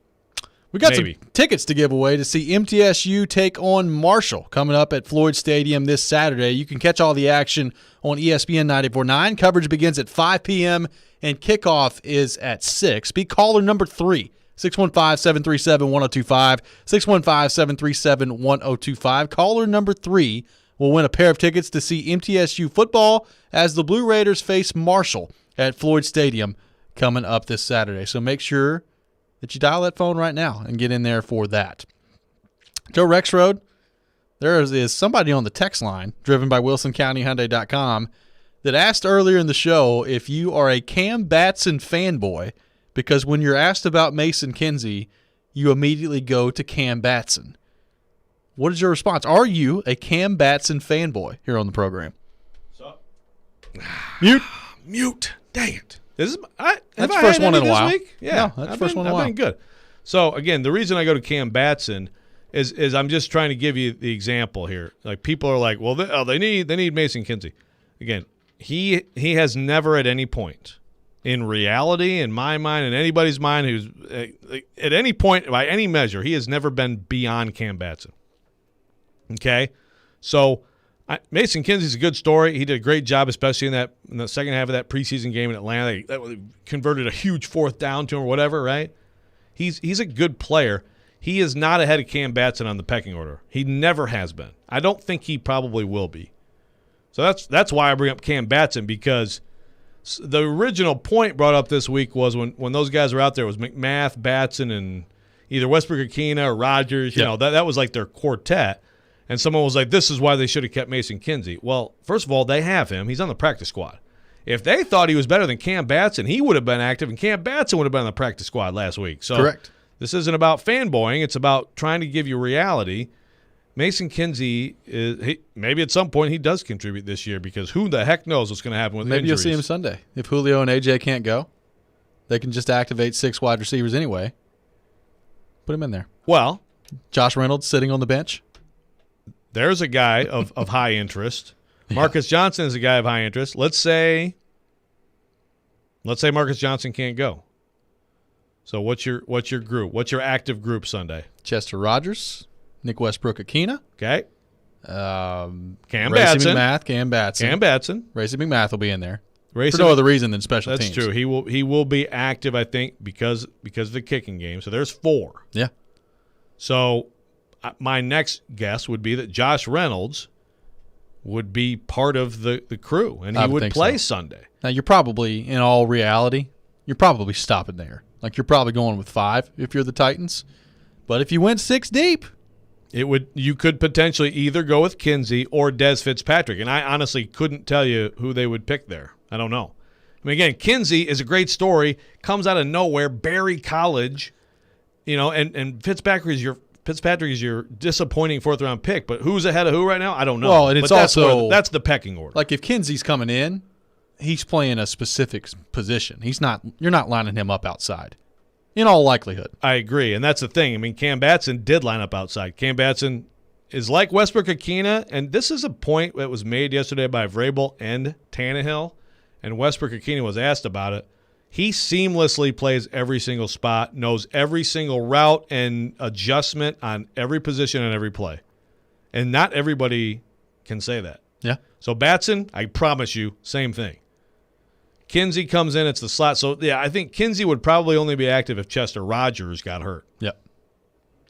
We got some tickets to give away to see MTSU take on Marshall coming up at Floyd Stadium this Saturday. You can catch all the action on ESPN 94.9. Coverage begins at 5 p.m. and kickoff is at 6. Be caller number 3, 615-737-1025, 615-737-1025. Caller number 3 will win a pair of tickets to see MTSU football as the Blue Raiders face Marshall at Floyd Stadium coming up this Saturday. So make sure that you dial that phone right now and get in there for that. Joe Rexrode, there is somebody on the text line driven by WilsonCountyHyundai.com that asked earlier in the show if you are a Cam Batson fanboy, because when you're asked about Mason Kinsey, you immediately go to Cam Batson. What is your response? Are you a Cam Batson fanboy here on the program? Mute. Dang it. That's the first one in a while. Yeah, no, that's the first one in a while. I've been good. So, again, the reason I go to Cam Batson is I'm just trying to give you the example here. Like, people are like, well, they need Mason Kinsey. Again, he has never at any point, in reality, in my mind, in anybody's mind, who's at any point, by any measure, he has never been beyond Cam Batson. Okay? So, Mason Kinsey's a good story. He did a great job, especially in the second half of that preseason game in Atlanta. They converted a huge fourth down to him or whatever, right? He's a good player. He is not ahead of Cam Batson on the pecking order. He never has been. I don't think he probably will be. So that's why I bring up Cam Batson, because the original point brought up this week was when those guys were out there, it was McMath, Batson, and either Westbrook-Akina or Rogers. You know, that was like their quartet. And someone was like, this is why they should have kept Mason Kinsey. Well, first of all, they have him. He's on the practice squad. If they thought he was better than Cam Batson, he would have been active, and Cam Batson would have been on the practice squad last week. So correct. This isn't about fanboying. It's about trying to give you reality. Mason Kinsey, maybe at some point he does contribute this year, because who the heck knows what's going to happen with maybe injuries. You'll see him Sunday. If Julio and AJ can't go, they can just activate 6 wide receivers anyway. Put him in there. Well, Josh Reynolds sitting on the bench. There's a guy of high interest. Marcus Johnson is a guy of high interest. Let's say Marcus Johnson can't go. So what's your group? What's your active group Sunday? Chester Rogers, Nick Westbrook-Akina. Okay. Cam Batson. Cam Batson. Racy McMath will be in there. For no other reason than special teams. That's true. He will be active, I think, because of the kicking game. So there's 4. Yeah. So my next guess would be that Josh Reynolds would be part of the crew, and he would play Sunday. Now, you're probably, in all reality, you're probably stopping there. Like, you're probably going with 5 if you're the Titans. But if you went 6 deep, you could potentially either go with Kinsey or Des Fitzpatrick, and I honestly couldn't tell you who they would pick there. I don't know. I mean, again, Kinsey is a great story, comes out of nowhere, Barry College, and Fitzpatrick is your disappointing 4th-round pick, but who's ahead of who right now? I don't know. Well, and it's also that's the pecking order. Like, if Kinsey's coming in, he's playing a specific position. You're not lining him up outside, in all likelihood. I agree, and that's the thing. I mean, Cam Batson did line up outside. Cam Batson is like Westbrook-Akina, and this is a point that was made yesterday by Vrabel and Tannehill, and Westbrook-Akina was asked about it. He seamlessly plays every single spot, knows every single route and adjustment on every position and every play. And not everybody can say that. Yeah. So Batson, I promise you, same thing. Kinsey comes in, it's the slot. So, yeah, I think Kinsey would probably only be active if Chester Rogers got hurt. Yep.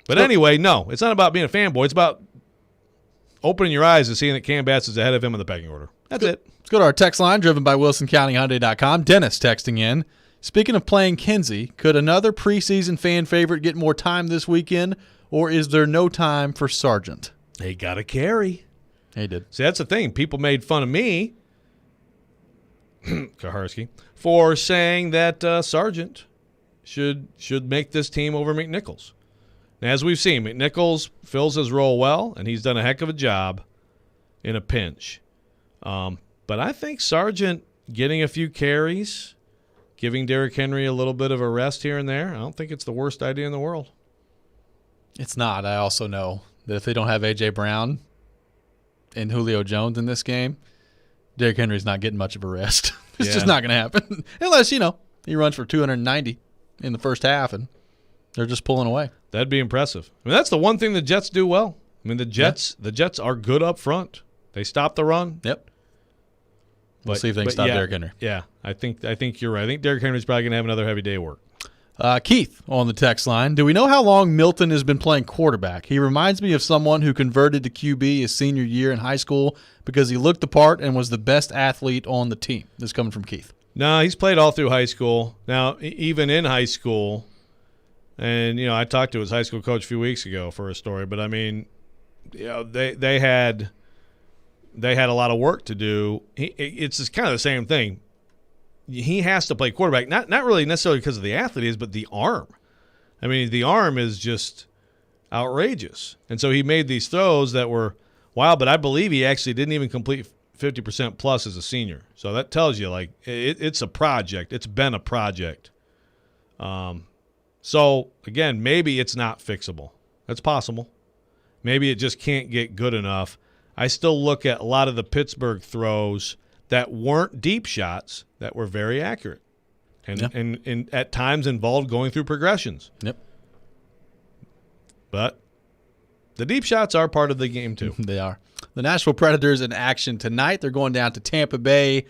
But anyway, no, it's not about being a fanboy. It's about opening your eyes and seeing that Cam Batson's ahead of him in the pecking order. That's it. Let's go to our text line, driven by WilsonCountyHyundai.com. Dennis texting in. Speaking of playing Kinsey, could another preseason fan favorite get more time this weekend, or is there no time for Sargent? They got to carry. He did. See, that's the thing. People made fun of me, Kaharski, for saying that Sargent should make this team over McNichols. And as we've seen, McNichols fills his role well, and he's done a heck of a job in a pinch. But I think Sargent getting a few carries, giving Derrick Henry a little bit of a rest here and there, I don't think it's the worst idea in the world. It's not. I also know that if they don't have A.J. Brown and Julio Jones in this game, Derrick Henry's not getting much of a rest. It's just not going to happen. Unless, He runs for 290 in the first half, and they're just pulling away. That'd be impressive. I mean, that's the one thing the Jets do well. I mean, the Jets are good up front. They stop the run. Yep. We'll see if they can stop Derrick Henry. Yeah, I think you're right. I think Derrick Henry's probably going to have another heavy day of work. Keith on the text line. Do we know how long Milton has been playing quarterback? He reminds me of someone who converted to QB his senior year in high school because he looked the part and was the best athlete on the team. This is coming from Keith. No, he's played all through high school. Now, even in high school, and, I talked to his high school coach a few weeks ago for a story, but, I mean, they had a lot of work to do. It's just kind of the same thing. He has to play quarterback, not really necessarily because of the athlete is, but the arm. I mean, the arm is just outrageous. And so he made these throws that were wild, but I believe he actually didn't even complete 50% plus as a senior. So that tells you, like, it's a project. It's been a project. So, again, maybe it's not fixable. That's possible. Maybe it just can't get good enough. I still look at a lot of the Pittsburgh throws that weren't deep shots that were very accurate and at times involved going through progressions. Yep. But the deep shots are part of the game too. They are. The Nashville Predators in action tonight. They're going down to Tampa Bay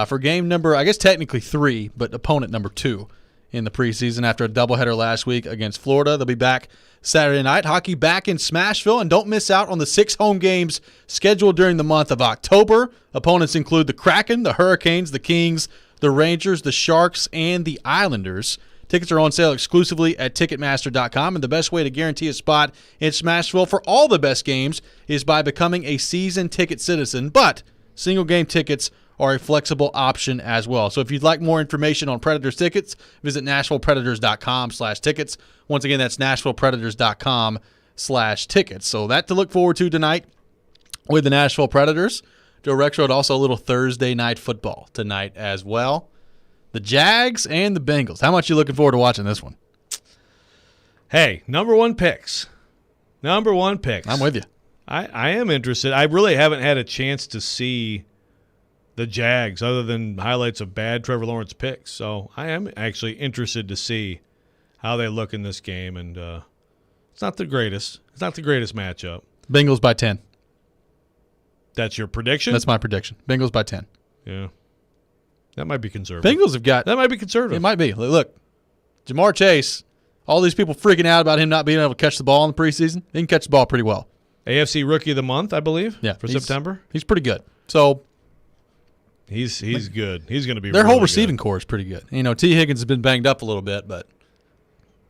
for game number, I guess technically 3, but opponent number 2 in the preseason after a doubleheader last week against Florida. They'll be back Saturday night. Hockey back in Smashville, and don't miss out on the 6 home games scheduled during the month of October. Opponents include the Kraken, the Hurricanes, the Kings, the Rangers, the Sharks, and the Islanders. Tickets are on sale exclusively at Ticketmaster.com, and the best way to guarantee a spot in Smashville for all the best games is by becoming a season ticket citizen, but single-game tickets are a flexible option as well. So if you'd like more information on Predators tickets, visit NashvillePredators.com/tickets. Once again, that's NashvillePredators.com/tickets. So that to look forward to tonight with the Nashville Predators. Joe Rexrode, also a little Thursday night football tonight as well. The Jags and the Bengals. How much are you looking forward to watching this one? Hey, number one picks. I'm with you. I am interested. I really haven't had a chance to see the Jags other than highlights of bad Trevor Lawrence picks. So I am actually interested to see how they look in this game. And it's not the greatest. It's not the greatest matchup. Bengals by 10. That's your prediction? That's my prediction. Bengals by 10. Yeah. That might be conservative. Bengals have got... That might be conservative. It might be. Look, Jamar Chase, all these people freaking out about him not being able to catch the ball in the preseason. He can catch the ball pretty well. AFC Rookie of the Month, I believe, for September. He's pretty good. So... He's good. He's going to be their really whole receiving good. core is pretty good. T. Higgins has been banged up a little bit, but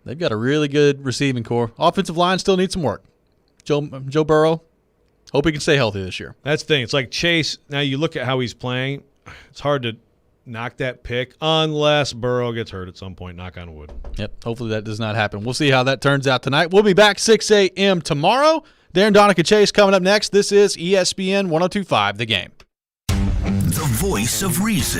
they've got a really good receiving core. Offensive line still needs some work. Joe Burrow, hope he can stay healthy this year. That's the thing. It's like Chase. Now you look at how he's playing. It's hard to knock that pick unless Burrow gets hurt at some point. Knock on wood. Yep. Hopefully that does not happen. We'll see how that turns out tonight. We'll be back 6 a.m. tomorrow. Darren Donica Chase coming up next. This is ESPN 102.5 The Game. The voice of reason.